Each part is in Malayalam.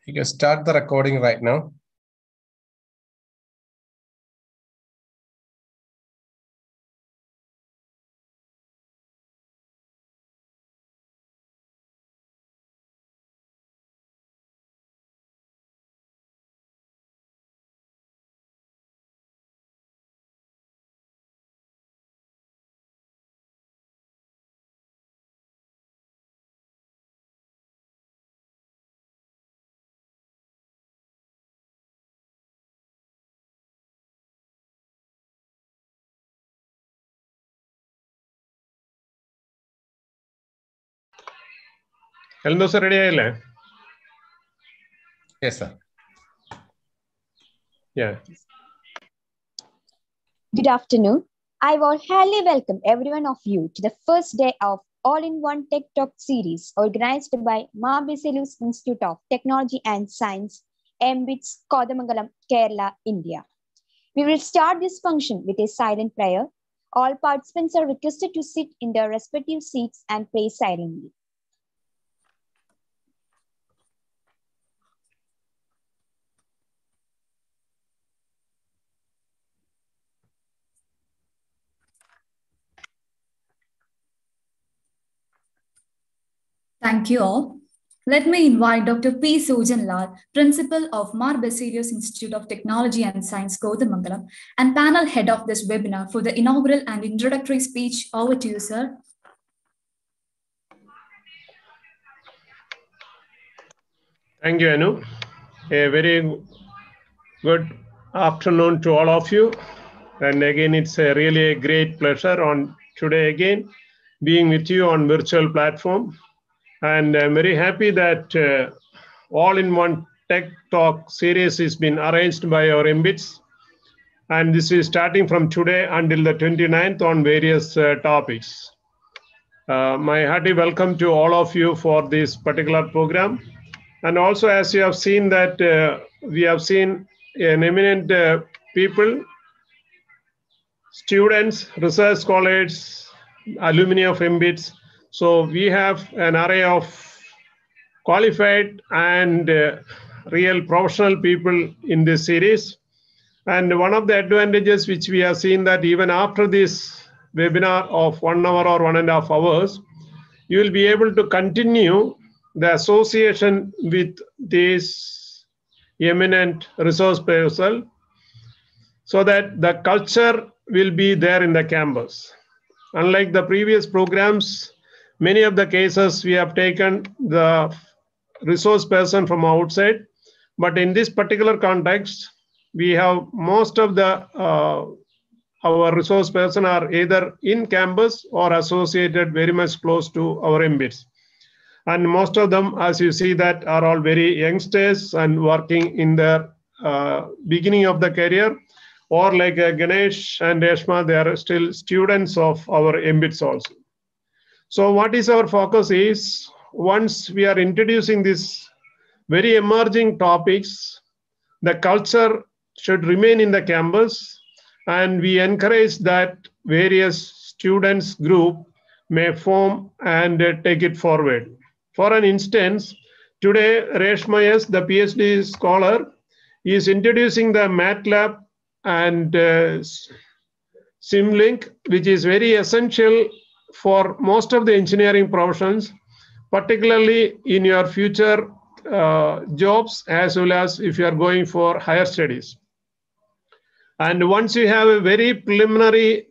You can start the recording right now. Hello, sir. Ready? Yes, sir. Yeah. Good afternoon. I will highly welcome every one of you to the first day of All-in-One Tech Talk series organized by Mathew Institute of Technology and Science, MBITS, Kothamangalam, Kerala, India. We will start this function with a silent prayer. All participants are requested to sit in their respective seats and pray silently. Thank you all. Let me invite Dr. P. Sojan, Principal of Mathew Institute of Technology and Science, Kothamangalam, and panel head of this webinar for the inaugural and introductory speech. Over to you, sir. Thank you, Anu. A very good afternoon to all of you. And again, it's really a great pleasure on today again being with you on virtual platform. And I'm very happy that all-in-one Tech Talk series has been arranged by our MBITS. And this is starting from today until the 29th on various topics. My hearty welcome to all of you for this particular program. And also, as you have seen that we have seen an eminent people, students, research scholars, alumni of MBITS. So we have an array of qualified and real professional people in this series. And one of the advantages which we have seen that even after this webinar of 1 hour or 1.5 hours, you will be able to continue the association with these eminent resource person so that the culture will be there in the campus. Unlike the previous programs, many of the cases we have taken the resource person from outside, but in this particular context, we have most of the our resource person are either in campus or associated very much close to our MBITS. And most of them, as you see, that are all very youngsters and working in the beginning of the career, or like Ganesh and Reshma, they are still students of our MBITS also. So what is our focus is, once we are introducing these very emerging topics, the culture should remain in the campus, and we encourage that various students group may form and take it forward. For an instance, today Reshma, the PhD scholar, is introducing the Matlab and Simulink, which is very essential for most of the engineering professions, particularly in your future jobs, as well as if you are going for higher studies. And once you have a very preliminary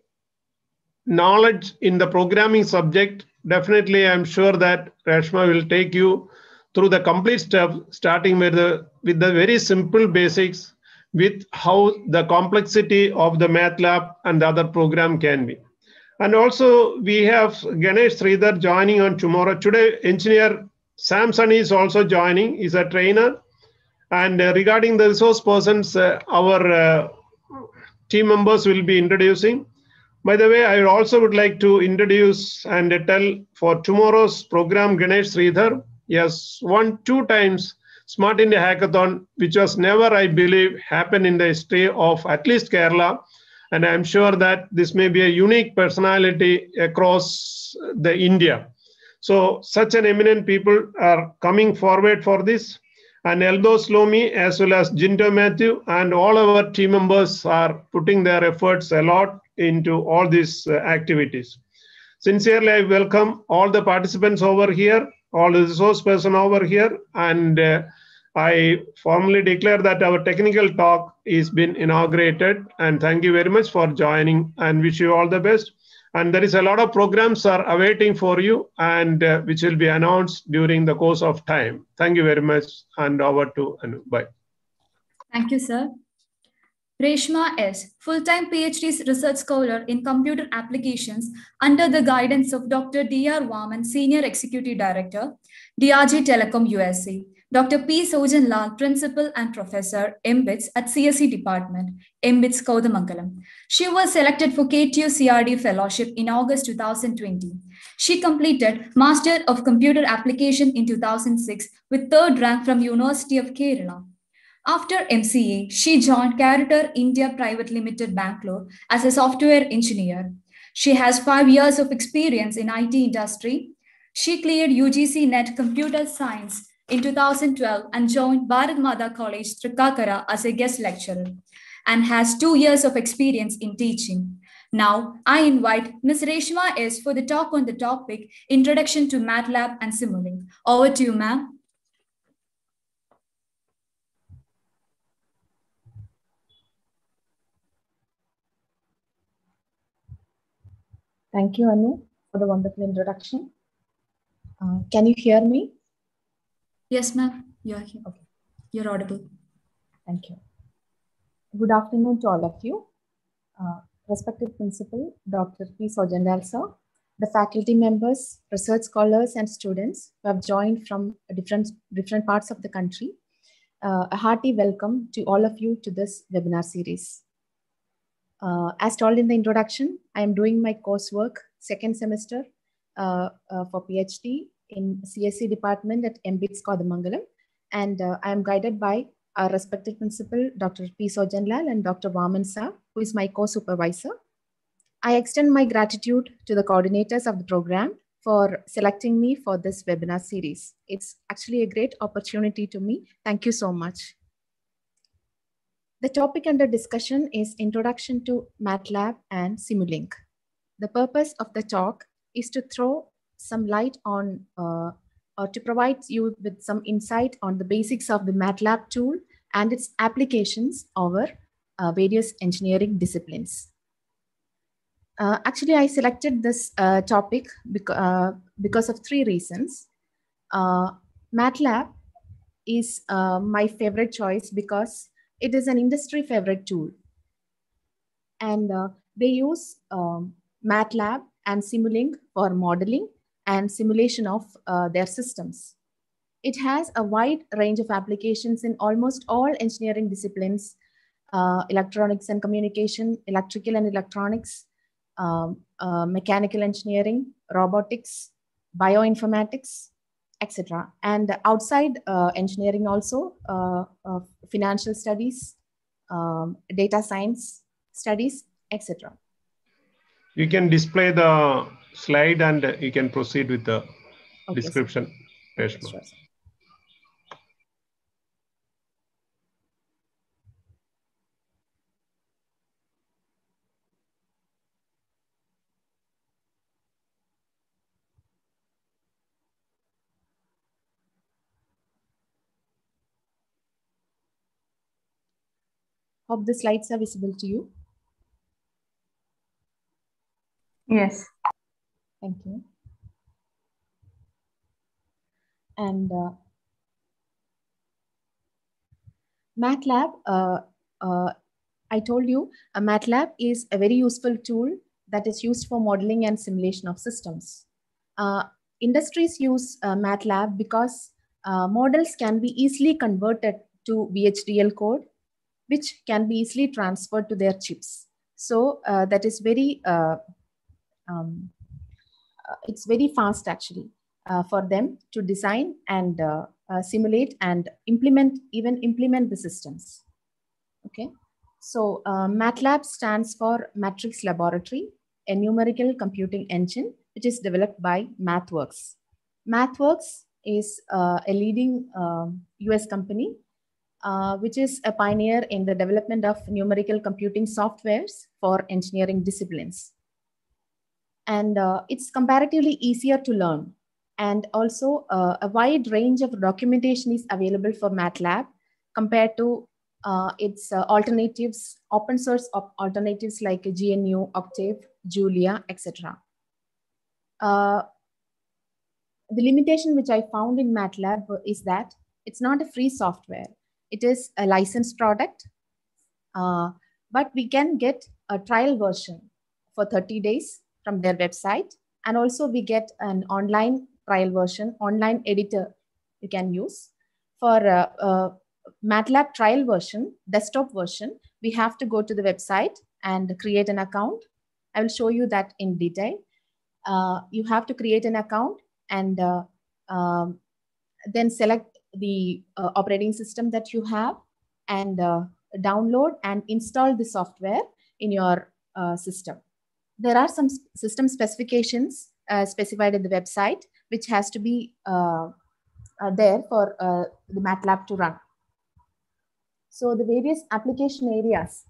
knowledge in the programming subject, definitely I'm sure that Reshma will take you through the complete step, starting with the very simple basics, with how the complexity of the Matlab and the other program can be. And also we have Ganesh Sridhar joining on tomorrow. Today, engineer Samson is also joining, is a trainer. And regarding the resource persons, our team members will be introducing. By the way, I also would like to introduce and tell for tomorrow's program, Ganesh Sridhar, yes, 2 times Smart India Hackathon, which was never, I believe, happened in the history of at least Kerala. And I'm sure that this may be a unique personality across the India. So such an eminent people are coming forward for this. And Eldo Slomi, as well as Jindo Mathew, and all our team members are putting their efforts a lot into all these activities. Sincerely, I welcome all the participants over here, all the resource person over here, and I formally declare that our technical talk is been inaugurated. And thank you very much for joining, and wish you all the best. And there is a lot of programs are awaiting for you, and which will be announced during the course of time. Thank you very much, and over to Anu. Bye. Thank you, sir. Reshma S., full-time PhD research scholar in computer applications under the guidance of Dr. D.R. Vaman, Senior Executive Director, DRG Telecom USA. Dr. P. Sojan Lal, Principal and Professor, MBITS at CSE Department, MBITS Kothamangalam. She was selected for KTU CRD Fellowship in August 2020. She completed Master of Computer Application in 2006 with 3rd rank from University of Kerala. After MCA, she joined Caritar India Private Limited, Bangalore as a software engineer. She has 5 years of experience in IT industry. She cleared UGC NET Computer Science in 2012 and joined Bharat Mata College, Trikakara as a guest lecturer and has 2 years of experience in teaching. Now, I invite Ms. Reshma S. for the talk on the topic, Introduction to Matlab and Simulink. Over to you, ma'am. Thank you, Anu, for the wonderful introduction. Can you hear me? Yes, ma'am. You're here. Okay. You're audible. Thank you. Good afternoon to all of you. Respected Principal, Dr. P. Sojan sir, the faculty members, research scholars, and students who have joined from different parts of the country. A hearty welcome to all of you to this webinar series. As told in the introduction, I am doing my coursework second semester for PhD in CSE department at MBITS Kothamangalam, and I am guided by our respected principal, Dr. P. Sojan Lal and Dr. Vaman Sir, who is my co-supervisor. I extend my gratitude to the coordinators of the program for selecting me for this webinar series. It's actually a great opportunity to me. Thank you so much. The topic under discussion is Introduction to Matlab and Simulink. The purpose of the talk is to throw some light on or to provide you with some insight on the basics of the Matlab tool and its applications over various engineering disciplines. Actually, I selected this topic because of 3 reasons. Matlab is my favorite choice because it is an industry favorite tool. And they use Matlab and Simulink for modeling and simulation of their systems. It has a wide range of applications in almost all engineering disciplines, electronics and communication, electrical and electronics, mechanical engineering, robotics, bioinformatics, etc. And outside engineering also, financial studies, data science studies, etc. You can display the slide and you can proceed with the description. Okay, sure. Hope the slides are visible to you. Yes. Thank you. And Matlab, I told you, Matlab is a very useful tool that is used for modeling and simulation of systems. Industries use Matlab because models can be easily converted to VHDL code, which can be easily transferred to their chips. So that is very, it's very fast actually for them to design and simulate and implement the systems. Okay, so Matlab stands for Matrix Laboratory, a numerical computing engine which is developed by MathWorks. MathWorks is a leading US company, which is a pioneer in the development of numerical computing softwares for engineering disciplines. And it's comparatively easier to learn. And also a wide range of documentation is available for Matlab compared to its alternatives, open source alternatives like GNU, Octave, Julia, etc. The limitation which I found in Matlab is that it's not a free software. It is a licensed product, but we can get a trial version for 30 days from their website. And also we get an online trial version, online editor you can use. For Matlab trial version, desktop version, we have to go to the website and create an account. I will show you that in detail. You have to create an account and then select the operating system that you have and download and install the software in your system. There are some system specifications specified in the website, which has to be there for the Matlab to run. So the various application areas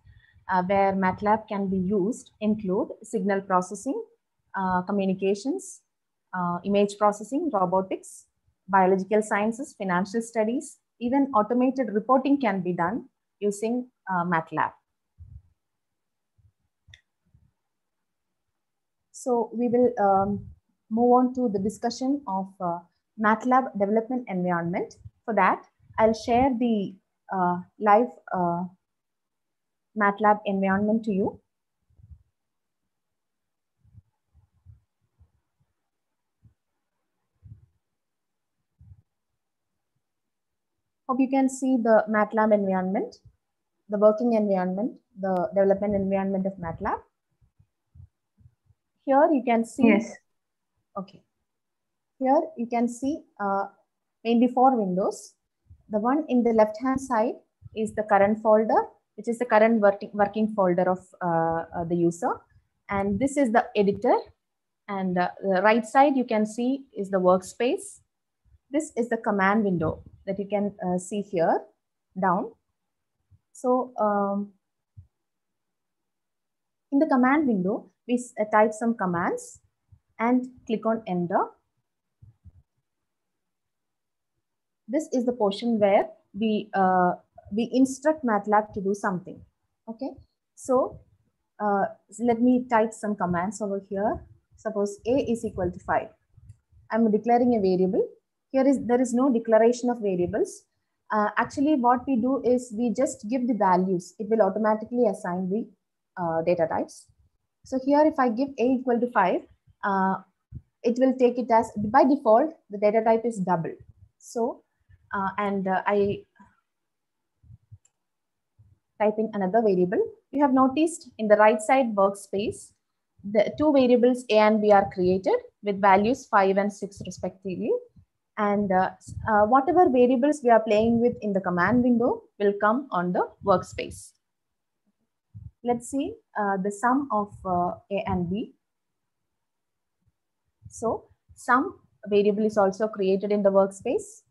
where Matlab can be used include signal processing, communications, image processing, robotics, biological sciences, financial studies, even automated reporting can be done using Matlab. So we will move on to the discussion of Matlab development environment. For that, I'll share the live Matlab environment to you. Hope you can see the Matlab environment, the working environment, the development environment of Matlab. Here you can see. Yes. Okay. Here you can see mainly 4 windows. The one in the left-hand side is the current folder, which is the current working folder of the user. And this is the editor. And the right side you can see is the workspace. This is the command window that you can see here down. So in the command window, we type some commands and click on enter. This is the portion where we instruct Matlab to do something. Okay, so let me type some commands over here. Suppose a is equal to 5. I'm declaring a variable. There is no declaration of variables. Actually, what we do is we just give the values. It will automatically assign the data types. So here, if I give a equal to 5, it will take it as, by default, the data type is double. So, I type in another variable. You have noticed in the right side workspace, the 2 variables a and b are created with values 5 and 6 respectively. And whatever variables we are playing with in the command window will come on the workspace. Let's see the sum of a and b. So sum variable is also created in the workspace.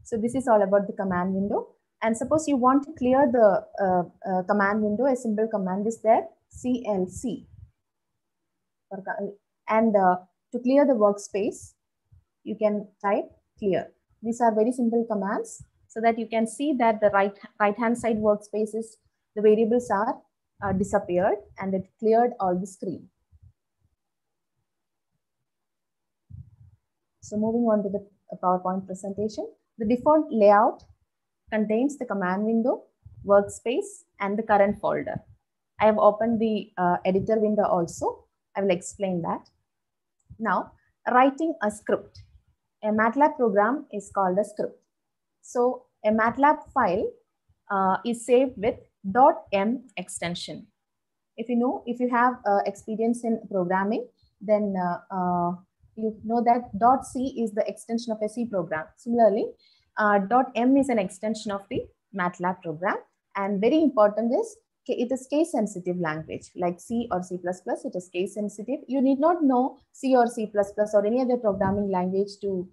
So this is all about the command window. And suppose you want to clear the command window, a simple command is there, CLC. And to clear the workspace, you can type clear. These are very simple commands so that you can see that the right-hand side workspaces, the variables are disappeared and it cleared all the screen. So moving on to the PowerPoint presentation. The default layout contains the command window, workspace, and the current folder. I have opened the editor window also. I will explain that. Now, writing a script. A Matlab program is called a script. So a Matlab file is saved with .m extension. If you have experience in programming, then you know that .c is the extension of a C program. Similarly, .m is an extension of the Matlab program. And very important is, it is case sensitive language like C or C++. It is case sensitive. You need not know C or C++ or any other programming language to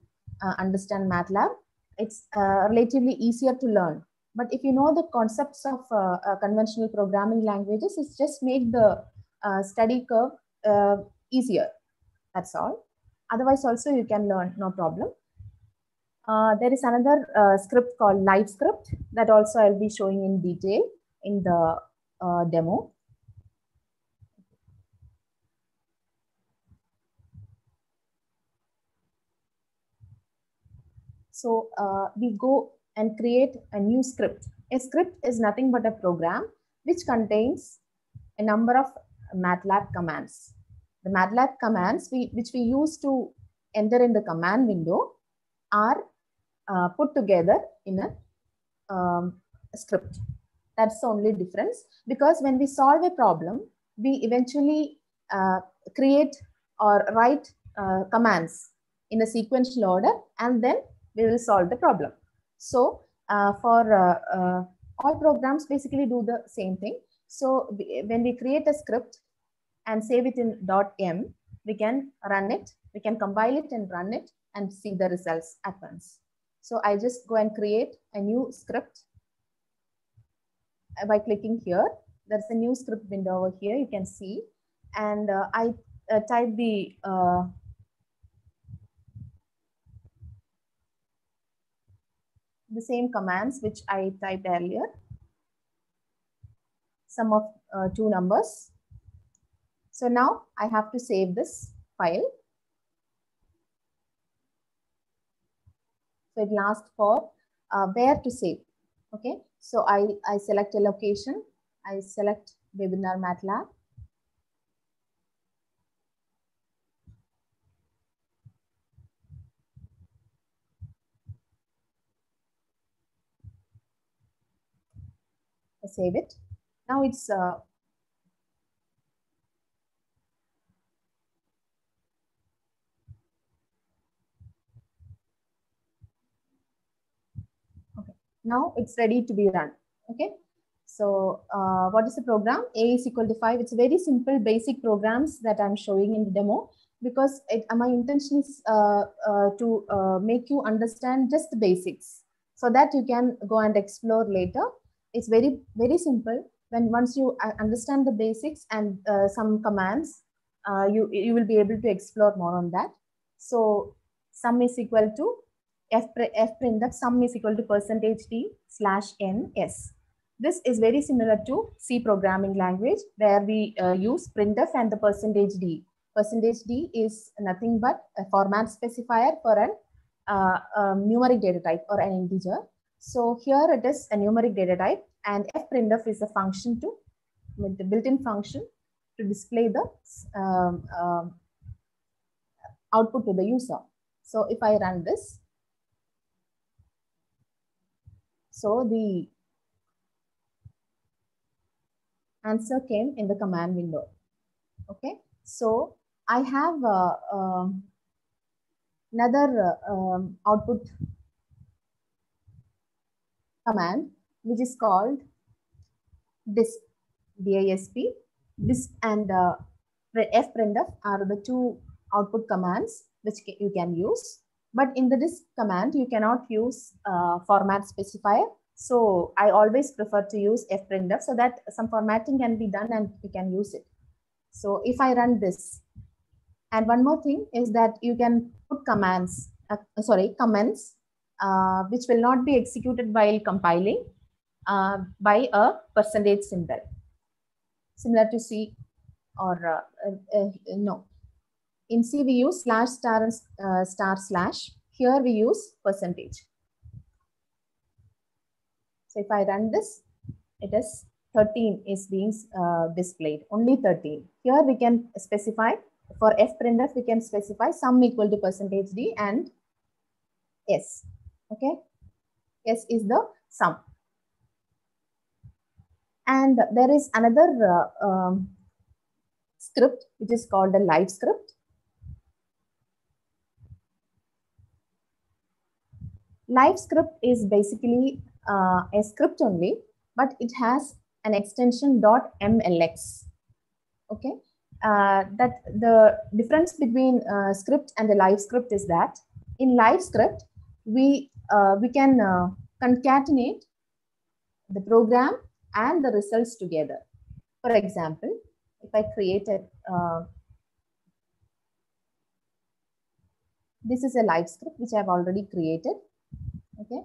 understand Matlab. It's relatively easier to learn. But if you know the concepts of conventional programming languages, it's just make the study curve easier. That's all. Otherwise, also you can learn, no problem. There is another script called live script that also I'll be showing in detail in the demo. So we go and create a new script. A script is nothing but a program which contains a number of MATLAB commands. The MATLAB commands which we use to enter in the command window are put together in a script. That's the only difference, because when we solve a problem, we eventually create or write commands in a sequential order, and then we will solve the problem. So for all programs basically do the same thing. So when we create a script and save it in .m, we can run it, we can compile it and run it and see the results at once. So I just go and create a new script by clicking here. There's a new script window over here, you can see. And I type the same commands which I typed earlier. Sum of two numbers. So now I have to save this file. So it asks for where to save. Okay, so I select a location. I select webinar Matlab. I save it. Now it's okay. Now it's ready to be run. Okay. So what is the program? A is equal to 5. It's very simple, basic programs that I'm showing in the demo, because my intention is to make you understand just the basics so that you can go and explore later. It's very, very simple. Once you understand the basics and some commands, you will be able to explore more on that. So sum is equal to fprintf, sum is equal to %d/ns. This is very similar to C programming language, where we use printf and the %d. %d is nothing but a format specifier for a numeric data type or an integer. So here it is a numeric data type, and fprintf is a function with the built-in function to display the output to the user. So if I run this, so the answer came in the command window. Okay, so I have another output command which is called disp, DISP. Disp and fprintf are the two output commands which you can use. But in the disp command, you cannot use format specifier. So I always prefer to use fprintf so that some formatting can be done and you can use it. So if I run this, and one more thing is that you can put comments which will not be executed while compiling by a % symbol, similar to C or no. In C we use /* and //. Here we use %. So if I run this, it is 13 is being displayed, only 13. Here we can specify, for fprintf we can specify sum equal to %d and s. Okay, s is the sum. And there is another script which is called a live script. Live script is basically a script only, but it has an extension .mlx. Okay, that the difference between script and the live script is that In live script, we can concatenate the program and the results together. For example, if I create a, this is a live script which I have already created, okay,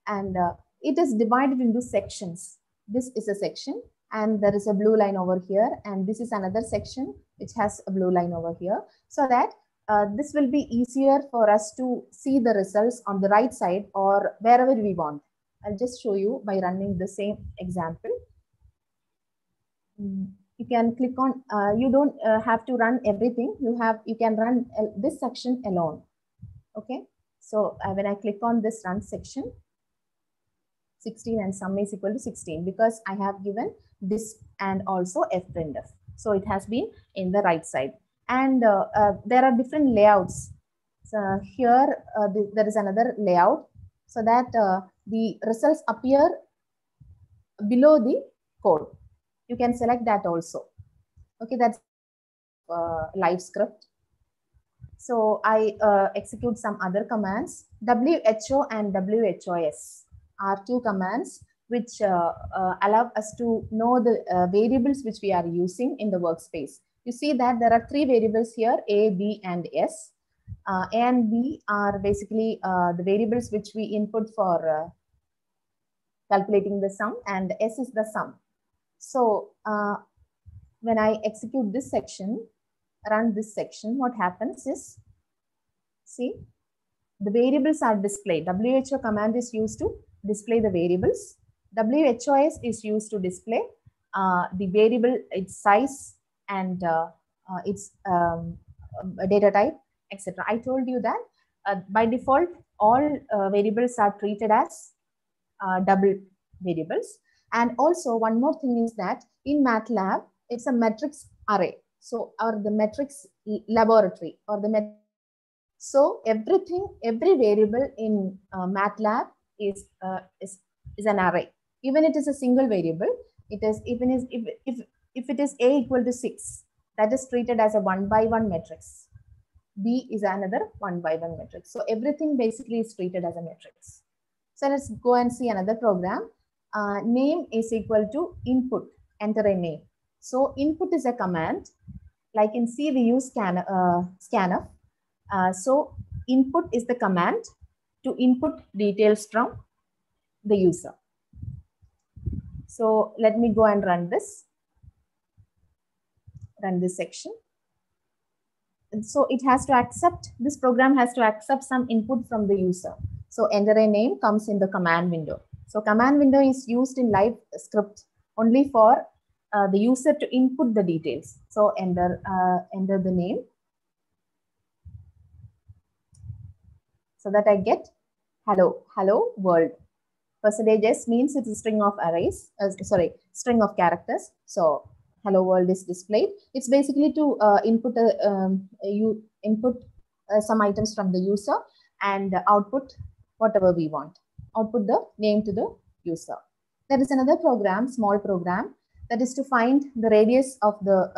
and it is divided into sections. This is a section, and there is a blue line over here, and this is another section which has a blue line over here, so that this will be easier for us to see the results on the right side or wherever we want. I'll just show you by running the same example. You can click on, you don't have to run everything. You can run this section alone. Okay, so when I click on this run section, 16 and sum is equal to 16, because I have given this and also fprintf. So it has been in the right side. And there are different layouts. So here there is another layout, so that the results appear below the code. You can select that also. Okay, that's live script. So I execute some other commands. WHO and WHOS are two commands which allow us to know the variables which we are using in the workspace. You see that there are three variables here, A, B, and S. A and B are basically the variables which we input for calculating the sum, and S is the sum. So when I execute this section, run this section, what happens is, see, the variables are displayed. WHO command is used to display the variables. WHOS is used to display the variable, its size, and its data type, etc. I told you that by default, all variables are treated as double variables. And also one more thing is that in Matlab, it's a matrix array. So, or the matrix laboratory, or the so everything, every variable in Matlab is an array. Even it is a single variable, it is even if it is A equal to 6, that is treated as a 1 by 1 matrix. B is another 1 by 1 matrix. So everything basically is treated as a matrix. So let's go and see another program. Name is equal to input, enter a name. So input is a command. Like in C, we use scanf. So input is the command to input details from the user. So let me go and run this section. And so it has to accept, this program has to accept some input from the user. So enter a name comes in the command window. So command window is used in live script only for the user to input the details. So enter the name, so that I get hello world. %s means it's a string of arrays, string of characters. So hello world is displayed. It's basically to input some items from the user and output whatever we want. Output the name to the user. There is another program, small program, that is to find the radius of the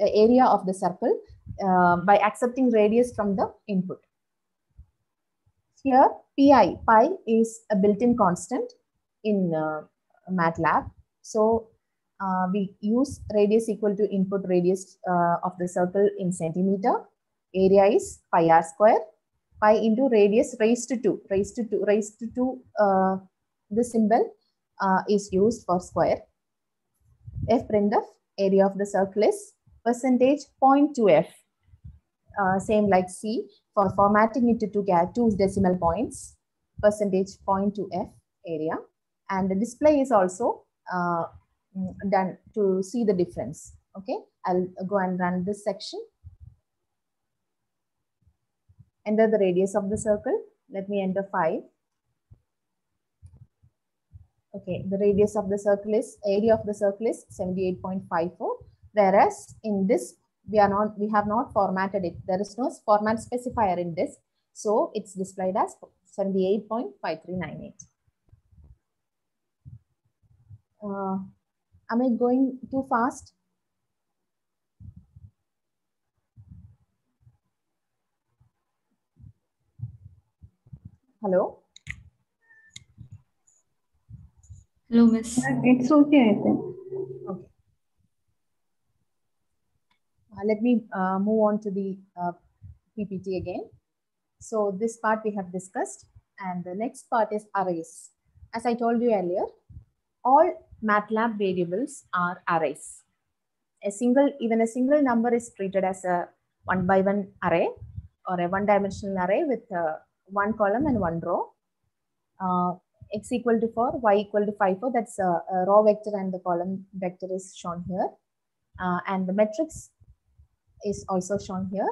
area of the circle by accepting radius from the input. Here, pi is a built-in constant in Matlab. So we use radius equal to input radius of the circle in centimeter. Area is pi r square. Pi into radius raised to 2. Raised to 2, the symbol is used for square. Fprintf, area of the circle is %.2f. Same like C, for formatting it to two decimal points, %.2f area. And the display is also done to see the difference. Okay, I'll go and run this section. Enter the radius of the circle. Let me enter 5. Okay, the radius of the circle is, area of the circle is 78.54. Whereas in this, we have not formatted it. There is no format specifier in this. So it's displayed as 78.5398. Am I going too fast? Hello? Hello, Miss. It's okay, I think. Okay. Let me move on to the PPT again. So this part we have discussed, and the next part is arrays. As I told you earlier, all Matlab variables are arrays. Even a single number is treated as a 1-by-1 array or a one-dimensional array with one column and one row. X equal to 4, y equal to 5, 4. That's a row vector and the column vector is shown here. And the matrix is also shown here.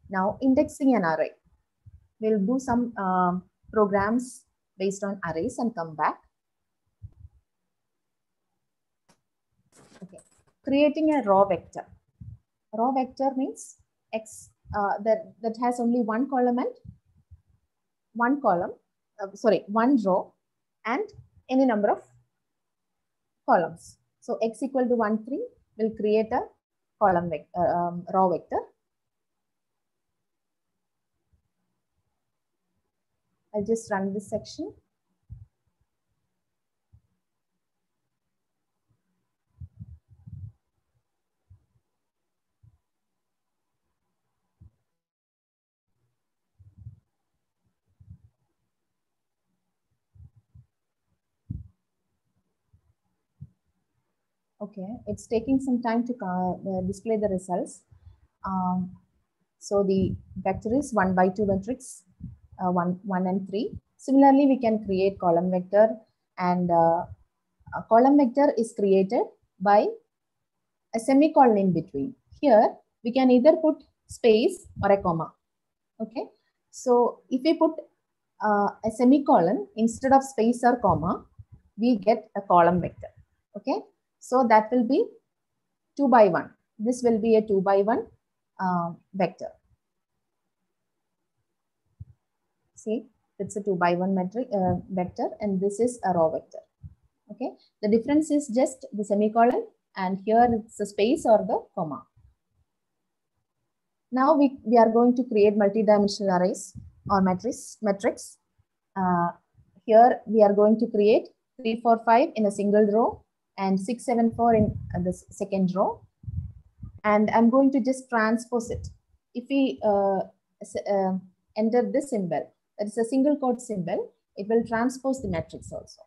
Now indexing an array. We'll do some programs based on arrays and come back. Okay. Creating a row vector. Row vector means X that has only one column and one row and any number of columns. So X equal to 1, 3 will create a column row vector. I'll just run this section. Okay, it's taking some time to display the results. So the vector is 1-by-2 matrix, 1 and 3. Similarly, we can create column vector, and a column vector is created by a semicolon in between. Here, we can either put space or a comma. Okay, so if we put a semicolon instead of space or comma, we get a column vector. Okay, so that will be 2-by-1. This will be a 2-by-1 vector. See, it's a 2-by-1 metric vector, and this is a row vector. Okay, the difference is just the semicolon, and here it's a space or the comma. Now we are going to create multi-dimensional arrays or matrix. Here we are going to create 3, 4, 5 in a single row and 6, 7, 4 in the second row. And I'm going to just transpose it. If we enter this symbol, that is a single quote symbol, it will transpose the matrix also.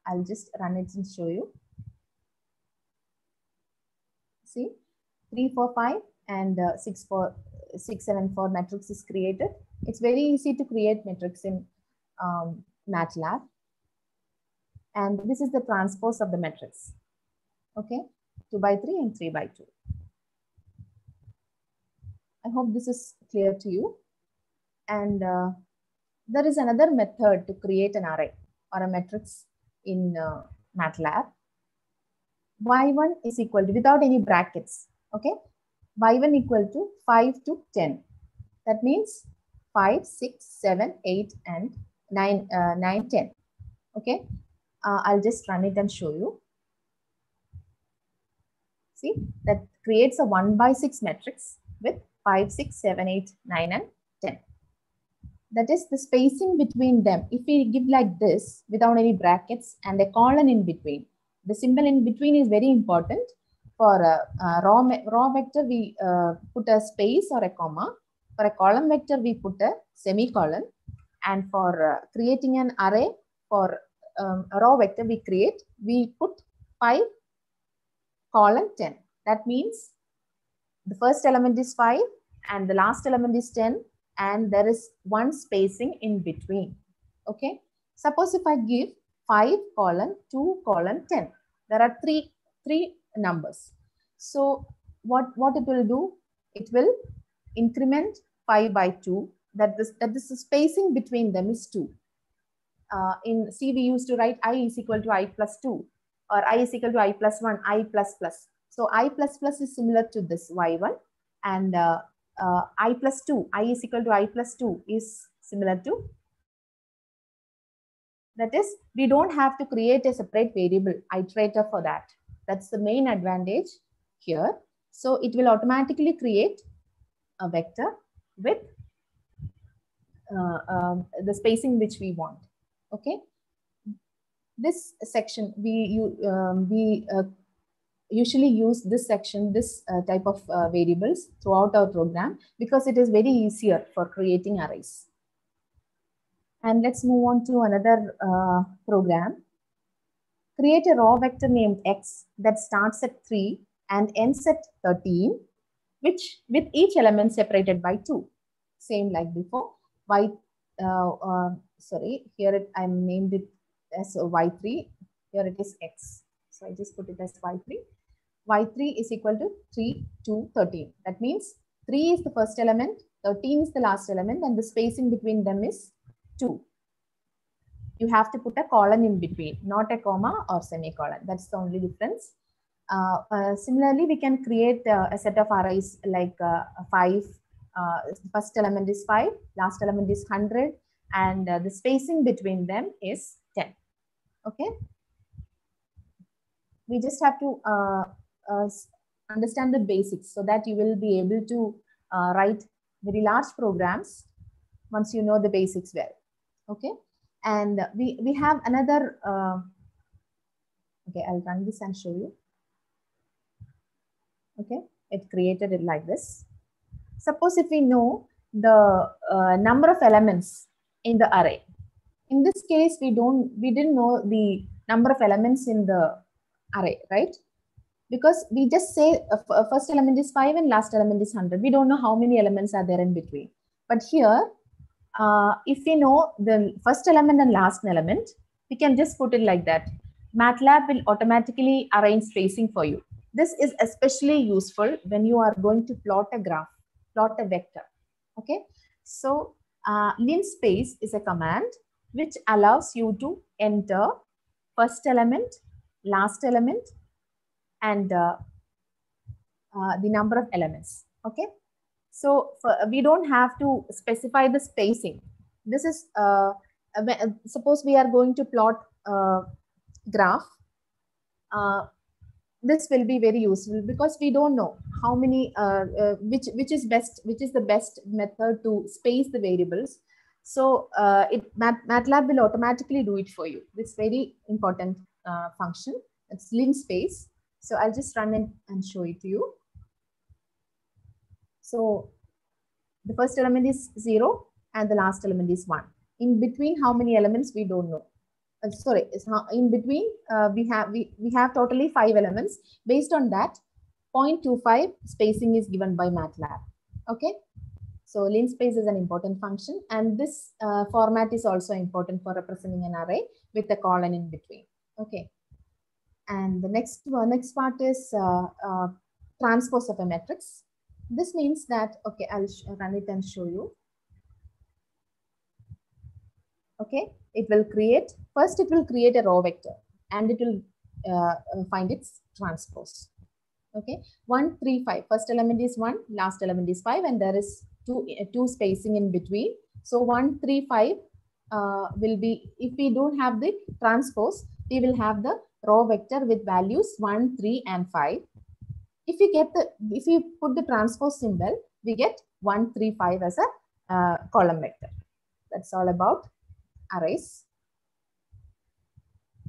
I'll just run it and show you. See, 3, 4, 5 and 6, 7, 4 matrix is created. It's very easy to create matrix in Matlab. And this is the transpose of the matrix. Okay, 2-by-3 and 3-by-2. I hope this is clear to you. And there is another method to create an array or a matrix in Matlab. Y1 is equal to, without any brackets, okay? Y1 equal to 5 to 10. That means 5, 6, 7, 8, and 9, 10. Okay, I'll just run it and show you. See, that creates a 1-by-6 matrix with 5, 6, 7, 8, 9, and 10. That is the spacing between them. If we give like this without any brackets and a colon in between, the symbol in between is very important. For a raw vector, we put a space or a comma. For a column vector, we put a semicolon. And for creating an array for a raw vector, we put 5 colon 10. That means the first element is 5 and the last element is 10, and there is one spacing in between. Okay. Suppose if I give 5 colon 2 colon 10, there are three numbers. So what it will do? It will increment 5 by 2. That the spacing between them is 2. In C, we used to write I is equal to I plus 2, or I is equal to I plus 1, I plus plus. So I plus plus is similar to this Y1, and I plus 2, I is equal to I plus 2 is similar to. That is, we don't have to create a separate variable iterator for that. That's the main advantage here. So it will automatically create a vector with the spacing which we want. Okay. This section, we usually use this section, this type of variables throughout our program because it is very easier for creating arrays. And let's move on to another program. Create a raw vector named x that starts at 3 and ends at 13, which with each element separated by 2. Same like before. Sorry, here I named it as y3. Here it is x. So I just put it as y3. Y3 is equal to 3 to 13. That means 3 is the first element, 13 is the last element, and the spacing between them is 2. You have to put a colon in between, not a comma or semicolon. That's the only difference. Similarly, we can create a set of arrays like 5. First element is 5, last element is 100, and the spacing between them is 10. Okay. We just have to understand the basics so that you will be able to write very large programs once you know the basics well. Okay. And we have another, okay, I'll run this and show you. Okay, it created it like this. Suppose if we know the number of elements in the array. In this case, we didn't know the number of elements in the array, right? Because we just say first element is 5 and last element is 100. We don't know how many elements are there in between. But here, if we know the first element and last element, we can just put it like that. Matlab will automatically arrange spacing for you. This is especially useful when you are going to plot a graph, plot a vector. Okay. So linspace is a command which allows you to enter first element, last element, and the number of elements. Okay. So we don't have to specify the spacing. This is, suppose we are going to plot a graph. This will be very useful because we don't know how many, which is the best method to space the variables. So Matlab will automatically do it for you. This very important function. It's linspace. So I'll just run it and show it to you. So the first element is 0 and the last element is 1. In between how many elements we don't know. Sorry, in between we have totally 5 elements. Based on that, 0.25 spacing is given by Matlab. Okay. So linspace is an important function, and this format is also important for representing an array with a colon in between. Okay. And the next part is transpose of a matrix. This means that, okay, I'll run it and show you. Okay, it will create a raw vector and it will find its transpose. Okay, 1, 3, 5. First element is 1, last element is 5, and there is two spacing in between. So 1, 3, 5 will be, if we don't have the transpose, we will have the raw vector with values 1, 3, and 5. If you put the transpose symbol, we get 1, 3, 5 as a column vector. That's all about arrays.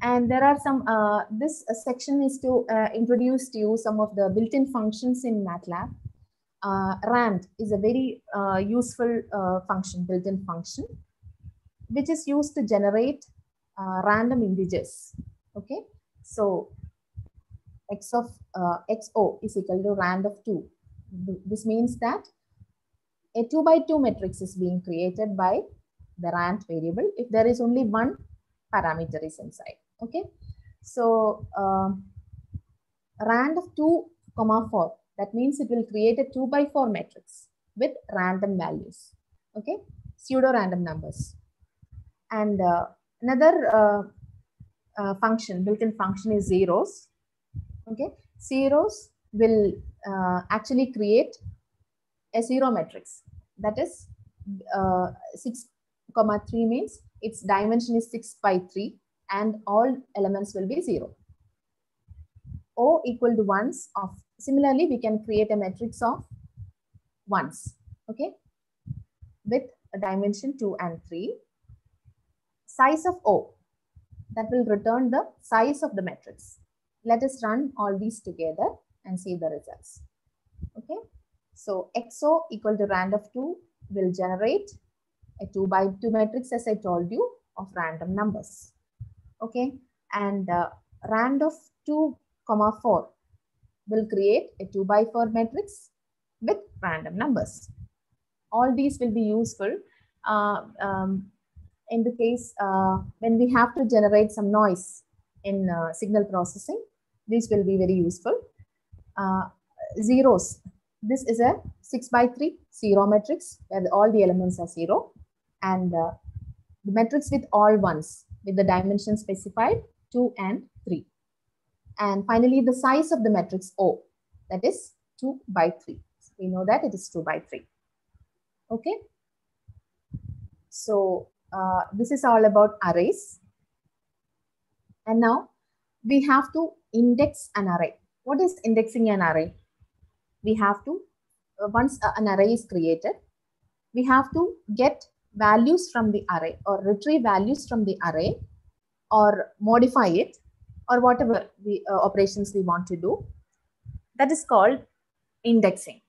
And there are some, this section is to introduce to you some of the built-in functions in Matlab. Rand is a very useful function, built-in function, which is used to generate random integers. Okay, so x of xo is equal to rand of 2. This means that a 2 by 2 matrix is being created by the rand variable if there is only one parameter is inside. Okay, so rand of 2, 4. That means it will create a 2 by 4 matrix with random values. Okay, pseudo random numbers. And another function, built-in function is zeros. Okay, zeros will actually create a 0 matrix. That is 6, 3 means its dimension is 6 by 3 and all elements will be 0. O equal to ones of, similarly we can create a matrix of ones, okay, with dimension 2 and 3. Size of O, that will return the size of the matrix. Let us run all these together and see the results. Okay, so XO equal to rand of 2 will generate a 2 by 2 matrix, as I told you, of random numbers. Okay, and rand of 2, 4 will create a 2 by 4 matrix with random numbers. All these will be useful in the case when we have to generate some noise in signal processing. This will be very useful. Zeros. This is a 6 by 3 zero matrix where all the elements are 0. And the matrix with all ones with the dimensions specified 2 and 3. And finally, the size of the matrix O, that is 2 by 3. So we know that it is 2 by 3. Okay. So this is all about arrays. And now we have to index an array. What is indexing an array? We have to, once an array is created, we have to get values from the array or retrieve values from the array or modify it or whatever the operations we want to do. That is called indexing.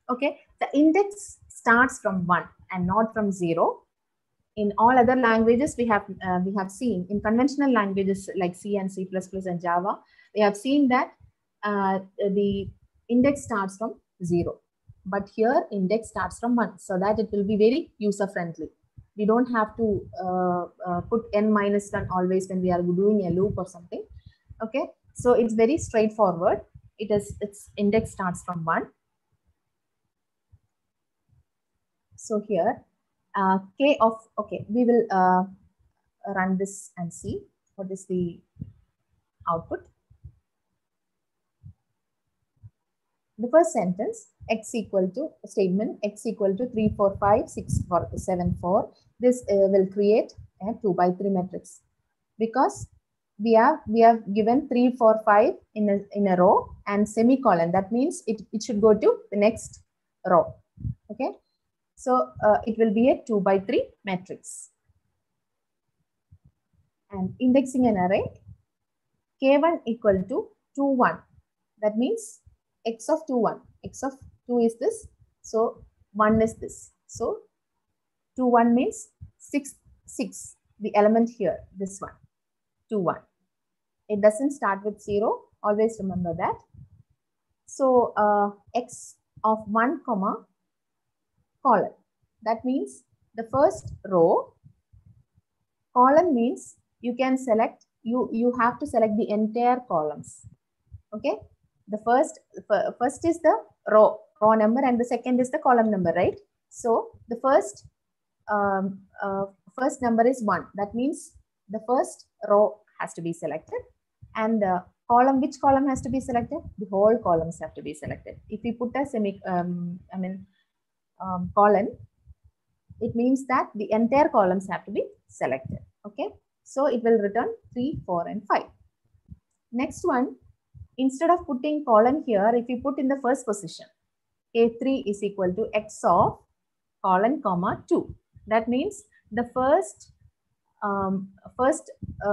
Okay, the index starts from 1 and not from 0. In all other languages, we have seen in conventional languages like C and C++ and Java, we have seen that the index starts from 0. But here index starts from 1, so that it will be very user friendly. We don't have to put n-1 always when we are doing a loop or something. Okay, so it's very straightforward. Its index starts from 1. So here k of, okay, we will run this and see what is the output. The first sentence, x equal to statement, x equal to 3, 4, 5, 6, 4, 7, 4. This will create a 2 by 3 matrix because we have given 3, 4, 5 in a row and semicolon. That means it should go to the next row. Okay, so it will be a 2 by 3 matrix. And indexing an array, k1 equal to 2, 1. That means x of 2, 1. X of 2 is this. So 1 is this. So 2, 1 means 6, 6. The element here, this one, 2, 1. It doesn't start with 0. Always remember that. So x of 1, colon. That means the first row. Column means you can select, you have to select the entire columns. Okay. The first is the row number and the second is the column number, right? So the first number is 1. That means the first row has to be selected, and the column, which column has to be selected? The whole columns have to be selected. If we put a colon, it means that the entire columns have to be selected. Okay, so it will return 3, 4, and 5. Next one. Instead of putting colon here, if you put in the first position, k3 is equal to x of colon, 2. That means the first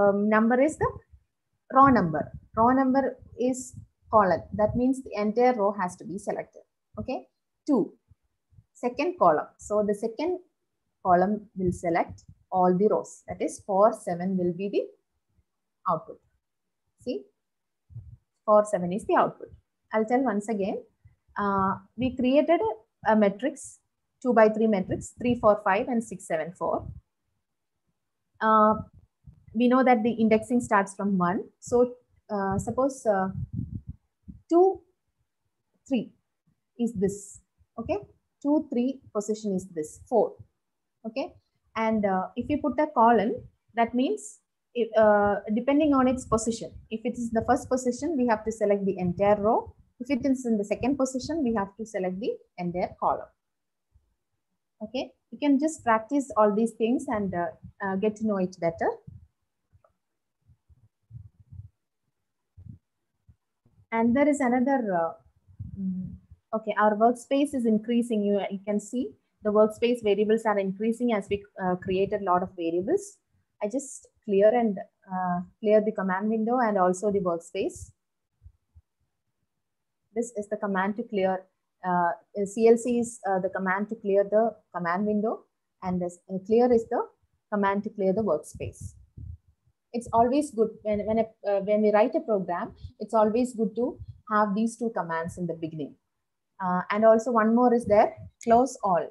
number is the row number. Row number is colon. That means the entire row has to be selected. Okay, 2. Second column. So the second column will select all the rows. That is 4, 7 will be the output. See? 4, 7 is the output. I'll tell once again. We created a matrix, 2 by 3 matrix, 3, 4, 5, and 6, 7, 4. We know that the indexing starts from 1. So suppose 2, 3 is this. Okay, 2, 3 position is this, 4. Okay, and if you put a colon, that means if, depending on its position. If it is the first position, we have to select the entire row. If it is in the second position, we have to select the entire column. Okay, you can just practice all these things and get to know it better. And there is another, okay, our workspace is increasing. You can see the workspace variables are increasing as we created a lot of variables. I just clear the command window and also the workspace. This is the command to clear. CLC is the command to clear the command window, and this clear is the command to clear the workspace. It's always good when we write a program, it's always good to have these two commands in the beginning. And also one more is there, close all.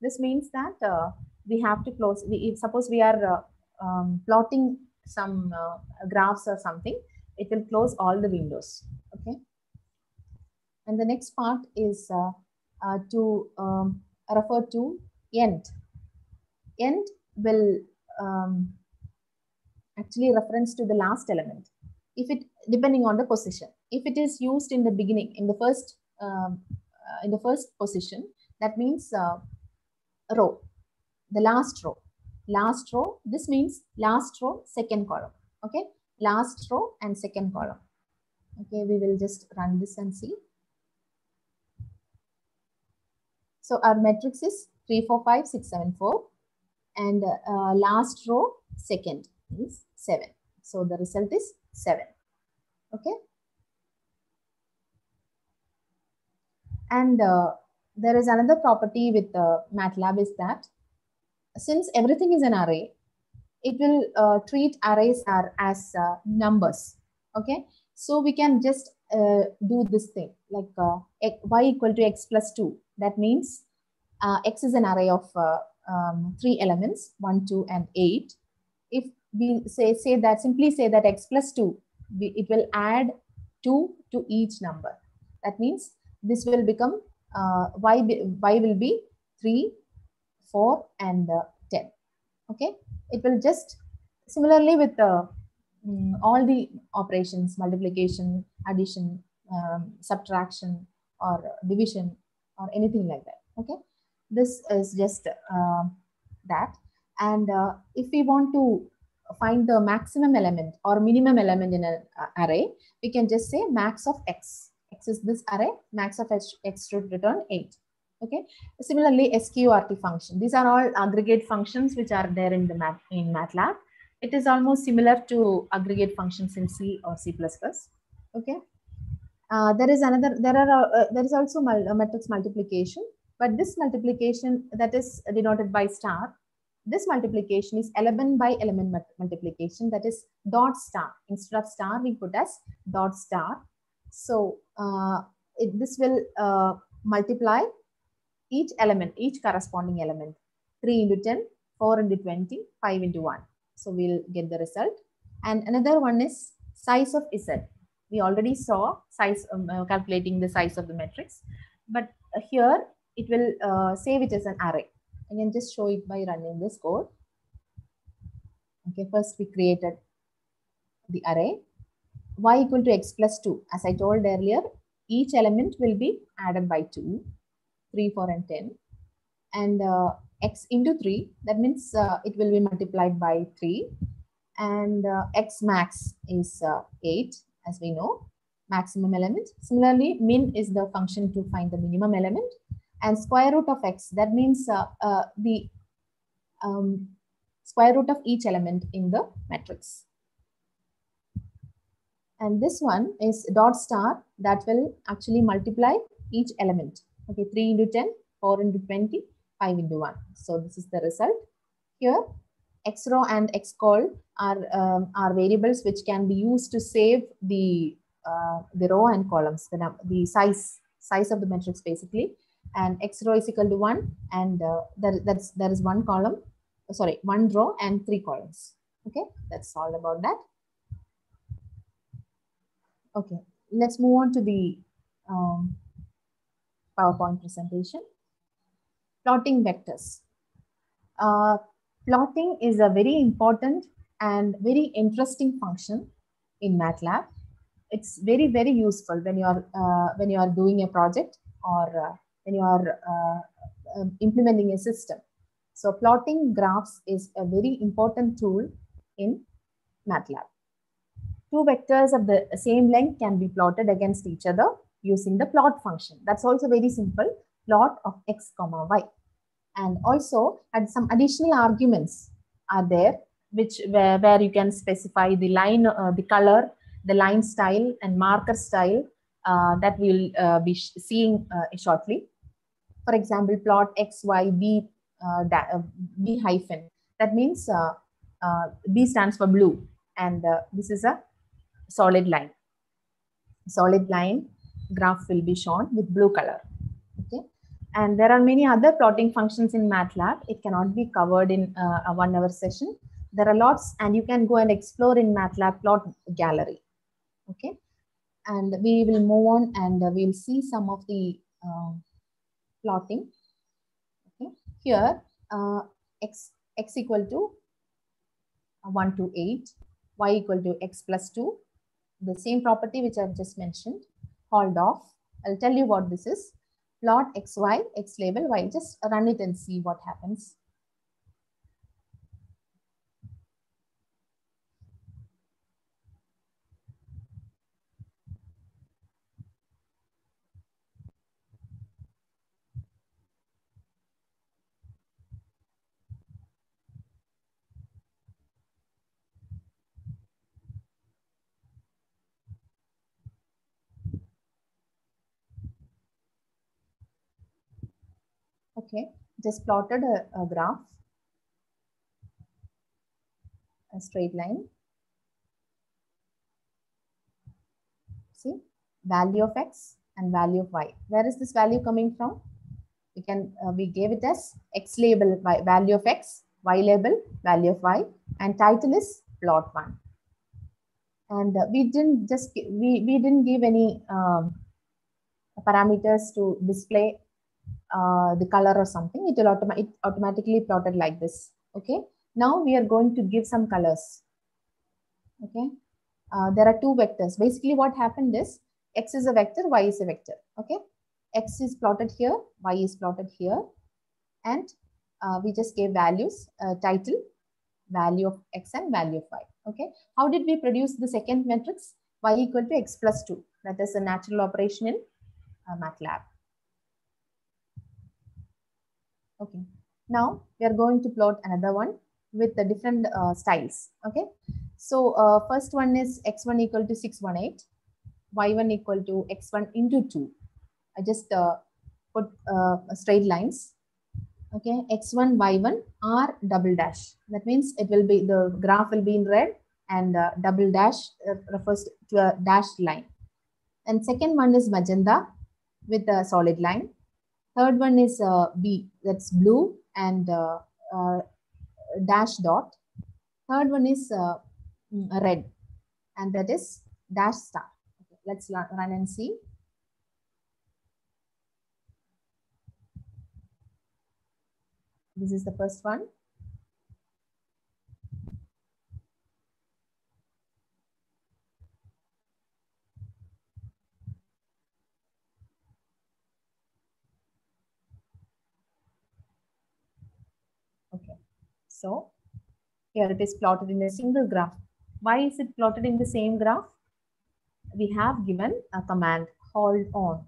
This means that we have to close. Suppose we are plotting some graphs or something, it will close all the windows. Okay. And the next part is to refer to end. End will actually reference to the last element. If it, depending on the position, if it is used in the beginning, in the first position, that means row, the last row. This means last row, second column. Okay, last row and second column. Okay, we will just run this and see. So our matrix is 3, 4, 5, 6, 7, 4, and last row second is 7. So the result is 7. Okay. And there is another property with Matlab is that since everything is an array, it will treat arrays as numbers. Okay. So we can just do this thing like y equal to x plus 2. That means x is an array of 3 elements, 1, 2, and 8. If we simply say that x plus 2, it will add 2 to each number. That means this will become y will be 3, 4, and 10. Okay, it will just similarly with all the operations, multiplication, addition, subtraction, or division, or anything like that. Okay, this is just that. And if we want to find the maximum element or minimum element in an array, we can just say max of x. X is this array, max of x should return 8. Okay. Similarly, sqrt function. These are all aggregate functions which are there in Matlab. It is almost similar to aggregate functions in C or C++. Okay. There is also matrix multiplication, but this multiplication that is denoted by star. This multiplication is element by element multiplication, that is dot star. Instead of star, we put as dot star. So this will multiply each element, each corresponding element. 3 into 10, 4 into 20, 5 into 1. So we'll get the result. And another one is size of Z. We already saw size, calculating the size of the matrix. But here it will save it as an array. I can just show it by running this code. Okay, first we created the array. Y equal to x plus 2. As I told earlier, each element will be added by 2, 3, 4, and 10. And x into 3, that means it will be multiplied by 3. And x max is 8, as we know, maximum element. Similarly, min is the function to find the minimum element. And square root of x, that means the square root of each element in the matrix. And this one is dot star, that will actually multiply each element. Okay, 3 into 10, 4 into 20, 5 into 1. So this is the result. Here, xrow and xcol are variables which can be used to save the row and columns, the size of the matrix basically. And xrow is equal to 1, and there is one column, sorry, 1 row and 3 columns. Okay, that's all about that. Okay, let's move on to the PowerPoint presentation. Plotting vectors. Plotting is a very important and very interesting function in Matlab. It's very, very useful when you are doing a project or when you are implementing a system. So plotting graphs is a very important tool in Matlab. Two vectors of the same length can be plotted against each other using the plot function. That's also very simple. plot of x comma y. And also and some additional arguments are there, which where you can specify the line, the color, the line style and marker style that we'll be seeing shortly. For example, plot x, y, b, b hyphen. That means B stands for blue, and this is a solid line. Solid line graph will be shown with blue color. Okay, and there are many other plotting functions in Matlab. It cannot be covered in a 1 hour session. There are lots, and you can go and explore in Matlab plot gallery. Okay, and we will move on, and we'll see some of the plotting. Okay, here x equal to 1 to 8, y equal to x plus 2, the same property which I've just mentioned, called off. I'll tell you what this is. Plot xy, x label y. Just run it and see what happens. Okay, just plotted a graph, a straight line. See, value of x and value of y. Where is this value coming from? We can we gave it as x label y, value of x, y label value of y, and title is plot 1. And we didn't give any parameters to display the color or something. It will automatically plotted like this. Okay, now we are going to give some colors. Okay, there are two vectors. Basically what happened is x is a vector, y is a vector. Okay, x is plotted here, y is plotted here, and we just gave values, title, value of x and value of y. Okay, how did we produce the second matrix? Y equal to x plus 2. That is a natural operation in Matlab. Okay, now we are going to plot another one with the different styles. Okay, so first one is x1 equal to 618, y1 equal to x1 into 2. I just put straight lines. Okay, x1, y1 are double dash. That means it will be, the graph will be in red, and double dash refers to a dashed line. And second one is magenta with a solid line. Third one is B, that's blue and dash dot. Third one is red, and that is dash star. Okay, let's run and see. This is the first one. Okay, so here it is plotted in a single graph. Why is it plotted in the same graph? We have given a command, hold on,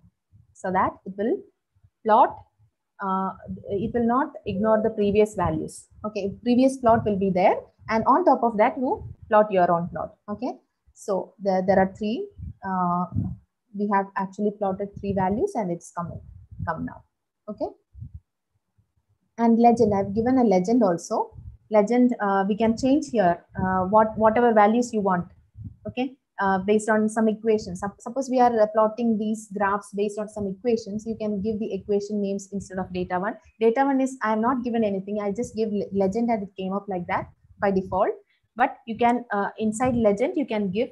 so that it will plot, it will not ignore the previous values. Okay, previous plot will be there, and on top of that you plot your own plot. Okay, so there are three, we have actually plotted 3 values, and it's come now. Okay, and legend, I've given a legend also. Legend, we can change here whatever values you want. Okay, based on some equations. Suppose we are plotting these graphs based on some equations, you can give the equation names instead of data 1. Data 1 is, I am not given anything, I just give legend and it came up like that by default. But you can, inside legend, you can give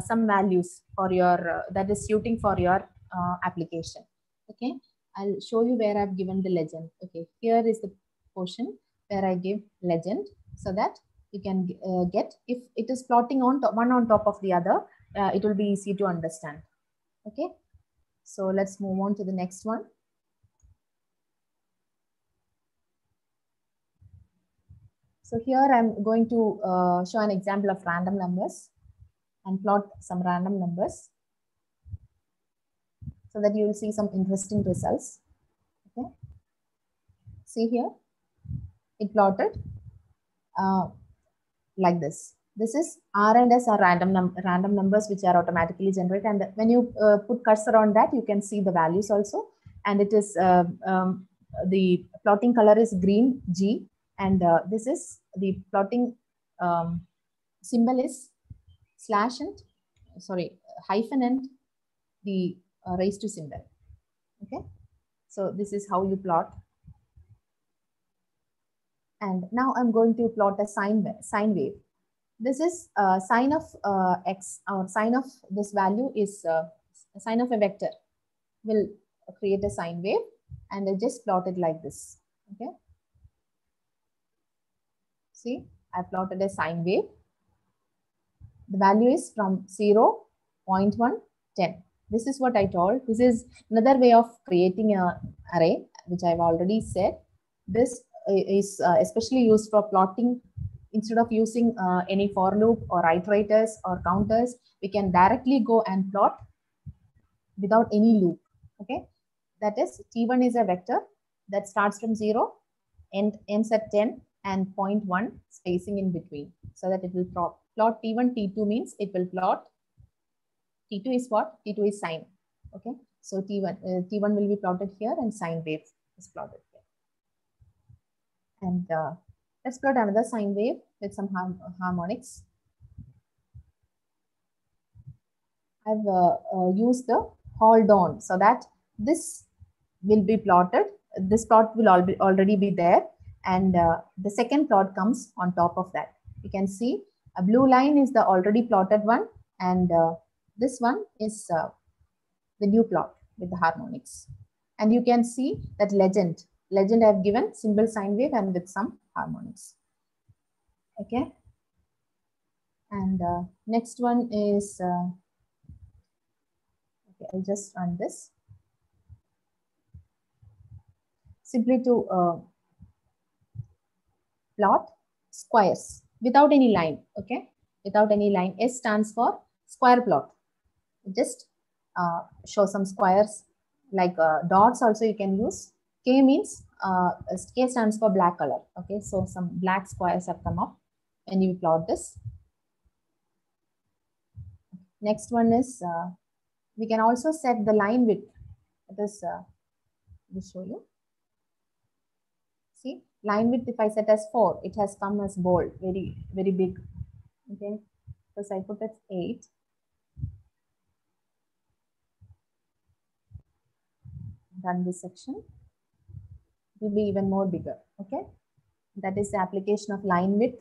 some values for your, that is suiting for your application. Okay, I'll show you where I've given the legend. Okay, here is the portion where I give legend, so that you can get, if it is plotting on top, one on top of the other, it will be easy to understand. Okay, so let's move on to the next one. So here I'm going to show an example of random numbers and plot some random numbers so that you will see some interesting results. See here, it plotted like this. This is R and S are random numbers which are automatically generated. And when you put cursor on that, you can see the values also. And it is the plotting color is green G, and this is the plotting symbol is slash and hyphen and the raised to symbol. Okay, so this is how you plot. And now I'm going to plot a sine wave. This is sine of x, or sine of this value is sine of a vector will create a sine wave, and I just plot it like this. Okay, see, I plotted a sine wave. The value is from 0, 0.1, 10. This is what I told. This is another way of creating an array, which I've already said. This is especially used for plotting. Instead of using any for loop or iterators or counters, we can directly go and plot without any loop. Okay, that is T1 is a vector that starts from 0 and ends at 10 and 0.1 spacing in between, so that it will plot T1. T2 means it will plot. T2 is what? T2 is sine. Okay, so T1 will be plotted here, and sine wave is plotted here. And let's plot another sine wave with some harmonics. I've used the hold on so that this will be plotted. This plot will already be there, and the second plot comes on top of that. You can see a blue line is the already plotted one, and this one is the new plot with the harmonics. And you can see that legend I've given symbol sine wave and with some harmonics. Okay, and next one is okay, I'll just run this simply to plot squares without any line. Okay, without any line. S stands for square plot. Just show some squares like dots also you can use. K means K stands for black color. Okay, so some black squares have come up when you plot this. Next one is we can also set the line width. It is let show you. See, line width if I set as 4, it has come as bold, very big. Okay, because I put it 8. Run this section. It will be even more bigger. Okay, that is the application of line width.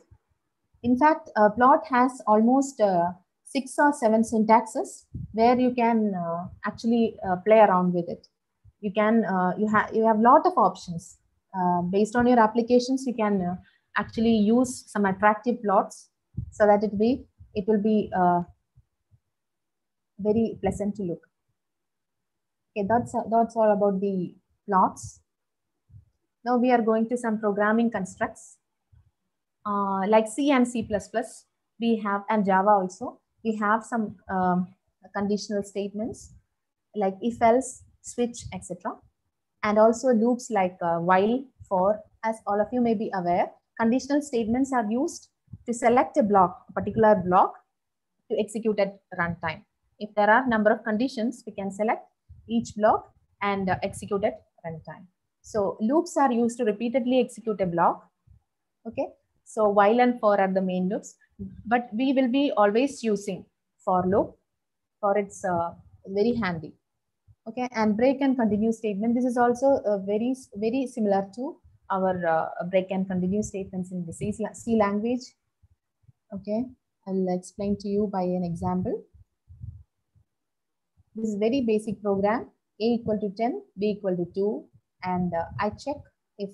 In fact, a plot has almost 6 or 7 syntaxes where you can actually play around with it. You can you have lot of options based on your applications. You can actually use some attractive plots so that it will be very pleasant to look. Okay, that's all about the plots. Now we are going to some programming constructs like C and C++. We have, and Java also. We have some conditional statements like if, else, switch, etc. And also loops like while, for. As all of you may be aware, conditional statements are used to select a block, a particular block, to execute at runtime. If there are number of conditions, we can select each block and execute at runtime. So loops are used to repeatedly execute a block. Okay, so while and for are the main loops, but we will be always using for loop, for it's very handy. Okay, and break and continue statement. This is also very similar to our break and continue statements in the C language. Okay, I'll explain to you by an example. This is very basic program. A equal to 10, B equal to 2, and I check if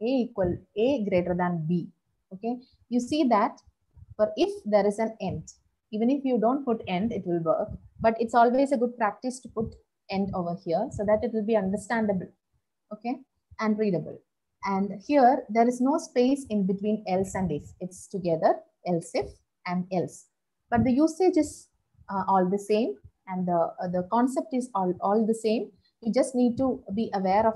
A greater than B. Okay, you see that for if there is an end, even if you don't put end, it will work. But it's always a good practice to put end over here so that it will be understandable, okay, and readable. And here there is no space in between else and if. It's together, else if and else. But the usage is all the same, and the concept is all the same. You just need to be aware of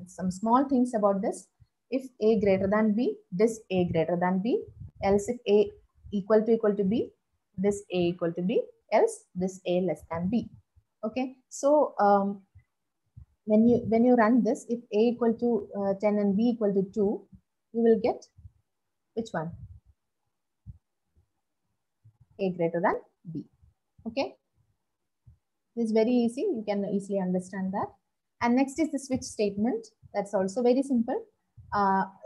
some small things about this. If A greater than B, this A greater than B. Else if A equal to B, this A equal to B. Else this A less than B. Okay. So when you run this, if A equal to 10 and B equal to 2, you will get which one? A greater than B. Okay. This is very easy. You can easily understand that. And next is the switch statement. That's also very simple.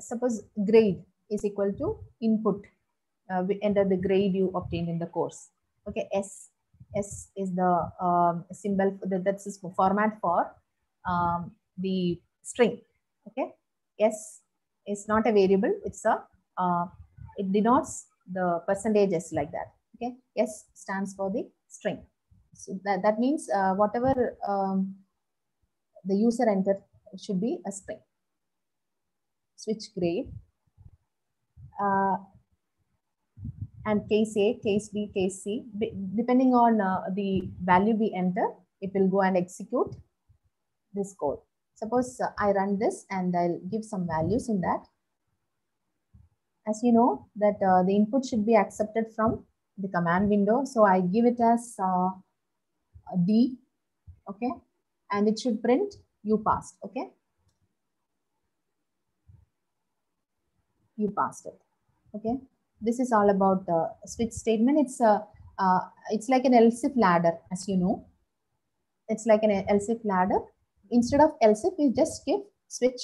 Suppose grade is equal to input. We enter the grade you obtained in the course. Okay. S is the symbol, that's the format for the string. Okay. S is not a variable. It's a it denotes the percentages like that. Okay. S stands for the string. So that means whatever the user entered should be a string. Switch grade. And case A, case B, case C, depending on the value we enter, it will go and execute this code. Suppose I run this and I'll give some values in that. As you know that the input should be accepted from the command window. So I give it as D, okay, and it should print you passed, okay. You passed it, okay. This is all about switch statement. It's like an else if ladder, as you know. It's like an else if ladder. Instead of else if, we just give switch.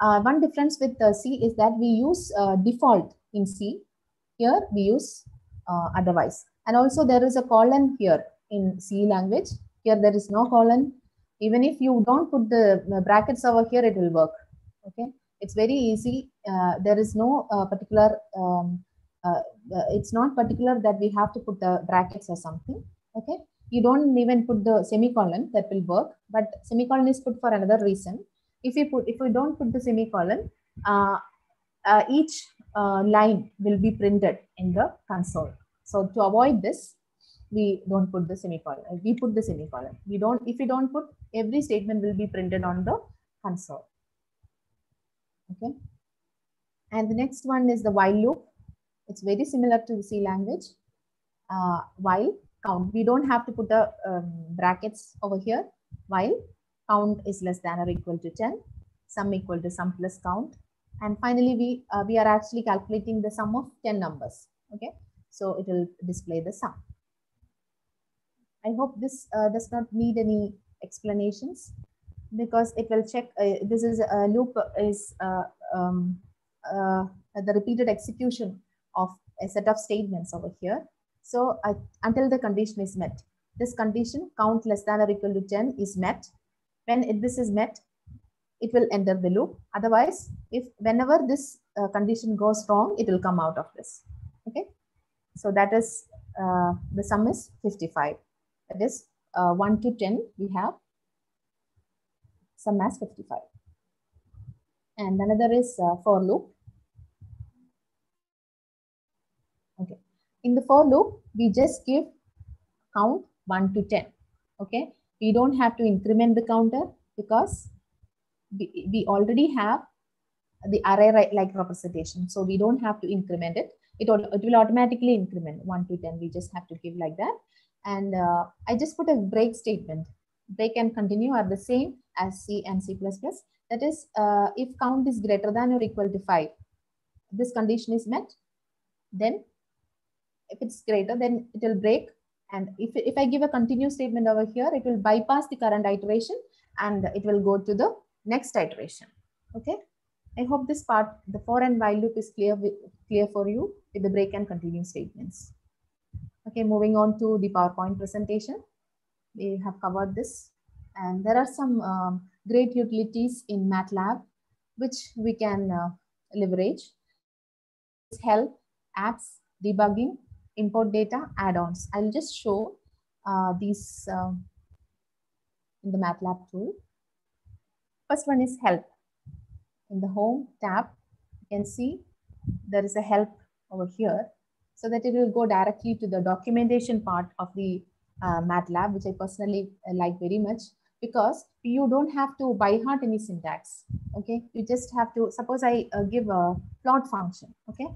One difference with C is that we use default in C. Here we use otherwise. And also there is a colon here in C language. Here there is no colon. Even if you don't put the brackets over here, it will work. Okay, it's very easy. There is no particular. It's not particular that we have to put the brackets or something. Okay, you don't even put the semicolon, that will work. But semicolon is put for another reason. If we don't put the semicolon, each line will be printed in the console. So to avoid this, we don't put the semicolon. We put the semicolon. If we don't put, every statement will be printed on the console. Okay. And the next one is the while loop. It's very similar to the C language. While count, we don't have to put the brackets over here. While count is less than or equal to 10, sum equal to sum plus count. And finally, we are actually calculating the sum of 10 numbers. Okay, so it will display the sum. I hope this does not need any explanations, because it will check. This is a loop is the repeated execution of a set of statements over here. So until the condition is met, this condition count less than or equal to 10 is met. When this is met, it will enter the loop. Otherwise, whenever this condition goes wrong, it will come out of this. Okay, so that is the sum is 55. That is 1 to 10 we have sum as 55. And another is for loop. Okay, in the for loop, we just give count 1 to 10. Okay, we don't have to increment the counter because we already have the array like representation. So we don't have to increment it. It will automatically increment 1 to 10. We just have to give like that. And I just put a break statement. Break and continue are the same as C and C++. That is, if count is greater than or equal to 5, this condition is met. Then if it's greater, then it will break. And if I give a continue statement over here, it will bypass the current iteration and it will go to the next iteration. Okay. I hope this part, the for and while loop, is clear for you with the break and continue statements. Okay, moving on to the PowerPoint presentation. We have covered this, and there are some great utilities in Matlab which we can leverage. Help, apps, debugging, import data, add-ons. I'll just show these in the Matlab tool. First one is help. In the home tab, you can see there is a help over here, so that it will go directly to the documentation part of the Matlab, which I personally like very much, because you don't have to by heart any syntax. Okay, you just have to, suppose I give a plot function. Okay,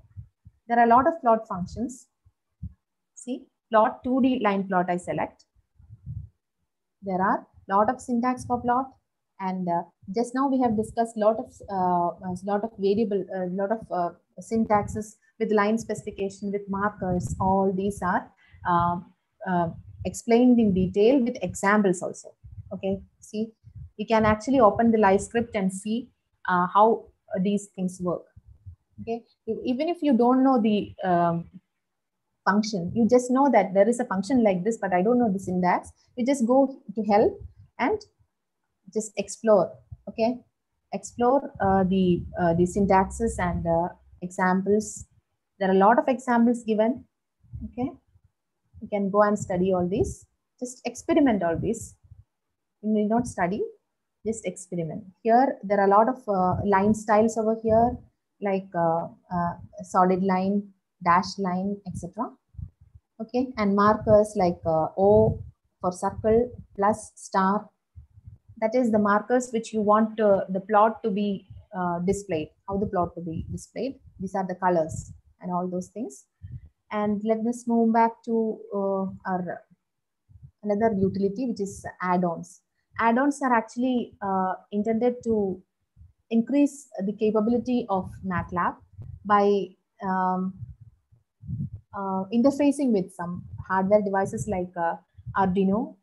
there are a lot of plot functions. See, plot 2D line plot I select. There are a lot of syntax for plot, and just now we have discussed lot of variable, lot of syntaxes with line specification, with markers. All these are explained in detail with examples also. Okay, see, you can actually open the live script and see how these things work. Okay, even if you don't know the function, you just know that there is a function like this, but I don't know the syntax. You just go to help and just explore. Okay, explore the syntaxes and examples. There are a lot of examples given. Okay, you can go and study all these. Just experiment all these. You need not study, just experiment. Here there are a lot of line styles over here, like solid line, dash line, etc. Okay, and markers like O for circle, plus, star. That is the markers which you want the plot to be displayed, how the plot to be displayed. These are the colors and all those things. And let us move back to our another utility, which is add-ons. Add-ons are actually intended to increase the capability of Matlab by interfacing with some hardware devices like Arduino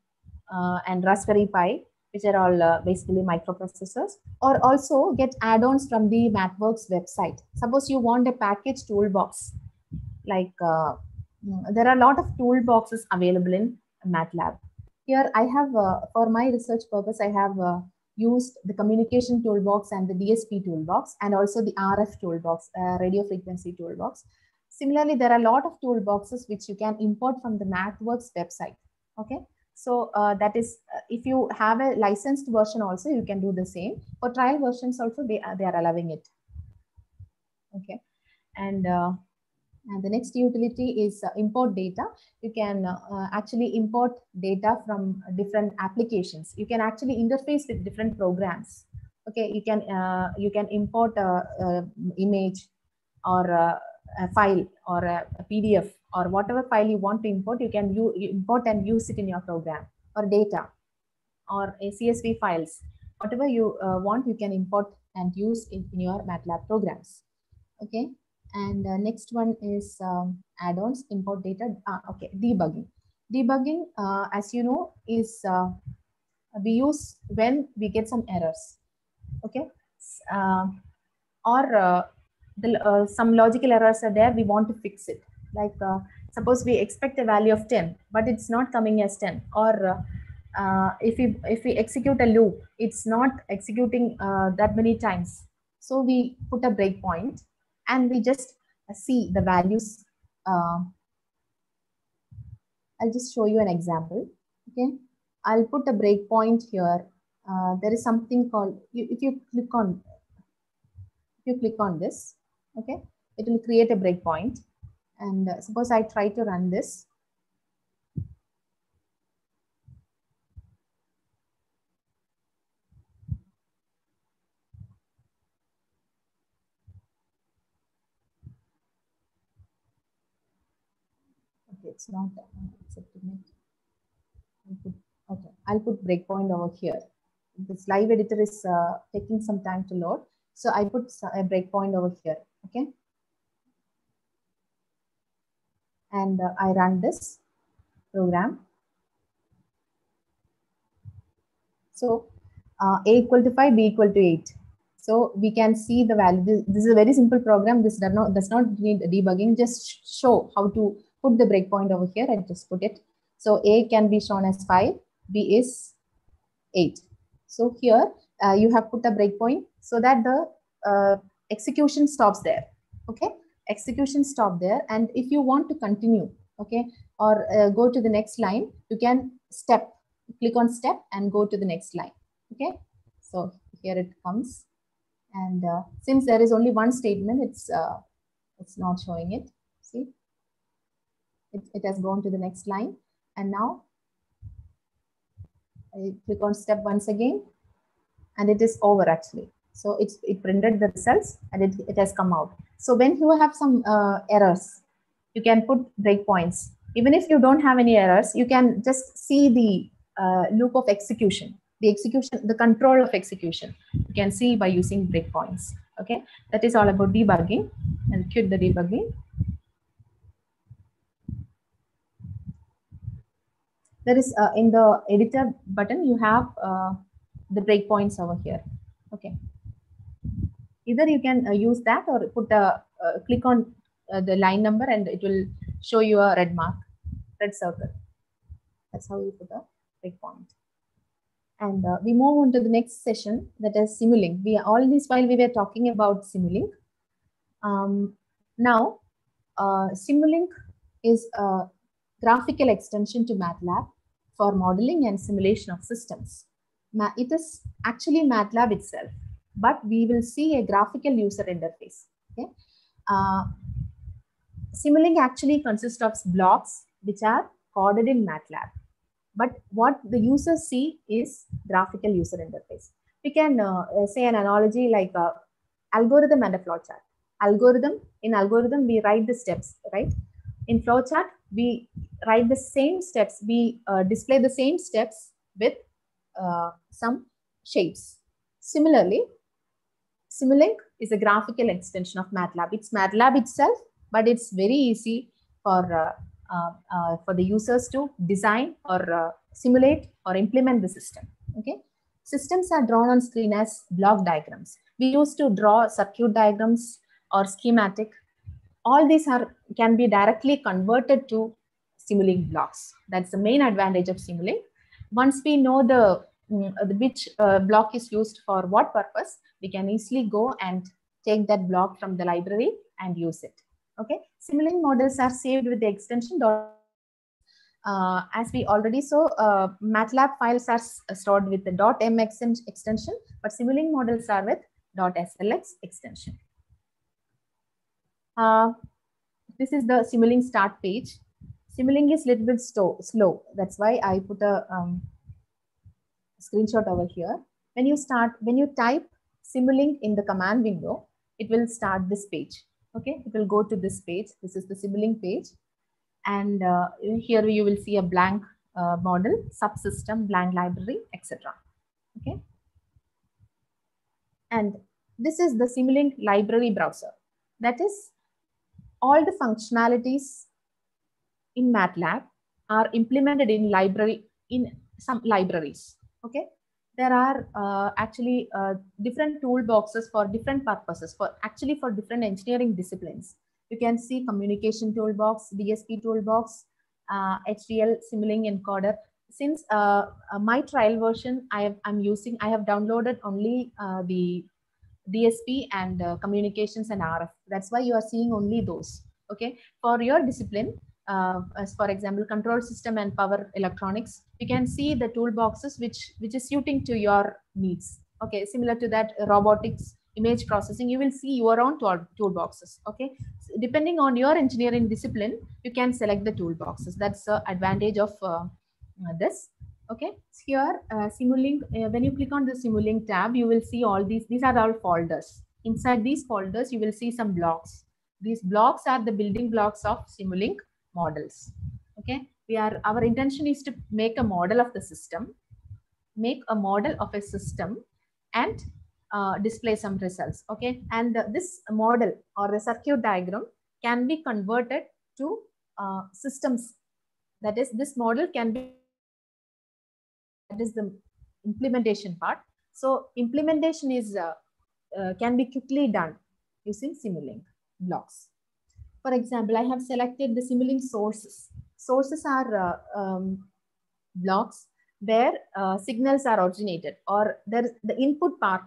and Raspberry Pi, which are all basically microprocessors, or also get add-ons from the MathWorks website. Suppose you want a package toolbox, like there are a lot of toolboxes available in Matlab. Here I have, for my research purpose, I have used the communication toolbox and the DSP toolbox, and also the RF toolbox, radio frequency toolbox. Similarly, there are a lot of toolboxes which you can import from the MathWorks website. Okay, so that is, if you have a licensed version also, you can do the same. For trial versions also, they are allowing it. Okay, and the next utility is import data. You can actually import data from different applications. You can actually interface with different programs. Okay, you can import a image or a file or a PDF or whatever file you want to import. You can import and use it in your program, or data or a CSV files. Whatever you want, you can import and use in your Matlab programs. Okay. And next one is add-ons, import data. Okay, debugging. Debugging, as you know, is we use when we get some errors. Okay, or some logical errors are there. We want to fix it. Like suppose we expect a value of 10, but it's not coming as 10. Or if we execute a loop, it's not executing that many times. So we put a breakpoint, and we just see the values. I'll just show you an example. Okay, I'll put a breakpoint here. There is something called, if you click on this, okay, it will create a breakpoint. And suppose I try to run this. It's not accepting it. I'll put breakpoint over here. This live editor is taking some time to load, so I put a breakpoint over here. Okay, and I run this program. So A equal to 5, B equal to 8. So we can see the value. This is a very simple program. This does not need debugging. Just show how to put the breakpoint over here and just put it. So A can be shown as 5, B is 8. So here you have put a breakpoint so that the execution stops there. Okay, execution stop there. And if you want to continue, okay, or go to the next line, you can click on step and go to the next line. Okay, so here it comes. And since there is only one statement, it's not showing it. See, it has gone to the next line. And now I click on step once again, and it is over actually. So it printed the results and it has come out. So when you have some errors, you can put breakpoints. Even if you don't have any errors, you can just see the loop of execution, the control of execution. You can see by using breakpoints. Okay, that is all about debugging. And quit the debugging. There is in the editor button, you have the breakpoints over here. Okay. Either you can use that or put a click on the line number and it will show you a red mark, red circle. That's how you put a breakpoint. And we move on to the next session, that is Simulink. All this while we were talking about Simulink. Now, Simulink is a graphical extension to Matlab for modeling and simulation of systems. It is actually Matlab itself, but we will see a graphical user interface. Okay. Simulink actually consists of blocks which are coded in Matlab, but what the users see is graphical user interface. We can say an analogy like algorithm and a flowchart. In algorithm, we write the steps, right? In flowchart, we write the same steps. We display the same steps with some shapes. Similarly, Simulink is a graphical extension of Matlab. It's Matlab itself, but it's very easy for the users to design or simulate or implement the system. Okay, systems are drawn on screen as block diagrams. We used to draw circuit diagrams or schematic. All these can be directly converted to Simulink blocks. That's the main advantage of Simulink. Once we know which block is used for what purpose, we can easily go and take that block from the library and use it. Okay, Simulink models are saved with the extension . As we already saw, Matlab files are stored with the .m extension, but Simulink models are with .slx extension. This is the Simulink start page. Simulink is a little bit slow. That's why I put a screenshot over here. When you type Simulink in the command window, it will start this page. Okay, it will go to this page. This is the Simulink page. And here you will see a blank model, subsystem, blank library, etc. Okay. And this is the Simulink library browser. That is, all the functionalities in Matlab are implemented in some libraries. Okay. There are actually different toolboxes for different purposes, for different engineering disciplines. You can see communication toolbox, DSP toolbox, HDL, Simulink encoder. Since my trial version, I have downloaded only the DSP and communications and RF. That's why you are seeing only those. Okay. For your discipline, as for example, control system and power electronics, you can see the toolboxes which is suiting to your needs. Okay. Similar to that, robotics, image processing, you will see your own toolboxes. Okay. So depending on your engineering discipline, you can select the toolboxes. That's the advantage of this. Okay. So here, Simulink, when you click on the Simulink tab, you will see all these are all folders. Inside these folders, you will see some blocks. These blocks are the building blocks of Simulink models. Okay. Our intention is to make a model of the system, and display some results. Okay. And this model or the circuit diagram can be converted to systems. That is, this model can be, that is the implementation part. So implementation is can be quickly done using Simulink blocks. For example, I have selected the Simulink sources. Sources are blocks where signals are originated, or the input part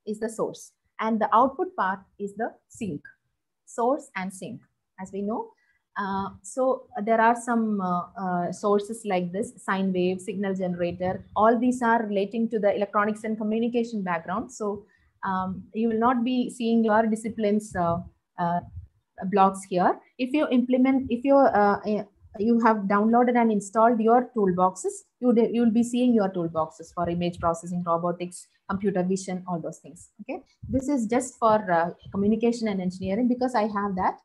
is the source and the output part is the sink, source and sink, as we know. So there are some sources like this: sine wave, signal generator. All these are relating to the electronics and communication background. So you will not be seeing your disciplines blocks here. If you you have downloaded and installed your toolboxes, you will be seeing your toolboxes for image processing, robotics, computer vision, all those things. Okay, this is just for communication and engineering. Because I have that,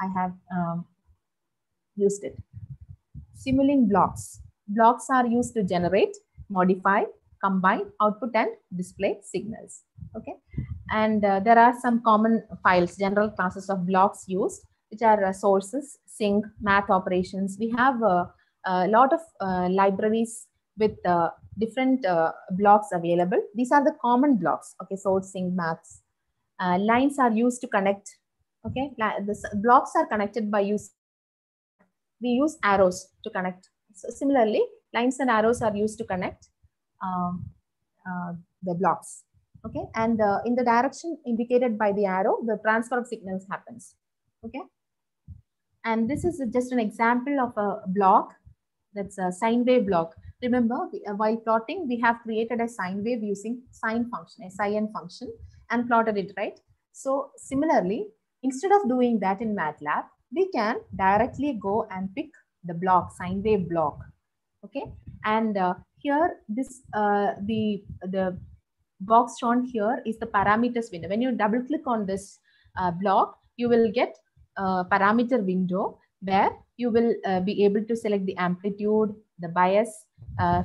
I have used it. Simulink blocks. Blocks are used to generate, modify, combine, output and display signals. Okay, and there are some common files, general classes of blocks used, which are sources, sync, math operations. We have a lot of libraries with different blocks available. These are the common blocks. Okay, source, sync, maths. Lines are used to connect. Okay, the blocks are connected by we use arrows to connect. So similarly, lines and arrows are used to connect the blocks. Okay, and in the direction indicated by the arrow, the transfer of signals happens. Okay, and this is just an example of a block. That's a sine wave block. Remember, while plotting, we have created a sine wave using sine function, a sin function, and plotted it, right? So similarly, instead of doing that in Matlab, we can directly go and pick the block, sine wave block. Okay, and here this the box shown here is the parameters window. When you double click on this block, you will get a parameter window where you will be able to select the amplitude, the bias,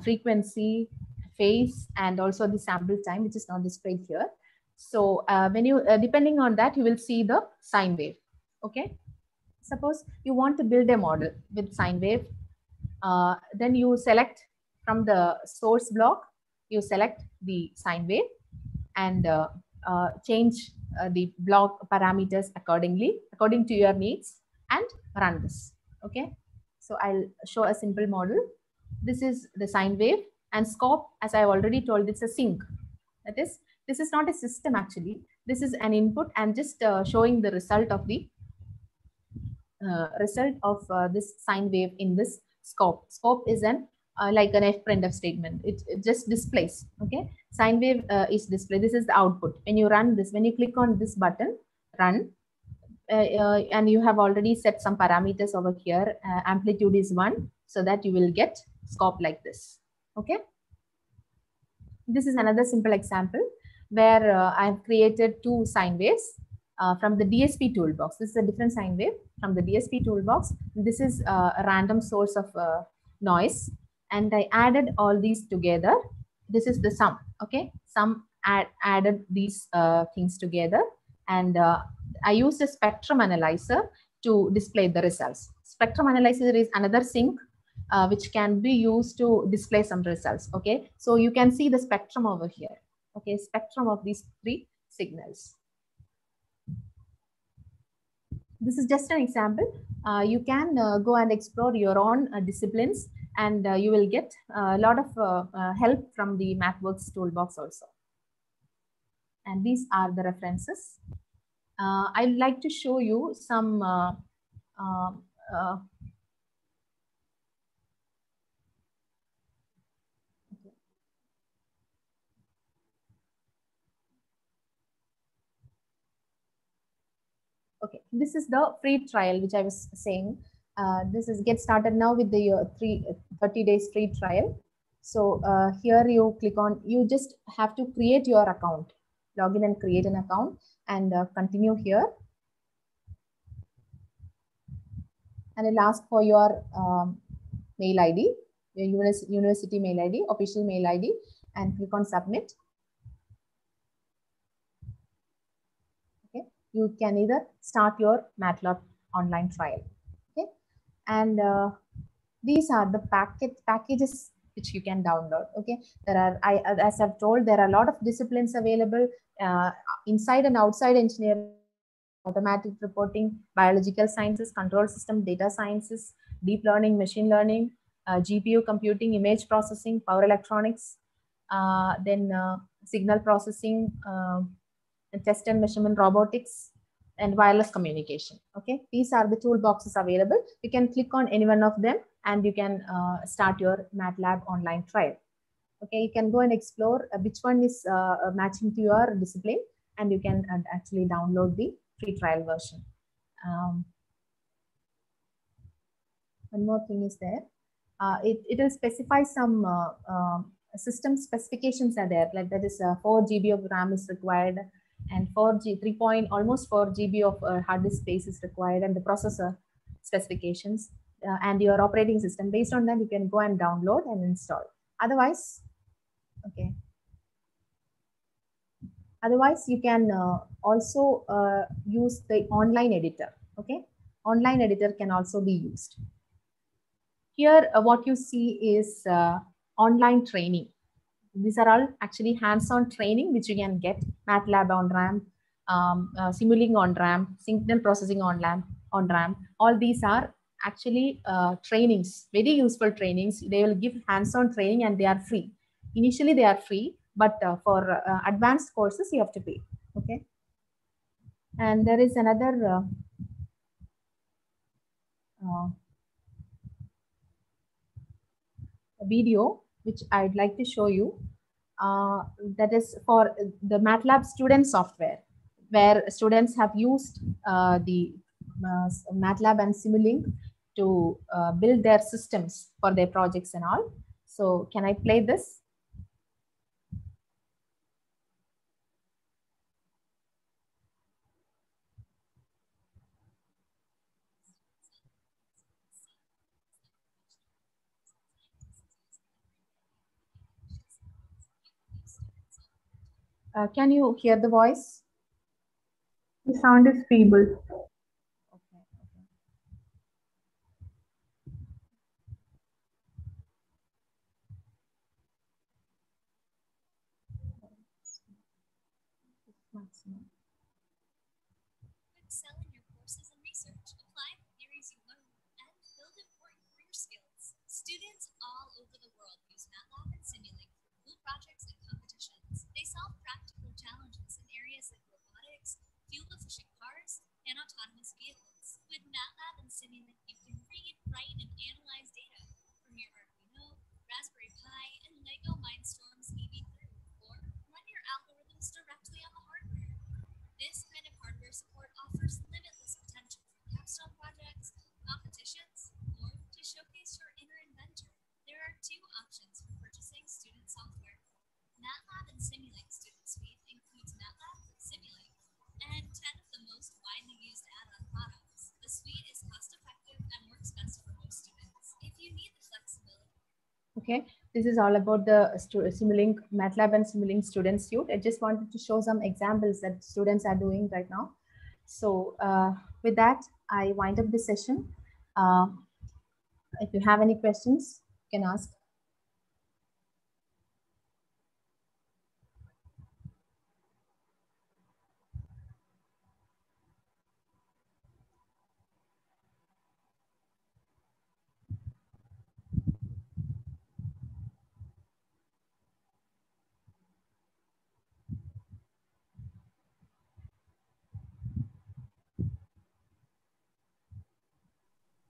frequency, phase, and also the sample time, which is not displayed here. So when you depending on that, you will see the sine wave. Okay, suppose you want to build a model with sine wave, then you select from the source block, you select the sine wave and change the block parameters accordingly, according to your needs, and run this. Okay, so I'll show a simple model. This is the sine wave, and scope, as I already told, it's a sync. That is, this is not a system actually. This is an input and just showing the result of the this sine wave in this scope. Scope is an like an fprintf statement. It just displays. Okay, sine wave is displayed. This is the output. When you run this, when you click on this button, run, and you have already set some parameters over here. Amplitude is 1, so that you will get scope like this. Okay, this is another simple example where I've created 2 sine waves from the DSP toolbox. This is a different sine wave from the DSP toolbox. This is a random source of noise, and I added all these together. This is the sum. Okay, sum added these things together, and I used a spectrum analyzer to display the results. Spectrum analyzer is another sync which can be used to display some results. Okay, so you can see the spectrum over here. Okay, spectrum of these 3 signals. This is just an example. You can go and explore your own disciplines, and you will get a lot of help from the MathWorks toolbox also. And these are the references. I'd like to show you some okay, this is the free trial which I was saying. This is get started now with the 30 days free trial. So here you click on, you just have to create your account, log in and create an account, and continue here. And I'll ask for your mail ID, your university mail ID, official mail ID, and click on submit. Okay, you can either start your Matlab online trial. Okay, and these are the packages which you can download. Okay, there are, as I've told, there are a lot of disciplines available inside and outside engineering. Automatic reporting, biological sciences, control system, data sciences, deep learning, machine learning, GPU computing, image processing, power electronics, then signal processing, test and measurement robotics, and wireless communication. Okay, these are the toolboxes available. You can click on any one of them and you can start your Matlab online trial. Okay, you can go and explore which one is matching to your discipline, and you can actually download the free trial version. one more thing is there. It will specify some system specifications are there, like that is 4 GB of RAM is required, and almost 4 GB of hard disk space is required, and the processor specifications and your operating system. Based on that, you can go and download and install. Otherwise, okay. Otherwise, you can also use the online editor. Okay, online editor can also be used. Here, what you see is online training. These are all actually hands-on training which you can get. Matlab on RAM, Simulink on RAM, signal processing on RAM. All these are actually trainings, very useful trainings. They will give hands-on training and they are free. Initially, they are free, but for advanced courses, you have to pay. Okay. And there is another video which I'd like to show you. That is for the Matlab student software, where students have used the Matlab and Simulink to build their systems for their projects and all. So can I play this? Can you hear the voice? The sound is feeble. Okay. Excel in your courses and research, apply the theories you learn, and build important career skills. Students all over the world use Matlab and Simulink for cool projects and competitions. They solve practical challenges in areas like robotics, fuel-efficient cars, and autonomous vehicles. With Matlab and Simulink, you can read, write, and analyze data from your Arduino, Raspberry Pi, and Lego Mindstorm's EV3, or run your algorithms directly on the hardware. This kind of hardware support offers limitless potential for capstone projects, competitions, or to showcase your inner inventor. There are 2 options for purchasing student software. Matlab and Simulink Student Suite includes Matlab, Simulink, and 10 of the most widely used add-on products. The suite is cost-effective and works best for most students. If you need the flexibility. Okay, this is all about the Simulink, Matlab and Simulink student suite. I just wanted to show some examples that students are doing right now. So with that, I wind up the session. If you have any questions, you can ask.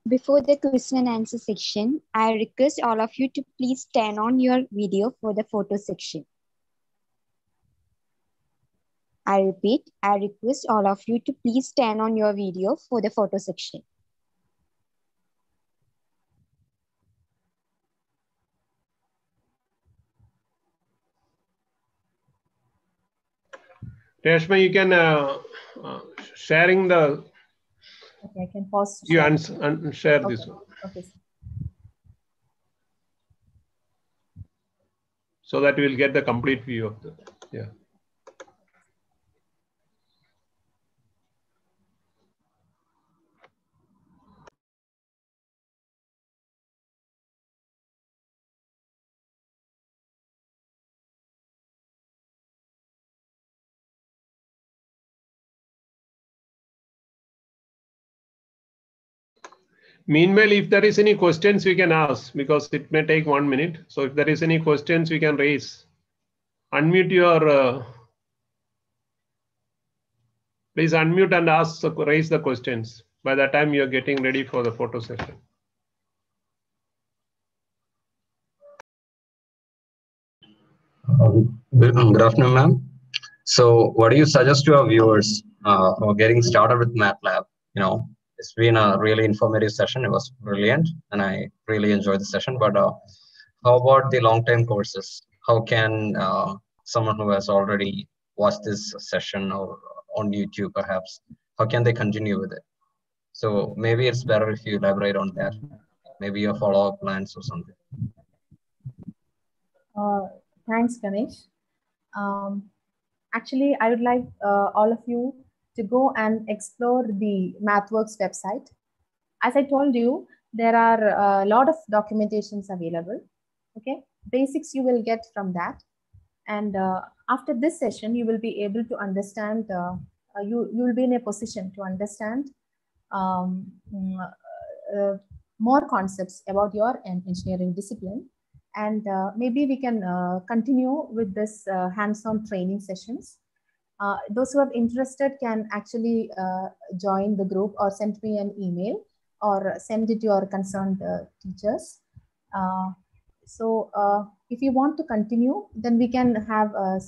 Before the question and answer section, I request all of you to please turn on your video for the photo section. I repeat, I request all of you to please turn on your video for the photo section. Reshma, you can sharing the. Okay, I can pause. You share okay. this one. Okay. So that we will get the complete view of the, yeah. Meanwhile, if there is any questions, we can ask because it may take 1 minute. So if there is any questions, we can raise. Unmute your, please unmute and ask, raise the questions. By the time you are getting ready for the photo session. Good afternoon, ma'am. So what do you suggest to our viewers for getting started with MATLAB? You know, It's been a really informative session. It was brilliant, and I really enjoyed the session. But how about the long-term courses? How can someone who has already watched this session or on YouTube, perhaps, how can they continue with it? So maybe it's better if you elaborate on that. Maybe your follow-up plans or something. Thanks, Ganesh. Actually, I would like all of you to go and explore the MathWorks website. As I told you, there are a lot of documentations available. Okay, basics you will get from that. And after this session, you will be able to understand, you will be in a position to understand more concepts about your engineering discipline. And maybe we can continue with this hands-on training sessions. Those who are interested can actually join the group or send me an email or send it to your concerned teachers. So if you want to continue, then we can have a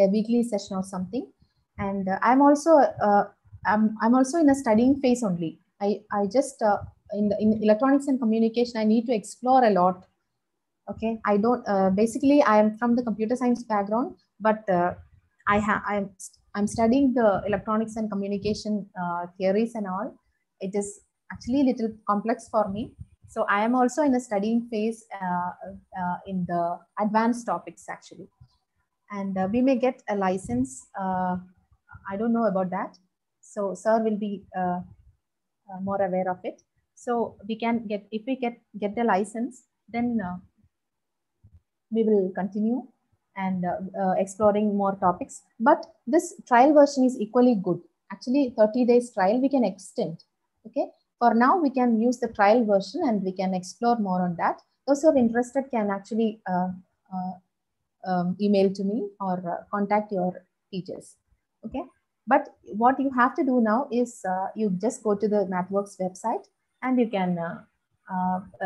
weekly session or something. And I'm also in a studying phase only. I just in electronics and communication, I need to explore a lot. Okay, I don't basically I am from the computer science background, but I'm studying the electronics and communication theories and all. It is actually a little complex for me. So I am also in a studying phase in the advanced topics actually. And we may get a license. I don't know about that. So sir will be more aware of it. So we can get, if we get the license, then we will continue and exploring more topics. But this trial version is equally good. Actually, 30 days trial we can extend. Okay. For now, we can use the trial version and we can explore more on that. Those who are interested can actually email to me or contact your teachers. Okay. But what you have to do now is you just go to the MathWorks website and you can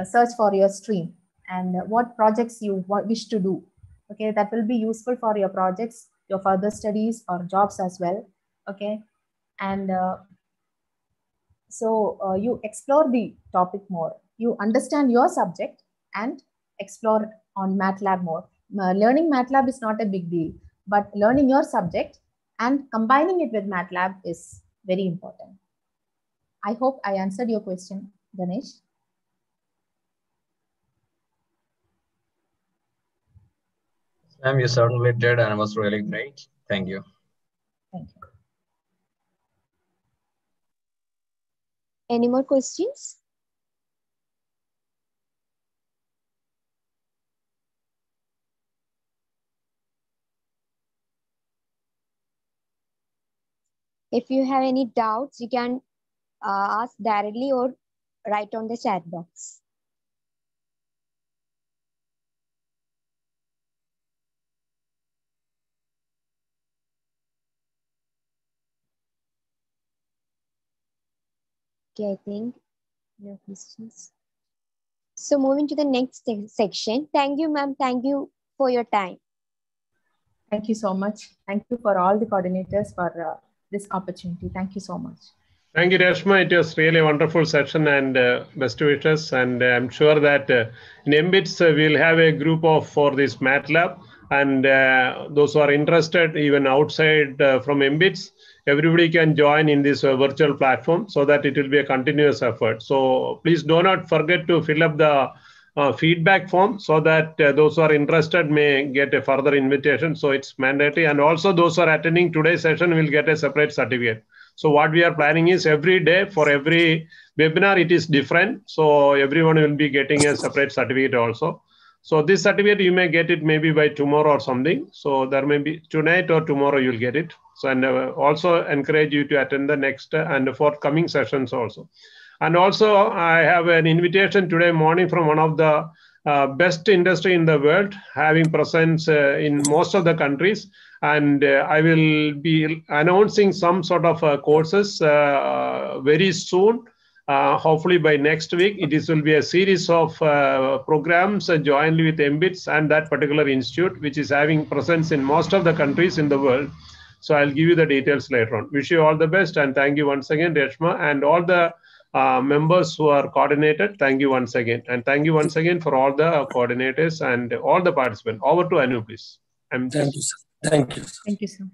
search for your stream and what projects you wish to do. Okay, that will be useful for your projects, your further studies or jobs as well. Okay, and so you explore the topic more. You understand your subject and explore on Matlab more. Learning Matlab is not a big deal, but learning your subject and combining it with Matlab is very important. I hope I answered your question, Ganesh. Ma'am, you certainly did, and it was really great. Thank you. Thank you. Any more questions? If you have any doubts, you can ask directly or write on the chat box. Okay, I think no questions. So moving to the next section. Thank you, ma'am. Thank you for your time. Thank you so much. Thank you for all the coordinators for this opportunity. Thank you so much. Thank you, Reshma. It was really a wonderful session and best wishes. And I'm sure that in MBITS, we'll have a group for this Matlab. And those who are interested, even outside from MBITS, everybody can join in this virtual platform so that it will be a continuous effort. So please do not forget to fill up the feedback form so that those who are interested may get a further invitation. So it's mandatory. And also those who are attending today's session will get a separate certificate. So what we are planning is every day for every webinar, it is different. So everyone will be getting a separate certificate also. So this certificate, you may get it maybe by tomorrow or something. So there may be tonight or tomorrow you'll get it. So and also encourage you to attend the next and forthcoming sessions also. And also I have an invitation today morning from one of the best industry in the world, having presence in most of the countries. And I will be announcing some sort of courses very soon. Hopefully by next week, will be a series of programs jointly with MBITS and that particular institute, which is having presence in most of the countries in the world. So I'll give you the details later on. Wish you all the best, and thank you once again, Reshma, and all the members who are coordinated. Thank you once again, and thank you once again for all the coordinators and all the participants. Over to Anu, please. Thank you, sir. Thank you, sir. Thank you, sir.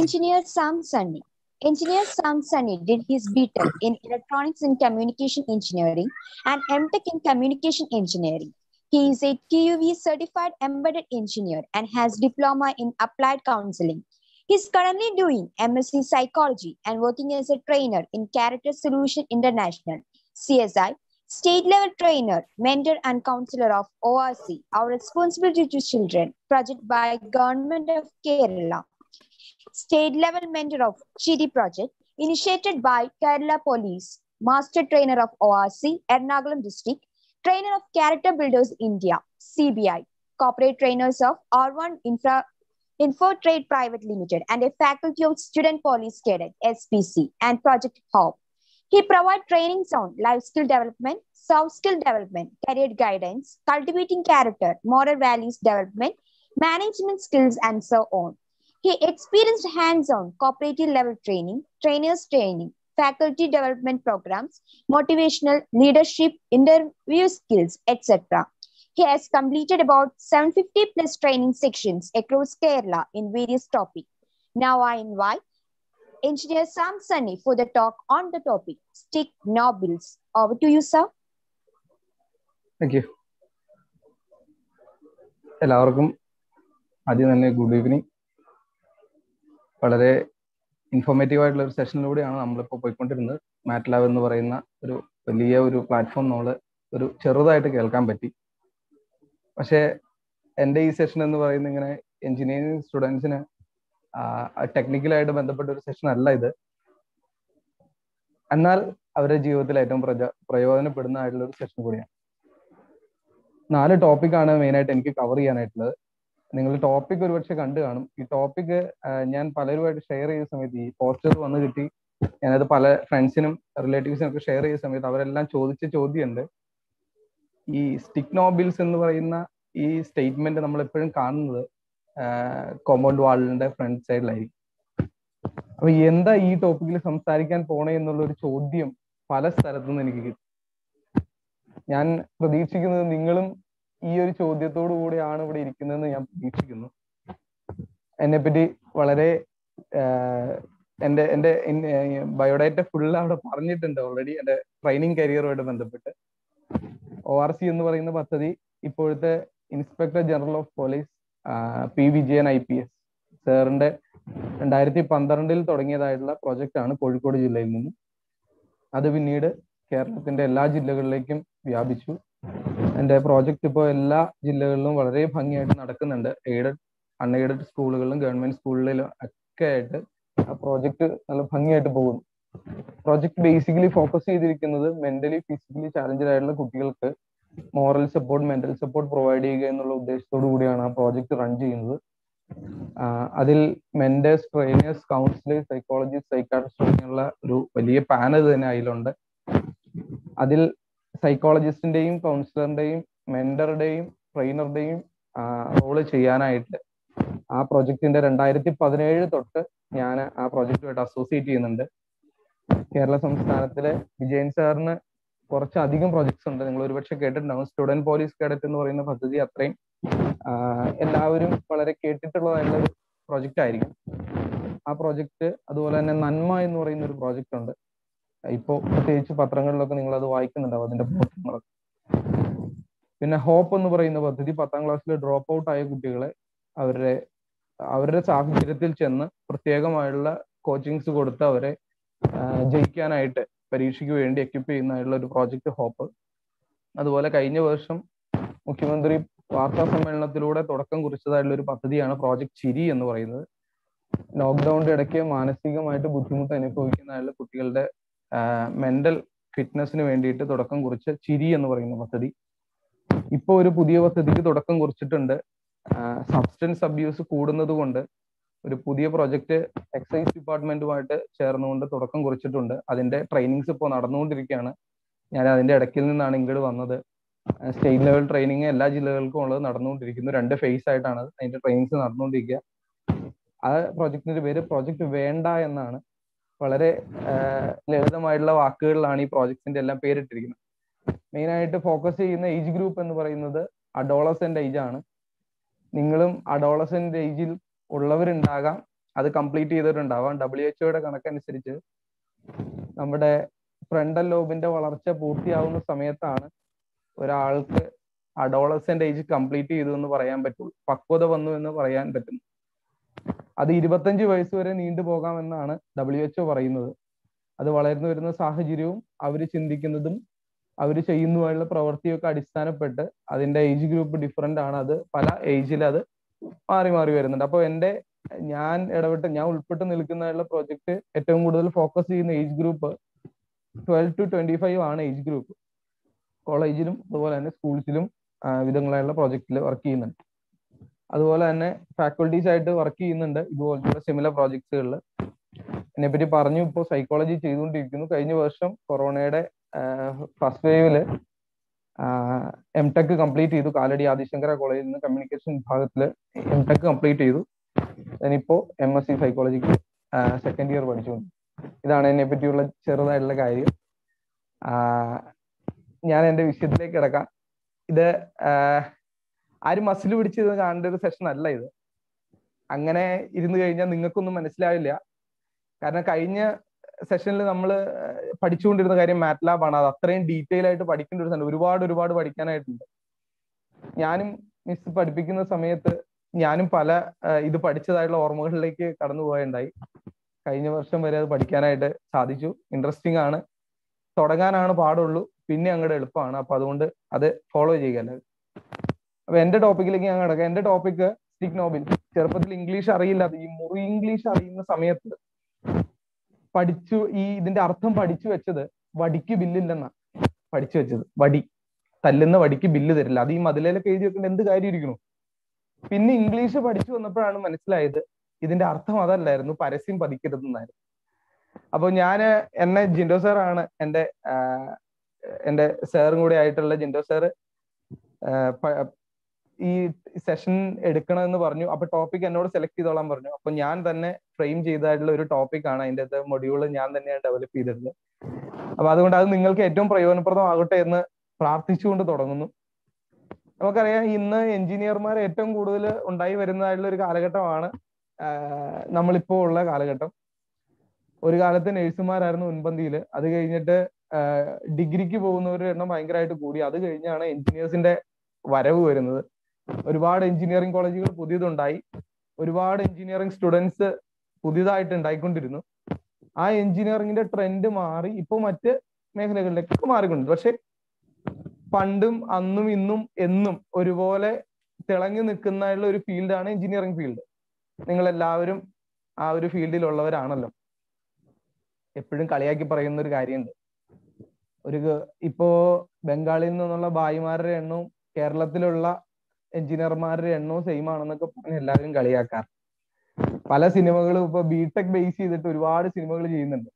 Engineer Sam Sunny. Engineer Sam Sunny did his BTech in Electronics and Communication Engineering and MTech in Communication Engineering. He is a TUV certified embedded engineer and has diploma in applied counseling. He is currently doing MSc Psychology and working as a trainer in Character Solution International, CSI, state level trainer, mentor and counselor of O.R.C, Our Responsibility to Children, project by Government of Kerala. State level mentor of Chidi project, initiated by Kerala Police, master trainer of O.R.C, Ernakulam district, trainer of Character Builders India, CBI, corporate trainers of R1 Info Trade Private Limited, and a faculty of Student Police Cadet, SPC, and Project Hope. He provides trainings on life skill development, soft skill development, career guidance, cultivating character, moral values development, management skills, and so on. He experienced hands-on cooperative level training, trainers training, faculty development programs, motivational leadership, interview skills, etc. He has completed about 750 plus training sections across Kerala in various topics. Now I invite Engineer Sam Sunny for the talk on the topic, Stick No Bills. Over to you, sir. Thank you. എല്ലാവർക്കും ആദ്യം തന്നെ ഗുഡ് ഈവനിങ്. വളരെ ഇൻഫോർമേറ്റീവ് ആയിട്ടുള്ള ഒരു സെഷനിലൂടെയാണ് നമ്മളിപ്പോൾ പോയിക്കൊണ്ടിരുന്നത്. മാറ്റ്ലാബ് എന്ന് പറയുന്ന ഒരു വലിയ ഒരു പ്ലാറ്റ്ഫോം നമ്മൾ ഒരു ചെറുതായിട്ട് കേൾക്കാൻ പറ്റി. പക്ഷേ എൻ്റെ ഈ സെഷൻ എന്ന് പറയുന്നത് ഇങ്ങനെ എഞ്ചിനീയറിംഗ് സ്റ്റുഡൻസിന് ടെക്നിക്കലായിട്ട് ബന്ധപ്പെട്ട ഒരു സെഷൻ അല്ല ഇത്. എന്നാൽ അവരുടെ ജീവിതത്തിൽ ഏറ്റവും പ്രയോജനപ്പെടുന്നതായിട്ടുള്ള ഒരു സെഷൻ കൂടിയാണ്. 4 ടോപ്പിക്കാണ് മെയിനായിട്ട് എനിക്ക് കവർ ചെയ്യാനായിട്ടുള്ളത്. നിങ്ങൾ ടോപ്പിക് ഒരുപക്ഷെ കണ്ടു കാണും. ഈ ടോപ്പിക് ഞാൻ പലരുമായിട്ട് ഷെയർ ചെയ്ത സമയത്ത്, ഈ പോസ്റ്റർ വന്ന് കിട്ടി, ഞാനത് പല ഫ്രണ്ട്സിനും റിലേറ്റീവ്സിനും ഒക്കെ ഷെയർ ചെയ്ത സമയത്ത് അവരെല്ലാം ചോദിച്ച ചോദ്യമുണ്ട്, ഈ സ്റ്റിക്ക് നോ ബിൽസ് എന്ന് പറയുന്ന ഈ സ്റ്റേറ്റ്മെന്റ് നമ്മൾ എപ്പോഴും കാണുന്നത് കോമ്പൗണ്ട് വാളിന്റെ ഫ്രണ്ട് സൈഡിലായിരിക്കും. അപ്പൊ എന്താ ഈ ടോപ്പിക്കിൽ സംസാരിക്കാൻ പോണേ എന്നുള്ളൊരു ചോദ്യം പല സ്ഥലത്തുനിന്ന് എനിക്ക് കിട്ടും. ഞാൻ പ്രതീക്ഷിക്കുന്നത് നിങ്ങളും ഈ ഒരു ചോദ്യത്തോടു കൂടിയാണ് ഇവിടെ ഇരിക്കുന്നതെന്ന് ഞാൻ പ്രതീക്ഷിക്കുന്നു. എന്നെപ്പറ്റി വളരെ എൻ്റെ ബയോഡേറ്റ ഫുള്ള് അവിടെ പറഞ്ഞിട്ടുണ്ട് ഓൾറെഡി. എൻ്റെ ട്രെയിനിങ് കരിയറുമായിട്ട് ബന്ധപ്പെട്ട് O.R.C എന്ന് പറയുന്ന പദ്ധതി ഇപ്പോഴത്തെ inspector general of police P Vijayan IPS സാറിൻ്റെ 2012 തുടങ്ങിയതായിട്ടുള്ള പ്രോജക്റ്റാണ് കോഴിക്കോട് ജില്ലയിൽ നിന്നും. അത് പിന്നീട് കേരളത്തിൻ്റെ എല്ലാ ജില്ലകളിലേക്കും വ്യാപിച്ചു. എൻ്റെ പ്രോജക്റ്റ് ഇപ്പോൾ എല്ലാ ജില്ലകളിലും വളരെ ഭംഗിയായിട്ട് നടക്കുന്നുണ്ട്. എയ്ഡഡ് അൺഎയ്ഡഡ് സ്കൂളുകളിലും ഗവൺമെൻറ് സ്കൂളുകളിലും ഒക്കെ ആയിട്ട് ആ പ്രോജക്റ്റ് നല്ല ഭംഗിയായിട്ട് പോകുന്നു. പ്രോജക്റ്റ് ബേസിക്കലി ഫോക്കസ് ചെയ്തിരിക്കുന്നത് മെന്റലി ഫിസിക്കലി ചാലഞ്ചഡ് ആയിട്ടുള്ള കുട്ടികൾക്ക് moral support mental support provide ചെയ്യുക എന്നുള്ള ഉദ്ദേശത്തോടു കൂടിയാണ് ആ പ്രോജക്റ്റ് റൺ ചെയ്യുന്നത്. അതിൽ mentors, trainers, counsellors, psychologist, psychiatrist തുടങ്ങിയുള്ള ഒരു വലിയ പാനൽ തന്നെ അതിലുണ്ട്. അതിൽ സൈക്കോളജിസ്റ്റിന്റെയും കൗൺസിലറിന്റെയും മെന്ററുടെയും ട്രെയിനറുടെയും റോള് ചെയ്യാനായിട്ട് ആ പ്രൊജക്ടിന്റെ 2017 തൊട്ട് ഞാൻ ആ പ്രൊജക്റ്റുമായിട്ട് അസോസിയേറ്റ് ചെയ്യുന്നുണ്ട്. കേരള സംസ്ഥാനത്തിലെ വിജയൻ സാറിന് കുറച്ചധികം പ്രൊജക്ട്സ് ഉണ്ട്. നിങ്ങൾ ഒരുപക്ഷെ കേട്ടിട്ടുണ്ടാവും. സ്റ്റുഡന്റ് പോലീസ് കേഡറ്റ് എന്ന് പറയുന്ന പദ്ധതി അത്രയും എല്ലാവരും വളരെ കേട്ടിട്ടുള്ളതായിട്ടുള്ള ഒരു പ്രൊജക്റ്റ് ആയിരിക്കും. ആ പ്രൊജക്റ്റ് അതുപോലെ തന്നെ നന്മ എന്ന് പറയുന്ന ഒരു പ്രോജക്റ്റ് ഉണ്ട്. ഇപ്പോൾ പ്രത്യേകിച്ച് പത്രങ്ങളിലൊക്കെ നിങ്ങൾ അത് വായിക്കുന്നുണ്ടാവും, അതിന്റെ പോസ്റ്ററുകളൊക്കെ. പിന്നെ ഹോപ്പ് എന്ന് പറയുന്ന പദ്ധതി 10ാം ക്ലാസ്സിൽ ഡ്രോപ്പ് ഔട്ട് ആയ കുട്ടികളെ അവരുടെ സാഹചര്യത്തിൽ ചെന്ന് പ്രത്യേകമായുള്ള കോച്ചിങ്സ് കൊടുത്ത് അവരെ ജയിക്കാനായിട്ട് പരീക്ഷയ്ക്ക് വേണ്ടി എക്വിപ്പ് ചെയ്യുന്നതായിട്ടുള്ള ഒരു പ്രോജക്റ്റ് ഹോപ്പ്. അതുപോലെ കഴിഞ്ഞ വർഷം മുഖ്യമന്ത്രി വാർത്താ സമ്മേളനത്തിലൂടെ തുടക്കം കുറിച്ചതായിട്ടുള്ള ഒരു പദ്ധതിയാണ് പ്രോജക്റ്റ് ചിരി എന്ന് പറയുന്നത്. ലോക്ക്ഡൌണിന്റെ ഇടയ്ക്ക് മാനസികമായിട്ട് ബുദ്ധിമുട്ട് അനുഭവിക്കുന്നതായിട്ടുള്ള കുട്ടികളുടെ മെന്റൽ ഫിറ്റ്നസിന് വേണ്ടിയിട്ട് തുടക്കം കുറിച്ച ചിരി എന്ന് പറയുന്ന പദ്ധതി. ഇപ്പോൾ ഒരു പുതിയ പദ്ധതിക്ക് തുടക്കം കുറിച്ചിട്ടുണ്ട്. സബ്സ്റ്റൻസ് അബ്യൂസ് കൂടുന്നത് കൊണ്ട് ഒരു പുതിയ പ്രൊജക്റ്റ് എക്സൈസ് ഡിപ്പാർട്ട്മെന്റുമായിട്ട് ചേർന്നുകൊണ്ട് തുടക്കം കുറിച്ചിട്ടുണ്ട്. അതിന്റെ ട്രെയിനിങ്സ് ഇപ്പോൾ നടന്നുകൊണ്ടിരിക്കുകയാണ്. ഞാൻ അതിന്റെ ഇടയ്ക്കിൽ നിന്നാണ് ഇങ്ങോട്ട് വന്നത്. സ്റ്റേറ്റ് ലെവൽ ട്രെയിനിങ് എല്ലാ ജില്ലകൾക്കും ഉള്ളത് നടന്നുകൊണ്ടിരിക്കുന്നു. 2 ഫേസ് ആയിട്ടാണ് അതിന്റെ ട്രെയിനിങ്സ് നടന്നുകൊണ്ടിരിക്കുക. ആ പ്രോജക്റ്റിന്റെ പേര് പ്രോജക്റ്റ് വേണ്ട എന്നാണ്. വളരെ ലളിതമായിട്ടുള്ള വാക്കുകളിലാണ് ഈ പ്രോജക്റ്റിന്റെ എല്ലാം പേരിട്ടിരിക്കുന്നത്. മെയിനായിട്ട് ഫോക്കസ് ചെയ്യുന്ന ഏജ് ഗ്രൂപ്പ് എന്ന് പറയുന്നത് അഡോളസെന്റ് ഏജ് ആണ്. നിങ്ങളും അഡോളസെന്റ് ഏജിൽ ഉള്ളവരുണ്ടാകാം, അത് കംപ്ലീറ്റ് ചെയ്തിട്ടുണ്ടാവാം. WHO കണക്കനുസരിച്ച് നമ്മുടെ ഫ്രണ്ടൽ ലോബിന്റെ വളർച്ച പൂർത്തിയാവുന്ന സമയത്താണ് ഒരാൾക്ക് അഡോളസെന്റ് ഏജ് കംപ്ലീറ്റ് ചെയ്തു എന്ന് പറയാൻ പറ്റുള്ളൂ, പക്വത വന്നു എന്ന് പറയാൻ പറ്റും. അത് 25 വയസ്സ് വരെ നീണ്ടുപോകാമെന്നാണ് WHO പറയുന്നത്. അത് വളർന്നു വരുന്ന സാഹചര്യവും അവർ ചിന്തിക്കുന്നതും അവർ ചെയ്യുന്നതുമായുള്ള പ്രവൃത്തിയൊക്കെ അടിസ്ഥാനപ്പെട്ട് അതിന്റെ ഏജ് ഗ്രൂപ്പ് ഡിഫറെന്റ് ആണ്. അത് പല ഏജിൽ അത് മാറി മാറി വരുന്നുണ്ട്. അപ്പോൾ ഞാൻ ഉൾപ്പെട്ട് നിൽക്കുന്നതിലുള്ള പ്രോജക്റ്റ് ഏറ്റവും കൂടുതൽ ഫോക്കസ് ചെയ്യുന്ന ഏജ് ഗ്രൂപ്പ് 12 to 25 ആണ് ഏജ് ഗ്രൂപ്പ്. കോളേജിലും അതുപോലെ തന്നെ സ്കൂൾസിലും വിധങ്ങളായുള്ള പ്രോജക്റ്റിൽ വർക്ക് ചെയ്യുന്നുണ്ട്. അതുപോലെ തന്നെ ഫാക്കൽറ്റീസ് ആയിട്ട് വർക്ക് ചെയ്യുന്നുണ്ട് ഇതുപോലത്തെ സിമിലർ പ്രോജക്ട്സുകളിൽ. ഇതിനെപ്പറ്റി പറഞ്ഞു. ഇപ്പോൾ സൈക്കോളജി ചെയ്തുകൊണ്ടിരിക്കുന്നു. കഴിഞ്ഞ വർഷം കൊറോണയുടെ ഫസ്റ്റ് വേവില് MTech കംപ്ലീറ്റ് ചെയ്തു. കാലടി ആദിശങ്കര കോളേജിൽ നിന്ന് കമ്മ്യൂണിക്കേഷൻ വിഭാഗത്തിൽ MTech കംപ്ലീറ്റ് ചെയ്തു. ഞാനിപ്പോ MSc സൈക്കോളജിക്ക് സെക്കൻഡ് ഇയർ പഠിച്ചുകൊണ്ട്. ഇതാണ് എന്നെ പറ്റിയുള്ള ചെറുതായിട്ടുള്ള കാര്യം. ഞാൻ എൻ്റെ വിഷയത്തിലേക്ക് കിടക്കാം. ഇത് ആരും മസിൽ പിടിച്ചിരുന്ന് കാണേണ്ട ഒരു സെഷൻ അല്ല ഇത്. അങ്ങനെ ഇരുന്ന് കഴിഞ്ഞാൽ നിങ്ങൾക്കൊന്നും മനസ്സിലാവില്ല. കാരണം കഴിഞ്ഞ സെഷനിൽ നമ്മൾ പഠിച്ചുകൊണ്ടിരുന്ന കാര്യം മാറ്റ്ലാബ് ആണ്. അത് അത്രയും ഡീറ്റെയിൽ ആയിട്ട് പഠിക്കേണ്ട ഒരു സ്ഥലം, ഒരുപാട് പഠിക്കാനായിട്ടുണ്ട്. ഞാനും മിസ് പഠിപ്പിക്കുന്ന സമയത്ത് ഞാനും പല ഇത് പഠിച്ചതായിട്ടുള്ള ഓർമ്മകളിലേക്ക് കടന്നു പോയുണ്ടായി. കഴിഞ്ഞ വർഷം വരെ അത് പഠിക്കാനായിട്ട് സാധിച്ചു. ഇൻട്രസ്റ്റിംഗ് ആണ്, തുടങ്ങാനാണ് പാടുള്ളൂ, പിന്നെ അങ്ങോട്ട് എളുപ്പമാണ്. അപ്പൊ അതുകൊണ്ട് അത് ഫോളോ ചെയ്യുക. അപ്പൊ എന്റെ ടോപ്പിക്കിലേക്ക് ഞാൻ കിടക്കാം. എന്റെ ടോപ്പിക്ക് സ്റ്റിക് നോബിൽ. ചെറുപ്പത്തിൽ ഇംഗ്ലീഷ് അറിയില്ല, ഈ മുറി ഇംഗ്ലീഷ് അറിയുന്ന സമയത്ത് ഇതിന്റെ അർത്ഥം പഠിച്ചു വെച്ചത് വടിക്ക് ബില്ലില്ലെന്നാ പഠിച്ചു വെച്ചത്. വടി തല്ലുന്ന വടിക്ക് ബില്ല് തരില്ല. അത് ഈ മതിലയിലൊക്കെ എഴുതി വെക്കേണ്ട എന്ത് കാര്യം ഇരിക്കണു. പിന്നെ ഇംഗ്ലീഷ് പഠിച്ചു വന്നപ്പോഴാണ് മനസ്സിലായത് ഇതിന്റെ അർത്ഥം അതല്ലായിരുന്നു, പരസ്യം പതിക്കരുതെന്നായിരുന്നു. അപ്പൊ എന്നെ ജിൻഡോ സാറാണ് എൻ്റെ സാറും കൂടെ ആയിട്ടുള്ള ജിൻഡോ സാറ് ഈ സെഷൻ എടുക്കണമെന്ന് പറഞ്ഞു. അപ്പൊ ടോപ്പിക് എന്നോട് സെലക്ട് ചെയ്തോളാൻ പറഞ്ഞു. അപ്പൊ ഞാൻ തന്നെ ഫ്രെയിം ചെയ്തായിട്ടുള്ള ഒരു ടോപ്പിക്കാണ് അതിൻ്റെ മൊഡ്യൂള് ഞാൻ തന്നെയാണ് ഡെവലപ്പ് ചെയ്തിട്ടുള്ളത്. അപ്പൊ അതുകൊണ്ട് അത് നിങ്ങൾക്ക് ഏറ്റവും പ്രയോജനപ്രദമാകട്ടെ എന്ന് പ്രാർത്ഥിച്ചുകൊണ്ട് തുടങ്ങുന്നു. നമുക്കറിയാം ഇന്ന് എഞ്ചിനീയർമാർ ഏറ്റവും കൂടുതൽ ഉണ്ടായി വരുന്നതായിട്ടുള്ള ഒരു കാലഘട്ടമാണ് നമ്മളിപ്പോ ഉള്ള കാലഘട്ടം. ഒരു കാലത്ത് നഴ്സുമാരായിരുന്നു മുൻപന്തിയിൽ. അത് കഴിഞ്ഞിട്ട് ഡിഗ്രിക്ക് പോകുന്നവരുടെ എണ്ണം ഭയങ്കരമായിട്ട് കൂടി. അത് കഴിഞ്ഞാണ് എഞ്ചിനീയേഴ്സിന്റെ വരവ് വരുന്നത്. ഒരുപാട് എഞ്ചിനീയറിംഗ് കോളേജുകൾ പുതിയതുണ്ടായി. ഒരുപാട് എഞ്ചിനീയറിംഗ് സ്റ്റുഡൻസ് പുതിയതായിട്ട് ഉണ്ടായിക്കൊണ്ടിരുന്നു. ആ എഞ്ചിനീയറിംഗിന്റെ ട്രെൻഡ് മാറി ഇപ്പൊ മറ്റ് മേഖലകളിലേക്ക് മാറിക്കൊണ്ടിരുന്നു. പക്ഷെ പണ്ടും അന്നും ഇന്നും എന്നും ഒരുപോലെ തിളങ്ങി നിൽക്കുന്നതായിട്ടുള്ള ഒരു ഫീൽഡാണ് എഞ്ചിനീയറിംഗ് ഫീൽഡ്. നിങ്ങളെല്ലാവരും ആ ഒരു ഫീൽഡിലുള്ളവരാണല്ലോ. എപ്പോഴും കളിയാക്കി പറയുന്ന ഒരു കാര്യമുണ്ട്. ഇപ്പോ ബംഗാളിൽ നിന്നുള്ള ഭായിമാരുടെ എണ്ണവും കേരളത്തിലുള്ള എഞ്ചിനീയർമാരുടെ എണ്ണവും സെയിം ആണെന്നൊക്കെ പറഞ്ഞ് എല്ലാവരും കളിയാക്കാറ്. പല സിനിമകളും ഇപ്പൊ ബിടെക് ബേസ് ചെയ്തിട്ട് ഒരുപാട് സിനിമകൾ ചെയ്യുന്നുണ്ട്.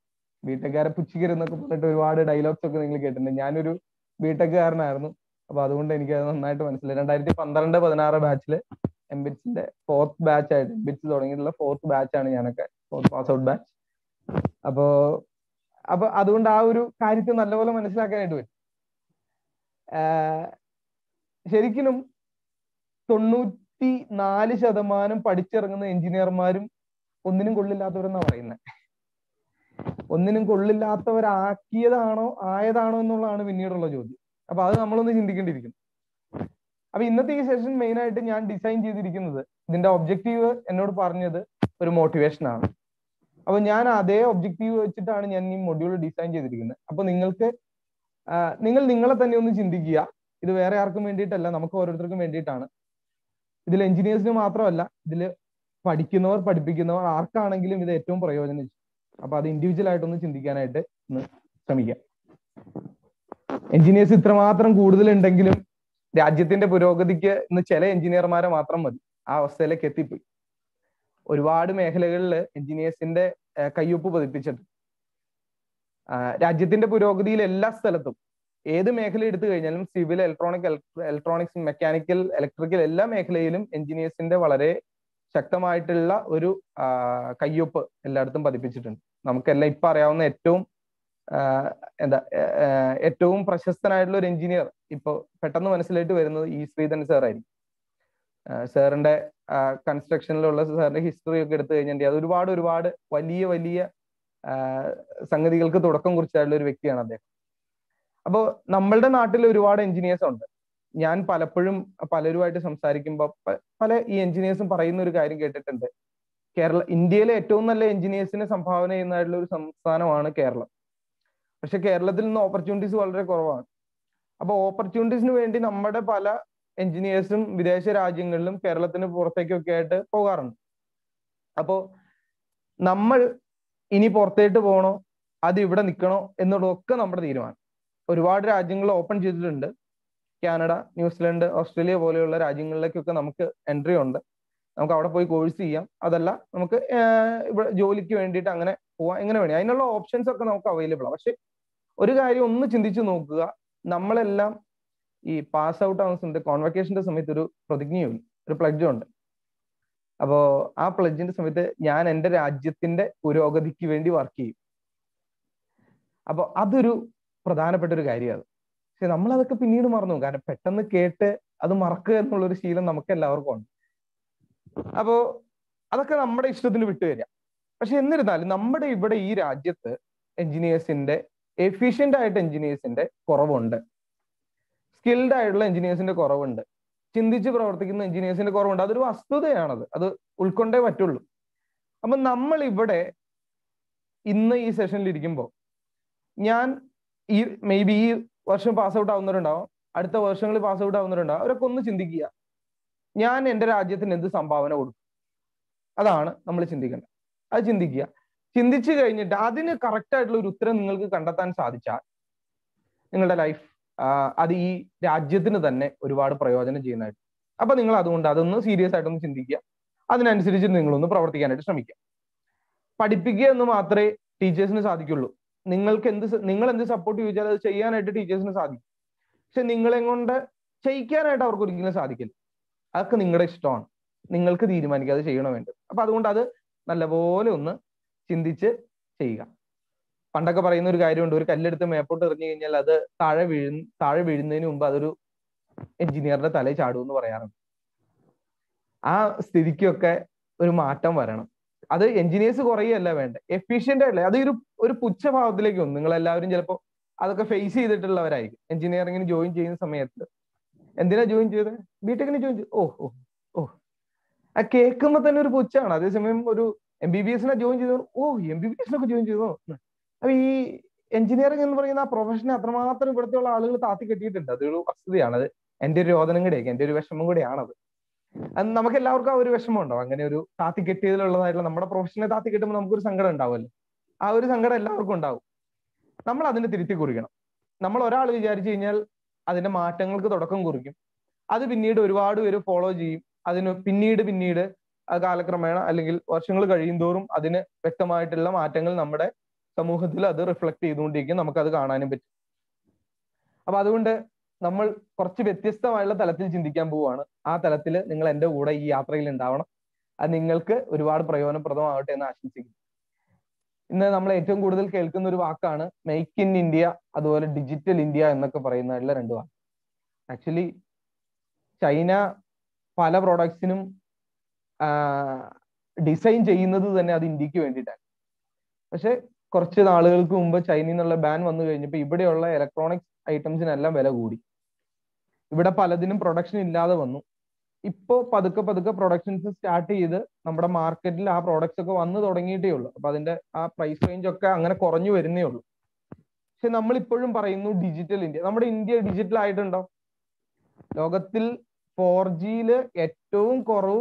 ബിടെക്കാരെ പുച്ഛിക്കരുന്നൊക്കെ പറഞ്ഞിട്ട് ഒരുപാട് ഡയലോഗ്സ് ഒക്കെ നിങ്ങൾ കേട്ടിട്ടുണ്ട്. ഞാനൊരു ബിടെക്കുകാരനായിരുന്നു. അപ്പൊ അതുകൊണ്ട് എനിക്ക് അത് നന്നായിട്ട് മനസ്സിലായി. 2012-16 ബാച്ചില് MBITSന്റെ 4th ബാച്ച് ആയിട്ട് MBITS തുടങ്ങിയിട്ടുള്ള 4th ബാച്ചാണ് ഞാനൊക്കെ, 4th പാസ് ഔട്ട് ബാച്ച്. അപ്പൊ അതുകൊണ്ട് ആ ഒരു കാര്യത്തെ നല്ലപോലെ മനസ്സിലാക്കാനായിട്ട് പറ്റും. ശരിക്കും 94% പഠിച്ചിറങ്ങുന്ന എഞ്ചിനീയർമാരും ഒന്നിനും കൊള്ളില്ലാത്തവരെന്നാ പറയുന്നത്. ഒന്നിനും കൊള്ളില്ലാത്തവരാക്കിയതാണോ ആയതാണോ എന്നുള്ളതാണ് പിന്നീടുള്ള ചോദ്യം. അപ്പൊ അത് നമ്മളൊന്ന് ചിന്തിക്കേണ്ടിയിരിക്കുന്നു. അപ്പൊ ഇന്നത്തെ ഈ സെഷൻ മെയിൻ ആയിട്ട് ഞാൻ ഡിസൈൻ ചെയ്തിരിക്കുന്നത്, ഇതിന്റെ ഒബ്ജക്റ്റീവ് എന്നോട് പറഞ്ഞത് ഒരു മോട്ടിവേഷൻ ആണ്. അപ്പൊ ഞാൻ അതേ ഒബ്ജക്റ്റീവ് വെച്ചിട്ടാണ് ഞാൻ ഈ മൊഡ്യൂൾ ഡിസൈൻ ചെയ്തിരിക്കുന്നത്. അപ്പൊ നിങ്ങൾ നിങ്ങളെ തന്നെ ഒന്ന് ചിന്തിക്കുക. ഇത് വേറെ ആർക്കും വേണ്ടിയിട്ടല്ല, നമുക്ക് ഓരോരുത്തർക്കും വേണ്ടിയിട്ടാണ്. ഇതിൽ എഞ്ചിനീയേഴ്സിന് മാത്രമല്ല, ഇതിൽ പഠിക്കുന്നവർ പഠിപ്പിക്കുന്നവർ ആർക്കാണെങ്കിലും ഇത് ഏറ്റവും പ്രയോജനം. അപ്പൊ അത് ഇൻഡിവിജ്വൽ ആയിട്ടൊന്ന് ചിന്തിക്കാനായിട്ട് ഒന്ന് ശ്രമിക്കാം. എഞ്ചിനീയേഴ്സ് ഇത്രമാത്രം കൂടുതലുണ്ടെങ്കിലും രാജ്യത്തിന്റെ പുരോഗതിക്ക് ഇന്ന് ചില എഞ്ചിനീയർമാരെ മാത്രം മതി. ആ അവസ്ഥയിലേക്ക് എത്തിപ്പോയി. ഒരുപാട് മേഖലകളിൽ എഞ്ചിനീയേഴ്സിന്റെ കയ്യൊപ്പ് പതിപ്പിച്ചിട്ട് രാജ്യത്തിന്റെ പുരോഗതിയിൽ എല്ലാ സ്ഥലത്തും ഏത് മേഖല എടുത്തു കഴിഞ്ഞാലും സിവിൽ, ഇലക്ട്രോണിക്സ്, മെക്കാനിക്കൽ, ഇലക്ട്രിക്കൽ എല്ലാ മേഖലയിലും എഞ്ചിനീയേഴ്സിന്റെ വളരെ ശക്തമായിട്ടുള്ള ഒരു കയ്യൊപ്പ് എല്ലായിടത്തും പതിപ്പിച്ചിട്ടുണ്ട്. നമുക്കെല്ലാം ഇപ്പൊ അറിയാവുന്ന ഏറ്റവും പ്രശസ്തനായിട്ടുള്ള ഒരു എഞ്ചിനീയർ ഇപ്പൊ പെട്ടെന്ന് മനസ്സിലായിട്ട് വരുന്നത് ഈ ശ്രീധരൻ സാർ ആയിരിക്കും. സാറിന്റെ കൺസ്ട്രക്ഷനിലുള്ള സാറിന്റെ ഹിസ്റ്ററി ഒക്കെ എടുത്തു കഴിഞ്ഞിട്ടുണ്ടെങ്കിൽ അത് ഒരുപാട് വലിയ വലിയ സംഗതികൾക്ക് തുടക്കം കുറിച്ചായിട്ടുള്ള ഒരു വ്യക്തിയാണ് അദ്ദേഹം. അപ്പോൾ നമ്മളുടെ നാട്ടിൽ ഒരുപാട് എഞ്ചിനീയേഴ്സ് ഉണ്ട്. ഞാൻ പലപ്പോഴും പലരുമായിട്ട് സംസാരിക്കുമ്പോൾ പല ഈ എഞ്ചിനീയേഴ്സും പറയുന്ന ഒരു കാര്യം കേട്ടിട്ടുണ്ട്. ഇന്ത്യയിലെ ഏറ്റവും നല്ല എഞ്ചിനീയേഴ്സിനെ സംഭാവന ചെയ്യുന്നതായിട്ടുള്ള ഒരു സംസ്ഥാനമാണ് കേരളം. പക്ഷെ കേരളത്തിൽ നിന്ന് ഓപ്പർച്യൂണിറ്റീസ് വളരെ കുറവാണ്. അപ്പോൾ ഓപ്പർച്യൂണിറ്റീസിന് വേണ്ടി നമ്മുടെ പല എഞ്ചിനീയേഴ്സും വിദേശ രാജ്യങ്ങളിലും കേരളത്തിന് പുറത്തേക്കൊക്കെ ആയിട്ട് പോകാറുണ്ട്. അപ്പോൾ നമ്മൾ ഇനി പുറത്തേട്ട് പോകണോ അത് ഇവിടെ നിൽക്കണോ എന്നുള്ളതൊക്കെ നമ്മുടെ തീരുമാനം. ഒരുപാട് രാജ്യങ്ങൾ ഓപ്പൺ ചെയ്തിട്ടുണ്ട്. കാനഡ, ന്യൂസിലൻഡ്, ഓസ്ട്രേലിയ പോലെയുള്ള രാജ്യങ്ങളിലേക്കൊക്കെ നമുക്ക് എൻട്രി ഉണ്ട്. നമുക്ക് അവിടെ പോയി കോഴ്സ് ചെയ്യാം. അതല്ല നമുക്ക് ഇവിടെ ജോലിക്ക് വേണ്ടിയിട്ട് അങ്ങനെ പോവാം. എങ്ങനെ വേണേ അതിനുള്ള ഓപ്ഷൻസ് ഒക്കെ നമുക്ക് അവൈലബിൾ ആണ്. പക്ഷെ ഒരു കാര്യം ഒന്ന് ചിന്തിച്ചു നോക്കുക, നമ്മളെല്ലാം ഈ പാസ് ഔട്ട് ആവുന്ന സമയത്ത് കോൺവക്കേഷന്റെ സമയത്ത് ഒരു പ്രതിജ്ഞയുണ്ട്, ഒരു പ്ലഡ്ജും ഉണ്ട്. അപ്പോ ആ പ്ലഡ്ജിന്റെ സമയത്ത് ഞാൻ എൻ്റെ രാജ്യത്തിന്റെ പുരോഗതിക്ക് വേണ്ടി വർക്ക് ചെയ്യും. അപ്പോൾ അതൊരു പ്രധാനപ്പെട്ട ഒരു കാര്യമാണ്. പക്ഷെ നമ്മളതൊക്കെ പിന്നീട് മറന്നു. കാരണം പെട്ടെന്ന് കേട്ട് അത് മറക്കുക എന്നുള്ളൊരു ശീലം നമുക്ക് എല്ലാവർക്കും ഉണ്ട്. അപ്പോ അതൊക്കെ നമ്മുടെ ഇഷ്ടത്തിന് വിട്ടുതരാം. പക്ഷെ എന്നിരുന്നാലും നമ്മുടെ ഇവിടെ ഈ രാജ്യത്ത് എഞ്ചിനീയേഴ്സിന്റെ എഫിഷ്യന്റ് ആയിട്ട് എഞ്ചിനീയേഴ്സിന്റെ കുറവുണ്ട്, സ്കിൽഡ് ആയിട്ടുള്ള എഞ്ചിനീയേഴ്സിന്റെ കുറവുണ്ട്, ചിന്തിച്ച് പ്രവർത്തിക്കുന്ന എഞ്ചിനീയേഴ്സിന്റെ കുറവുണ്ട്. അതൊരു വസ്തുതയാണത്, അത് ഉൾക്കൊണ്ടേ പറ്റുള്ളൂ. അപ്പൊ നമ്മൾ ഇവിടെ ഇന്ന് ഈ സെഷനിൽ ഇരിക്കുമ്പോൾ ഞാൻ ഈ മേ ബി ഈ വർഷം പാസ് ഔട്ട് ആവുന്നവരുണ്ടാവും, അടുത്ത വർഷങ്ങളിൽ പാസ് ഔട്ട് ആവുന്നവരുണ്ടാവും. അവരൊക്കെ ഒന്ന് ചിന്തിക്കുക, ഞാൻ എൻ്റെ രാജ്യത്തിന് എന്ത് സംഭാവന കൊടുക്കും? അതാണ് നമ്മൾ ചിന്തിക്കേണ്ടത്. അത് ചിന്തിക്കുക. ചിന്തിച്ചു കഴിഞ്ഞിട്ട് അതിന് കറക്റ്റ് ആയിട്ടുള്ള ഒരു ഉത്തരം നിങ്ങൾക്ക് കണ്ടെത്താൻ സാധിച്ചാൽ നിങ്ങളുടെ ലൈഫ് അത് ഈ രാജ്യത്തിന് തന്നെ ഒരുപാട് പ്രയോജനം ചെയ്യുന്നതായിട്ട്. അപ്പൊ നിങ്ങൾ അതുകൊണ്ട് അതൊന്ന് സീരിയസ് ആയിട്ടൊന്ന് ചിന്തിക്കുക. അതിനനുസരിച്ച് നിങ്ങളൊന്ന് പ്രവർത്തിക്കാനായിട്ട് ശ്രമിക്കുക. പഠിപ്പിക്കുക എന്ന് മാത്രമേ ടീച്ചേഴ്സിന് സാധിക്കുള്ളൂ. നിങ്ങൾ എന്ത് സപ്പോർട്ട് ചോദിച്ചാൽ അത് ചെയ്യാനായിട്ട് ടീച്ചേഴ്സിന് സാധിക്കും. പക്ഷെ നിങ്ങളെ കൊണ്ട് ചെയ്യിക്കാനായിട്ട് അവർക്ക് ഒരിക്കലും സാധിക്കില്ല. അതൊക്കെ നിങ്ങളുടെ ഇഷ്ടമാണ്, നിങ്ങൾക്ക് തീരുമാനിക്കുക അത് ചെയ്യണോ വേണ്ടത്. അപ്പൊ അതുകൊണ്ട് അത് നല്ലപോലെ ഒന്ന് ചിന്തിച്ച് ചെയ്യുക. പണ്ടൊക്കെ പറയുന്ന ഒരു കാര്യമുണ്ട്, ഒരു കല്ലെടുത്ത് മേപ്പോട്ട് എറിഞ്ഞു കഴിഞ്ഞാൽ അത് താഴെ വീഴുന്നതിന് മുമ്പ് അതൊരു എഞ്ചിനീയറുടെ തലയിൽ ചാടുമെന്ന് പറയാറുണ്ട്. ആ സ്ഥിതിക്കൊക്കെ ഒരു മാറ്റം വരണം. അത് എഞ്ചിനീയേഴ്സ് കുറയല്ല വേണ്ട, എഫിഷ്യന്റ് ആയില്ല. അത് ഒരു പുച്ഛഭാവത്തിലേക്ക് വന്നു. നിങ്ങളെല്ലാവരും ചിലപ്പോൾ അതൊക്കെ ഫേസ് ചെയ്തിട്ടുള്ളവരായിരിക്കും. എഞ്ചിനീയറിംഗിന് ജോയിൻ ചെയ്യുന്ന സമയത്ത് എന്തിനാ ജോയിൻ ചെയ്തത്? ബിടെക്കിന് ജോയിൻ ചെയ്തു. ഓ ആ കേൾക്കുമ്പോൾ തന്നെ ഒരു പുച്ഛമാണ്. അതേസമയം ഒരു MBBS ജോയിൻ ചെയ്തോ, MBBS ജോയിൻ ചെയ്തോ. അപ്പൊ ഈ എഞ്ചിനീയറിംഗ് എന്ന് പറയുന്ന ആ പ്രൊഫഷനെ അത്രമാത്രം ഇവിടുത്തെ ഉള്ള ആളുകൾ താത്തി കെട്ടിയിട്ടുണ്ട്. അതൊരു വസ്തുതയാണ്. അത് എൻ്റെ ഒരു രോദനം കൂടെയൊക്കെ, എൻ്റെ ഒരു വിഷമം കൂടെയാണത്. അത് നമുക്ക് എല്ലാവർക്കും ആ ഒരു വിഷമം ഉണ്ടാവും. അങ്ങനെ ഒരു താത്തി കെട്ടിയതിലുള്ളതായിട്ടുള്ള നമ്മുടെ പ്രൊഫഷനെ താത്തി കെട്ടുമ്പോൾ നമുക്കൊരു സങ്കടം ഉണ്ടാവുമല്ലോ. ആ ഒരു സങ്കടം എല്ലാവർക്കും ഉണ്ടാവും. നമ്മൾ അതിനെ തിരുത്തി കുറിക്കണം. നമ്മൾ ഒരാൾ വിചാരിച്ചു കഴിഞ്ഞാൽ അതിന്റെ മാറ്റങ്ങൾക്ക് തുടക്കം കുറിക്കും. അത് പിന്നീട് ഒരുപാട് പേര് ഫോളോ ചെയ്യും. അതിന് പിന്നീട് കാലക്രമേണ അല്ലെങ്കിൽ വർഷങ്ങൾ കഴിയും തോറും അതിന് വ്യക്തമായിട്ടുള്ള മാറ്റങ്ങൾ നമ്മുടെ സമൂഹത്തിൽ അത് റിഫ്ലക്ട് ചെയ്തുകൊണ്ടിരിക്കും. നമുക്കത് കാണാനും പറ്റും. അപ്പൊ അതുകൊണ്ട് നമ്മൾ കുറച്ച് വ്യത്യസ്തമായുള്ള തലത്തിൽ ചിന്തിക്കാൻ പോവുകയാണ്. ആ തലത്തിൽ നിങ്ങൾ എൻ്റെ കൂടെ ഈ യാത്രയിൽ ഉണ്ടാവണം. അത് നിങ്ങൾക്ക് ഒരുപാട് പ്രയോജനപ്രദമാവട്ടെ എന്ന് ആശംസിക്കുന്നു. ഇന്ന് നമ്മൾ ഏറ്റവും കൂടുതൽ കേൾക്കുന്ന ഒരു വാക്കാണ് മേക്ക് ഇൻ ഇന്ത്യ, അതുപോലെ ഡിജിറ്റൽ ഇന്ത്യ എന്നൊക്കെ പറയുന്നതായിട്ടുള്ള രണ്ട് വാക്ക്. ആക്ച്വലി ചൈന പല പ്രോഡക്ട്സിനും ഡിസൈൻ ചെയ്യുന്നത് തന്നെ അത് ഇന്ത്യക്ക് വേണ്ടിയിട്ടാണ്. പക്ഷെ കുറച്ച് നാളുകൾക്ക് മുമ്പ് ചൈനയിൽ നിന്നുള്ള ബാൻ വന്നു കഴിഞ്ഞപ്പോൾ ഇവിടെയുള്ള ഇലക്ട്രോണിക്സ് ഐറ്റംസിനെല്ലാം വില കൂടി. ഇവിടെ പലതിനും പ്രൊഡക്ഷൻ ഇല്ലാതെ വന്നു. ഇപ്പോൾ പതുക്കെ പ്രൊഡക്ഷൻസ് സ്റ്റാർട്ട് ചെയ്ത് നമ്മുടെ മാർക്കറ്റിൽ ആ പ്രോഡക്ട്സ് ഒക്കെ വന്നു തുടങ്ങിയിട്ടേ ഉള്ളൂ. അപ്പൊ അതിന്റെ ആ പ്രൈസ് റേഞ്ച് ഒക്കെ അങ്ങനെ കുറഞ്ഞു വരുന്നേ ഉള്ളൂ. പക്ഷെ നമ്മൾ ഇപ്പോഴും പറയുന്നു ഡിജിറ്റൽ ഇന്ത്യ. നമ്മുടെ ഇന്ത്യ ഡിജിറ്റൽ ആയിട്ടുണ്ടോ? ലോകത്തിൽ 4G ഏറ്റവും കുറവ്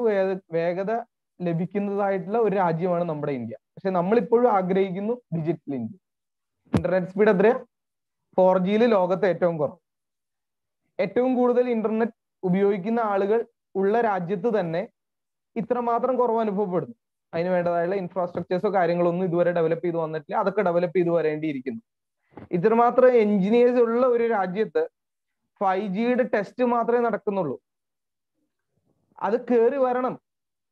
വേഗത ലഭിക്കുന്നതായിട്ടുള്ള ഒരു രാജ്യമാണ് നമ്മുടെ ഇന്ത്യ. പക്ഷെ നമ്മളിപ്പോഴും ആഗ്രഹിക്കുന്നു ഡിജിറ്റൽ ഇന്ത്യ. ഇന്റർനെറ്റ് സ്പീഡ് എത്രയാ? 4G ലോകത്തെ ഏറ്റവും കുറവ്. ഏറ്റവും കൂടുതൽ ഇന്റർനെറ്റ് ഉപയോഗിക്കുന്ന ആളുകൾ ഉള്ള രാജ്യത്ത് തന്നെ ഇത്രമാത്രം കുറവ് അനുഭവപ്പെടുന്നു. അതിന് വേണ്ടതായുള്ള ഇൻഫ്രാസ്ട്രക്ചേഴ്സോ കാര്യങ്ങളൊന്നും ഇതുവരെ ഡെവലപ്പ് ചെയ്ത് വന്നിട്ടില്ല. അതൊക്കെ ഡെവലപ്പ് ചെയ്ത് വരേണ്ടിയിരിക്കുന്നു. ഇത്രമാത്രം എഞ്ചിനീയേഴ്സ് ഉള്ള ഒരു രാജ്യത്ത് 5G ടെസ്റ്റ് മാത്രമേ നടക്കുന്നുള്ളൂ. അത് കയറി വരണം.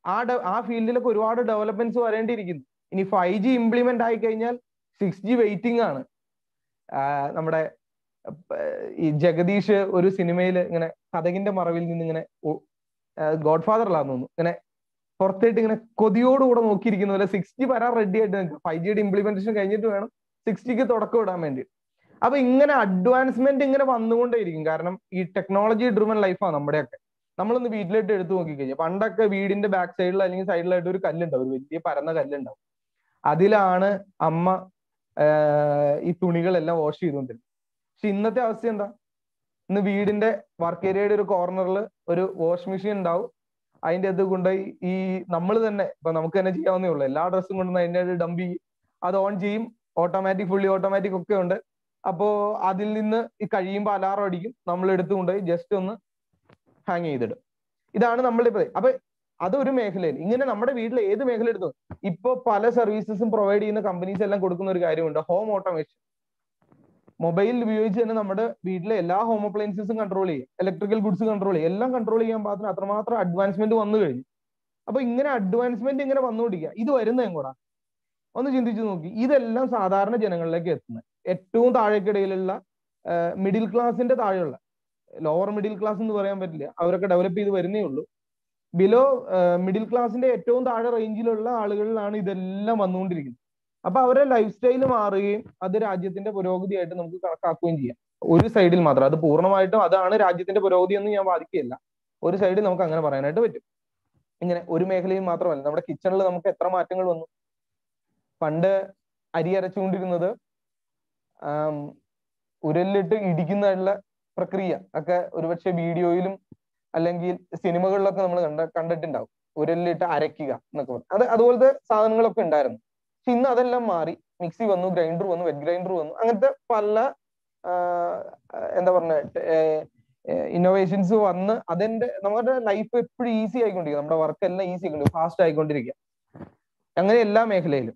ആ ഫീൽഡിലൊക്കെ ഒരുപാട് ഡെവലപ്മെന്റ്സ് വരേണ്ടിയിരിക്കുന്നു. ഇനി 5G ഇംപ്ലിമെന്റ് ആയി കഴിഞ്ഞാൽ 6G വെയിറ്റിംഗ് ആണ്. നമ്മുടെ ഈ ജഗദീഷ് ഒരു സിനിമയിൽ ഇങ്ങനെ കഥകിന്റെ മറവിൽ നിന്ന് ഇങ്ങനെ ഗോഡ് ഫാദറിലാന്ന് തോന്നുന്നു, ഇങ്ങനെ പുറത്തേട്ട് ഇങ്ങനെ കൊതിയോടുകൂടെ നോക്കിയിരിക്കുന്ന പോലെ 6G വരാൻ റെഡി ആയിട്ട് നിൽക്കും. 5Gയുടെ ഇംപ്ലിമെന്റേഷൻ കഴിഞ്ഞിട്ട് വേണം 6Gക്ക് തുടക്കം ഇടാൻ വേണ്ടി. അപ്പൊ ഇങ്ങനെ അഡ്വാൻസ്മെന്റ് ഇങ്ങനെ വന്നുകൊണ്ടേയിരിക്കും. കാരണം ഈ ടെക്നോളജി ഡ്രിവൺ ലൈഫാണ് നമ്മുടെയൊക്കെ. നമ്മളൊന്ന് വീട്ടിലിട്ട് എടുത്തു നോക്കിക്കഴിഞ്ഞാൽ പണ്ടൊക്കെ വീടിന്റെ ബാക്ക് സൈഡിൽ അല്ലെങ്കിൽ സൈഡിലായിട്ട് ഒരു കല്ലുണ്ടാവും, ഒരു വലിയ പരന്ന കല്ലുണ്ടാവും. അതിലാണ് അമ്മ ഈ തുണികളെല്ലാം വാഷ് ചെയ്തുകൊണ്ടിരുന്നത്. പക്ഷെ ഇന്നത്തെ അവസ്ഥ എന്താ? ഇന്ന് വീടിന്റെ വർക്ക് ഏരിയയുടെ ഒരു കോർണറിൽ ഒരു വാഷ് മെഷീൻ ഉണ്ടാവും. അതിന്റെ അത് കൊണ്ടുപോയി ഈ നമ്മൾ തന്നെ ഇപ്പൊ നമുക്ക് തന്നെ ചെയ്യാവുന്നേ ഉള്ളൂ. എല്ലാ ഡ്രസ്സും കൊണ്ടുവന്ന് അതിന്റെ ഡംപ് ചെയ്യും, അത് ഓൺ ചെയ്യും. ഓട്ടോമാറ്റിക്, ഫുള്ളി ഓട്ടോമാറ്റിക് ഒക്കെ ഉണ്ട്. അപ്പോ അതിൽ നിന്ന് ഈ കഴിയുമ്പോൾ അലാറം അടിക്കും, നമ്മൾ എടുത്തു കൊണ്ടുപോയി ജസ്റ്റ് ഒന്ന് ഹാങ് ചെയ്തിടും. ഇതാണ് നമ്മളിപ്പോ. അപ്പൊ അതൊരു മേഖലയിൽ. ഇങ്ങനെ നമ്മുടെ വീട്ടിൽ ഏത് മേഖല എടുത്തു, ഇപ്പൊ പല സർവീസസും പ്രൊവൈഡ് ചെയ്യുന്ന കമ്പനീസ് എല്ലാം കൊടുക്കുന്ന ഒരു കാര്യമുണ്ട്, ഹോം ഓട്ടോമേഷൻ. മൊബൈൽ ഉപയോഗിച്ച് തന്നെ നമ്മുടെ വീട്ടിലെ എല്ലാ ഹോം അപ്ലയൻസസും കൺട്രോൾ ചെയ്യും, ഇലക്ട്രിക്കൽ ഗുഡ്സ് കൺട്രോൾ ചെയ്യും, എല്ലാം കൺട്രോൾ ചെയ്യാൻ പാകത്തിന് അത്രമാത്രം അഡ്വാൻസ്മെന്റ് വന്നു കഴിഞ്ഞു. അപ്പൊ ഇങ്ങനെ അഡ്വാൻസ്മെന്റ് ഇങ്ങനെ വന്നുകൊണ്ടിരിക്കുക. ഇത് വരുന്നതും കൂടാ ഒന്ന് ചിന്തിച്ചു നോക്കി. ഇതെല്ലാം സാധാരണ ജനങ്ങളിലേക്ക് എത്തുന്നത് ഏറ്റവും താഴേക്കിടയിലുള്ള മിഡിൽ ക്ലാസിന്റെ താഴെയുള്ള, ലോവർ മിഡിൽ ക്ലാസ് എന്ന് പറയാൻ പറ്റില്ല, അവരൊക്കെ ഡെവലപ്പ് ചെയ്ത് വരുന്നേ ഉള്ളൂ. ബിലോ മിഡിൽ ക്ലാസിന്റെ ഏറ്റവും താഴെ റേഞ്ചിലുള്ള ആളുകളിലാണ് ഇതെല്ലാം വന്നുകൊണ്ടിരിക്കുന്നത്. അപ്പൊ അവരുടെ ലൈഫ് സ്റ്റൈൽ മാറുകയും അത് രാജ്യത്തിന്റെ പുരോഗതിയായിട്ട് നമുക്ക് കണക്കാക്കുകയും ചെയ്യാം. ഒരു സൈഡിൽ മാത്രം, അത് പൂർണ്ണമായിട്ടും അതാണ് രാജ്യത്തിന്റെ പുരോഗതി എന്ന് ഞാൻ വാദിക്കുകയല്ല. ഒരു സൈഡിൽ നമുക്ക് അങ്ങനെ പറയാനായിട്ട് പറ്റും. ഇങ്ങനെ ഒരു മേഖലയിൽ മാത്രമല്ല, നമ്മുടെ കിച്ചണിൽ നമുക്ക് എത്ര മാറ്റങ്ങൾ വന്നു. പണ്ട് അരി അരച്ചുകൊണ്ടിരുന്നത് ഉരലിട്ട് ഇടിക്കുന്നതായിട്ടുള്ള പ്രക്രിയ ഒക്കെ ഒരുപക്ഷെ വീഡിയോയിലും അല്ലെങ്കിൽ സിനിമകളിലൊക്കെ നമ്മൾ കണ്ടിട്ടുണ്ടാവും. ഉരലിട്ട് അരയ്ക്കുക എന്നൊക്കെ പറഞ്ഞു. അതുപോലത്തെ സാധനങ്ങളൊക്കെ ഉണ്ടായിരുന്നു. പക്ഷെ ഇന്ന് അതെല്ലാം മാറി. മിക്സി വന്നു, ഗ്രൈൻഡർ വന്നു, വെറ്റ് ഗ്രൈൻഡർ വന്നു. അങ്ങനത്തെ പല എന്താ പറഞ്ഞ ഇന്നോവേഷൻസ് വന്ന് നമ്മുടെ ലൈഫ് എപ്പോഴും ഈസി ആയിക്കൊണ്ടിരിക്കുക, നമ്മുടെ വർക്ക് എല്ലാം ഈസി ആയിക്കൊണ്ടിരിക്കുക, ഫാസ്റ്റ് ആയിക്കൊണ്ടിരിക്കുക. അങ്ങനെ എല്ലാ മേഖലയിലും.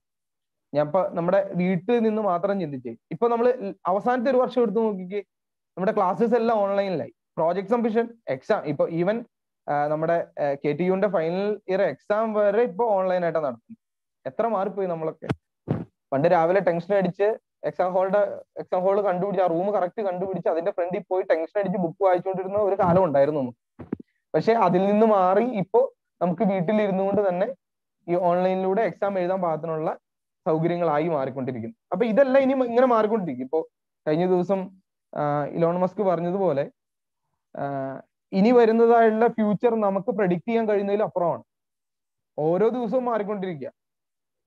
ഞാൻ ഇപ്പൊ നമ്മുടെ വീട്ടിൽ നിന്ന് മാത്രം ചിന്തിച്ചേ, ഇപ്പൊ നമ്മൾ അവസാനത്തെ ഒരു വർഷം എടുത്ത് നോക്കിക്കേ, നമ്മുടെ ക്ലാസ്സസ് എല്ലാം ഓൺലൈനിലായി. പ്രോജക്ട് സബ്മിഷൻ, എക്സാം, ഇപ്പൊ ഈവൻ നമ്മുടെ KTUന്റെ ഫൈനൽ ഇയർ എക്സാം വരെ ഇപ്പൊ ഓൺലൈനായിട്ടാണ് നടത്തുന്നത്. എത്ര മാറിപ്പോയി നമ്മളൊക്കെ. പണ്ട് രാവിലെ ടെൻഷൻ അടിച്ച് എക്സാം ഹോൾ കണ്ടുപിടിച്ച് ആ റൂം കറക്റ്റ് കണ്ടുപിടിച്ച് അതിന്റെ ഫ്രണ്ടിൽ പോയി ടെൻഷൻ അടിച്ച് ബുക്ക് വായിച്ചുകൊണ്ടിരുന്ന ഒരു കാലം ഉണ്ടായിരുന്നു നമുക്ക്. പക്ഷെ അതിൽ നിന്ന് മാറി ഇപ്പോ നമുക്ക് വീട്ടിലിരുന്നു കൊണ്ട് തന്നെ ഈ ഓൺലൈനിലൂടെ എക്സാം എഴുതാൻ പാകത്തിനുള്ള സൗകര്യങ്ങളായി മാറിക്കൊണ്ടിരിക്കുന്നു. അപ്പൊ ഇതെല്ലാം ഇനി ഇങ്ങനെ മാറിക്കൊണ്ടിരിക്കും. ഇപ്പോ കഴിഞ്ഞ ദിവസം ഇലോൺ മസ്ക് പറഞ്ഞതുപോലെ ഇനി വരുന്നതായുള്ള ഫ്യൂച്ചർ നമുക്ക് പ്രഡിക്റ്റ് ചെയ്യാൻ കഴിയുന്നതിൽ അപ്പുറമാണ്. ഓരോ ദിവസവും മാറിക്കൊണ്ടിരിക്കുക.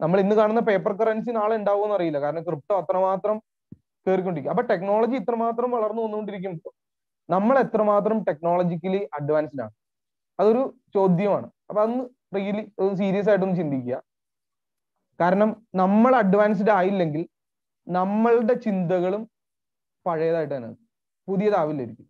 നമ്മൾ ഇന്ന് കാണുന്ന പേപ്പർ കറൻസി നാളെ ഉണ്ടാവുമെന്ന് അറിയില്ല. കാരണം ക്രിപ്റ്റോ അത്രമാത്രം കയറിക്കൊണ്ടിരിക്കുക. അപ്പൊ ടെക്നോളജി ഇത്രമാത്രം വളർന്നു വന്നുകൊണ്ടിരിക്കുമ്പോൾ നമ്മൾ എത്രമാത്രം ടെക്നോളജിക്കലി അഡ്വാൻസ്ഡ് ആണ്, അതൊരു ചോദ്യമാണ്. അപ്പൊ അതൊന്ന് റിയലി സീരിയസ് ആയിട്ടൊന്ന് ചിന്തിക്കുക. കാരണം നമ്മൾ അഡ്വാൻസ്ഡ് ആയില്ലെങ്കിൽ നമ്മളുടെ ചിന്തകളും പഴയതായിട്ടാണ്, പുതിയതാവില്ലായിരിക്കും.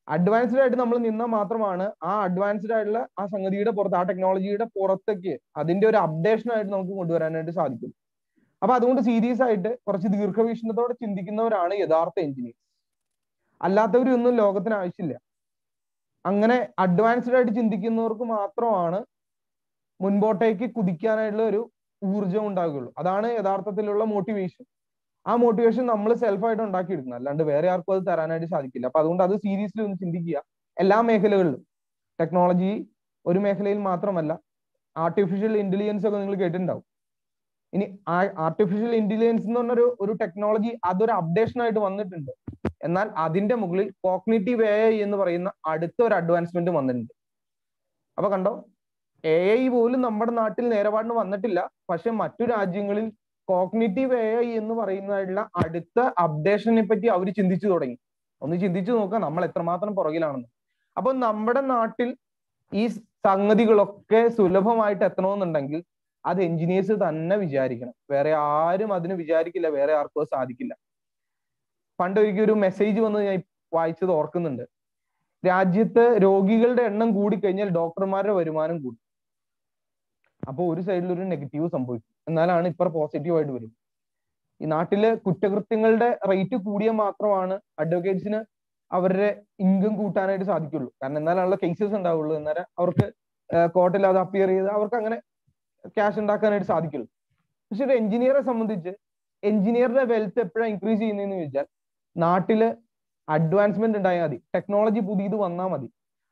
അഡ്വാൻസ്ഡ് ആയിട്ട് നമ്മൾ നിന്നാൽ മാത്രമാണ് ആ അഡ്വാൻസ്ഡ് ആയിട്ടുള്ള ആ സംഗതിയുടെ പുറത്ത്, ആ ടെക്നോളജിയുടെ പുറത്തേക്ക് അതിന്റെ ഒരു അപ്ഡേഷൻ ആയിട്ട് നമുക്ക് കൊണ്ടുവരാനായിട്ട് സാധിക്കും. അപ്പൊ അതുകൊണ്ട് സീരിയസ് ആയിട്ട് കുറച്ച് ദീർഘവീക്ഷണത്തോടെ ചിന്തിക്കുന്നവരാണ് യഥാർത്ഥ എഞ്ചിനീയേഴ്സ്. അല്ലാത്തവരൊന്നും ലോകത്തിന് ആവശ്യമില്ല. അങ്ങനെ അഡ്വാൻസ്ഡ് ആയിട്ട് ചിന്തിക്കുന്നവർക്ക് മാത്രമാണ് മുൻപോട്ടേക്ക് കുതിക്കാനായിട്ടുള്ള ഒരു ഊർജം ഉണ്ടാകുകയുള്ളൂ. അതാണ് യഥാർത്ഥത്തിലുള്ള മോട്ടിവേഷൻ. ആ മോട്ടിവേഷൻ നമ്മൾ സെൽഫായിട്ട് ഉണ്ടാക്കിയെടുക്കുന്നത്, അല്ലാണ്ട് വേറെ ആർക്കും അത് തരാനായിട്ട് സാധിക്കില്ല. അപ്പൊ അതുകൊണ്ട് അത് സീരിയസ്ലി ഒന്ന് ചിന്തിക്കുക. എല്ലാ മേഖലകളിലും, ടെക്നോളജി ഒരു മേഖലയിൽ മാത്രമല്ല. ആർട്ടിഫിഷ്യൽ ഇന്റലിജൻസ് ഒക്കെ നിങ്ങൾ കേട്ടിട്ടുണ്ടാവും. ഇനി ആർട്ടിഫിഷ്യൽ ഇന്റലിജൻസ് എന്ന് പറഞ്ഞൊരു ടെക്നോളജി, അതൊരു അപ്ഡേഷൻ ആയിട്ട് വന്നിട്ടുണ്ട്. എന്നാൽ അതിന്റെ മുകളിൽ കോഗ്നിറ്റീവ് AI എന്ന് പറയുന്ന അടുത്ത ഒരു അഡ്വാൻസ്മെന്റ് വന്നിട്ടുണ്ട്. അപ്പൊ കണ്ടോ, AI പോലും നമ്മുടെ നാട്ടിൽ നേരപാടിന് വന്നിട്ടില്ല. പക്ഷെ മറ്റു രാജ്യങ്ങളിൽ കോഗ്നിറ്റീവ് AI എന്ന് പറയുന്നതായിട്ടുള്ള അടുത്ത അപ്ഡേഷനെ പറ്റി അവർ ചിന്തിച്ചു തുടങ്ങി. ഒന്ന് ചിന്തിച്ചു നോക്കാം നമ്മൾ എത്രമാത്രം പുറകിലാണെന്ന്. അപ്പൊ നമ്മുടെ നാട്ടിൽ ഈ സംഗതികളൊക്കെ സുലഭമായിട്ട് എത്തണമെന്നുണ്ടെങ്കിൽ അത് എഞ്ചിനീയേഴ്സ് തന്നെ വിചാരിക്കണം. വേറെ ആരും അതിന് വിചാരിക്കില്ല, വേറെ ആർക്കും അത് സാധിക്കില്ല. പണ്ട് ഒരിക്കലും ഒരു മെസ്സേജ് വന്ന് ഞാൻ വായിച്ചത് ഓർക്കുന്നുണ്ട്. രാജ്യത്ത് രോഗികളുടെ എണ്ണം കൂടിക്കഴിഞ്ഞാൽ ഡോക്ടർമാരുടെ വരുമാനം കൂടും. അപ്പോൾ ഒരു സൈഡിൽ ഒരു നെഗറ്റീവ് സംഭവിക്കും, എന്നാലാണ് ഇപ്പം പോസിറ്റീവായിട്ട് വരും. ഈ നാട്ടില് കുറ്റകൃത്യങ്ങളുടെ റേറ്റ് കൂടിയാൽ മാത്രമാണ് അഡ്വക്കേറ്റ്സിന് അവരുടെ ഇൻകം കൂട്ടാനായിട്ട് സാധിക്കുള്ളൂ. കാരണം എന്നാലാണുള്ള കേസസ് ഉണ്ടാവുള്ളൂ, എന്നാലും അവർക്ക് കോർട്ടിൽ അത് അപ്പിയർ ചെയ്ത് അവർക്ക് അങ്ങനെ ക്യാഷ് ഉണ്ടാക്കാനായിട്ട് സാധിക്കുള്ളൂ. പക്ഷെ ഒരു എഞ്ചിനീയറെ സംബന്ധിച്ച് എഞ്ചിനീയറുടെ വെൽത്ത് എപ്പോഴാണ് ഇൻക്രീസ് ചെയ്യുന്നതെന്ന് ചോദിച്ചാൽ നാട്ടില് അഡ്വാൻസ്മെന്റ് ഉണ്ടായാൽ മതി, ടെക്നോളജി പുതിയത് വന്നാൽ മതി.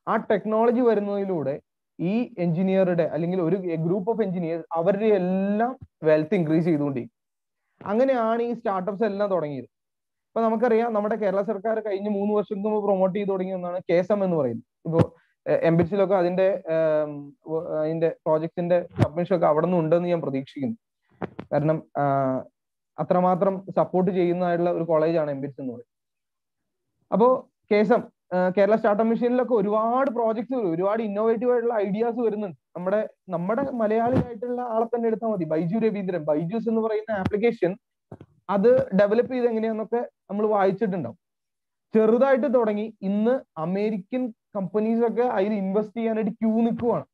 ആ ടെക്നോളജി വരുന്നതിലൂടെ ഈ എഞ്ചിനീയറുടെ അല്ലെങ്കിൽ ഒരു ഗ്രൂപ്പ് ഓഫ് എഞ്ചിനീയേഴ്സ് അവരുടെ എല്ലാം വെൽത്ത് ഇൻക്രീസ് ചെയ്തുകൊണ്ടിരിക്കും. അങ്ങനെയാണ് ഈ സ്റ്റാർട്ടപ്സ് എല്ലാം തുടങ്ങിയത്. ഇപ്പൊ നമുക്കറിയാം നമ്മുടെ കേരള സർക്കാർ കഴിഞ്ഞ 3 വർഷം മുമ്പ് പ്രൊമോട്ട് ചെയ്ത് തുടങ്ങിയ ഒന്നാണ് KSM എന്ന് പറയുന്നത്. ഇപ്പോൾ MBITSലൊക്കെ അതിന്റെ പ്രോജക്റ്റിന്റെ സബ്മിഷൻ ഒക്കെ അവിടെ നിന്ന് ഉണ്ടെന്ന് ഞാൻ പ്രതീക്ഷിക്കുന്നു. കാരണം അത്രമാത്രം സപ്പോർട്ട് ചെയ്യുന്നതായിട്ടുള്ള ഒരു കോളേജാണ് MBITS എന്ന് പറയുന്നത്. അപ്പോൾ KSM കേരള സ്റ്റാർട്ടപ്പ് മിഷനിലൊക്കെ ഒരുപാട് പ്രോജക്ട്സ് വരും, ഒരുപാട് ഇന്നോവേറ്റീവ് ആയിട്ടുള്ള ഐഡിയാസ് വരുന്നുണ്ട്. നമ്മുടെ മലയാളിയായിട്ടുള്ള ആളെ തന്നെ എടുത്താൽ മതി, ബൈജു രവീന്ദ്രൻ. ബൈജൂസ് എന്ന് പറയുന്ന ആപ്ലിക്കേഷൻ അത് ഡെവലപ്പ് ചെയ്ത് എങ്ങനെയാന്നൊക്കെ നമ്മൾ വായിച്ചിട്ടുണ്ടാവും. ചെറുതായിട്ട് തുടങ്ങി ഇന്ന് അമേരിക്കൻ കമ്പനീസ് ഒക്കെ അതിൽ ഇൻവെസ്റ്റ് ചെയ്യാനായിട്ട് ക്യൂ നിൽക്കുവാണ്.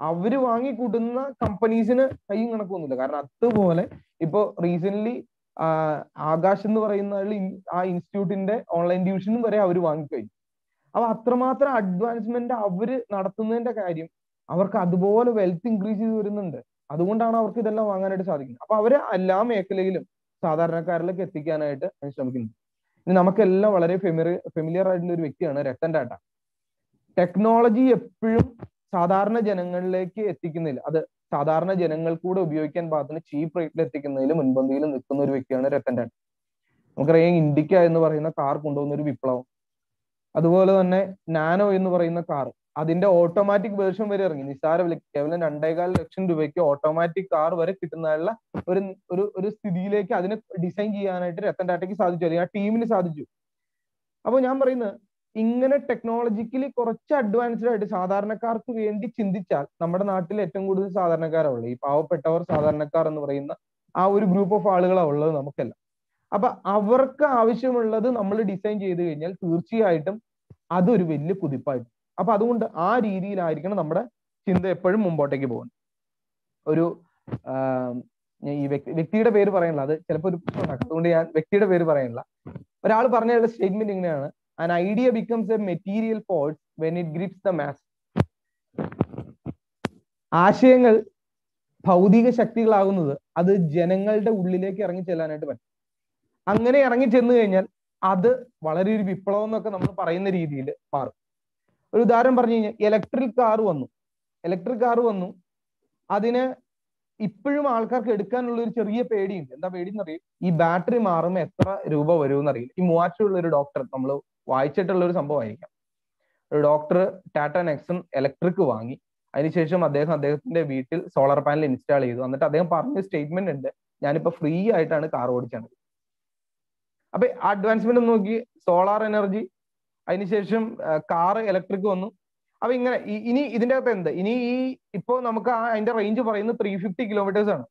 അവര് വാങ്ങിക്കൂട്ടുന്ന കമ്പനീസിന് കയ്യും കണക്കൊന്നുമില്ല. കാരണം അതുപോലെ ഇപ്പൊ റീസെന്റ് ആകാശ് എന്ന് പറയുന്ന ആ ഇൻസ്റ്റിറ്റ്യൂട്ടിന്റെ ഓൺലൈൻ ട്യൂഷനും വരെ അവർ വാങ്ങിക്കഴിഞ്ഞു. അപ്പൊ അത്രമാത്രം അഡ്വാൻസ്മെന്റ് അവര് നടത്തുന്നതിന്റെ കാര്യം അവർക്ക് അതുപോലെ വെൽത്ത് ഇൻക്രീസ് ചെയ്ത് വരുന്നുണ്ട്. അതുകൊണ്ടാണ് അവർക്ക് ഇതെല്ലാം വാങ്ങാനായിട്ട് സാധിക്കുന്നത്. അപ്പൊ അവര് എല്ലാ മേഖലയിലും സാധാരണക്കാരിലേക്ക് എത്തിക്കാനായിട്ട് ശ്രമിക്കുന്നു. ഇനി നമുക്കെല്ലാം വളരെ ഫെമിലിയർ ആയിട്ടുള്ള ഒരു വ്യക്തിയാണ് രത്തൻ ടാറ്റ. ടെക്നോളജി എപ്പോഴും സാധാരണ ജനങ്ങളിലേക്ക് എത്തിക്കുന്നില്ല, അത് സാധാരണ ജനങ്ങൾ കൂടെ ഉപയോഗിക്കാൻ പാകത്തിന് ചീപ്പ് റേറ്റിൽ എത്തിക്കുന്നതിൽ മുൻപന്തിയിൽ നിൽക്കുന്ന ഒരു വ്യക്തിയാണ് രത്തൻ ടാറ്റ. നമുക്കറിയാം ഇൻഡിക്ക എന്ന് പറയുന്ന കാർ കൊണ്ടുവന്ന ഒരു വിപ്ലവം. അതുപോലെ തന്നെ നാനോ എന്ന് പറയുന്ന കാർ, അതിന്റെ ഓട്ടോമാറ്റിക് വേർഷൻ വരെ ഇറങ്ങി. നിസ്സാര വില, കേവലം 2.25 ലക്ഷം രൂപയ്ക്ക് ഓട്ടോമാറ്റിക് കാർ വരെ കിട്ടുന്നതിനുള്ള ഒരു സ്ഥിതിയിലേക്ക് അതിനെ ഡിസൈൻ ചെയ്യാനായിട്ട് രത്തൻ ടാറ്റയ്ക്ക് സാധിച്ചു, അല്ലെങ്കിൽ ആ ടീമിന് സാധിച്ചു. അപ്പോൾ ഞാൻ പറയുന്നത് ഇങ്ങനെ ടെക്നോളജിക്കലി കുറച്ച് അഡ്വാൻസ്ഡ് ആയിട്ട് സാധാരണക്കാർക്ക് വേണ്ടി ചിന്തിച്ചാൽ നമ്മുടെ നാട്ടിൽ ഏറ്റവും കൂടുതൽ സാധാരണക്കാരാണ് ഈ പാവപ്പെട്ടവർ, സാധാരണക്കാർ എന്ന് പറയുന്ന ആ ഒരു ഗ്രൂപ്പ് ഓഫ് ആളുകളാണ് ഉള്ളത് നമുക്കല്ല. അപ്പൊ അവർക്ക് ആവശ്യമുള്ളത് നമ്മൾ ഡിസൈൻ ചെയ്ത് കഴിഞ്ഞാൽ തീർച്ചയായിട്ടും അതൊരു വലിയ കുതിപ്പായിട്ട്. അപ്പൊ അതുകൊണ്ട് ആ രീതിയിലായിരിക്കണം നമ്മുടെ ചിന്ത എപ്പോഴും മുമ്പോട്ടേക്ക് പോകുന്നത്. ഈ വ്യക്തിയുടെ പേര് പറയാനുള്ള, അത് ചിലപ്പോൾ ഒരു പ്രശ്നം ഉണ്ടാക്കും, അതുകൊണ്ട് ഞാൻ വ്യക്തിയുടെ പേര് പറയാനുള്ള. ഒരാൾ പറഞ്ഞ സ്റ്റേറ്റ്മെന്റ് ഇങ്ങനെയാണ്: an idea becomes a material force when it grips the mass. ആശയങ്ങൾ ഭൗതിക ശക്തികളാകുന്നത് അത് ജനങ്ങളുടെ ഉള്ളിലേക്ക് ഇറങ്ങി ചെല്ലാനായിട്ട് പറ്റും. അങ്ങനെ ഇറങ്ങി ചെന്ന് കഴിഞ്ഞാൽ അത് വളരെ ഒരു വിപ്ലവം എന്നൊക്കെ നമ്മൾ പറയുന്ന രീതിയിൽ മാറും. ഒരു ഉദാഹരണം പറഞ്ഞു കഴിഞ്ഞാൽ ഇലക്ട്രിക് കാർ വന്നു. അതിന് ഇപ്പോഴും ആൾക്കാർക്ക് എടുക്കാനുള്ള ഒരു ചെറിയ പേടിയുണ്ട്. എന്താ പേടിയെന്ന് അറിയും? ഈ ബാറ്ററി മാറുമ്പോൾ എത്ര രൂപ വരുമെന്ന് അറിയില്ല. ഈ മൂവാറ്റുള്ള ഒരു ഡോക്ടർ, നമ്മൾ വായിച്ചിട്ടുള്ള ഒരു സംഭവമായിരിക്കാം. ഒരു ഡോക്ടർ ടാറ്റ നെക്സൺ ഇലക്ട്രിക് വാങ്ങി, അതിനുശേഷം അദ്ദേഹത്തിന്റെ വീട്ടിൽ സോളാർ പാനൽ ഇൻസ്റ്റാൾ ചെയ്തു. എന്നിട്ട് അദ്ദേഹം പറഞ്ഞ സ്റ്റേറ്റ്മെന്റ് ഉണ്ട്: ഞാനിപ്പോ ഫ്രീ ആയിട്ടാണ് കാർ ഓടിച്ചത്. അപ്പൊ അഡ്വാൻസ്മെന്റ് നോക്കി, സോളാർ എനർജി, അതിനുശേഷം കാർ ഇലക്ട്രിക് വന്നു. അപ്പൊ ഇങ്ങനെ ഇനി ഇതിന്റെ അകത്ത് എന്ത്, ഇനി ഇപ്പോ നമുക്ക് അതിന്റെ റേഞ്ച് പറയുന്നത് 350 കിലോമീറ്റേഴ്സ് ആണ്.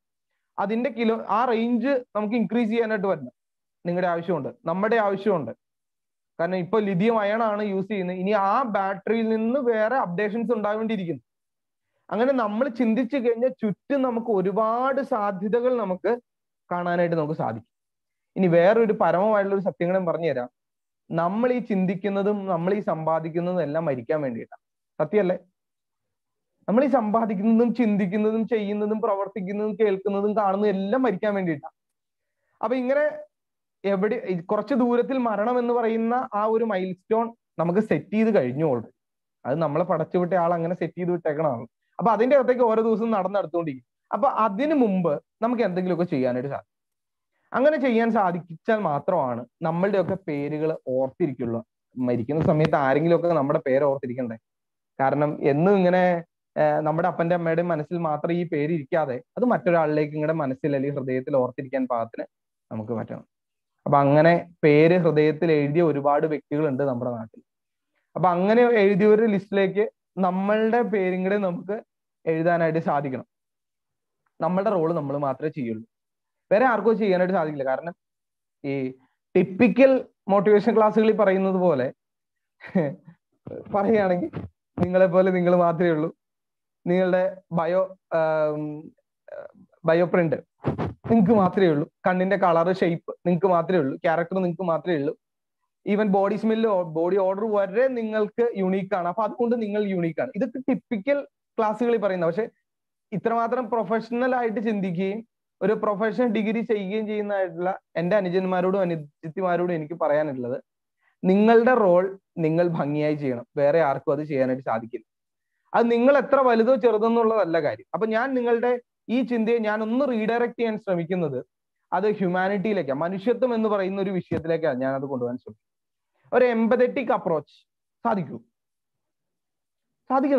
ആ റേഞ്ച് നമുക്ക് ഇൻക്രീസ് ചെയ്യാനായിട്ട് വരണം. നിങ്ങളുടെ ആവശ്യമുണ്ട്, നമ്മുടെ ആവശ്യമുണ്ട്. കാരണം ഇപ്പൊ ലിഥിയം അയൺ ആണ് യൂസ് ചെയ്യുന്നത്. ഇനി ആ ബാറ്ററിയിൽ നിന്ന് വേറെ അപ്ഡേഷൻസ് ഉണ്ടാവേണ്ടിയിരിക്കുന്നു. അങ്ങനെ നമ്മൾ ചിന്തിച്ചു കഴിഞ്ഞാൽ ചുറ്റും നമുക്ക് ഒരുപാട് സാധ്യതകൾ നമുക്ക് കാണാനായിട്ട് നമുക്ക് സാധിക്കും. ഇനി വേറൊരു പരമമായിട്ടുള്ള ഒരു സത്യങ്ങളും പറഞ്ഞു തരാം. നമ്മൾ ഈ ചിന്തിക്കുന്നതും നമ്മൾ ഈ സമ്പാദിക്കുന്നതും എല്ലാം മരിക്കാൻ വേണ്ടിയിട്ടാണ്. സത്യമല്ലേ? നമ്മൾ ഈ സമ്പാദിക്കുന്നതും ചിന്തിക്കുന്നതും ചെയ്യുന്നതും പ്രവർത്തിക്കുന്നതും കേൾക്കുന്നതും കാണുന്നതും എല്ലാം മരിക്കാൻ വേണ്ടിയിട്ടാണ്. അപ്പൊ ഇങ്ങനെ കുറച്ച് ദൂരത്തിൽ മരണം എന്ന് പറയുന്ന ആ ഒരു മൈൽ സ്റ്റോൺ നമുക്ക് സെറ്റ് ചെയ്ത് കഴിഞ്ഞു ഓൾറെഡി. അത് നമ്മളെ പടച്ചുവിട്ട ആൾ അങ്ങനെ സെറ്റ് ചെയ്ത് വിട്ടേക്കണമാണ്. അപ്പൊ അതിന്റെ അകത്തേക്ക് ഓരോ ദിവസവും നടന്നെടുത്തുകൊണ്ടിരിക്കും. അപ്പൊ അതിനു മുമ്പ് നമുക്ക് എന്തെങ്കിലുമൊക്കെ ചെയ്യാനായിട്ട് സാധിക്കും. അങ്ങനെ ചെയ്യാൻ സാധിച്ചാൽ മാത്രമാണ് നമ്മളുടെയൊക്കെ പേരുകൾ ഓർത്തിരിക്കുള്ളൂ. മരിക്കുന്ന സമയത്ത് ആരെങ്കിലും ഒക്കെ നമ്മുടെ പേര് ഓർത്തിരിക്കണ്ടേ? കാരണം എന്നും ഇങ്ങനെ നമ്മുടെ അപ്പന്റെ അമ്മയുടെയും മനസ്സിൽ മാത്രം ഈ പേര് ഇരിക്കാതെ അത് മറ്റൊരാളിലേക്ക് ഇങ്ങനെ മനസ്സിൽ അല്ലെങ്കിൽ ഹൃദയത്തിൽ ഓർത്തിരിക്കാൻ പാകത്തിന് നമുക്ക് പറ്റണം. അപ്പൊ അങ്ങനെ പേര് ഹൃദയത്തിൽ എഴുതിയ ഒരുപാട് വ്യക്തികളുണ്ട് നമ്മുടെ നാട്ടിൽ. അപ്പൊ അങ്ങനെ എഴുതിയ ഒരു ലിസ്റ്റിലേക്ക് നമ്മളുടെ പേരും കൂടെ നമുക്ക് എഴുതാനായിട്ട് സാധിക്കണം. നമ്മളുടെ റോള് നമ്മൾ മാത്രമേ ചെയ്യുള്ളൂ, വേറെ ആർക്കും ചെയ്യാനായിട്ട് സാധിക്കില്ല. കാരണം ഈ ടിപ്പിക്കൽ മോട്ടിവേഷൻ ക്ലാസ്സുകളിൽ പറയുന്നത് പോലെ പറയുകയാണെങ്കിൽ നിങ്ങളെ പോലെ നിങ്ങൾ മാത്രമേ ഉള്ളൂ, നിങ്ങളുടെ ബയോ പ്രിന്റ് നിങ്ങൾക്ക് മാത്രമേ ഉള്ളൂ, കണ്ണിന്റെ കളർ ഷേപ്പ് നിങ്ങൾക്ക് മാത്രമേ ഉള്ളൂ, ക്യാരക്ടർ നിങ്ങൾക്ക് മാത്രമേ ഉള്ളൂ, ഈവൻ ബോഡി സ്മെല്ലോ ബോഡി ഓർഡർ വരെ നിങ്ങൾക്ക് യുണീക്കാണ്. അപ്പൊ അതുകൊണ്ട് നിങ്ങൾ യുണീക്കാണ്. ഇതൊക്കെ ടിപ്പിക്കൽ ക്ലാസ്സുകളിൽ പറയുന്നത്. പക്ഷെ ഇത്രമാത്രം പ്രൊഫഷണൽ ആയിട്ട് ചിന്തിക്കുകയും ഒരു പ്രൊഫഷണൽ ഡിഗ്രി ചെയ്യുകയും ചെയ്യുന്നതായിട്ടുള്ള എൻ്റെ അനുജന്മാരോടും അനുജത്തിമാരോടും എനിക്ക് പറയാനുള്ളത്, നിങ്ങളുടെ റോൾ നിങ്ങൾ ഭംഗിയായി ചെയ്യണം. വേറെ ആർക്കും അത് ചെയ്യാനായിട്ട് സാധിക്കില്ല. അത് നിങ്ങൾ എത്ര വലുതോ ചെറുതോ എന്നുള്ളതല്ല കാര്യം. അപ്പൊ ഞാൻ നിങ്ങളുടെ ഈ ചിന്തയെ ഞാൻ ഒന്ന് റീഡയറക്ട് ചെയ്യാൻ ശ്രമിക്കുന്നത് അത് ഹ്യൂമാനിറ്റിയിലേക്കാണ്, മനുഷ്യത്വം എന്ന് പറയുന്ന ഒരു വിഷയത്തിലേക്കാണ് ഞാൻ അത് കൊണ്ടുപോകാൻ ശ്രമിക്കുന്നത്. ഒരു എംപതറ്റിക് അപ്രോച്ച് സാധിക്കും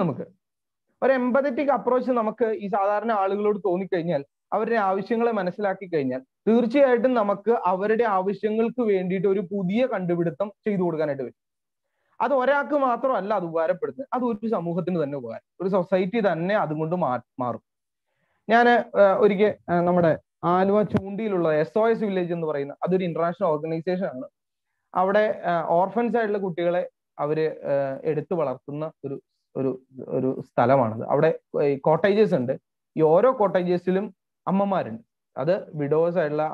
നമുക്ക്. ഒരു എംപതറ്റിക് അപ്രോച്ച് നമുക്ക് ഈ സാധാരണ ആളുകളോട് തോന്നിക്കഴിഞ്ഞാൽ, അവരുടെ ആവശ്യങ്ങളെ മനസ്സിലാക്കി കഴിഞ്ഞാൽ, തീർച്ചയായിട്ടും നമുക്ക് അവരുടെ ആവശ്യങ്ങൾക്ക് വേണ്ടിയിട്ട് ഒരു പുതിയ കണ്ടുപിടുത്തം ചെയ്തു കൊടുക്കാനായിട്ട് വരും. അത് ഒരാൾക്ക് മാത്രമല്ല അത് ഉപകാരപ്പെടുന്നത്, അത് ഒരു സമൂഹത്തിന് തന്നെ ഉപകാരം, ഒരു സൊസൈറ്റി തന്നെ അതുകൊണ്ട് മാറും. ഞാൻ ഒരിക്കൽ നമ്മുടെ ആലുവ ചൂണ്ടിയിലുള്ള SOS വില്ലേജ് എന്ന് പറയുന്ന അതൊരു ഇന്റർനാഷണൽ ഓർഗനൈസേഷൻ ആണ്. അവിടെ ഓർഫൻസ് ആയിട്ടുള്ള കുട്ടികളെ അവര് എടുത്തു വളർത്തുന്ന ഒരു സ്ഥലമാണത്. അവിടെ കോട്ടേജസ് ഉണ്ട്. ഈ ഓരോ കോട്ടേജസിലും അമ്മമാരുണ്ട്. അത് വിഡോസ് ആയിട്ടുള്ള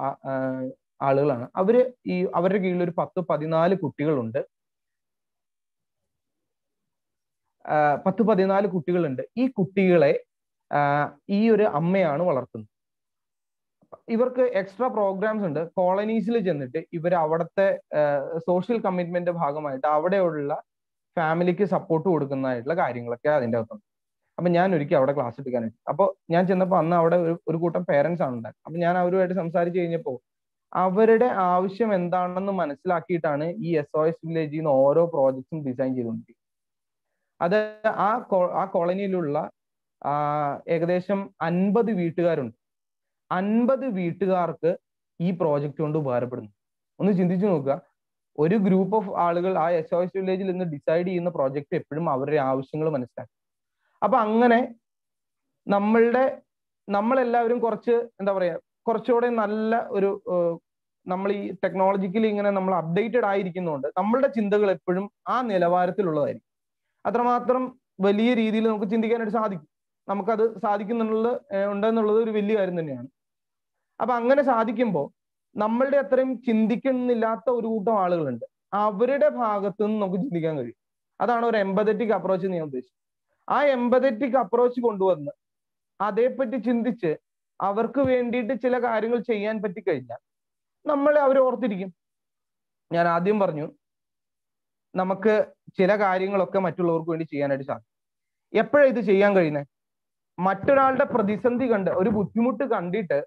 ആളുകളാണ്. അവരുടെ കീഴിൽ ഒരു 10-14 കുട്ടികളുണ്ട്. 10-14 കുട്ടികളുണ്ട്. ഈ കുട്ടികളെ ഈ ഒരു അമ്മയാണ് വളർത്തുന്നത്. ഇവർക്ക് എക്സ്ട്രാ പ്രോഗ്രാംസ് ഉണ്ട്. കോളനീസിൽ ചെന്നിട്ട് ഇവർ അവിടുത്തെ സോഷ്യൽ കമ്മിറ്റ്മെന്റ് ഭാഗമായിട്ട് അവിടെയുള്ള ഫാമിലിക്ക് സപ്പോർട്ട് കൊടുക്കുന്നതായിട്ടുള്ള കാര്യങ്ങളൊക്കെ അതിൻ്റെ അകത്തുണ്ട്. അപ്പൊ ഞാൻ ഒരിക്കൽ അവിടെ ക്ലാസ് എടുക്കാനായിട്ട്, അപ്പോൾ ഞാൻ ചെന്നപ്പോൾ അന്ന് അവിടെ ഒരു കൂട്ടം പേരൻസ് ആണ് ഉണ്ടായത്. അപ്പൊ ഞാൻ അവരുമായിട്ട് സംസാരിച്ച് കഴിഞ്ഞപ്പോൾ അവരുടെ ആവശ്യം എന്താണെന്ന് മനസ്സിലാക്കിയിട്ടാണ് ഈ SOS വില്ലേജിൽ നിന്ന് ഓരോ പ്രോജക്ട്സും ഡിസൈൻ ചെയ്തുകൊണ്ടിരിക്കുന്നത്. അത് ആ കോളനിയിലുള്ള ഏകദേശം 50 വീട്ടുകാരുണ്ട്. 50 വീട്ടുകാർക്ക് ഈ പ്രോജക്റ്റ് കൊണ്ട് ഉപകാരപ്പെടുന്നു. ഒന്ന് ചിന്തിച്ചു നോക്കുക. ഒരു ഗ്രൂപ്പ് ഓഫ് ആളുകൾ ആ SOS വില്ലേജിൽ നിന്ന് ഡിസൈഡ് ചെയ്യുന്ന പ്രോജക്റ്റ് എപ്പോഴും അവരുടെ ആവശ്യങ്ങൾ മനസ്സിലാക്കി. അപ്പൊ അങ്ങനെ നമ്മളെല്ലാവരും കുറച്ച് എന്താ പറയാ, കുറച്ചുകൂടെ നല്ല ഒരു നമ്മൾ ഈ ടെക്നോളജിക്കലി ഇങ്ങനെ നമ്മൾ അപ്ഡേറ്റഡ് ആയിരിക്കുന്നതുകൊണ്ട് നമ്മളുടെ ചിന്തകൾ എപ്പോഴും ആ നിലവാരത്തിലുള്ളതായിരിക്കും. അത്രമാത്രം വലിയ രീതിയിൽ നമുക്ക് ചിന്തിക്കാനായിട്ട് സാധിക്കും. നമുക്കത് ഉണ്ടെന്നുള്ളത് ഒരു വലിയ കാര്യം തന്നെയാണ്. അപ്പൊ അങ്ങനെ സാധിക്കുമ്പോൾ നമ്മളുടെ അത്രയും ചിന്തിക്കുന്നില്ലാത്ത ഒരു കൂട്ടം ആളുകളുണ്ട്. അവരുടെ ഭാഗത്തു നിന്ന് നമുക്ക് ചിന്തിക്കാൻ കഴിയും. അതാണ് ഒരു എംപതറ്റിക് അപ്രോച്ച് എന്ന് ഞാൻ ഉദ്ദേശിച്ചത്. ആ എംപതറ്റിക് അപ്രോച്ച് കൊണ്ടുവന്ന് അതേപ്പറ്റി ചിന്തിച്ച് അവർക്ക് വേണ്ടിയിട്ട് ചില കാര്യങ്ങൾ ചെയ്യാൻ പറ്റിക്കഴിഞ്ഞാൽ അവർ ഓർത്തിരിക്കും. ഞാൻ ആദ്യം പറഞ്ഞു, നമുക്ക് ചില കാര്യങ്ങളൊക്കെ മറ്റുള്ളവർക്ക് വേണ്ടി ചെയ്യാനായിട്ട് സാധിക്കും. എപ്പോഴാണ് ഇത് ചെയ്യാൻ കഴിയുന്നത്? മറ്റൊരാളുടെ പ്രതിസന്ധി കണ്ട്, ഒരു ബുദ്ധിമുട്ട് കണ്ടിട്ട്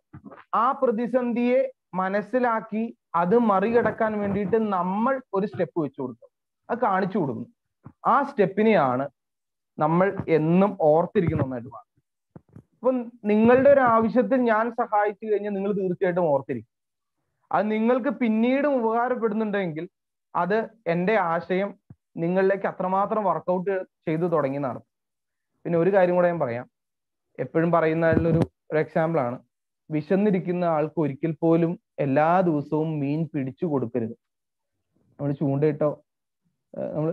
ആ പ്രതിസന്ധിയെ മനസ്സിലാക്കി അത് മറികടക്കാൻ വേണ്ടിയിട്ട് നമ്മൾ ഒരു സ്റ്റെപ്പ് വെച്ചു കൊടുക്കും, അത് കാണിച്ചു കൊടുക്കുന്നു. ആ സ്റ്റെപ്പിനെയാണ് നമ്മൾ എന്നും ഓർത്തിരിക്കുന്ന ഒന്നായിട്ട് മാറും. അപ്പൊ നിങ്ങളുടെ ഒരു ആവശ്യത്തിൽ ഞാൻ സഹായിച്ചു കഴിഞ്ഞാൽ നിങ്ങൾ തീർച്ചയായിട്ടും ഓർത്തിരിക്കും. അത് നിങ്ങൾക്ക് പിന്നീട് ഉപകാരപ്പെടുന്നുണ്ടെങ്കിൽ അത് എൻ്റെ ആശയം നിങ്ങളിലേക്ക് അത്രമാത്രം വർക്കൗട്ട് ചെയ്തു തുടങ്ങിയെന്നാണ്. പിന്നെ ഒരു കാര്യം കൂടെ ഞാൻ പറയാം, എപ്പോഴും പറയുന്നതിലൊരു എക്സാമ്പിൾ ആണ്. വിശന്നിരിക്കുന്ന ആൾക്ക് ഒരിക്കൽ പോലും എല്ലാ ദിവസവും മീൻ പിടിച്ചു കൊടുക്കരുത്. നമ്മൾ ചൂണ്ടയിട്ടോ നമ്മൾ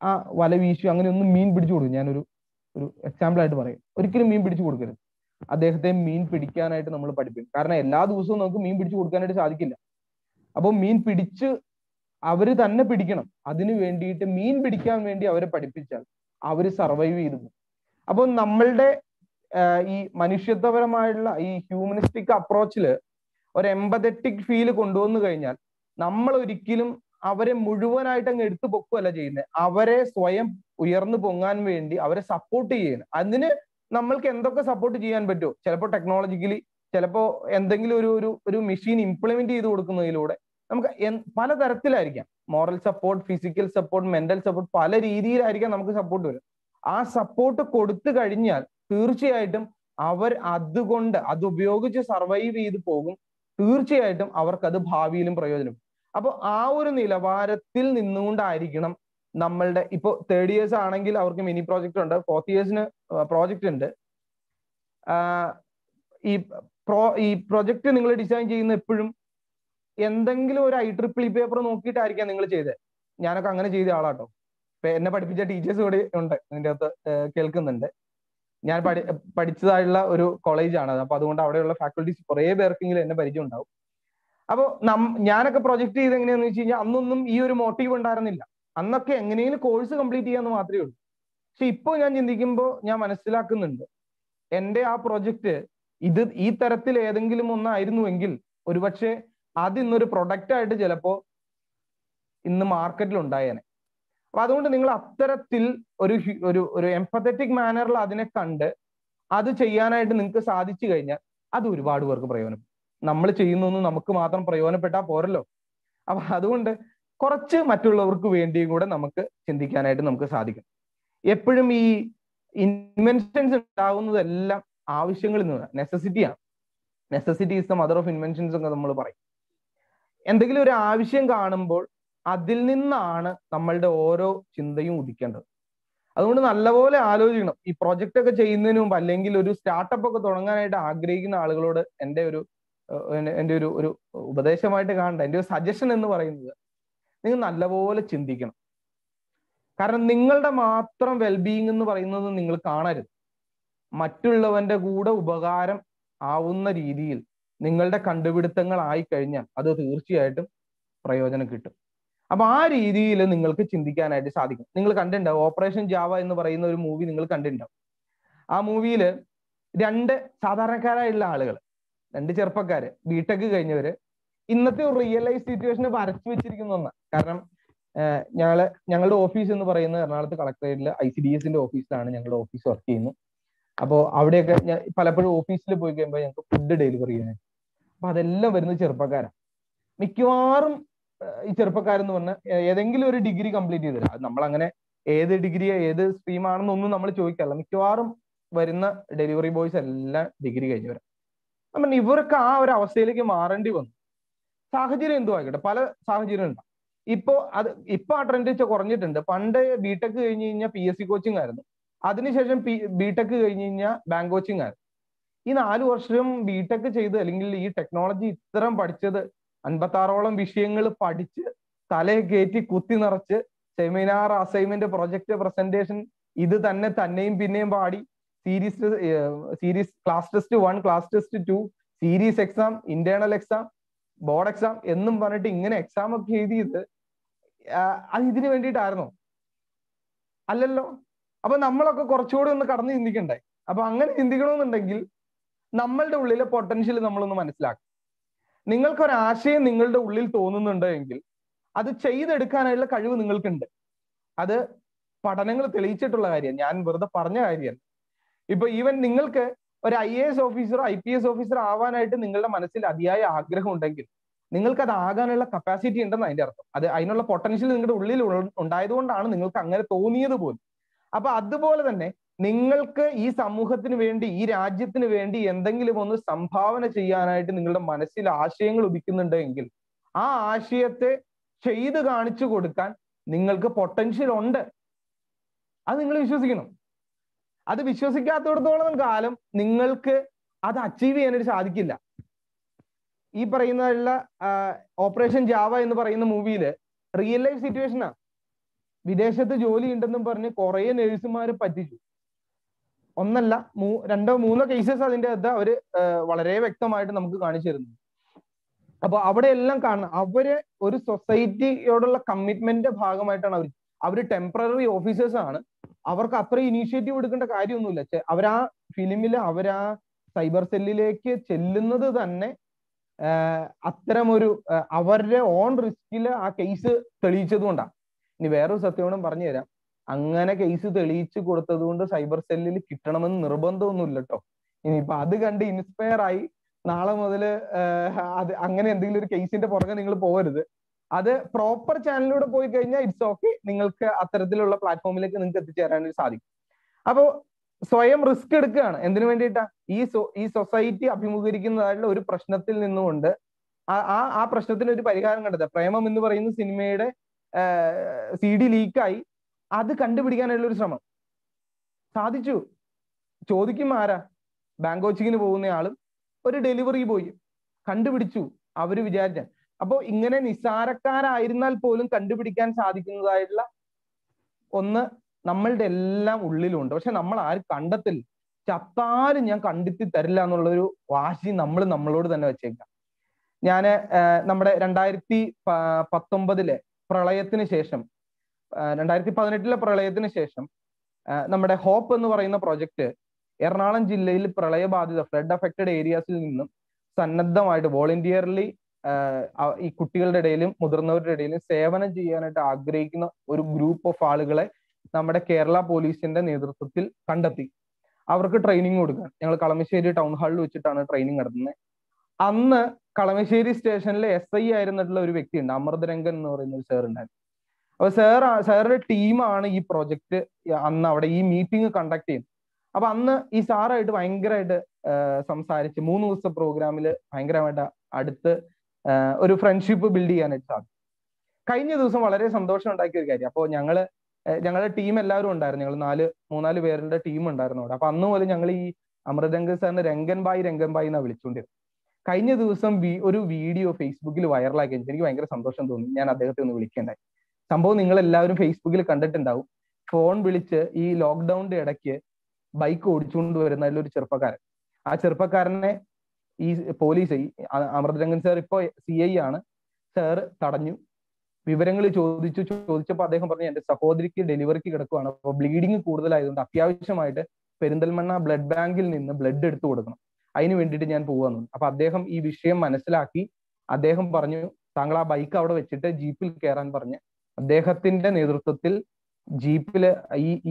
ആ വല വീശിയോ അങ്ങനെയൊന്നും മീൻ പിടിച്ചു കൊടുക്കും. ഞാനൊരു എക്സാമ്പിൾ ആയിട്ട് പറയും. ഒരിക്കലും മീൻ പിടിച്ചു കൊടുക്കരുത്. അദ്ദേഹത്തെ മീൻ പിടിക്കാനായിട്ട് നമ്മൾ പഠിപ്പിക്കും. കാരണം എല്ലാ ദിവസവും നമുക്ക് മീൻ പിടിച്ചു കൊടുക്കാനായിട്ട് സാധിക്കില്ല. അപ്പോൾ മീൻ പിടിച്ച് അവര് തന്നെ പിടിക്കണം. അതിനു വേണ്ടിയിട്ട് മീൻ പിടിക്കാൻ വേണ്ടി അവരെ പഠിപ്പിച്ചാൽ അവര് സർവൈവ് ചെയ്തു പോകും. അപ്പോൾ നമ്മളുടെ ഈ മനുഷ്യത്വപരമായിട്ടുള്ള ഈ ഹ്യൂമനിസ്റ്റിക് അപ്രോച്ചില് ഒരു എംപതറ്റിക് ഫീല് കൊണ്ടുവന്നു കഴിഞ്ഞാൽ നമ്മൾ ഒരിക്കലും അവരെ മുഴുവനായിട്ട് അങ്ങ് എടുത്തു പൊക്കുകയല്ല ചെയ്യുന്നത്. അവരെ സ്വയം ഉയർന്നു പൊങ്ങാൻ വേണ്ടി അവരെ സപ്പോർട്ട് ചെയ്യണം. അതിന് നമ്മൾക്ക് എന്തൊക്കെ സപ്പോർട്ട് ചെയ്യാൻ പറ്റുമോ, ചിലപ്പോൾ ടെക്നോളജിക്കലി, ചിലപ്പോൾ എന്തെങ്കിലും ഒരു മെഷീൻ ഇംപ്ലിമെന്റ് ചെയ്ത് കൊടുക്കുന്നതിലൂടെ നമുക്ക് പലതരത്തിലായിരിക്കാം. Moral support, physical support, mental support, പല രീതിയിലായിരിക്കാം നമുക്ക് സപ്പോർട്ട് വരും. ആ സപ്പോർട്ട് കൊടുത്തു കഴിഞ്ഞാൽ തീർച്ചയായിട്ടും അവർ അത് ഉപയോഗിച്ച് സർവൈവ് ചെയ്ത് പോകും. തീർച്ചയായിട്ടും അവർക്കത് ഭാവിയിലും പ്രയോജനം. അപ്പോൾ ആ ഒരു നിലവാരത്തിൽ നിന്നുകൊണ്ടായിരിക്കണം നമ്മളുടെ ഇപ്പോൾ 3rd years ആണെങ്കിൽ അവർക്ക് മിനി പ്രോജക്റ്റ് ഉണ്ട്, 4th yearsന് പ്രോജക്റ്റ് ഉണ്ട്. ഈ പ്രൊജക്ട് നിങ്ങൾ ഡിസൈൻ ചെയ്യുന്ന എപ്പോഴും എന്തെങ്കിലും ഒരു IEEE പേപ്പർ നോക്കിയിട്ടായിരിക്കാം നിങ്ങൾ ചെയ്തത്. ഞാനൊക്കെ അങ്ങനെ ചെയ്ത ആളാട്ടോ. എന്നെ പഠിപ്പിച്ച ടീച്ചേഴ്സ് കൂടി ഉണ്ട് ഇതിൻ്റെ അകത്ത് കേൾക്കുന്നുണ്ട്. ഞാൻ പഠിച്ചതായുള്ള ഒരു കോളേജാണ്. അപ്പൊ അതുകൊണ്ട് അവിടെയുള്ള ഫാക്കൽറ്റീസ് കുറേ പേർക്കെങ്കിലും എന്നെ പരിചയം ഉണ്ടാവും. അപ്പോൾ ഞാനൊക്കെ പ്രൊജക്ട് ചെയ്ത് എങ്ങനെയാന്ന് വെച്ച് കഴിഞ്ഞാൽ അന്നൊന്നും ഈ ഒരു മോട്ടീവ് ഉണ്ടായിരുന്നില്ല. അന്നൊക്കെ എങ്ങനെയെങ്കിലും കോഴ്സ് കംപ്ലീറ്റ് ചെയ്യാന്ന് മാത്രമേ ഉള്ളൂ. പക്ഷെ ഇപ്പോൾ ഞാൻ ചിന്തിക്കുമ്പോൾ ഞാൻ മനസ്സിലാക്കുന്നുണ്ട്, എൻ്റെ ആ പ്രൊജക്റ്റ് ഈ തരത്തിൽ ഏതെങ്കിലും ഒന്നായിരുന്നുവെങ്കിൽ ഒരുപക്ഷെ അത് ഇന്നൊരു പ്രൊഡക്റ്റായിട്ട് ചിലപ്പോൾ ഇന്ന് മാർക്കറ്റിൽ ഉണ്ടായേനെ. അപ്പൊ അതുകൊണ്ട് നിങ്ങൾ അത്തരത്തിൽ ഒരു എംപത്തറ്റിക് മാനറിൽ അതിനെ കണ്ട് അത് ചെയ്യാനായിട്ട് നിങ്ങൾക്ക് സാധിച്ചു കഴിഞ്ഞാൽ അത് ഒരുപാട് പേർക്ക് പ്രയോജനപ്പെടും. നമ്മൾ ചെയ്യുന്നൊന്നും നമുക്ക് മാത്രം പ്രയോജനപ്പെട്ടാൽ പോരല്ലോ. അപ്പൊ അതുകൊണ്ട് കുറച്ച് മറ്റുള്ളവർക്ക് വേണ്ടിയും കൂടെ നമുക്ക് ചിന്തിക്കാനായിട്ട് നമുക്ക് സാധിക്കും. എപ്പോഴും ഈ ഇൻവെൻഷൻസ് ഉണ്ടാകുന്നതെല്ലാം ആവശ്യങ്ങളിൽ നിന്ന്, നെസസിറ്റിയാണ്. Necessity is the mother of inventions എന്ന് നമ്മൾ പറയും. എന്തെങ്കിലും ഒരു ആവശ്യം കാണുമ്പോൾ അതിൽ നിന്നാണ് നമ്മളുടെ ഓരോ ചിന്തയും ഉദിക്കേണ്ടത്. അതുകൊണ്ട് നല്ലപോലെ ആലോചിക്കണം. ഈ പ്രൊജക്റ്റ് ഒക്കെ ചെയ്യുന്നതിന് മുമ്പ് അല്ലെങ്കിൽ ഒരു സ്റ്റാർട്ടപ്പ് ഒക്കെ തുടങ്ങാനായിട്ട് ആഗ്രഹിക്കുന്ന ആളുകളോട് എൻ്റെ ഒരു ഉപദേശമായിട്ട് കാണണ്ട, എൻ്റെ ഒരു സജഷൻ എന്ന് പറയുന്നത്, നിങ്ങൾ നല്ലപോലെ ചിന്തിക്കണം. കാരണം നിങ്ങളുടെ മാത്രം വെൽബീയിങ് എന്ന് പറയുന്നത് നിങ്ങൾ കാണരുത്. മറ്റുള്ളവന്റെ കൂടെ ഉപകാരം ആവുന്ന രീതിയിൽ നിങ്ങളുടെ കണ്ടുപിടുത്തങ്ങൾ ആയി കഴിഞ്ഞാൽ അത് തീർച്ചയായിട്ടും പ്രയോജനം കിട്ടും. അപ്പൊ ആ രീതിയിൽ നിങ്ങൾക്ക് ചിന്തിക്കാനായിട്ട് സാധിക്കും. നിങ്ങൾ കണ്ടിട്ടുണ്ടാവും ഓപ്പറേഷൻ ജാവ എന്ന് പറയുന്ന ഒരു മൂവി നിങ്ങൾ കണ്ടിട്ടുണ്ടാവും. ആ മൂവിയിൽ 2 സാധാരണക്കാരായുള്ള ആളുകൾ, 2 ചെറുപ്പക്കാര്, ബിടെക് കഴിഞ്ഞവര്, ഇന്നത്തെ ഒരു റിയൽ ലൈഫ് സിറ്റുവേഷനെ വരച്ചു വെച്ചിരിക്കുന്ന ഒന്നാണ്. കാരണം ഞങ്ങളുടെ ഓഫീസ് എന്ന് പറയുന്നത് എറണാകുളത്ത് കളക്ടറേറ്റിലെ ICDSന്റെ ഓഫീസിലാണ് ഞങ്ങളുടെ ഓഫീസ് വർക്ക് ചെയ്യുന്നത്. അപ്പോൾ അവിടെയൊക്കെ ഞാൻ പലപ്പോഴും ഓഫീസിൽ പോയി കഴിയുമ്പോൾ ഞങ്ങൾക്ക് ഫുഡ് ഡെലിവറി ചെയ്യാനായിട്ട്, അപ്പൊ അതെല്ലാം വരുന്നത് ചെറുപ്പക്കാരാണ്. മിക്കവാറും ഈ ചെറുപ്പക്കാരെന്ന് പറഞ്ഞാൽ ഏതെങ്കിലും ഒരു ഡിഗ്രി കംപ്ലീറ്റ് ചെയ്തില്ല. അത് നമ്മളങ്ങനെ ഏത് ഡിഗ്രി ഏത് സ്ട്രീമാണെന്നൊന്നും നമ്മൾ ചോദിക്കാറില്ല. മിക്കവാറും വരുന്ന ഡെലിവറി ബോയ്സ് എല്ലാം ഡിഗ്രി കഴിഞ്ഞവരാണ്. അപ്പം ഇവർക്ക് ആ ഒരു അവസ്ഥയിലേക്ക് മാറേണ്ടി വന്നു. സാഹചര്യം എന്തോ ആയിക്കോട്ടെ, പല സാഹചര്യം ഉണ്ടാവും. ഇപ്പൊ ആ ട്രെൻഡ് കുറഞ്ഞിട്ടുണ്ട്. പണ്ട് ബിടെക് കഴിഞ്ഞ് കഴിഞ്ഞാൽ PSC കോച്ചിങ് ആയിരുന്നു. അതിനുശേഷം ബിടെക് കഴിഞ്ഞ് കഴിഞ്ഞാൽ ബാങ്ക് കോച്ചിങ് ആയിരുന്നു. ഈ 4 വർഷം ബിടെക് ചെയ്ത് അല്ലെങ്കിൽ ഈ ടെക്നോളജി ഇത്തരം പഠിച്ചത് 56ഓളം വിഷയങ്ങൾ പഠിച്ച് തലയെ കയറ്റി കുത്തി നിറച്ച് സെമിനാർ, അസൈൻമെന്റ്, പ്രൊജക്ട്, പ്രസന്റേഷൻ, ഇത് തന്നെയും പിന്നെയും പാടി, series class test 1, class test 2, series exam, internal exam, board exam എന്നും പറഞ്ഞിട്ട് ഇങ്ങനെ എക്സാം ഒക്കെ എഴുതിയത് അത് ഇതിന് വേണ്ടിയിട്ടായിരുന്നോ? അല്ലല്ലോ. അപ്പൊ നമ്മളൊക്കെ കുറച്ചുകൂടി ഒന്ന് കടന്ന് ചിന്തിക്കണ്ടേ? അപ്പൊ അങ്ങനെ ചിന്തിക്കണമെന്നുണ്ടെങ്കിൽ നമ്മളുടെ ഉള്ളിലെ പൊട്ടൻഷ്യൽ നമ്മളൊന്ന് മനസ്സിലാക്കും. നിങ്ങൾക്കൊരാശയം നിങ്ങളുടെ ഉള്ളിൽ തോന്നുന്നുണ്ട് എങ്കിൽ അത് ചെയ്തെടുക്കാനുള്ള കഴിവ് നിങ്ങൾക്കുണ്ട്. അത് പഠനങ്ങൾ തെളിയിച്ചിട്ടുള്ള കാര്യമാണ്, ഞാൻ വെറുതെ പറഞ്ഞ കാര്യമല്ല. ഇപ്പൊ ഈവൻ നിങ്ങൾക്ക് ഒരു IAS ഓഫീസറോ IPS ഓഫീസറോ ആവാനായിട്ട് നിങ്ങളുടെ മനസ്സിൽ അതിയായ ആഗ്രഹം ഉണ്ടെങ്കിൽ നിങ്ങൾക്ക് അത് ആകാനുള്ള കപ്പാസിറ്റി ഉണ്ടെന്ന് അതിന്റെ അർത്ഥം. അതിനുള്ള പൊട്ടൻഷ്യൽ നിങ്ങളുടെ ഉള്ളിൽ ഉണ്ടായതുകൊണ്ടാണ് നിങ്ങൾക്ക് അങ്ങനെ തോന്നിയത് പോലും. അപ്പൊ അതുപോലെ തന്നെ നിങ്ങൾക്ക് ഈ സമൂഹത്തിന് വേണ്ടി, ഈ രാജ്യത്തിന് വേണ്ടി എന്തെങ്കിലും ഒന്ന് സംഭാവന ചെയ്യാനായിട്ട് നിങ്ങളുടെ മനസ്സിൽ ആശയങ്ങൾ ഉദിക്കുന്നുണ്ട് എങ്കിൽ ആ ആശയത്തെ ചെയ്ത് കാണിച്ചു കൊടുക്കാൻ നിങ്ങൾക്ക് പൊട്ടൻഷ്യൽ ഉണ്ട്. അത് നിങ്ങൾ വിശ്വസിക്കണം. അത് വിശ്വസിക്കാത്തിടത്തോളം കാലം നിങ്ങൾക്ക് അത് അച്ചീവ് ചെയ്യാനായിട്ട് സാധിക്കില്ല. ഈ പറയുന്ന ഓപ്പറേഷൻ ജാവ എന്ന് പറയുന്ന മൂവിയില് റിയൽ ലൈഫ് സിറ്റുവേഷനാ. വിദേശത്ത് ജോലി ഉണ്ടെന്നും പറഞ്ഞ് കുറെ നേഴ്സുമാരെ പറ്റിച്ചു. ഒന്നല്ല, 2 or 3 കേസസ് അതിൻ്റെ അകത്ത് അവര് വളരെ വ്യക്തമായിട്ട് നമുക്ക് കാണിച്ചു തരുന്നു. അപ്പൊ അവിടെ എല്ലാം കാണണം, അവര് ഒരു സൊസൈറ്റിയോടുള്ള കമ്മിറ്റ്മെന്റിന്റെ ഭാഗമായിട്ടാണ് അവര് ടെമ്പററി ഓഫീസേഴ്സ് ആണ്. അവർക്ക് അത്ര ഇനീഷ്യേറ്റീവ് എടുക്കേണ്ട കാര്യമൊന്നുമില്ല. അവരാ ഫിലിമില് അവരാ സൈബർ സെല്ലിലേക്ക് ചെല്ലുന്നത് തന്നെ അത്തരമൊരു അവരുടെ ഓൺ റിസ്കിൽ ആ കേസ് തെളിയിച്ചത് കൊണ്ടാണ്. ഇനി വേറൊരു സത്യമാണ് പറഞ്ഞു തരാം. അങ്ങനെ കേസ് തെളിയിച്ചു കൊടുത്തത് കൊണ്ട് സൈബർ സെല്ലിൽ കിട്ടണമെന്ന് നിർബന്ധമൊന്നുമില്ല കേട്ടോ. ഇനിയിപ്പൊ അത് കണ്ട് ഇൻസ്പയർ ആയി നാളെ മുതൽ അത് അങ്ങനെ എന്തെങ്കിലും ഒരു കേസിന്റെ പുറകെ നിങ്ങൾ പോകരുത്. അത് പ്രോപ്പർ ചാനലിലൂടെ പോയി കഴിഞ്ഞാൽ ഇറ്റ്സ് ഓക്കെ, നിങ്ങൾക്ക് അത്തരത്തിലുള്ള പ്ലാറ്റ്ഫോമിലേക്ക് നിങ്ങൾക്ക് എത്തിച്ചേരാനായിട്ട് സാധിക്കും. അപ്പോ സ്വയം റിസ്ക് എടുക്കുകയാണ്. എന്തിനു വേണ്ടിയിട്ടാ? ഈ സൊസൈറ്റി അഭിമുഖീകരിക്കുന്നതായിട്ടുള്ള ഒരു പ്രശ്നത്തിൽ നിന്നുകൊണ്ട് ആ പ്രശ്നത്തിന് ഒരു പരിഹാരം കണ്ടെത്തുക. പ്രേമം എന്ന് പറയുന്ന സിനിമയുടെ CD ലീക്കായി, അത് കണ്ടുപിടിക്കാനുള്ള ഒരു ശ്രമം സാധിച്ചു. ചോദിക്കും ആരാ? ബാങ്ക് കോച്ചിങ്ങിന് പോകുന്ന ആളും ഒരു ഡെലിവറി ബോയ് കണ്ടുപിടിച്ചു അവര് വിചാരിച്ച. അപ്പോ ഇങ്ങനെ നിസ്സാരക്കാരായിരുന്നാൽ പോലും കണ്ടുപിടിക്കാൻ സാധിക്കുന്നതായിട്ടുള്ള ഒന്ന് നമ്മളുടെ എല്ലാം ഉള്ളിലുണ്ട്. പക്ഷെ നമ്മൾ ആരും കണ്ടെത്തില്ല. ചത്താലും ഞാൻ കണ്ടെത്തി തരില്ല എന്നുള്ളൊരു വാശി നമ്മളോട് തന്നെ വെച്ചേക്കാം. ഞാന് നമ്മുടെ 2019 പ്രളയത്തിന് ശേഷം, 2018 പ്രളയത്തിന് ശേഷം നമ്മുടെ ഹോപ്പ് എന്ന് പറയുന്ന പ്രോജക്റ്റ് എറണാകുളം ജില്ലയിൽ പ്രളയബാധിത ഫ്ലഡ് അഫക്റ്റഡ് ഏരിയാസിൽ നിന്നും സന്നദ്ധമായിട്ട് വോളണ്ടിയർലി ഈ കുട്ടികളുടെ ഇടയിലും മുതിർന്നവരുടെ ഇടയിലും സേവനം ചെയ്യാനായിട്ട് ആഗ്രഹിക്കുന്ന ഒരു ഗ്രൂപ്പ് ഓഫ് ആളുകളെ നമ്മുടെ കേരള പോലീസിന്റെ നേതൃത്വത്തിൽ കണ്ടെത്തി. അവർക്ക് ട്രെയിനിങ് കൊടുക്കാൻ ഞങ്ങൾ കളമശ്ശേരി ടൗൺ ഹാളിൽ വെച്ചിട്ടാണ് ട്രെയിനിങ് നടത്തുന്നത്. അന്ന് കളമശ്ശേരി സ്റ്റേഷനിലെ SI ആയിരുന്നിട്ടുള്ള ഒരു വ്യക്തിയുണ്ട്, അമൃതരംഗൻ എന്ന് പറയുന്ന ഒരു സാർ ഉണ്ടായിരുന്നു. അപ്പൊ സാറിന്റെ ടീമാണ് ഈ പ്രോജക്റ്റ് അന്ന് അവിടെ ഈ മീറ്റിംഗ് കണ്ടക്ട് ചെയ്യുന്നത്. അപ്പൊ അന്ന് ഈ സാറായിട്ട് ഭയങ്കരമായിട്ട് സംസാരിച്ച് 3 ദിവസത്തെ പ്രോഗ്രാമിൽ ഭയങ്കരമായിട്ട് അടുത്ത് ഒരു ഫ്രണ്ട്ഷിപ്പ് ബിൽഡ് ചെയ്യാനായിട്ട് സാധിക്കും. കഴിഞ്ഞ ദിവസം വളരെ സന്തോഷം ഉണ്ടാക്കിയ ഒരു കാര്യം. അപ്പോൾ ഞങ്ങളുടെ ടീം എല്ലാവരും ഉണ്ടായിരുന്നു. ഞങ്ങൾ 3-4 പേരുടെ ടീം ഉണ്ടായിരുന്നു അവിടെ. അപ്പൊ അന്ന് മുതൽ ഞങ്ങൾ ഈ അമൃതരംഗൻ സാറിന് രംഗൻ ബായി എന്നാണ് വിളിച്ചുകൊണ്ടിരുന്നത്. കഴിഞ്ഞ ദിവസം ഒരു വീഡിയോ ഫേസ്ബുക്കിൽ വൈറലാക്കി. എനിക്ക് ഭയങ്കര സന്തോഷം തോന്നി. ഞാൻ അദ്ദേഹത്തെ ഒന്ന് വിളിക്കേണ്ടായി. സംഭവം നിങ്ങൾ എല്ലാവരും ഫേസ്ബുക്കിൽ കണ്ടിട്ടുണ്ടാവും. ഫോൺ വിളിച്ച് ഈ ലോക്ക്ഡൌണിന്റെ ഇടയ്ക്ക് ബൈക്ക് ഓടിച്ചുകൊണ്ട് വരുന്ന ഒരു ചെറുപ്പക്കാരൻ. ആ ചെറുപ്പക്കാരനെ ഈ പോലീസ്, അമൃതരംഗൻ സാർ ഇപ്പോൾ CI ആണ്, സാർ തടഞ്ഞു. വിവരങ്ങൾ ചോദിച്ചപ്പോൾ അദ്ദേഹം പറഞ്ഞു, എന്റെ സഹോദരിക്ക് ഡെലിവറിക്ക് കിടക്കുകയാണ്, അപ്പോൾ ബ്ലീഡിങ് കൂടുതലായതുകൊണ്ട് അത്യാവശ്യമായിട്ട് പെരിന്തൽമണ്ണ ബ്ലഡ് ബാങ്കിൽ നിന്ന് ബ്ലഡ് എടുത്തു കൊടുക്കണം, അതിന് വേണ്ടിയിട്ട് ഞാൻ പോവാന്ന്. അപ്പൊ അദ്ദേഹം ഈ വിഷയം മനസ്സിലാക്കി. അദ്ദേഹം പറഞ്ഞു, താങ്കൾ ആ ബൈക്ക് അവിടെ വെച്ചിട്ട് ജീപ്പിൽ കയറാൻ പറഞ്ഞ് അദ്ദേഹത്തിന്റെ നേതൃത്വത്തിൽ ജീപ്പില്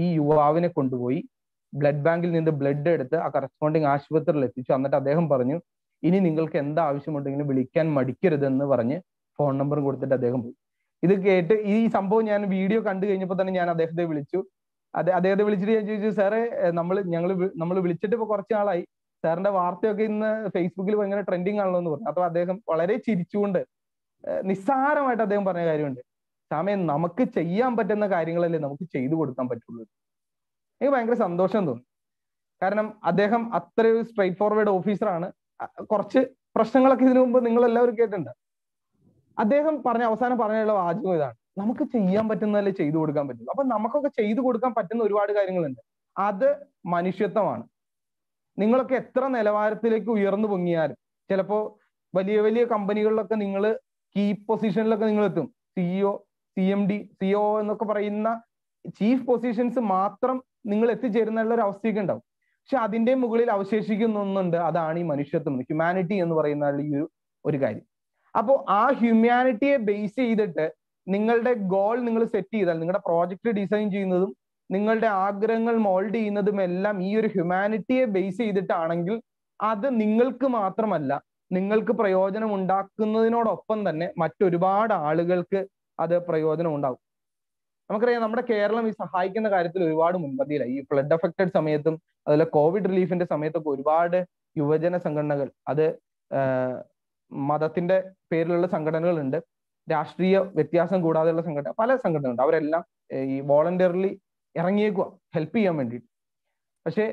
ഈ യുവാവിനെ കൊണ്ടുപോയി ബ്ലഡ് ബാങ്കിൽ നിന്ന് ബ്ലഡ് എടുത്ത് ആ കറസ്പോണ്ടിങ് ആശുപത്രിയിൽ എത്തിച്ചു. എന്നിട്ട് അദ്ദേഹം പറഞ്ഞു, ഇനി നിങ്ങൾക്ക് എന്താ ആവശ്യമുണ്ടെങ്കിലും വിളിക്കാൻ മടിക്കരുതെന്ന് പറഞ്ഞ് ഫോൺ നമ്പറും കൊടുത്തിട്ട് അദ്ദേഹം പോയി. ഇത് കേട്ട് ഈ സംഭവം ഞാൻ വീഡിയോ കണ്ടു കഴിഞ്ഞപ്പോൾ തന്നെ ഞാൻ അദ്ദേഹത്തെ വിളിച്ചു. അദ്ദേഹത്തെ വിളിച്ചിട്ട് ഞാൻ ചോദിച്ചു, സാറേ നമ്മൾ വിളിച്ചിട്ട് ഇപ്പൊ കുറച്ച് നാളായി, സാറിന്റെ വാർത്തയൊക്കെ ഇന്ന് ഫേസ്ബുക്കിൽ ഭയങ്കര ട്രെൻഡിങ് ആണല്ലോ എന്ന് പറഞ്ഞു. അപ്പൊ അദ്ദേഹം വളരെ ചിരിച്ചുകൊണ്ട് നിസ്സാരമായിട്ട് അദ്ദേഹം പറഞ്ഞ കാര്യമുണ്ട്, സമയം നമുക്ക് ചെയ്യാൻ പറ്റുന്ന കാര്യങ്ങളല്ലേ നമുക്ക് ചെയ്തു കൊടുക്കാൻ പറ്റുള്ളൂ. എനിക്ക് ഭയങ്കര സന്തോഷം തോന്നി. കാരണം അദ്ദേഹം അത്രയൊരു സ്ട്രൈറ്റ് ഫോർവേഡ് ഓഫീസറാണ്. കുറച്ച് പ്രശ്നങ്ങളൊക്കെ ഇതിനു മുമ്പ് നിങ്ങൾ എല്ലാവരും കേട്ടിട്ടുണ്ട്. അദ്ദേഹം അവസാനം പറഞ്ഞുള്ള വാചകം ഇതാണ്, നമുക്ക് ചെയ്യാൻ പറ്റുന്നതല്ലേ ചെയ്തു കൊടുക്കാൻ പറ്റുള്ളൂ. അപ്പൊ നമുക്കൊക്കെ ചെയ്തു കൊടുക്കാൻ പറ്റുന്ന ഒരുപാട് കാര്യങ്ങളുണ്ട്. അത് മനുഷ്യത്വമാണ്. നിങ്ങളൊക്കെ എത്ര നിലവാരത്തിലേക്ക് ഉയർന്നു പൊങ്ങിയാലും ചിലപ്പോ വലിയ വലിയ കമ്പനികളിലൊക്കെ നിങ്ങൾ കീ പൊസിഷനിലൊക്കെ നിങ്ങൾ എത്തും. CEO, CMD, CO എന്നൊക്കെ പറയുന്ന ചീഫ് പൊസിഷൻസ് മാത്രം നിങ്ങൾ എത്തിച്ചേരുന്ന ഒരു അവസ്ഥയൊക്കെ ഉണ്ടാവും. പക്ഷെ അതിന്റെ മുകളിൽ അവശേഷിക്കുന്ന ഒന്നുണ്ട്, അതാണ് ഈ മനുഷ്യത്വം, ഹ്യൂമാനിറ്റി എന്ന് പറയുന്ന ഈ ഒരു കാര്യം. അപ്പോൾ ആ ഹ്യൂമാനിറ്റിയെ ബേസ് ചെയ്തിട്ട് നിങ്ങളുടെ ഗോൾ നിങ്ങൾ സെറ്റ് ചെയ്താൽ, നിങ്ങളുടെ പ്രോജക്റ്റ് ഡിസൈൻ ചെയ്യുന്നതും നിങ്ങളുടെ ആഗ്രഹങ്ങൾ മോൾഡ് ചെയ്യുന്നതും എല്ലാം ഈ ഒരു ഹ്യൂമാനിറ്റിയെ ബേസ് ചെയ്തിട്ടാണെങ്കിൽ അത് നിങ്ങൾക്ക് മാത്രമല്ല, നിങ്ങൾക്ക് പ്രയോജനം ഉണ്ടാക്കുന്നതിനോടൊപ്പം തന്നെ മറ്റൊരുപാട് ആളുകൾക്ക് അത് പ്രയോജനം ഉണ്ടാവും. നമുക്കറിയാം, നമ്മുടെ കേരളം ഈ സഹായിക്കുന്ന കാര്യത്തിൽ ഒരുപാട് മുൻപന്തിയിലായി. ഈ ഫ്ലഡ് അഫക്റ്റഡ് സമയത്തും അതുപോലെ കോവിഡ് റിലീഫിന്റെ സമയത്തൊക്കെ ഒരുപാട് യുവജന സംഘടനകൾ, അത് മതത്തിന്റെ പേരിലുള്ള സംഘടനകളുണ്ട്, രാഷ്ട്രീയ വ്യത്യാസം കൂടാതെയുള്ള സംഘടന, പല സംഘടനകളുണ്ട്. അവരെല്ലാം ഈ വോളണ്ടിയർലി ഇറങ്ങിയേക്കുക ഹെൽപ്പ് ചെയ്യാൻ വേണ്ടിയിട്ട്. പക്ഷെ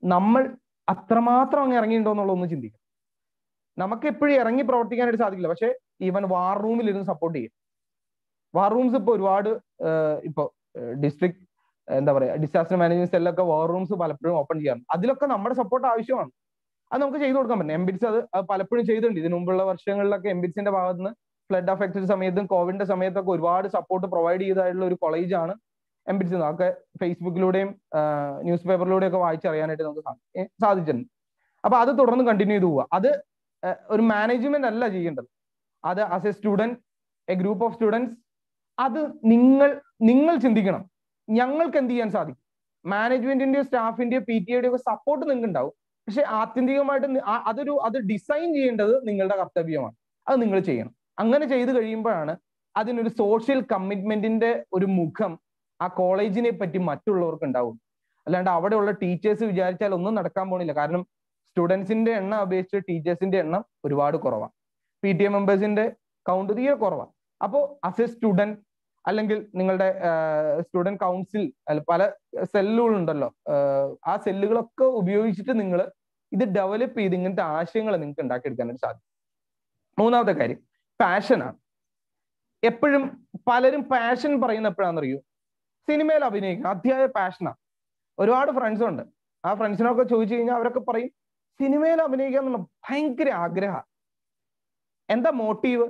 നമ്മൾ അത്രമാത്രം അങ്ങ് ഇറങ്ങിയിട്ടുണ്ടോ എന്നുള്ളതൊന്ന് ചിന്തിക്കും. നമുക്ക് എപ്പോഴും ഇറങ്ങി പ്രവർത്തിക്കാനായിട്ട് സാധിക്കില്ല. പക്ഷെ ഈവൻ വാർ റൂമിൽ ഇരുന്ന് സപ്പോർട്ട് ചെയ്യും. വാർ റൂംസ് ഇപ്പോൾ ഒരുപാട് ഡിസ്ട്രിക്ട് ഡിസാസ്റ്റർ മാനേജ്മെന്റ് സെല്ലൊക്കെ വാർ റൂംസ് പലപ്പോഴും ഓപ്പൺ ചെയ്യാറുണ്ട്. അതിലൊക്കെ നമ്മുടെ സപ്പോർട്ട് ആവശ്യമാണ്. അത് നമുക്ക് ചെയ്തു കൊടുക്കാൻ പറ്റും. MBITS അത് പലപ്പോഴും ചെയ്തിട്ടുണ്ട്. ഇതിനു മുമ്പുള്ള വർഷങ്ങളിലൊക്കെ MBITSന്റെ ഭാഗത്ത് നിന്ന് ഫ്ലഡ് അഫക്റ്റഡ് സമയത്തും കോവിഡിന്റെ സമയത്തൊക്കെ ഒരുപാട് സപ്പോർട്ട് പ്രൊവൈഡ് ചെയ്തായിട്ടുള്ള ഒരു കോളേജാണ് MBITS. അതൊക്കെ ഫേസ്ബുക്കിലൂടെയും ന്യൂസ് പേപ്പറിലൂടെയും ഒക്കെ വായിച്ചറിയാനായിട്ട് നമുക്ക് സാധിച്ചിട്ടുണ്ട്. അപ്പൊ അത് തുടർന്ന് കണ്ടിന്യൂ ചെയ്തു പോവുക. അത് ഒരു മാനേജ്മെന്റ് അല്ല ചെയ്യേണ്ടത്. അത് as A student, A group of students, അത് നിങ്ങൾ ചിന്തിക്കണം, ഞങ്ങൾക്ക് എന്ത് ചെയ്യാൻ സാധിക്കും. മാനേജ്മെന്റിന്റെയോ സ്റ്റാഫിന്റെയോ PTA ഒക്കെ സപ്പോർട്ട് നിങ്ങൾക്ക് ഉണ്ടാവും. പക്ഷെ ആത്യന്തികമായിട്ട് അത് ഡിസൈൻ ചെയ്യേണ്ടത് നിങ്ങളുടെ കർത്തവ്യമാണ്. അത് നിങ്ങൾ ചെയ്യണം. അങ്ങനെ ചെയ്തു കഴിയുമ്പോഴാണ് അതിനൊരു സോഷ്യൽ കമ്മിറ്റ്മെന്റിന്റെ ഒരു മുഖം ആ കോളേജിനെ പറ്റി മറ്റുള്ളവർക്ക് ഉണ്ടാവും. അല്ലാണ്ട് അവിടെയുള്ള ടീച്ചേഴ്സ് വിചാരിച്ചാൽ ഒന്നും നടക്കാൻ പോണില്ല. കാരണം സ്റ്റുഡൻസിന്റെ എണ്ണം അപേക്ഷിച്ച് ടീച്ചേഴ്സിന്റെ എണ്ണം ഒരുപാട് കുറവാണ്. PTA മെമ്പേഴ്സിന്റെ കൗണ്ട് തീരെ കുറവാണ്. അപ്പോൾ ആസ് എ സ്റ്റുഡന്റ് അല്ലെങ്കിൽ നിങ്ങളുടെ സ്റ്റുഡന്റ് കൗൺസിൽ പല സെല്ലുകളുണ്ടല്ലോ, ആ സെല്ലുകളൊക്കെ ഉപയോഗിച്ചിട്ട് നിങ്ങൾ ഇത് ഡെവലപ്പ് ചെയ്ത് ഇങ്ങനത്തെ ആശയങ്ങൾ നിങ്ങൾക്ക് ഉണ്ടാക്കിയെടുക്കാനായിട്ട് സാധിക്കും. മൂന്നാമത്തെ കാര്യം പാഷനാണ്. എപ്പോഴും പലരും പാഷൻ പറയുന്ന എപ്പോഴാണെന്നറിയോ, സിനിമയിൽ അഭിനയിക്കണം, അതിയായ പാഷനാണ്. ഒരുപാട് ഫ്രണ്ട്സ് ഉണ്ട്. ആ ഫ്രണ്ട്സിനൊക്കെ ചോദിച്ചു കഴിഞ്ഞാൽ അവരൊക്കെ പറയും സിനിമയിൽ അഭിനയിക്കുക എന്നുള്ള ഭയങ്കര ആഗ്രഹമാണ്. എന്താ മോട്ടീവ്?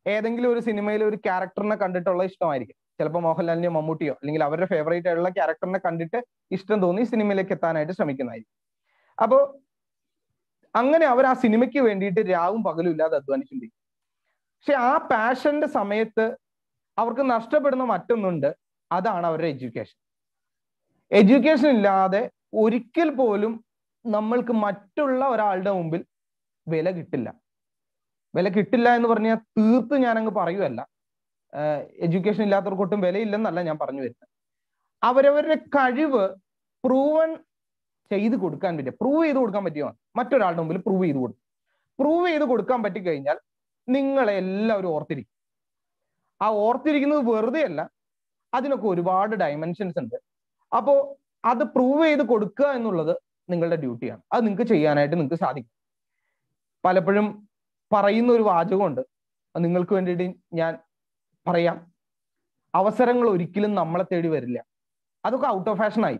ഏതെങ്കിലും ഒരു സിനിമയിൽ ഒരു ക്യാരക്ടറിനെ കണ്ടിട്ടുള്ള ഇഷ്ടമായിരിക്കും. ചിലപ്പോൾ മോഹൻലാലിനെയോ മമ്മൂട്ടിയോ അല്ലെങ്കിൽ അവരുടെ ഫേവറേറ്റ് ആയിട്ടുള്ള ക്യാരക്ടറിനെ കണ്ടിട്ട് ഇഷ്ടം തോന്നി സിനിമയിലേക്ക് എത്താനായിട്ട് ശ്രമിക്കുന്നതായിരിക്കും. അപ്പോൾ അങ്ങനെ അവർ ആ സിനിമയ്ക്ക് വേണ്ടിയിട്ട് രാവും പകലും ഇല്ലാതെ അധ്വാനിച്ചിട്ടുണ്ട്. പക്ഷെ ആ പാഷന്റെ സമയത്ത് അവർക്ക് നഷ്ടപ്പെടുന്ന മറ്റൊന്നുണ്ട്, അതാണ് അവരുടെ എഡ്യൂക്കേഷൻ. എഡ്യൂക്കേഷൻ ഇല്ലാതെ ഒരിക്കൽ പോലും നമ്മൾക്ക് മറ്റുള്ള ഒരാളുടെ മുമ്പിൽ വില കിട്ടില്ല. വില കിട്ടില്ല എന്ന് പറഞ്ഞാൽ തീർത്ത് ഞാനങ്ങ് പറയുമല്ല, എഡ്യൂക്കേഷൻ ഇല്ലാത്തവർക്കൊട്ടും വിലയില്ലെന്നല്ല ഞാൻ പറഞ്ഞു വരുന്നത്. അവരവരുടെ കഴിവ് പ്രൂവ് ചെയ്ത് കൊടുക്കാൻ പറ്റിയോ മറ്റൊരാളുടെ മുമ്പിൽ പ്രൂവ് ചെയ്ത് കൊടുക്കാൻ പറ്റിക്കഴിഞ്ഞാൽ നിങ്ങളെ എല്ലാവരും ഓർത്തിരിക്കും. ആ ഓർത്തിരിക്കുന്നത് വെറുതെ അല്ല, അതിനൊക്കെ ഒരുപാട് ഡയമെൻഷൻസ് ഉണ്ട്. അപ്പോൾ അത് പ്രൂവ് ചെയ്ത് കൊടുക്കുക എന്നുള്ളത് നിങ്ങളുടെ ഡ്യൂട്ടിയാണ്. അത് നിങ്ങൾക്ക് ചെയ്യാനായിട്ട് നിങ്ങൾക്ക് സാധിക്കും. പലപ്പോഴും പറയുന്ന ഒരു വാചകമുണ്ട്, നിങ്ങൾക്ക് വേണ്ടിയിട്ട് ഞാൻ പറയാം, അവസരങ്ങൾ ഒരിക്കലും നമ്മളെ തേടി വരില്ല. അതൊക്കെ ഔട്ട് ഓഫ് ഫാഷനായി.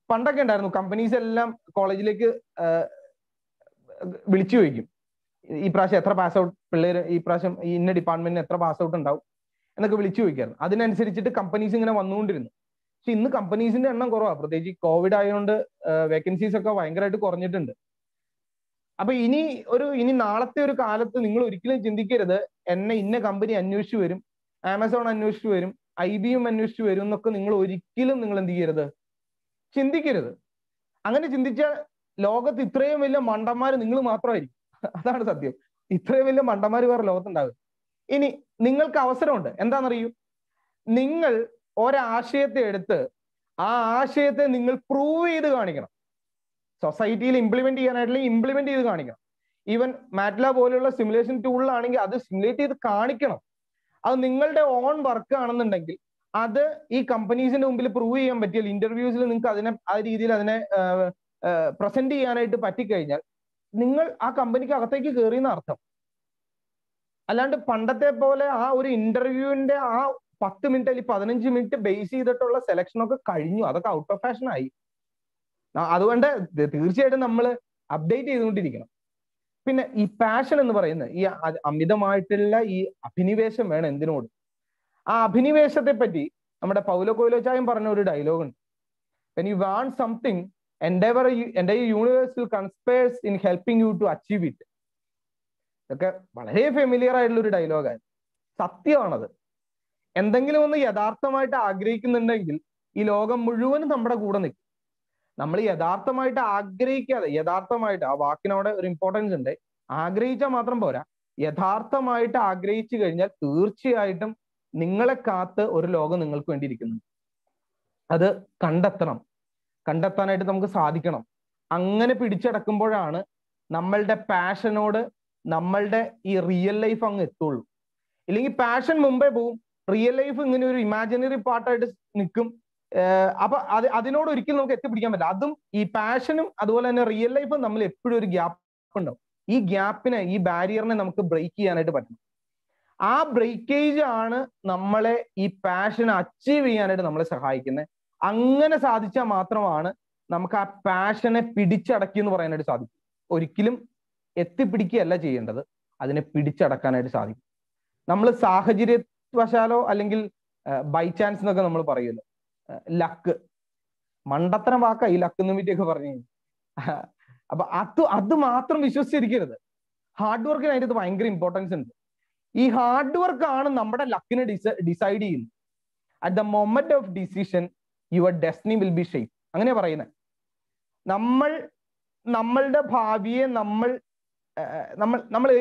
പണ്ടൊക്കെ ഉണ്ടായിരുന്നു, കമ്പനീസ് എല്ലാം കോളേജിലേക്ക് വിളിച്ചു ചോദിക്കും, ഈ പ്രാവശ്യം എത്ര പാസ് ഔട്ട് പിള്ളേർ, ഈ പ്രാവശ്യം ഇന്ന ഡിപ്പാർട്ട്മെന്റിന് എത്ര പാസ് ഔട്ട് ഉണ്ടാവും എന്നൊക്കെ വിളിച്ചു ചോദിക്കായിരുന്നു. അതിനനുസരിച്ചിട്ട് കമ്പനീസ് ഇങ്ങനെ വന്നുകൊണ്ടിരുന്നു. പക്ഷെ ഇന്ന് കമ്പനീസിന്റെ എണ്ണം കുറവാണ്. പ്രത്യേകിച്ച് കോവിഡ് ആയതുകൊണ്ട് വേക്കൻസീസ് ഒക്കെ ഭയങ്കരമായിട്ട് കുറഞ്ഞിട്ടുണ്ട്. അപ്പൊ ഇനി നാളത്തെ ഒരു കാലത്ത് നിങ്ങൾ ഒരിക്കലും ചിന്തിക്കരുത് എന്നെ ഇന്ന കമ്പനി അന്വേഷിച്ചു വരും, ആമസോൺ അന്വേഷിച്ചു വരും, IBM അന്വേഷിച്ചു വരും എന്നൊക്കെ നിങ്ങൾ ഒരിക്കലും എന്ത് ചെയ്യരുത്, ചിന്തിക്കരുത്. അങ്ങനെ ചിന്തിച്ചാൽ ലോകത്ത് ഇത്രയും വലിയ മണ്ടന്മാർ നിങ്ങൾ മാത്രമായിരിക്കും. അതാണ് സത്യം. ഇത്രയും വലിയ മണ്ടന്മാർ വേറെ ലോകത്തുണ്ടാകും. ഇനി നിങ്ങൾക്ക് അവസരമുണ്ട്. എന്താണെന്നറിയൂ, നിങ്ങൾ ഒരാശയത്തെ എടുത്ത് ആ ആശയത്തെ നിങ്ങൾ പ്രൂവ് ചെയ്ത് കാണിക്കണം. സൊസൈറ്റിയിൽ ഇംപ്ലിമെന്റ് ചെയ്യാനായിട്ടുള്ള ഇംപ്ലിമെന്റ് ചെയ്ത് കാണിക്കണം. ഈവൻ മാറ്റ്ലാബ് പോലെയുള്ള സിമുലേഷൻ ടൂളിലാണെങ്കിൽ അത് സിമുലേറ്റ് ചെയ്ത് കാണിക്കണം. അത് നിങ്ങളുടെ ഓൺ വർക്ക് ആണെന്നുണ്ടെങ്കിൽ അത് ഈ കമ്പനീസിന്റെ മുമ്പിൽ പ്രൂവ് ചെയ്യാൻ പറ്റിയാൽ, ഇന്റർവ്യൂസിൽ നിങ്ങൾക്ക് ആ രീതിയിൽ അതിനെ പ്രസന്റ് ചെയ്യാനായിട്ട് പറ്റിക്കഴിഞ്ഞാൽ നിങ്ങൾ ആ കമ്പനിക്ക് അകത്തേക്ക് കയറിയെന്ന് അർത്ഥം. അല്ലാണ്ട് പണ്ടത്തെ പോലെ ആ ഒരു ഇന്റർവ്യൂവിന്റെ ആ 10 മിനിറ്റ് അല്ലെങ്കിൽ 15 മിനിറ്റ് ബേസ് ചെയ്തിട്ടുള്ള സെലക്ഷനൊക്കെ കഴിഞ്ഞു. അതൊക്കെ ഔട്ട് ഓഫ് ഫാഷൻ ആയി. അതുകൊണ്ട് തീർച്ചയായിട്ടും നമ്മൾ അപ്ഡേറ്റ് ചെയ്തുകൊണ്ടിരിക്കണം. പിന്നെ ഈ പാഷൻ എന്ന് പറയുന്നത് ഈ അമിതമായിട്ടുള്ള ഈ അഭിനിവേശം വേണം എന്തിനോട്. ആ അഭിനിവേശത്തെ പറ്റി നമ്മുടെ പൗലോ കൊയ്ലോ ചായം പറഞ്ഞ ഒരു ഡയലോഗ് ഉണ്ട്. When you want something, entire universe will conspires in helping you to achieve it. ഇതൊക്കെ വളരെ ഫെമിലിയർ ആയിട്ടുള്ള ഒരു ഡയലോഗാണ്. സത്യമാണത്. എന്തെങ്കിലും ഒന്ന് യഥാർത്ഥമായിട്ട് ആഗ്രഹിക്കുന്നുണ്ടെങ്കിൽ ഈ ലോകം മുഴുവനും നമ്മുടെ കൂടെ നിൽക്കും. നമ്മൾ യഥാർത്ഥമായിട്ട് ആഗ്രഹിക്കാതെ, യഥാർത്ഥമായിട്ട്, ആ വാക്കിനവിടെ ഒരു ഇമ്പോർട്ടൻസ് ഉണ്ട്, ആഗ്രഹിച്ചാൽ മാത്രം പോരാ, യഥാർത്ഥമായിട്ട് ആഗ്രഹിച്ചു കഴിഞ്ഞാൽ തീർച്ചയായിട്ടും നിങ്ങളെ കാത്ത് ഒരു ലോകം നിങ്ങൾക്ക് വേണ്ടിയിരിക്കുന്നു. അത് കണ്ടെത്താനായിട്ട് നമുക്ക് സാധിക്കണം. അങ്ങനെ പിടിച്ചടക്കുമ്പോഴാണ് നമ്മളുടെ പാഷനോട് നമ്മളുടെ ഈ റിയൽ ലൈഫ് അങ്ങ് എത്തുള്ളൂ. ഇല്ലെങ്കിൽ പാഷൻ മുമ്പേ പോവും, റിയൽ ലൈഫ് ഇങ്ങനെ ഒരു ഇമാജിനറി പാർട്ടായിട്ട് നിൽക്കും. അപ്പൊ അതിനോട് ഒരിക്കലും നമുക്ക് എത്തിപ്പിടിക്കാൻ പറ്റില്ല. അതും ഈ പാഷനും അതുപോലെ തന്നെ റിയൽ ലൈഫും നമ്മൾ എപ്പോഴും ഒരു ഗ്യാപ്പ് ഉണ്ടാവും. ഈ ഗ്യാപ്പിനെ, ഈ ബാരിയറിനെ നമുക്ക് ബ്രേക്ക് ചെയ്യാനായിട്ട് പറ്റും. ആ ബ്രേക്കേജ് ആണ് നമ്മളെ ഈ പാഷൻ അച്ചീവ് ചെയ്യാനായിട്ട് നമ്മളെ സഹായിക്കുന്നത്. അങ്ങനെ സാധിച്ചാൽ മാത്രമാണ് നമുക്ക് ആ പാഷനെ പിടിച്ചടക്കി എന്ന് പറയാനായിട്ട് സാധിക്കും. ഒരിക്കലും എത്തിപ്പിടിക്കുകയല്ല ചെയ്യേണ്ടത്, അതിനെ പിടിച്ചടക്കാനായിട്ട് സാധിക്കും. നമ്മൾ സാഹചര്യവശാലോ അല്ലെങ്കിൽ ബൈ ചാൻസ് എന്നൊക്കെ നമ്മൾ പറയുമല്ലോ, ലക്ക്, മണ്ടത്തരം വാക്കാ ഈ ലക്ക് എന്ന് പറ്റിയൊക്കെ പറഞ്ഞു. അപ്പൊ അത് മാത്രം വിശ്വസിച്ചിരിക്കരുത്. ഹാർഡ് വർക്കിന് അതിൻ്റെ ഭയങ്കര ഇമ്പോർട്ടൻസ് ഉണ്ട്. ഈ ഹാർഡ് വർക്ക് ആണ് നമ്മുടെ ലക്കിനെ ഡിസൈഡ് ചെയ്യുന്നത്. At the moment of decision your destiny will be shape. അങ്ങനെ പറയുന്നത്. നമ്മളുടെ ഭാവിയെ നമ്മൾ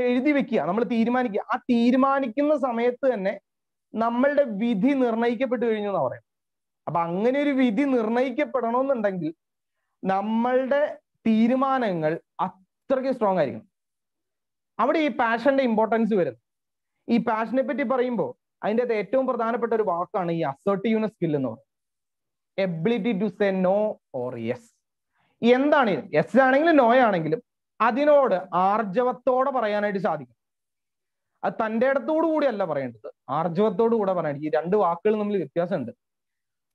എഴുതി വെക്കുക, നമ്മൾ തീരുമാനിക്കുക. ആ തീരുമാനിക്കുന്ന സമയത്ത് തന്നെ നമ്മളുടെ വിധി നിർണയിക്കപ്പെട്ടു കഴിഞ്ഞു എന്നാ പറയാം. അപ്പൊ അങ്ങനെ ഒരു വിധി നിർണയിക്കപ്പെടണമെന്നുണ്ടെങ്കിൽ നമ്മളുടെ തീരുമാനങ്ങൾ അത്രയ്ക്ക് സ്ട്രോങ് ആയിരിക്കണം. അവിടെ ഈ പാഷന്റെ ഇമ്പോർട്ടൻസ് വരുന്നത്. ഈ പാഷനെ പറ്റി പറയുമ്പോൾ അതിൻ്റെ അകത്ത് ഏറ്റവും പ്രധാനപ്പെട്ട ഒരു വാക്കാണ് ഈ അസർട്ടീവ്നെസ് സ്കിൽ എന്ന് പറയുന്നത്. Ability to say no or yes. എന്താണ് യെസ് ആണെങ്കിലും നോ ആണെങ്കിലും അതിനോട് ആർജവത്തോടെ പറയാനായിട്ട് സാധിക്കും. അത് തൻ്റെ ഇടത്തോടു കൂടിയല്ല പറയേണ്ടത്, ആർജവത്തോടു കൂടെ പറയാനായിട്ട്. ഈ രണ്ട് വാക്കുകൾ തമ്മിൽ വ്യത്യാസമുണ്ട്.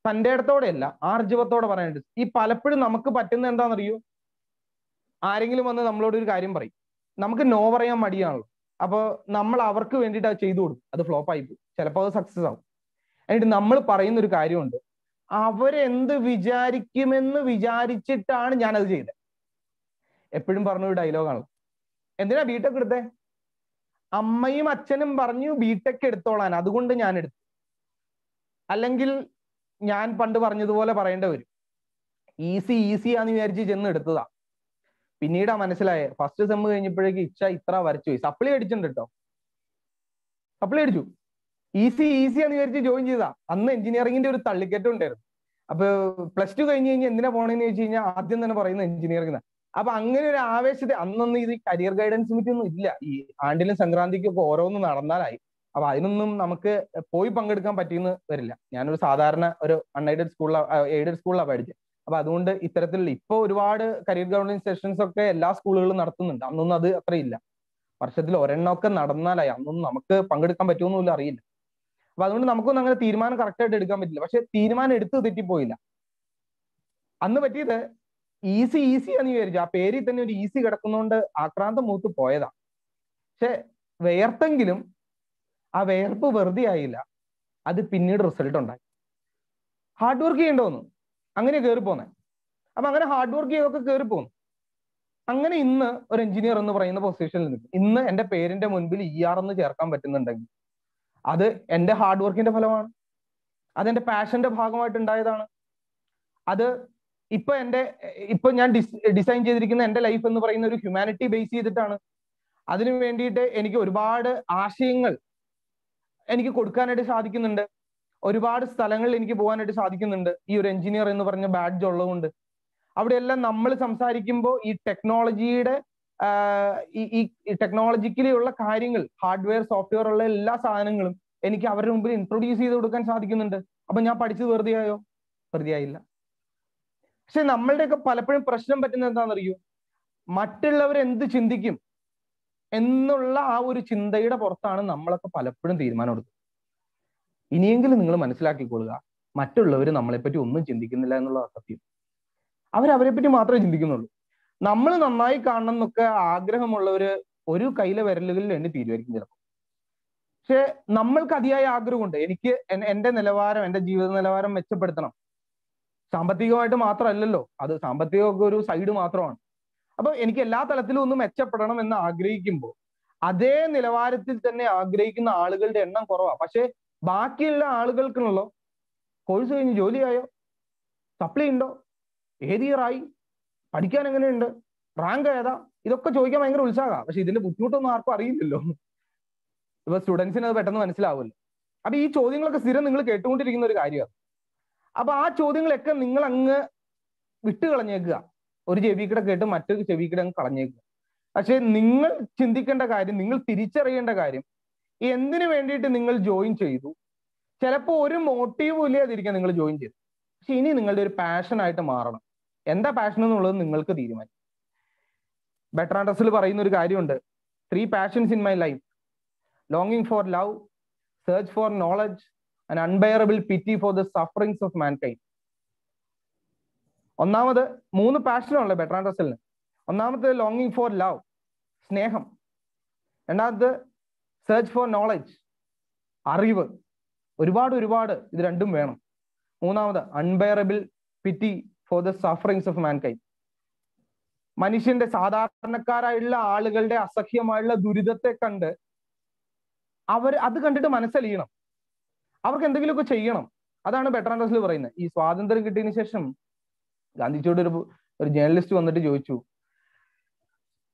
തൻ്റെ ഇടത്തോടെയല്ല, ആർജവത്തോടെ പറയാനായിട്ട്. ഈ പലപ്പോഴും നമുക്ക് പറ്റുന്ന എന്താണെന്നറിയോ, ആരെങ്കിലും വന്ന് നമ്മളോട് ഒരു കാര്യം പറയും, നമുക്ക് നോ പറയാൻ മടിയാണല്ലോ. അപ്പോൾ നമ്മൾ അവർക്ക് വേണ്ടിയിട്ട് അത് ചെയ്തു കൊടുക്കും. അത് ഫ്ലോപ്പ് ആയി പോകും, ചിലപ്പോൾ അത് സക്സസ് ആവും. എന്നിട്ട് നമ്മൾ പറയുന്ന ഒരു കാര്യമുണ്ട്, അവരെന്ത് വിചാരിക്കുമെന്ന് വിചാരിച്ചിട്ടാണ് ഞാനത് ചെയ്തത്. എപ്പോഴും പറഞ്ഞൊരു ഡയലോഗാണ്. എന്തിനാ ബിടെക് എടുത്തേ? അമ്മയും അച്ഛനും പറഞ്ഞു ബിടെക് എടുത്തോളാൻ, അതുകൊണ്ട് ഞാൻ എടുത്തു. അല്ലെങ്കിൽ ഞാൻ പണ്ട് പറഞ്ഞതുപോലെ പറയേണ്ടി വരും, ഈസി ആന്ന് വിചാരിച്ച് ചെന്ന് എടുത്തതാ. പിന്നീടാ മനസ്സിലായേ, ഫസ്റ്റ് സെം കഴിഞ്ഞപ്പോഴേക്ക് ഇത്ര വരച്ചു പോയി. സപ്ലി അടിച്ചിട്ടുണ്ട് കേട്ടോ, സപ്ലി അടിച്ചു. ഈസി ആന്ന് വിചാരിച്ച് ജോയിൻ ചെയ്താ. അന്ന് എഞ്ചിനീയറിംഗിന്റെ ഒരു തള്ളിക്കറ്റം ഉണ്ടായിരുന്നു. അപ്പൊ +2 കഴിഞ്ഞ് കഴിഞ്ഞാൽ എന്തിനാ പോണെന്ന് ചോദിച്ചു കഴിഞ്ഞാൽ ആദ്യം തന്നെ പറയുന്നത് എഞ്ചിനീയറിംഗ്. അപ്പൊ അങ്ങനെ ഒരു ആവേശത്തെ, അന്നൊന്നും ഇത് കരിയർ ഗൈഡൻസ് മീറ്റ് ഒന്നും ഇല്ല. ഈ ആണ്ടിലും സംക്രാന്തിക്കും ഒക്കെ ഓരോന്ന് നടന്നാലായി. അപ്പൊ അതിനൊന്നും നമുക്ക് പോയി പങ്കെടുക്കാൻ പറ്റിയെന്ന് വരില്ല. ഞാനൊരു സാധാരണ ഒരു എയ്ഡഡ് സ്കൂളിലാണ് പഠിച്ചത്. അപ്പൊ അതുകൊണ്ട് ഇത്തരത്തിലുള്ള ഇപ്പൊ ഒരുപാട് കരിയർ ഗൈഡൻസ് സെഷൻസ് ഒക്കെ എല്ലാ സ്കൂളുകളും നടത്തുന്നുണ്ട്. അന്നൊന്നും അത് അത്രയില്ല. വർഷത്തിൽ ഒരെണ്ണമൊക്കെ നടന്നാലായി. അന്നൊന്നും നമുക്ക് പങ്കെടുക്കാൻ പറ്റുമെന്നില്ല, അറിയില്ല. അപ്പൊ അതുകൊണ്ട് നമുക്കൊന്നും അങ്ങനെ തീരുമാനം കറക്റ്റായിട്ട് എടുക്കാൻ പറ്റില്ല. പക്ഷെ തീരുമാനം എടുത്ത് തെറ്റിപ്പോയില്ല. അന്ന് പറ്റിയത് ഈസി ആന്ന് വിചാരിച്ചു. ആ പേരിൽ തന്നെ ഒരു ഈസി കിടക്കുന്നതുകൊണ്ട് ആക്രാന്തം മൂത്ത് പോയതാ. പക്ഷെ വേർത്തെങ്കിലും ആ വേർപ്പ് വെറുതെ ആയില്ല, അത് പിന്നീട് റിസൾട്ട് ഉണ്ടായി. ഹാർഡ് വർക്ക് ചെയ്യേണ്ടോന്നു അങ്ങനെ കയറി പോന്നെ. അപ്പൊ അങ്ങനെ ഹാർഡ് വർക്ക് ചെയ്തൊക്കെ കയറി പോന്നു. അങ്ങനെ ഇന്ന് ഒരു എഞ്ചിനീയർ എന്ന് പറയുന്ന പൊസിഷനിൽ നിൽക്കും. ഇന്ന് എന്റെ പേരിന്റെ മുൻപിൽ ER എന്ന് ചേർക്കാൻ പറ്റുന്നുണ്ടെങ്കിൽ അത് എന്റെ ഹാർഡ് വർക്കിന്റെ ഫലമാണ്. അതെന്റെ പാഷന്റെ ഭാഗമായിട്ട് ഉണ്ടായതാണ്. അത് ഇപ്പൊ ഞാൻ ഡിസൈൻ ചെയ്തിരിക്കുന്ന എന്റെ ലൈഫ് എന്ന് പറയുന്ന ഒരു ഹ്യൂമാനിറ്റി ബേസ് ചെയ്തിട്ടാണ്. അതിനു വേണ്ടിയിട്ട് എനിക്ക് ഒരുപാട് ആശയങ്ങൾ എനിക്ക് കൊടുക്കാനായിട്ട് സാധിക്കുന്നുണ്ട്. ഒരുപാട് സ്ഥലങ്ങളിൽ എനിക്ക് പോകാനായിട്ട് സാധിക്കുന്നുണ്ട് ഈ ഒരു എഞ്ചിനീയർ എന്ന് പറഞ്ഞ ബാഡ്ജ് ഉള്ളതുകൊണ്ട്. അവിടെയെല്ലാം നമ്മൾ സംസാരിക്കുമ്പോൾ ഈ ടെക്നോളജിയുടെ ഈ ടെക്നോളജിക്കലി ഉള്ള കാര്യങ്ങൾ, ഹാർഡ്വെയർ സോഫ്റ്റ്വെയർ ഉള്ള എല്ലാ സാധനങ്ങളും എനിക്ക് അവരുടെ മുമ്പിൽ ഇൻട്രൊഡ്യൂസ് ചെയ്ത് കൊടുക്കാൻ സാധിക്കുന്നുണ്ട്. അപ്പൊ ഞാൻ പഠിച്ചത് വെറുതെ ആയോ? വെറുതെ ആയില്ല. പക്ഷെ നമ്മളുടെയൊക്കെ പലപ്പോഴും പ്രശ്നം പറ്റുന്നത് എന്താണെന്നറിയോ? മറ്റുള്ളവർ എന്ത് ചിന്തിക്കും എന്നുള്ള ആ ഒരു ചിന്തയുടെ പുറത്താണ് നമ്മളൊക്കെ പലപ്പോഴും തീരുമാനം എടുക്കുന്നത്. ഇനിയെങ്കിലും നിങ്ങൾ മനസ്സിലാക്കിക്കൊള്ളുക, മറ്റുള്ളവർ നമ്മളെപ്പറ്റി ഒന്നും ചിന്തിക്കുന്നില്ല എന്നുള്ള സത്യം. അവരെ പറ്റി മാത്രമേ ചിന്തിക്കുന്നുള്ളൂ. നമ്മൾ നന്നായി കാണണം എന്നൊക്കെ ആഗ്രഹമുള്ളവര് ഒരു കയ്യിലെ വിരലുകളിൽ എണ്ണി തീരുമായിരിക്കും ചിലപ്പോൾ. പക്ഷെ നമ്മൾക്ക് അതിയായ ആഗ്രഹമുണ്ട്, എനിക്ക് എന്റെ നിലവാരം, എന്റെ ജീവിത നിലവാരം മെച്ചപ്പെടുത്തണം. സാമ്പത്തികമായിട്ട് മാത്രമല്ലല്ലോ, അത് സാമ്പത്തികമൊക്കെ ഒരു സൈഡ് മാത്രമാണ്. അപ്പൊ എനിക്ക് എല്ലാ തലത്തിലും ഒന്ന് മെച്ചപ്പെടണം എന്ന് ആഗ്രഹിക്കുമ്പോൾ അതേ നിലവാരത്തിൽ തന്നെ ആഗ്രഹിക്കുന്ന ആളുകളുടെ എണ്ണം കുറവാണ്. പക്ഷെ ബാക്കിയുള്ള ആളുകൾക്കുള്ളോ കോഴ്സ് കഴിഞ്ഞ് ജോലിയായോ, സപ്ലി ഉണ്ടോ, ഏത് ഇയറായി, പഠിക്കാൻ എങ്ങനെയുണ്ട്, റാങ്ക് ഏതാ, ഇതൊക്കെ ചോദിക്കാൻ ഭയങ്കര ഉത്സാഹമാണ്. പക്ഷെ ഇതിന്റെ ബുദ്ധിമുട്ടൊന്നും ആർക്കും അറിയില്ലല്ലോ. ഇപ്പൊ സ്റ്റുഡൻസിന് അത് പെട്ടെന്ന് മനസ്സിലാവുമല്ലോ. അപ്പൊ ഈ ചോദ്യങ്ങളൊക്കെ സ്ഥിരം നിങ്ങൾ കേട്ടുകൊണ്ടിരിക്കുന്ന ഒരു കാര്യമാണ്. അപ്പൊ ആ ചോദ്യങ്ങളൊക്കെ നിങ്ങൾ അങ്ങ് വിട്ടുകളഞ്ഞേക്കുക. ഒരു ചെവിക്കിടെ കേട്ട് മറ്റൊരു ചെവിക്കിടെ അങ്ങ് കളഞ്ഞേക്കുക. പക്ഷെ നിങ്ങൾ ചിന്തിക്കേണ്ട കാര്യം, നിങ്ങൾ തിരിച്ചറിയേണ്ട കാര്യം, എന്തിനു വേണ്ടിയിട്ട് നിങ്ങൾ ജോയിൻ ചെയ്തു. ചിലപ്പോൾ ഒരു മോട്ടീവും ഇല്ലാതിരിക്കാൻ നിങ്ങൾ ജോയിൻ ചെയ്തു. പക്ഷെ ഇനി നിങ്ങളുടെ ഒരു പാഷനായിട്ട് മാറണം. എന്താ പാഷൻ എന്നുള്ളത് നിങ്ങൾക്ക് തീരുമാനിക്കും. ബെർട്രാൻഡ് റസ്സൽ പറയുന്ന ഒരു കാര്യമുണ്ട്, 3 passions in my life: longing for love, search for knowledge, and unbearable pity for the sufferings of mankind. ഒന്നാമത് 3 പാഷനുള്ള ബെർട്രാൻഡ് റസ്സലിന്. ഒന്നാമത്തെ ലോങ്ങിങ് ഫോർ ലവ്, സ്നേഹം. രണ്ടാമത് സെർച്ച് ഫോർ നോളജ്, അറിവ്. ഒരുപാട് ഇത് രണ്ടും വേണം. മൂന്നാമത് unbearable പിറ്റി for the sufferings of mankind. മനുഷ്യന്റെ സാധാരണക്കാരായുള്ള ആളുകളുടെ അസഹ്യമായുള്ള ദുരിതത്തെ കണ്ട് അത് കണ്ടിട്ട് മനസ്സലിയണം. അവർക്ക് എന്തെങ്കിലുമൊക്കെ ചെയ്യണം. അതാണ് ബെർട്രാൻഡ് റസ്സൽ പറയുന്നത്. ഈ സ്വാതന്ത്ര്യം കിട്ടിയതിനു ശേഷം ഗാന്ധിജിയോട് ഒരു ജേർണലിസ്റ്റ് വന്നിട്ട് ചോദിച്ചു,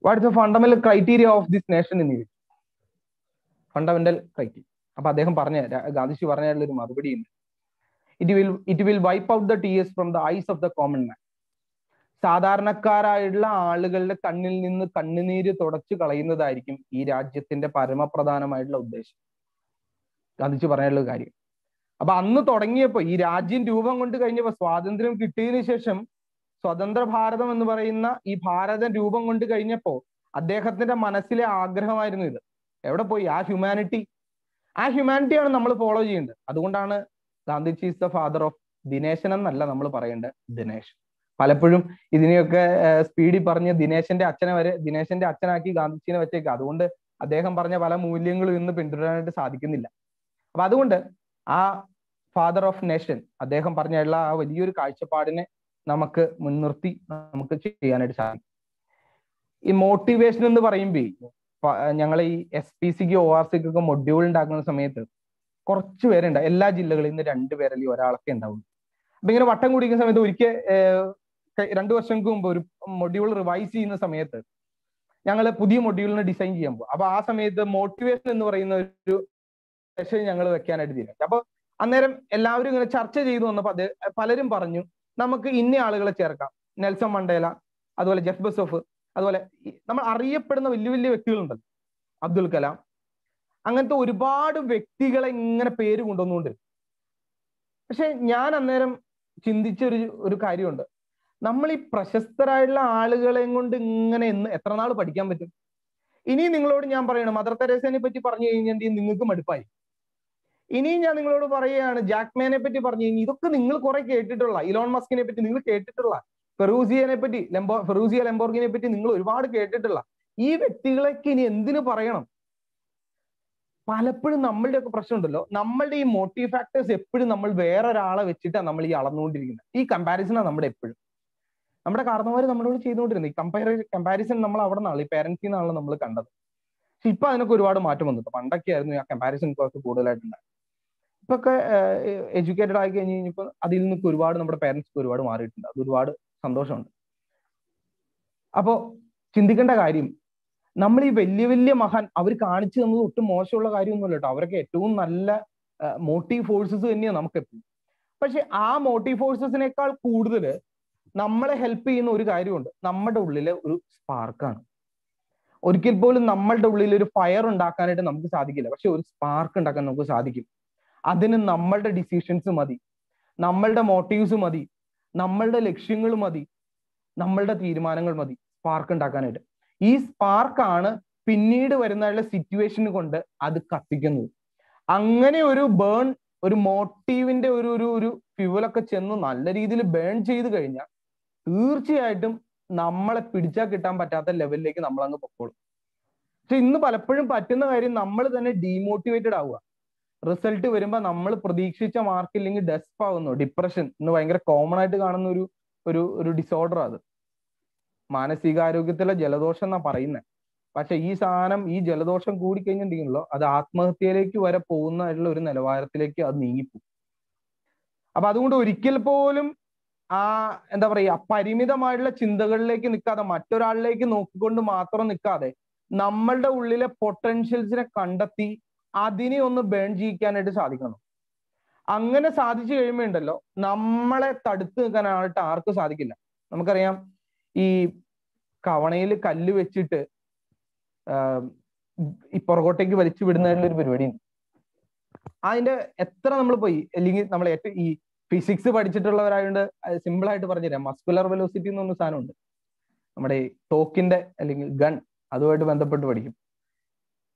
what is the fundamental criteria of this nation എന്ന് ചോദിച്ചു. Fundamental criteria. അപ്പൊ അദ്ദേഹം ഗാന്ധിജി പറഞ്ഞ ഒരു മറുപടി ഉണ്ട്, it will wipe out the tears from the eyes of the common man. സാധാരണക്കാരായുള്ള ആളുകളുടെ കണ്ണിൽ നിന്ന് കണ്ണുനീര് തുടച്ചു കളയുന്നതായിരിക്കും ഈ രാജ്യത്തിന്റെ പരമപ്രധാനമായിട്ടുള്ള ഉദ്ദേശം. ഗാന്ധിജി പറഞ്ഞുള്ള കാര്യം. അപ്പൊ അന്ന് തുടങ്ങിയപ്പോ, ഈ രാജ്യം രൂപം കൊണ്ട് കഴിഞ്ഞപ്പോ, സ്വാതന്ത്ര്യം കിട്ടിയതിനു ശേഷം സ്വതന്ത്ര ഭാരതം എന്ന് പറയുന്ന ഈ ഭാരതം രൂപം കൊണ്ട് കഴിഞ്ഞപ്പോ അദ്ദേഹത്തിന്റെ മനസ്സിലെ ആഗ്രഹമായിരുന്നു ഇത്. എവിടെ പോയി ആ ഹ്യൂമാനിറ്റി? ആ ഹ്യൂമാനിറ്റിയാണ് നമ്മൾ ഫോളോ ചെയ്യേണ്ടത്. അതുകൊണ്ടാണ് Gandhiji is the father of Dineshan എന്നല്ല നമ്മൾ പറയേണ്ടത്, ദിനേശ്. പലപ്പോഴും ഇതിനെയൊക്കെ സ്പീഡിൽ പറഞ്ഞ് ദിനേശന്റെ അച്ഛനാക്കി ഗാന്ധിജിനെ വെച്ചേക്കുക. അതുകൊണ്ട് അദ്ദേഹം പറഞ്ഞ പല മൂല്യങ്ങളും ഇന്ന് പിന്തുടരാനായിട്ട് സാധിക്കുന്നില്ല. അപ്പൊ അതുകൊണ്ട് ആ ഫാദർ ഓഫ് നേഷൻ, അദ്ദേഹം പറഞ്ഞുള്ള ആ വലിയൊരു കാഴ്ചപ്പാടിനെ നമുക്ക് മുൻനിർത്തി നമുക്ക് ചെയ്യാനായിട്ട് സാധിക്കും. ഈ മോട്ടിവേഷൻ എന്ന് പറയുമ്പോൾ ഞങ്ങൾ ഈ SPCക്ക് ORCക്ക് ഒക്കെ മൊഡ്യൂൾ ഉണ്ടാക്കുന്ന സമയത്ത് കുറച്ച് പേരുണ്ട്. എല്ലാ ജില്ലകളിൽ നിന്ന് 2 പേർ അല്ലെങ്കിൽ ഒരാളൊക്കെ ഉണ്ടാവും. അപ്പൊ ഇങ്ങനെ വട്ടം കൂടിക്കുന്ന സമയത്ത് ഒരിക്കൽ 2 വർഷങ്ങൾക്ക് മുമ്പ് ഒരു മൊഡ്യൂൾ റിവൈസ് ചെയ്യുന്ന സമയത്ത് ഞങ്ങൾ പുതിയ മൊഡ്യൂളിനെ ഡിസൈൻ ചെയ്യാൻ പോകും. അപ്പൊ ആ സമയത്ത് മോട്ടിവേഷൻ എന്ന് പറയുന്ന ഒരു സെഷൻ ഞങ്ങൾ വെക്കാനായിട്ട് തീരുമാനിച്ചു. അപ്പൊ അന്നേരം എല്ലാവരും ഇങ്ങനെ ചർച്ച ചെയ്തു വന്നപ്പോൾ പലരും പറഞ്ഞു നമുക്ക് ഇന്ന ആളുകളെ ചേർക്കാം. നെൽസൺ മണ്ടേല, അതുപോലെ ജെഫ് ബെസോഫ്, അതുപോലെ നമ്മൾ അറിയപ്പെടുന്ന വലിയ വലിയ വ്യക്തികളുണ്ടല്ലോ, അബ്ദുൽ കലാം, അങ്ങനത്തെ ഒരുപാട് വ്യക്തികളെ ഇങ്ങനെ പേര് കൊണ്ടുവന്നുകൊണ്ടിരുന്നു. പക്ഷെ ഞാൻ അന്നേരം ചിന്തിച്ച ഒരു കാര്യമുണ്ട്. നമ്മൾ ഈ പ്രശസ്തരായിട്ടുള്ള ആളുകളെയും കൊണ്ട് ഇങ്ങനെ എത്ര നാൾ പഠിക്കാൻ പറ്റും? ഇനി നിങ്ങളോട് ഞാൻ പറയണം മദർ തെരേസയെ പറ്റി പറഞ്ഞു കഴിഞ്ഞാൽ നിങ്ങൾക്ക് മടുപ്പായി. ഇനിയും ഞാൻ നിങ്ങളോട് പറയുകയാണ് ജാക്മാനെ പറ്റി പറഞ്ഞു കഴിഞ്ഞാൽ ഇതൊക്കെ നിങ്ങൾ കുറെ കേട്ടിട്ടുള്ള, ഇലോൺ മസ്കിനെ പറ്റി നിങ്ങൾ കേട്ടിട്ടുള്ള, ഫെറൂസിയ ലെംബോർഗിനെ പറ്റി നിങ്ങൾ ഒരുപാട് കേട്ടിട്ടുള്ള ഈ വ്യക്തികളൊക്കെ ഇനി എന്തിനു പറയണം? പലപ്പോഴും നമ്മളുടെ ഒക്കെ പ്രശ്നമുണ്ടല്ലോ, നമ്മളുടെ ഈ മോട്ടീവ് ഫാക്ടേഴ്സ് എപ്പോഴും നമ്മൾ വേറൊരാളെ വെച്ചിട്ടാണ് നമ്മൾ ഈ അളന്നുകൊണ്ടിരിക്കുന്നത്. ഈ കമ്പാരിസണാണ് നമ്മുടെ എപ്പോഴും നമ്മുടെ കാരണവർ നമ്മളോട് ചെയ്തുകൊണ്ടിരുന്നത്. ഈ കമ്പാരിസൺ നമ്മൾ അവിടെ നിന്നാണ്, ഈ പേരൻസിൽ നിന്നാണല്ലോ നമ്മൾ കണ്ടത്. പക്ഷെ ഇപ്പൊ അതിനൊക്കെ ഒരുപാട് മാറ്റം വന്നു. പണ്ടൊക്കെ ആയിരുന്നു ആ കമ്പാരിസൺ കുറച്ച് കൂടുതലായിട്ടുണ്ടായി. ഇപ്പൊ ഒക്കെ എഡ്യൂക്കേറ്റഡ് ആയി കഴിഞ്ഞ് കഴിഞ്ഞപ്പോൾ അതിൽ നിന്നൊക്കെ ഒരുപാട് നമ്മുടെ പേരൻസ് ഒരുപാട് മാറിയിട്ടുണ്ട്. അത് ഒരുപാട് സന്തോഷമുണ്ട്. അപ്പോ ചിന്തിക്കേണ്ട കാര്യം, നമ്മൾ ഈ വലിയ വലിയ മഹാൻ അവർ കാണിച്ചു തന്നത് ഒട്ടും മോശമുള്ള കാര്യമൊന്നുമല്ല കേട്ടോ. അവരൊക്കെ ഏറ്റവും നല്ല മോട്ടീവ് ഫോഴ്സസ് തന്നെയാണ് നമുക്ക് എപ്പോഴും. പക്ഷെ ആ മോട്ടീവ് ഫോഴ്സസിനേക്കാൾ കൂടുതൽ നമ്മളെ ഹെൽപ്പ് ചെയ്യുന്ന ഒരു കാര്യമുണ്ട്, നമ്മുടെ ഉള്ളിലെ ഒരു സ്പാർക്കാണ്. ഒരിക്കൽ പോലും നമ്മളുടെ ഉള്ളിൽ ഒരു ഫയർ ഉണ്ടാക്കാനായിട്ട് നമുക്ക് സാധിക്കില്ല, പക്ഷെ ഒരു സ്പാർക്ക് ഉണ്ടാക്കാൻ നമുക്ക് സാധിക്കും. അതിന് നമ്മളുടെ ഡിസിഷൻസ് മതി, നമ്മളുടെ മോട്ടീവ്സ് മതി, നമ്മളുടെ ലക്ഷ്യങ്ങൾ മതി, നമ്മളുടെ തീരുമാനങ്ങൾ മതി സ്പാർക്ക് ഉണ്ടാക്കാനായിട്ട്. ഈ സ്പാർക്കാണ് പിന്നീട് വരുന്ന സിറ്റുവേഷൻ കൊണ്ട് അത് കത്തിക്കുന്നത്. അങ്ങനെ ഒരു മോട്ടീവിന്റെ ഒരു ഫ്യൂവലൊക്കെ ചെന്ന് നല്ല രീതിയിൽ ബേൺ ചെയ്ത് കഴിഞ്ഞാൽ തീർച്ചയായിട്ടും നമ്മളെ പിടിച്ചാൽ കിട്ടാൻ പറ്റാത്ത ലെവലിലേക്ക് നമ്മൾ അങ്ങ് പൊക്കോളും. പക്ഷെ ഇന്ന് പലപ്പോഴും പറ്റുന്ന കാര്യം നമ്മൾ തന്നെ ഡീമോട്ടിവേറ്റഡ് ആവുക. റിസൾട്ട് വരുമ്പോൾ നമ്മൾ പ്രതീക്ഷിച്ച മാർക്കില്ലെങ്കിൽ ഡെസ്പ് ആവുന്നു. ഡിപ്രഷൻ ഇന്ന് ഭയങ്കര കോമൺ ആയിട്ട് കാണുന്ന ഒരു ഡിസോർഡർ. അത് മാനസികാരോഗ്യത്തിലെ ജലദോഷം എന്നാ പറയുന്നത്. പക്ഷെ ഈ ജലദോഷം കൂടിക്കഴിഞ്ഞിട്ടുണ്ടെങ്കിലോ അത് ആത്മഹത്യയിലേക്ക് വരെ പോകുന്ന ഒരു നിലവാരത്തിലേക്ക് അത് നീങ്ങിപ്പോകും. അപ്പൊ അതുകൊണ്ട് ഒരിക്കൽ പോലും എന്താ പറയുക, പരിമിതമായിട്ടുള്ള ചിന്തകളിലേക്ക് നിൽക്കാതെ, മറ്റൊരാളിലേക്ക് നോക്കിക്കൊണ്ട് മാത്രം നിൽക്കാതെ നമ്മളുടെ ഉള്ളിലെ പൊട്ടൻഷ്യൽസിനെ കണ്ടെത്തി അതിനെ ഒന്ന് ബേൺ ചെയ്യിക്കാനായിട്ട് സാധിക്കണം. അങ്ങനെ സാധിച്ചു കഴിയുമ്പോൾ ഉണ്ടല്ലോ നമ്മളെ തടുത്തു നിൽക്കാനായിട്ട് ആർക്കും സാധിക്കില്ല. നമുക്കറിയാം ഈ കവണയിൽ കല്ല് വെച്ചിട്ട് ഈ പുറകോട്ടേക്ക് വലിച്ചു വിടുന്നതിനുള്ള ഒരു പരിപാടിയുണ്ട്. അതിന്റെ എത്ര നമ്മൾ പോയി, അല്ലെങ്കിൽ നമ്മൾ ഈ ഫിസിക്സ് പഠിച്ചിട്ടുള്ളവരായതുകൊണ്ട് സിമ്പിൾ ആയിട്ട് പറഞ്ഞുതരാം. മസ്കുലർ വെലോസിറ്റി എന്ന് പറഞ്ഞ സാധനമുണ്ട്. നമ്മുടെ തോക്കിന്റെ അല്ലെങ്കിൽ ഗൺ അതുമായിട്ട് ബന്ധപ്പെട്ട് പഠിക്കും.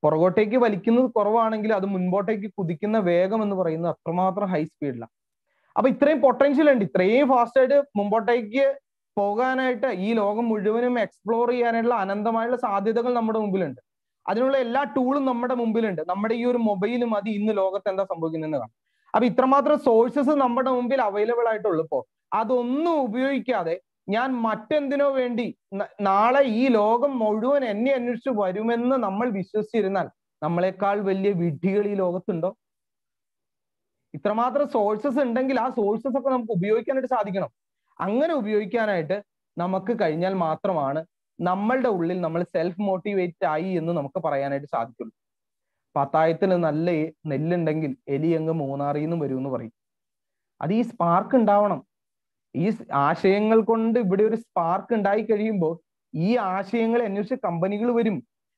പുറകോട്ടേക്ക് വലിക്കുന്നത് കുറവാണെങ്കിൽ അത് മുൻപോട്ടേക്ക് കുതിക്കുന്ന വേഗം എന്ന് പറയുന്നത് അത്രമാത്രം ഹൈ സ്പീഡിലാണ്. അപ്പൊ ഇത്രയും പൊട്ടൻഷ്യൽ ഉണ്ട്, ഇത്രയും ഫാസ്റ്റ് ആയിട്ട് മുമ്പോട്ടേക്ക് പോകാനായിട്ട് ഈ ലോകം മുഴുവനും എക്സ്പ്ലോർ ചെയ്യാനുള്ള അനന്തമായുള്ള സാധ്യതകൾ നമ്മുടെ മുമ്പിലുണ്ട്. അതിനുള്ള എല്ലാ ടൂളും നമ്മുടെ മുമ്പിലുണ്ട്. നമ്മുടെ ഈ ഒരു മൊബൈൽ മതി ഇന്ന് ലോകത്ത് എന്താ സംഭവിക്കുന്നതെന്ന് കാണാം. അപ്പൊ ഇത്രമാത്രം സോഴ്സസ് നമ്മുടെ മുമ്പിൽ അവൈലബിൾ ആയിട്ടുള്ളപ്പോൾ അതൊന്നും ഉപയോഗിക്കാതെ ഞാൻ മറ്റെന്തിനോ വേണ്ടി നാളെ ഈ ലോകം മുഴുവൻ എന്നെ അന്വേഷിച്ച് വരുമെന്ന് നമ്മൾ വിശ്വസിച്ചിരുന്നാൽ നമ്മളെക്കാൾ വലിയ വിഡ്ഢികൾ ഈ ലോകത്തുണ്ടോ? ഇത്രമാത്രം സോഴ്സസ് ഉണ്ടെങ്കിൽ ആ സോഴ്സസ് ഒക്കെ നമുക്ക് ഉപയോഗിക്കാനായിട്ട് സാധിക്കണം. അങ്ങനെ ഉപയോഗിക്കാനായിട്ട് നമുക്ക് കഴിഞ്ഞാൽ മാത്രമാണ് നമ്മളുടെ ഉള്ളിൽ നമ്മൾ സെൽഫ് മോട്ടിവേറ്റ് ആയി എന്ന് നമുക്ക് പറയാനായിട്ട് സാധിക്കുള്ളൂ. പത്തായത്തിന് നല്ല നെല്ലുണ്ടെങ്കിൽ എലി അങ്ങ് മൂന്നാറിൽ നിന്നും വരും എന്ന് പറയും. അത് ഈ സ്പാർക്ക് ഉണ്ടാവണം. ഈ ആശയങ്ങൾ കൊണ്ട് ഇവിടെ ഒരു സ്പാർക്ക് ഉണ്ടായി കഴിയുമ്പോൾ ഈ ആശയങ്ങൾ അന്വേഷിച്ച് കമ്പനികൾ വരും.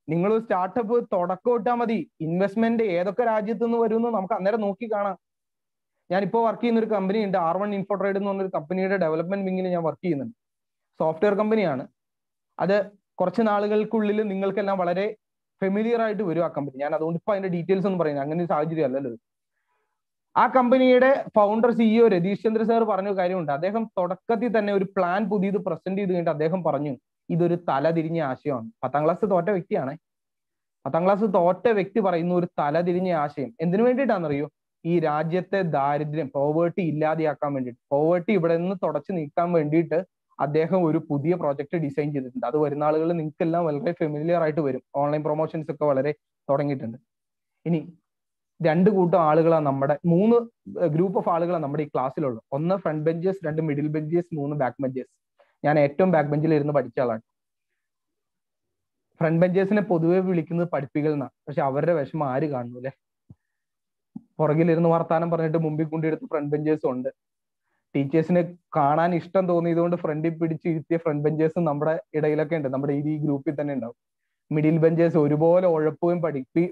നിങ്ങൾ ഒരു സ്റ്റാർട്ടപ്പ് തുടക്കം ഇട്ടാൽ മതി, ഇൻവെസ്റ്റ്മെന്റ് ഏതൊക്കെ രാജ്യത്തു നിന്ന് വരും എന്ന് നമുക്ക് അന്നേരം നോക്കി കാണാം. ഞാനിപ്പോൾ വർക്ക് ചെയ്യുന്ന ഒരു കമ്പനി ഉണ്ട്, R1 ഇൻഫോട്രേഡ് എന്ന് പറഞ്ഞൊരു കമ്പനിയുടെ ഡെവലപ്മെന്റ് വിങ്ങിൽ ഞാൻ വർക്ക് ചെയ്യുന്നുണ്ട്. സോഫ്റ്റ്വെയർ കമ്പനിയാണ് അത്. കുറച്ച് നാളുകൾക്കുള്ളിൽ നിങ്ങൾക്കെല്ലാം വളരെ ഫെമിലിയർ ആയിട്ട് വരും ആ കമ്പനി. ഞാൻ അതുകൊണ്ട് ഇപ്പൊ അതിന്റെ ഡീറ്റെയിൽസ് ഒന്നും പറയുന്നത്, അങ്ങനെ ഒരു സാഹചര്യം അല്ലല്ലോ. ആ കമ്പനിയുടെ founder CEO Ratheesh Chandra sir പറഞ്ഞ കാര്യമുണ്ട്. അദ്ദേഹം തുടക്കത്തിൽ തന്നെ ഒരു പ്ലാൻ പുതിയത് പ്രസന്റ് ചെയ്ത് കഴിഞ്ഞിട്ട് അദ്ദേഹം പറഞ്ഞു ഇതൊരു തലതിരിഞ്ഞ ആശയമാണ്. 10ാം ക്ലാസ് തോറ്റ വ്യക്തിയാണ്. 10ാം ക്ലാസ് തോറ്റ വ്യക്തി പറയുന്ന ഒരു തലതിരിഞ്ഞ ആശയം എന്തിനു വേണ്ടിയിട്ടാണെന്നറിയോ? ഈ രാജ്യത്തെ ദാരിദ്ര്യം പോവേർട്ടി ഇല്ലാതെയാക്കാൻ വേണ്ടിയിട്ട്, പോവേർട്ടി ഇവിടെ നിന്ന് തുടച്ചു നീക്കാൻ വേണ്ടിയിട്ട് അദ്ദേഹം ഒരു പുതിയ പ്രോജക്റ്റ് ഡിസൈൻ ചെയ്തിട്ടുണ്ട്. അത് വരുന്ന ആളുകൾ നിങ്ങൾക്കെല്ലാം വളരെ ഫെമിലിയർ ആയിട്ട് വരും. ഓൺലൈൻ പ്രൊമോഷൻസ് ഒക്കെ വളരെ തുടങ്ങിയിട്ടുണ്ട്. ഇനി 2 കൂട്ടം ആളുകളാണ് നമ്മുടെ, 3 ഗ്രൂപ്പ് ഓഫ് ആളുകളാണ് നമ്മുടെ ഈ ക്ലാസ്സിലുള്ളത്. 1 front benchers, 2 middle benchers, 3 back benchers. ഞാൻ ഏറ്റവും ബാക്ക് ബെഞ്ചിൽ ഇരുന്ന് പഠിച്ച ആളാണ്. ഫ്രണ്ട് ബെഞ്ചേഴ്സിനെ പൊതുവെ വിളിക്കുന്നത് പഠിപ്പികൾ എന്നാണ്. പക്ഷെ അവരുടെ വിഷമം ആര് കാണൂല്ലേ? പുറകിലിരുന്ന് വർത്താനം പറഞ്ഞിട്ട് മുമ്പിൽ കൊണ്ടെടുത്ത് ഫ്രണ്ട് ബെഞ്ചേഴ്സും ഉണ്ട്. ടീച്ചേഴ്സിനെ കാണാൻ ഇഷ്ടം തോന്നിയതുകൊണ്ട് ഫ്രണ്ടിൽ പിടിച്ച് ഇരുത്തിയ ഫ്രണ്ട് ബെഞ്ചേഴ്സും നമ്മുടെ ഇടയിലൊക്കെ ഉണ്ട്. നമ്മുടെ ഈ ഗ്രൂപ്പിൽ തന്നെ ഉണ്ടാവും. മിഡിൽ ബെഞ്ചേഴ്സ് ഒരുപോലെ ഉഴപ്പുകയും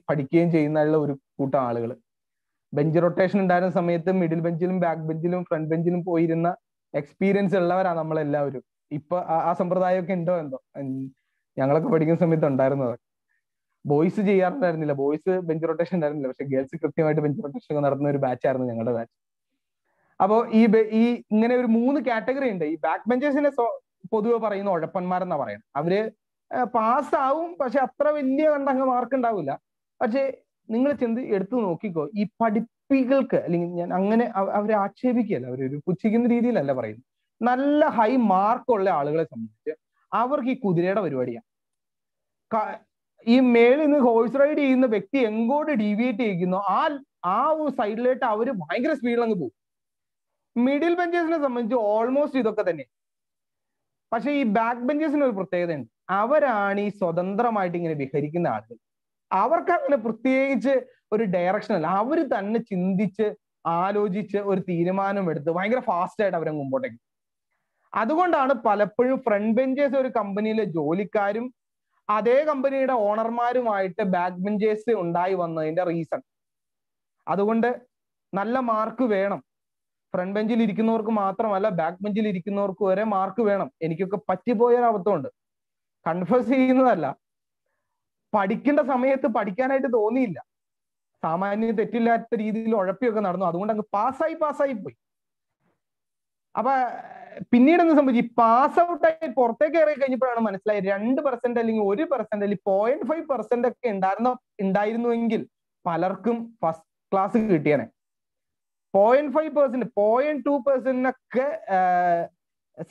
പഠിക്കുകയും ചെയ്യുന്ന ഒരു കൂട്ടം ആളുകൾ. ബെഞ്ച് റൊട്ടേഷൻ ഉണ്ടായിരുന്ന സമയത്ത് മിഡിൽ ബെഞ്ചിലും ബാക്ക് ബെഞ്ചിലും ഫ്രണ്ട് ബെഞ്ചിലും പോയിരുന്ന എക്സ്പീരിയൻസ് ഉള്ളവരാണ് നമ്മളെല്ലാവരും. ഇപ്പൊ ആ സമ്പ്രദായമൊക്കെ ഉണ്ടോ എന്തോ, ഞങ്ങളൊക്കെ പഠിക്കുന്ന സമയത്ത് ഉണ്ടായിരുന്നത്. ബോയ്സ് ചെയ്യാറുണ്ടായിരുന്നില്ല, ബോയ്സ് ബെഞ്ച് റൊട്ടേഷൻ ഉണ്ടായിരുന്നില്ല. പക്ഷെ ഗേൾസ് കൃത്യമായിട്ട് ബെഞ്ച് റൊട്ടേഷൻ ഒക്കെ നടത്തുന്ന ഒരു ബാച്ചായിരുന്നു ഞങ്ങളുടെ ബാച്ച്. അപ്പോ ഈ ഇങ്ങനെ ഒരു 3 കാറ്റഗറി ഉണ്ട്. ഈ ബാക്ക് ബെഞ്ചേഴ്സിനെ പൊതുവെ പറയുന്ന ഉഴപ്പന്മാരെന്നാ പറയുന്നത്. അവര് പാസ്സാവും, പക്ഷെ അത്ര വലിയ കണ്ടങ്ങ് മാർക്ക് ഉണ്ടാവില്ല. പക്ഷെ നിങ്ങൾ എടുത്തു നോക്കിക്കോ, ഈ പഠിപ്പികൾക്ക്, അല്ലെങ്കിൽ ഞാൻ അങ്ങനെ അവരെ ആക്ഷേപിക്കുകയല്ല, അവരൊരു പുച്ഛിക്കുന്ന രീതിയിലല്ല പറയുന്നത്. നല്ല ഹൈ മാർക്കുള്ള ആളുകളെ സംബന്ധിച്ച് അവർക്ക് ഈ കുതിരയുടെ പരിപാടിയാണ്. ഈ മേളിൽ നിന്ന് ഹോഴ്സ് റൈഡ് ചെയ്യുന്ന വ്യക്തി എങ്ങോട്ട് ഡീവിയേറ്റ് ചെയ്യിക്കുന്നോ ആ ഒരു സൈഡിലായിട്ട് അവര് ഭയങ്കര സ്പീഡിൽ അങ്ങ് പോകും. മിഡിൽ ബെഞ്ചേഴ്സിനെ സംബന്ധിച്ച് ഓൾമോസ്റ്റ് ഇതൊക്കെ തന്നെ. പക്ഷെ ഈ ബാക്ക് ബെഞ്ചേഴ്സിന് ഒരു പ്രത്യേകതയുണ്ട്. അവരാണ് ഈ സ്വതന്ത്രമായിട്ട് ഇങ്ങനെ വിഹരിക്കുന്ന ആളുകൾ. അവർക്ക് അങ്ങനെ പ്രത്യേകിച്ച് ഒരു ഡയറക്ഷൻ അല്ല. അവര് തന്നെ ചിന്തിച്ച് ആലോചിച്ച് ഒരു തീരുമാനം എടുത്ത് ഭയങ്കര ഫാസ്റ്റ് ആയിട്ട് അവരെ മുമ്പോട്ടേക്ക്. അതുകൊണ്ടാണ് പലപ്പോഴും ഫ്രണ്ട് ബെഞ്ചേഴ്സ് ഒരു കമ്പനിയിലെ ജോലിക്കാരും അതേ കമ്പനിയുടെ ഓണർമാരുമായിട്ട് ബാക്ക് ബെഞ്ചേഴ്സ് ഉണ്ടായി വന്നതിന്റെ റീസൺ. അതുകൊണ്ട് നല്ല മാർക്ക് വേണം. ഫ്രണ്ട് ബെഞ്ചിൽ ഇരിക്കുന്നവർക്ക് മാത്രമല്ല, ബാക്ക് ബെഞ്ചിൽ ഇരിക്കുന്നവർക്ക് വരെ മാർക്ക് വേണം. എനിക്കൊക്കെ പറ്റിപ്പോയൊരു അബദ്ധമുണ്ട്. കൺഫ്യൂസ് ചെയ്യുന്നതല്ല, പഠിക്കേണ്ട സമയത്ത് പഠിക്കാനായിട്ട് തോന്നിയില്ല. സാമാന്യം തെറ്റില്ലാത്ത രീതിയിൽ ഉഴപ്പിയൊക്കെ നടന്നു. അതുകൊണ്ട് അങ്ങ് പാസ്സായി പോയി. അപ്പൊ പിന്നീട് എന്ത് സംഭവിച്ചു? ഈ പാസ് ഔട്ടായി പുറത്തേക്ക് ഇറങ്ങി കഴിഞ്ഞപ്പോഴാണ് മനസ്സിലായി 2% അല്ലെങ്കിൽ 1% അല്ലെങ്കിൽ 0.5% ഒക്കെ ഉണ്ടായിരുന്നുവെങ്കിൽ പലർക്കും ഫസ്റ്റ് ക്ലാസ് കിട്ടിയേനെ. 0.5%, 0.2%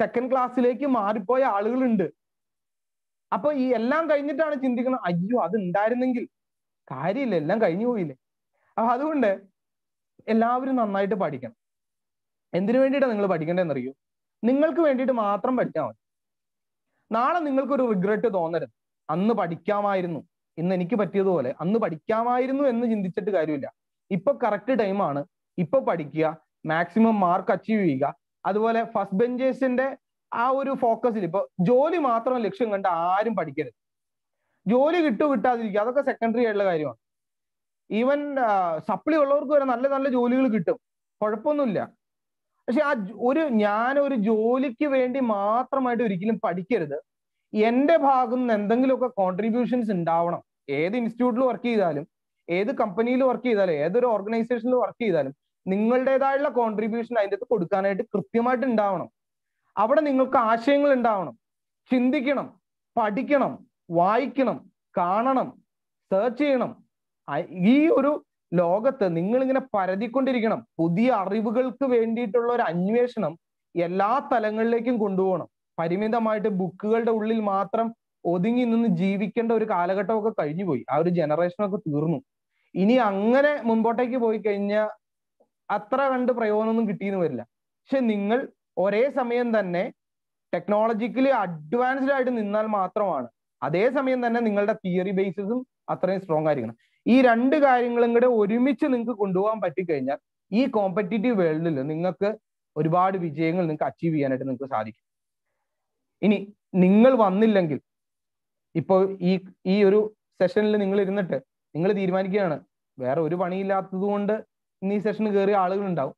സെക്കൻഡ് ക്ലാസ്സിലേക്ക് മാറിപ്പോയ ആളുകളുണ്ട്. അപ്പൊ ഈ എല്ലാം കഴിഞ്ഞിട്ടാണ് ചിന്തിക്കുന്നത്, അയ്യോ അത് ഉണ്ടായിരുന്നെങ്കിൽ. കാര്യമില്ല, എല്ലാം കഴിഞ്ഞു പോയില്ലേ. അപ്പൊ അതുകൊണ്ട് എല്ലാവരും നന്നായിട്ട് പഠിക്കണം. എന്തിനു വേണ്ടിയിട്ടാണ് നിങ്ങൾ പഠിക്കേണ്ടതെന്നറിയോ? നിങ്ങൾക്ക് വേണ്ടിയിട്ട് മാത്രം പഠിച്ചാൽ മതി. നാളെ നിങ്ങൾക്കൊരു റിഗ്രറ്റ് തോന്നരുത്. അന്ന് പഠിക്കാമായിരുന്നു, ഇന്ന് എനിക്ക് പറ്റിയതുപോലെ അന്ന് പഠിക്കാമായിരുന്നു എന്ന് ചിന്തിച്ചിട്ട് കാര്യമില്ല. ഇപ്പൊ കറക്റ്റ് ടൈമാണ്. ഇപ്പൊ പഠിക്കുക, മാക്സിമം മാർക്ക് അച്ചീവ് ചെയ്യുക. അതുപോലെ ഫസ്റ്റ് ബെഞ്ചേഴ്സിന്റെ ആ ഒരു ഫോക്കസിൽ ഇപ്പൊ ജോലി മാത്രം ലക്ഷ്യം കണ്ട് ആരും പഠിക്കരുത്. ജോലി കിട്ടാതിരിക്കുക, അതൊക്കെ സെക്കൻഡറി ആയിട്ടുള്ള കാര്യമാണ്. ഈവൻ സപ്ലി ഉള്ളവർക്ക് വരെ നല്ല നല്ല ജോലികൾ കിട്ടും, കുഴപ്പമൊന്നുമില്ല. പക്ഷെ ഞാനൊരു ജോലിക്ക് വേണ്ടി മാത്രമായിട്ട് ഒരിക്കലും പഠിക്കരുത്. എന്റെ ഭാഗത്ത് നിന്ന് എന്തെങ്കിലുമൊക്കെ കോൺട്രിബ്യൂഷൻസ് ഉണ്ടാവണം. ഏത് ഇൻസ്റ്റിറ്റ്യൂട്ടിൽ വർക്ക് ചെയ്താലും, ഏത് കമ്പനിയിൽ വർക്ക് ചെയ്താലും, ഏതൊരു ഓർഗനൈസേഷനിൽ വർക്ക് ചെയ്താലും നിങ്ങളുടേതായുള്ള കോൺട്രിബ്യൂഷൻ അതിൻ്റെ അകത്ത് കൊടുക്കാനായിട്ട് കൃത്യമായിട്ട് ഉണ്ടാവണം. അവിടെ നിങ്ങൾക്ക് ആശയങ്ങൾ ഉണ്ടാവണം, ചിന്തിക്കണം, പഠിക്കണം, വായിക്കണം, കാണണം, സെർച്ച് ചെയ്യണം. ഈ ഒരു ലോകത്ത് നിങ്ങളിങ്ങനെ പരതിക്കൊണ്ടിരിക്കണം. പുതിയ അറിവുകൾക്ക് വേണ്ടിയിട്ടുള്ള ഒരു അന്വേഷണം എല്ലാ തലങ്ങളിലേക്കും കൊണ്ടുപോകണം. പരിമിതമായിട്ട് ബുക്കുകളുടെ ഉള്ളിൽ മാത്രം ഒതുങ്ങി നിന്ന് ജീവിക്കേണ്ട ഒരു കാലഘട്ടമൊക്കെ കഴിഞ്ഞുപോയി. ആ ഒരു ജനറേഷനൊക്കെ തീർന്നു. ഇനി അങ്ങനെ മുൻപോട്ടേക്ക് പോയി കഴിഞ്ഞാൽ അത്ര കണ്ട് പ്രയോജനമൊന്നും കിട്ടിയെന്ന് വരില്ല. പക്ഷെ നിങ്ങൾ ഒരേ സമയം തന്നെ ടെക്നോളജിക്കലി അഡ്വാൻസ്ഡ് ആയിട്ട് നിന്നാൽ മാത്രമാണ്. അതേസമയം തന്നെ നിങ്ങളുടെ തിയറി ബേസിസും അത്രയും സ്ട്രോങ് ആയിരിക്കണം. ഈ 2 കാര്യങ്ങളും കൂടെ ഒരുമിച്ച് നിങ്ങൾക്ക് കൊണ്ടുപോകാൻ പറ്റിക്കഴിഞ്ഞാൽ ഈ കോമ്പറ്റീറ്റീവ് വേൾഡിൽ നിങ്ങൾക്ക് ഒരുപാട് വിജയങ്ങൾ നിങ്ങൾക്ക് അച്ചീവ് ചെയ്യാനായിട്ട് നിങ്ങൾക്ക് സാധിക്കും. ഇനി നിങ്ങൾ വന്നില്ലെങ്കിൽ, ഇപ്പോൾ ഈ ഒരു സെഷനിൽ നിങ്ങൾ ഇരുന്നിട്ട് നിങ്ങൾ തീരുമാനിക്കുകയാണ് വേറെ ഒരു പണിയില്ലാത്തത് കൊണ്ട് ഇന്ന് ഈ സെഷന് കയറിയ ആളുകൾ ഉണ്ടാവും.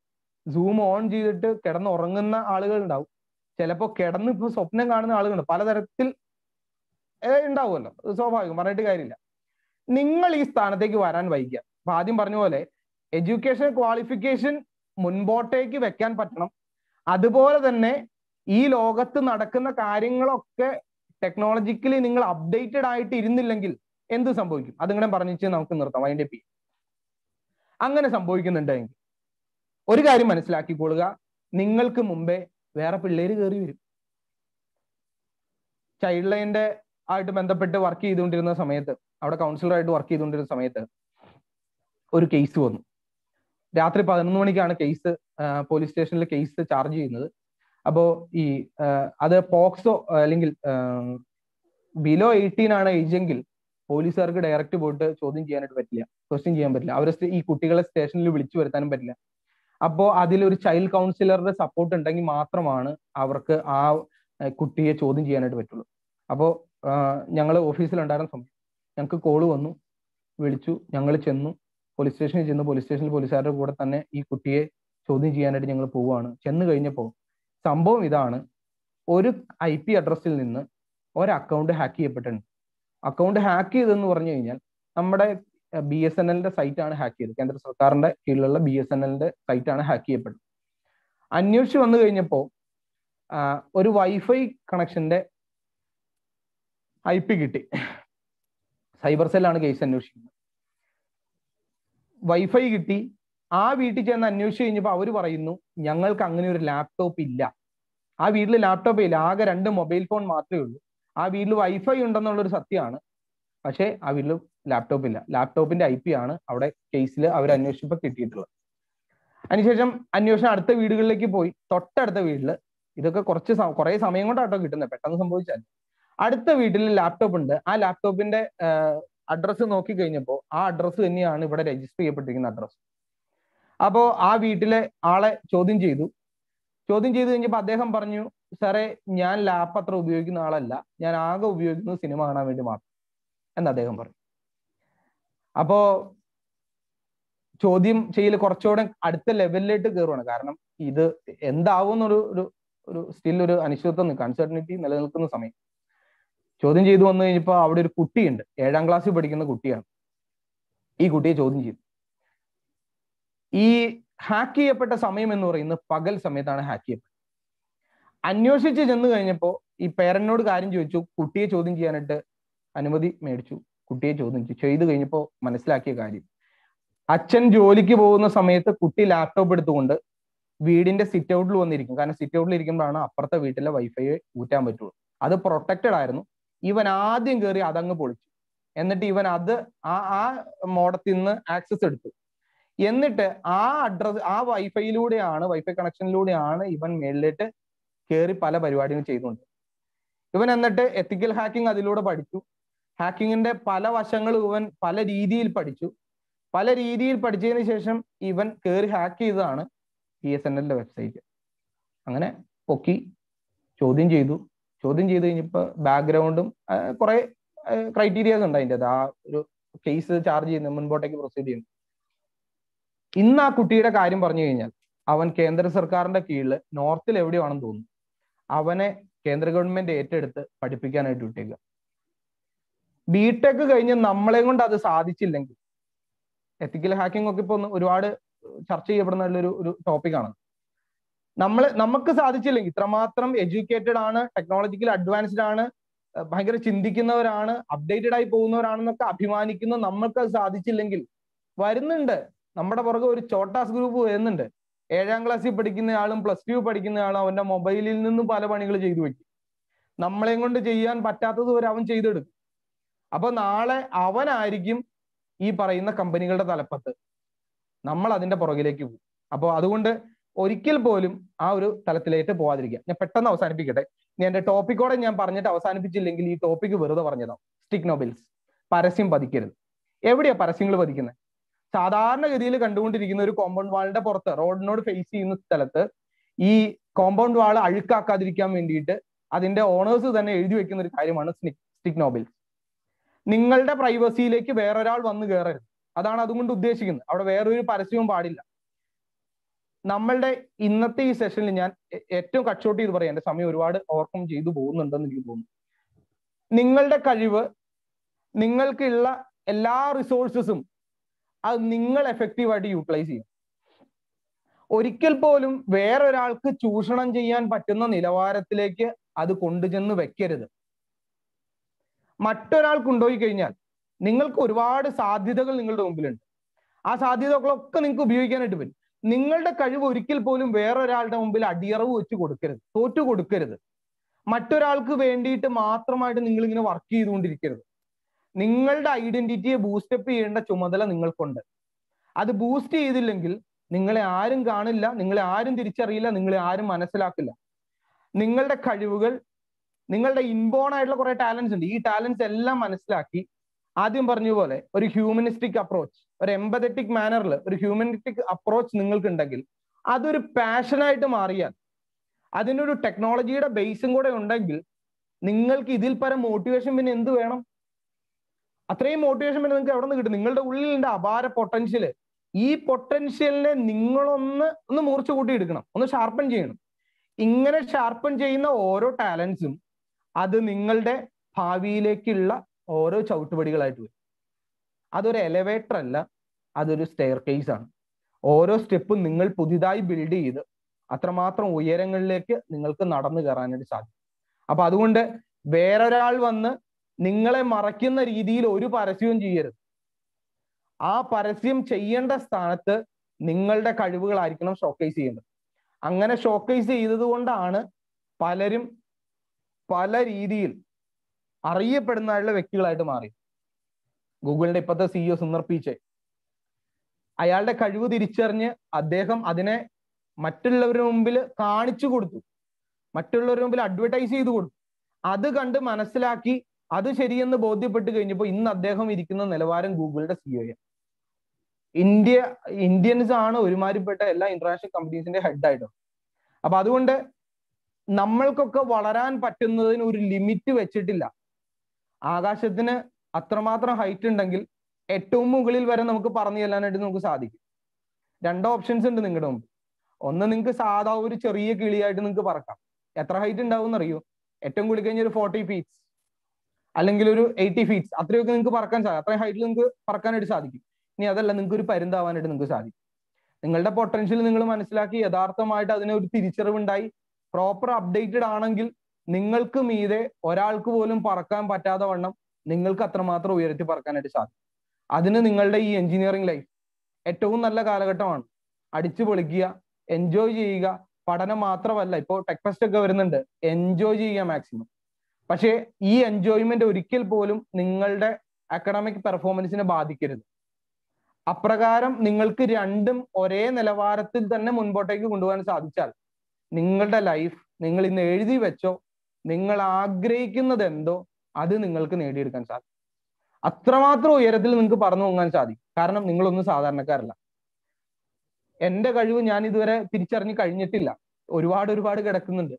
സൂം ഓൺ ചെയ്തിട്ട് കിടന്നുറങ്ങുന്ന ആളുകൾ ഉണ്ടാവും. ചിലപ്പോൾ കിടന്ന് ഇപ്പോൾ സ്വപ്നം കാണുന്ന ആളുകളുണ്ട്. പലതരത്തിൽ ഉണ്ടാവുമല്ലോ, സ്വാഭാവികം, പറഞ്ഞിട്ട് കാര്യമില്ല. നിങ്ങൾ ഈ സ്ഥാനത്തേക്ക് വരാൻ വൈകിയ, അപ്പൊ ആദ്യം പറഞ്ഞ പോലെ എഡ്യൂക്കേഷൻ ക്വാളിഫിക്കേഷൻ മുൻപോട്ടേക്ക് വെക്കാൻ പറ്റണം. അതുപോലെ തന്നെ ഈ ലോകത്ത് നടക്കുന്ന കാര്യങ്ങളൊക്കെ ടെക്നോളജിക്കലി നിങ്ങൾ അപ്ഡേറ്റഡ് ആയിട്ട് ഇരുന്നില്ലെങ്കിൽ എന്ത് സംഭവിക്കും? അതിങ്ങനെ പറഞ്ഞിട്ട് നമുക്ക് നിർത്താം. അതിന്റെ അങ്ങനെ സംഭവിക്കുന്നുണ്ടെങ്കിൽ ഒരു കാര്യം മനസ്സിലാക്കിക്കൊള്ളുക, നിങ്ങൾക്ക് മുമ്പേ വേറെ പിള്ളേര് കയറി വരും. ചൈൽഡ് ലൈനിന്റെ ആയിട്ട് ബന്ധപ്പെട്ട് വർക്ക് ചെയ്തുകൊണ്ടിരുന്ന സമയത്ത്, അവിടെ കൗൺസിലറായിട്ട് വർക്ക് ചെയ്തുകൊണ്ടിരുന്ന സമയത്ത് ഒരു കേസ് വന്നു. രാത്രി 11 മണിക്കാണ് കേസ് പോലീസ് സ്റ്റേഷനിൽ കേസ് ചാർജ് ചെയ്യുന്നത്. അപ്പോ ഈ അത് പോക്സോ അല്ലെങ്കിൽ ബിലോ 18 ആണ് ഏജെങ്കിൽ പോലീസുകാർക്ക് ഡയറക്റ്റ് പോയിട്ട് ചോദ്യം ചെയ്യാനായിട്ട് പറ്റില്ല, ക്വസ്റ്റ്യൻ ചെയ്യാൻ പറ്റില്ല. അവർ ഈ കുട്ടികളെ സ്റ്റേഷനിൽ വിളിച്ചു വരുത്താനും പറ്റില്ല. അപ്പോൾ അതിലൊരു ചൈൽഡ് കൗൺസിലറുടെ സപ്പോർട്ട് ഉണ്ടെങ്കിൽ മാത്രമാണ് അവർക്ക് ആ കുട്ടിയെ ചോദ്യം ചെയ്യാനായിട്ട് പറ്റുള്ളൂ. അപ്പോൾ ഞങ്ങൾ ഓഫീസിലുണ്ടായിരുന്ന സമയം ഞങ്ങൾക്ക് കോള് വന്നു, വിളിച്ചു, ഞങ്ങൾ ചെന്നു, പോലീസ് സ്റ്റേഷനിൽ ചെന്നു. പോലീസ് സ്റ്റേഷനിൽ പോലീസുകാരുടെ കൂടെ തന്നെ ഈ കുട്ടിയെ ചോദ്യം ചെയ്യാനായിട്ട് ഞങ്ങൾ പോവുകയാണ്. ചെന്ന് കഴിഞ്ഞപ്പോൾ സംഭവം ഇതാണ്: ഒരു IP അഡ്രസ്സിൽ നിന്ന് ഒരു അക്കൗണ്ട് ഹാക്ക് ചെയ്യപ്പെട്ടിട്ടുണ്ട്. അക്കൗണ്ട് ഹാക്ക് ചെയ്തെന്ന് പറഞ്ഞു കഴിഞ്ഞാൽ നമ്മുടെ BSNLന്റെ സൈറ്റാണ് ഹാക്ക് ചെയ്തത്. കേന്ദ്ര സർക്കാരിന്റെ കീഴിലുള്ള BSNLന്റെ സൈറ്റാണ് ഹാക്ക് ചെയ്യപ്പെട്ടത്. അന്വേഷിച്ച് വന്നു കഴിഞ്ഞപ്പോൾ ഒരു വൈഫൈ കണക്ഷന്റെ IP കിട്ടി. സൈബർ സെല്ലാണ് കേസ് അന്വേഷിക്കുന്നത്. വൈഫൈ കിട്ടി. ആ വീട്ടിൽ ചെന്ന് അന്വേഷിച്ച് കഴിഞ്ഞപ്പോൾ അവർ പറയുന്നു, ഞങ്ങൾക്ക് അങ്ങനെ ഒരു ലാപ്ടോപ്പ് ഇല്ല. ആ വീട്ടിൽ ലാപ്ടോപ്പ് ഇല്ല, ആകെ 2 മൊബൈൽ ഫോൺ മാത്രമേ ഉള്ളൂ. ആ വീട്ടിൽ വൈഫൈ ഉണ്ടെന്നുള്ളൊരു സത്യമാണ്, പക്ഷേ ആ വീട്ടിൽ ലാപ്ടോപ്പ് ഇല്ല. ലാപ്ടോപ്പിന്റെ IP ആണ് അവിടെ കേസിൽ അവർ അന്വേഷിച്ചപ്പോൾ കിട്ടിയിട്ടുള്ളത്. അതിനുശേഷം അന്വേഷണം അടുത്ത വീടുകളിലേക്ക് പോയി. തൊട്ടടുത്ത വീട്ടിൽ, ഇതൊക്കെ കുറെ സമയം കൊണ്ടാട്ടോ കിട്ടുന്നത്, പെട്ടെന്ന് സംഭവിച്ചാൽ. അടുത്ത വീട്ടിൽ ലാപ്ടോപ്പ് ഉണ്ട്. ആ ലാപ്ടോപ്പിന്റെ അഡ്രസ്സ് നോക്കി കഴിഞ്ഞപ്പോൾ ആ അഡ്രസ്സ് തന്നെയാണ് ഇവിടെ രജിസ്റ്റർ ചെയ്യപ്പെട്ടിരിക്കുന്ന അഡ്രസ്സ്. അപ്പോൾ ആ വീട്ടിലെ ആളെ ചോദ്യം ചെയ്തു. ചോദ്യം ചെയ്ത് കഴിഞ്ഞപ്പോൾ അദ്ദേഹം പറഞ്ഞു, സാറേ ഞാൻ ലാപ്പ് അത്ര ഉപയോഗിക്കുന്ന ആളല്ല, ഞാൻ ആകെ ഉപയോഗിക്കുന്നത് സിനിമ കാണാൻ വേണ്ടി മാത്രം എന്ന് അദ്ദേഹം പറഞ്ഞു. അപ്പോ ചോദ്യം ചെയ്യൽ കുറച്ചുകൂടെ അടുത്ത ലെവലിലേക്ക് കയറുവാണ്. കാരണം ഇത് എന്താവും എന്നൊരു സ്റ്റിൽ ഒരു അനിശ്ചിതത്വം, അൺസർട്ടനിറ്റി നിലനിൽക്കുന്ന സമയം. ചോദ്യം ചെയ്തു വന്നു കഴിഞ്ഞപ്പോൾ അവിടെ ഒരു കുട്ടിയുണ്ട്, 7ാം ക്ലാസ്സിൽ പഠിക്കുന്ന കുട്ടിയാണ്. ഈ കുട്ടിയെ ചോദ്യം ചെയ്തു. ഈ ഹാക്ക് ചെയ്യപ്പെട്ട സമയം എന്ന് പറയുന്നത് പകൽ സമയത്താണ് ഹാക്ക് ചെയ്യപ്പെട്ടത്. അന്വേഷിച്ച് ചെന്ന് കഴിഞ്ഞപ്പോൾ ഈ പേരന്റിനോട് കാര്യം ചോദിച്ചു, കുട്ടിയെ ചോദ്യം ചെയ്യാനായിട്ട് അനുമതി മേടിച്ചു. കുട്ടിയെ ചോദ്യം ചെയ്തു കഴിഞ്ഞപ്പോൾ മനസ്സിലാക്കിയ കാര്യം, അച്ഛൻ ജോലിക്ക് പോകുന്ന സമയത്ത് കുട്ടി ലാപ്ടോപ്പ് എടുത്തുകൊണ്ട് വീടിന്റെ സിറ്റ് ഔട്ടിൽ വന്നിരിക്കും. കാരണം സിറ്റ് ഔട്ടിൽ ഇരിക്കുമ്പോഴാണ് അപ്പുറത്തെ വീട്ടിലെ വൈഫൈ ഊറ്റാൻ പറ്റുള്ളൂ. അത് പ്രൊട്ടക്റ്റഡ് ആയിരുന്നു. ഇവൻ ആദ്യം കയറി അതങ്ങ് പൊളിച്ചു. എന്നിട്ട് ഇവൻ അത് ആ മോഡത്തിൽ നിന്ന് ആക്സസ് എടുത്തു. എന്നിട്ട് ആ അഡ്രസ്, ആ വൈഫൈ കണക്ഷനിലൂടെയാണ് ഇവൻ മേളിലേക്ക് കയറി പല പരിപാടികളും ചെയ്തുകൊണ്ട്. ഇവൻ എന്നിട്ട് എത്തിക്കൽ ഹാക്കിംഗ് അതിലൂടെ പഠിച്ചു. ഹാക്കിങ്ങിന്റെ പല വശങ്ങളും ഇവൻ പല രീതിയിൽ പഠിച്ചു. പല രീതിയിൽ പഠിച്ചതിന് ശേഷം ഇവൻ കയറി ഹാക്ക് ചെയ്തതാണ് BSNLന്റെ വെബ്സൈറ്റ്. അങ്ങനെ പൊക്കി ചോദ്യം ചെയ്തു. ചോദ്യം ചെയ്ത് കഴിഞ്ഞപ്പോൾ ബാക്ക്ഗ്രൗണ്ടും കുറെ ക്രൈറ്റീരിയാസ് ഉണ്ട് അതിൻ്റെ. ആ ഒരു കേസ് ചാർജ് ചെയ്യുന്ന മുൻപോട്ടേക്ക് പ്രൊസീഡ് ചെയ്യുന്നു. ഇന്ന് ആ കുട്ടിയുടെ കാര്യം പറഞ്ഞു കഴിഞ്ഞാൽ അവൻ കേന്ദ്ര സർക്കാരിന്റെ കീഴിൽ നോർത്തിൽ എവിടെയാണെന്ന് തോന്നുന്നു, അവനെ കേന്ദ്ര ഗവൺമെന്റ് ഏറ്റെടുത്ത് പഠിപ്പിക്കാനായിട്ട് വിട്ടേക്കുക. BTech കഴിഞ്ഞ് നമ്മളെ കൊണ്ട് അത് സാധിച്ചില്ലെങ്കിൽ, എത്തിക്കൽ ഹാക്കിംഗ് ഒക്കെ ഇപ്പൊ ഒരുപാട് ചർച്ച ചെയ്യപ്പെടുന്ന ഒരു ടോപ്പിക്കാണ്. നമുക്ക് സാധിച്ചില്ലെങ്കിൽ, ഇത്രമാത്രം എഡ്യൂക്കേറ്റഡ് ആണ്, ടെക്നോളജിക്കൽ അഡ്വാൻസ്ഡ് ആണ്, ഭയങ്കര ചിന്തിക്കുന്നവരാണ്, അപ്ഡേറ്റഡ് ആയി പോകുന്നവരാണെന്നൊക്കെ അഭിമാനിക്കുന്ന നമ്മൾക്ക് അത് സാധിച്ചില്ലെങ്കിൽ, വരുന്നുണ്ട് നമ്മുടെ പുറകെ ഒരു ചോട്ടാസ് ഗ്രൂപ്പ് വരുന്നുണ്ട്. 7ാം ക്ലാസ്സിൽ പഠിക്കുന്ന ആളും +2 പഠിക്കുന്ന ആളും അവന്റെ മൊബൈലിൽ നിന്നും പല പണികൾ ചെയ്തു വെക്കും. നമ്മളെയും കൊണ്ട് ചെയ്യാൻ പറ്റാത്തത് വരെ അവൻ ചെയ്തെടുക്കും. അപ്പൊ നാളെ അവനായിരിക്കും ഈ പറയുന്ന കമ്പനികളുടെ തലപ്പത്ത്. നമ്മൾ അതിന്റെ പുറകിലേക്ക് പോകും. അപ്പോൾ അതുകൊണ്ട് ഒരിക്കൽ പോലും ആ ഒരു തലത്തിലേക്ക് പോവാതിരിക്കുക. ഞാൻ പെട്ടെന്ന് അവസാനിപ്പിക്കട്ടെ. ഇനി എന്റെ ടോപ്പിക്കോടെ ഞാൻ പറഞ്ഞിട്ട് അവസാനിപ്പിച്ചില്ലെങ്കിൽ ഈ ടോപ്പിക്ക് വെറുതെ പറഞ്ഞതാവും. സ്റ്റിക് നോബിൽസ്, പരസ്യം പതിക്കരുത്. എവിടെയാ പരസ്യങ്ങൾ പതിക്കുന്നത്? സാധാരണഗതിയിൽ കണ്ടുകൊണ്ടിരിക്കുന്ന ഒരു കോമ്പൗണ്ട് വാളിന്റെ പുറത്ത്, റോഡിനോട് ഫേസ് ചെയ്യുന്ന സ്ഥലത്ത് ഈ കോമ്പൗണ്ട് വാൾ അഴുക്കാക്കാതിരിക്കാൻ വേണ്ടിയിട്ട് അതിന്റെ ഓണേഴ്സ് തന്നെ എഴുതി വെക്കുന്ന ഒരു കാര്യമാണ് സ്റ്റിക് നോബിൽസ്. നിങ്ങളുടെ പ്രൈവസിയിലേക്ക് വേറൊരാൾ വന്ന് കയറരുത്, അതാണ് അതുകൊണ്ട് ഉദ്ദേശിക്കുന്നത്. അവിടെ വേറൊരു പരസ്യവും പാടില്ല. നമ്മളുടെ ഇന്നത്തെ ഈ സെഷനിൽ ഞാൻ ഏറ്റവും കട്ട് ചെയ്ത് പറയാം, എന്റെ സമയം ഒരുപാട് ഓവർകം ചെയ്തു പോകുന്നുണ്ടെന്ന് എനിക്ക് തോന്നുന്നു. നിങ്ങളുടെ കഴിവ്, നിങ്ങൾക്കുള്ള എല്ലാ റിസോഴ്സസും അത് നിങ്ങൾ എഫക്റ്റീവായിട്ട് യൂട്ടിലൈസ് ചെയ്യും. ഒരിക്കൽ പോലും വേറൊരാൾക്ക് ചൂഷണം ചെയ്യാൻ പറ്റുന്ന നിലവാരത്തിലേക്ക് അത് കൊണ്ടുചെന്ന് വെക്കരുത്. മറ്റൊരാൾ കൊണ്ടുപോയി കഴിഞ്ഞാൽ നിങ്ങൾക്ക് ഒരുപാട് സാധ്യതകൾ നിങ്ങളുടെ മുമ്പിലുണ്ട്. ആ സാധ്യതകളൊക്കെ നിങ്ങൾക്ക് ഉപയോഗിക്കാനായിട്ട് പറ്റും. നിങ്ങളുടെ കഴിവ് ഒരിക്കൽ പോലും വേറൊരാളുടെ മുമ്പിൽ അടിയറവ് വെച്ച് കൊടുക്കരുത്, തോറ്റു കൊടുക്കരുത്. മറ്റൊരാൾക്ക് വേണ്ടിയിട്ട് മാത്രമായിട്ട് നിങ്ങൾ ഇങ്ങനെ വർക്ക് ചെയ്തുകൊണ്ടിരിക്കരുത്. നിങ്ങളുടെ ഐഡന്റിറ്റിയെ ബൂസ്റ്റപ്പ് ചെയ്യേണ്ട ചുമതല നിങ്ങൾക്കുണ്ട്. അത് ബൂസ്റ്റ് ചെയ്തില്ലെങ്കിൽ നിങ്ങളെ ആരും കാണില്ല, നിങ്ങളെ ആരും തിരിച്ചറിയില്ല, നിങ്ങളെ ആരും മനസ്സിലാക്കില്ല. നിങ്ങളുടെ കഴിവുകൾ, നിങ്ങളുടെ ഇൻബോൺ ആയിട്ടുള്ള കുറെ ടാലൻസ് ഉണ്ട്. ഈ ടാലൻസ് എല്ലാം മനസ്സിലാക്കി ആദ്യം പറഞ്ഞ പോലെ ഒരു ഹ്യൂമനിസ്റ്റിക് അപ്രോച്ച്, ഒരു എംപതറ്റിക് മാനറിൽ ഒരു ഹ്യൂമനിസ്റ്റിക് അപ്രോച്ച് നിങ്ങൾക്കുണ്ടെങ്കിൽ അതൊരു പാഷനായിട്ട് മാറിയാൽ, അതിനൊരു ടെക്നോളജിയുടെ ബേസും കൂടെ ഉണ്ടെങ്കിൽ നിങ്ങൾക്ക് ഇതിൽ പരം മോട്ടിവേഷൻ പിന്നെ എന്ത് വേണം? അത്രയും മോട്ടിവേഷൻ പിന്നെ നിങ്ങൾക്ക് എവിടെ നിന്ന് കിട്ടും? നിങ്ങളുടെ ഉള്ളിലുണ്ട് അപാര പൊട്ടൻഷ്യല്. ഈ പൊട്ടൻഷ്യലിനെ നിങ്ങളൊന്ന് മൂർച്ച കൂട്ടി എടുക്കണം, ഒന്ന് ഷാർപ്പൻ ചെയ്യണം. ഇങ്ങനെ ഷാർപ്പൻ ചെയ്യുന്ന ഓരോ ടാലൻസും അത് നിങ്ങളുടെ ഭാവിയിലേക്കുള്ള ഓരോ ചവിട്ടുപടികളായിട്ട് വരും. അതൊരു എലവേറ്റർ അല്ല, അതൊരു സ്റ്റെയർ കേസ് ആണ്. ഓരോ സ്റ്റെപ്പും നിങ്ങൾ പുതിയതായി ബിൽഡ് ചെയ്ത് അത്രമാത്രം ഉയരങ്ങളിലേക്ക് നിങ്ങൾക്ക് നടന്നു കയറാനായിട്ട് സാധിക്കും. അപ്പൊ അതുകൊണ്ട് വേറൊരാൾ വന്ന് നിങ്ങളെ മറയ്ക്കുന്ന രീതിയിൽ ഒരു പരസ്യവും ചെയ്യരുത്. ആ പരസ്യം ചെയ്യേണ്ട സ്ഥാനത്ത് നിങ്ങളുടെ കഴിവുകളായിരിക്കണം ഷോക്കേസ് ചെയ്യേണ്ടത്. അങ്ങനെ ഷോക്കേസ് ചെയ്തത് കൊണ്ടാണ് പലരും പല രീതിയിൽ അറിയപ്പെടുന്നതായിട്ടുള്ള വ്യക്തികളായിട്ട് മാറി. ഗൂഗിളിന്റെ ഇപ്പോഴത്തെ CEO സുന്ദർ പിച്ചെ, അയാളുടെ കഴിവ് തിരിച്ചറിഞ്ഞ് അദ്ദേഹം അതിനെ മറ്റുള്ളവരുടെ മുമ്പിൽ കാണിച്ചു കൊടുത്തു, മറ്റുള്ളവരുടെ മുമ്പിൽ അഡ്വർടൈസ് ചെയ്തു കൊടുത്തു. അത് കണ്ട് മനസ്സിലാക്കി അത് ശരിയെന്ന് ബോധ്യപ്പെട്ട് കഴിഞ്ഞപ്പോൾ ഇന്ന് അദ്ദേഹം ഇരിക്കുന്ന നിലവാരം ഗൂഗിളിന്റെ CEO. ഇന്ത്യൻസ് ആണ് ഒരുമാതിരിപ്പെട്ട എല്ലാ ഇന്റർനാഷണൽ കമ്പനീസിന്റെ ഹെഡായിട്ട്. അപ്പൊ അതുകൊണ്ട് നമ്മൾക്കൊക്കെ വളരാൻ പറ്റുന്നതിന് ഒരു ലിമിറ്റ് വെച്ചിട്ടില്ല. ആകാശത്തിന് അത്രമാത്രം ഹൈറ്റ് ഉണ്ടെങ്കിൽ ഏറ്റവും മുകളിൽ വരെ നമുക്ക് പറഞ്ഞു ചെല്ലാനായിട്ട് നമുക്ക് സാധിക്കും. 2 ഓപ്ഷൻസ് ഉണ്ട് നിങ്ങളുടെ മുമ്പ്. ഒന്ന്, നിങ്ങൾക്ക് സാധാ ഒരു ചെറിയ കിളിയായിട്ട് നിങ്ങൾക്ക് പറക്കാം. എത്ര ഹൈറ്റ് ഉണ്ടാവും എന്നറിയോ? ഏറ്റവും കൂടി കഴിഞ്ഞ ഒരു 40 ഫീറ്റ്സ് അല്ലെങ്കിൽ ഒരു 80 ഫീറ്റ്സ് അത്രയൊക്കെ നിങ്ങൾക്ക് പറക്കാൻ സാധിക്കും. അത്രയും ഹൈറ്റിൽ നിങ്ങൾക്ക് പറക്കാനായിട്ട് സാധിക്കും. ഇനി അതല്ല, നിങ്ങൾക്ക് ഒരു പരുന്താവാനായിട്ട് നിങ്ങൾക്ക് സാധിക്കും. നിങ്ങളുടെ പൊട്ടൻഷ്യൽ നിങ്ങൾ മനസ്സിലാക്കി യഥാർത്ഥമായിട്ട് അതിനെ ഒരു തിരിച്ചറിവുണ്ടായി പ്രോപ്പർ അപ്ഡേറ്റഡ് ആണെങ്കിൽ നിങ്ങൾക്ക് മീതെ ഒരാൾക്ക് പോലും പറക്കാൻ പറ്റാതെ വണ്ണം നിങ്ങൾക്ക് അത്രമാത്രം ഉയർത്തി പറക്കാനായിട്ട് സാധിക്കും. അതിന് നിങ്ങളുടെ ഈ എഞ്ചിനീയറിംഗ് ലൈഫ് ഏറ്റവും നല്ല കാലഘട്ടമാണ്. അടിച്ചു പൊളിക്കുക, എൻജോയ് ചെയ്യുക. പഠനം മാത്രമല്ല, ഇപ്പോൾ ടെക് ഫെസ്റ്റ് ഒക്കെ വരുന്നുണ്ട്, എൻജോയ് ചെയ്യുക മാക്സിമം. പക്ഷേ ഈ എൻജോയ്മെന്റ് ഒരിക്കൽ പോലും നിങ്ങളുടെ അക്കാഡമിക് പെർഫോമൻസിനെ ബാധിക്കരുത്. അപ്രകാരം നിങ്ങൾക്ക് രണ്ടും ഒരേ നിലവാരത്തിൽ തന്നെ മുൻപോട്ടേക്ക് കൊണ്ടുപോകാൻ സാധിച്ചാൽ നിങ്ങളുടെ ലൈഫ് നിങ്ങൾ ഇന്ന് എഴുതി വെച്ചോ, നിങ്ങൾ ആഗ്രഹിക്കുന്നത് എന്തോ അത് നിങ്ങൾക്ക് നേടിയെടുക്കാൻ സാധിക്കും. അത്രമാത്രം ഉയരത്തിൽ നിങ്ങൾക്ക് പറന്നു പോകാൻ സാധിക്കും. കാരണം നിങ്ങളൊന്നും സാധാരണക്കാരല്ല. എന്റെ കഴിവ് ഞാൻ ഇതുവരെ തിരിച്ചറിഞ്ഞ് കഴിഞ്ഞിട്ടില്ല. ഒരുപാട് കിടക്കുന്നുണ്ട്.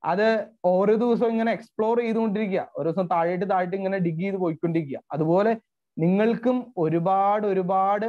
അത് ഓരോ ദിവസവും ഇങ്ങനെ എക്സ്പ്ലോർ ചെയ്തുകൊണ്ടിരിക്കുക. ഓരോ ദിവസം താഴേട്ട് ഇങ്ങനെ ഡിഗ് ചെയ്ത് പോയിക്കൊണ്ടിരിക്കുക. അതുപോലെ നിങ്ങൾക്കും ഒരുപാട്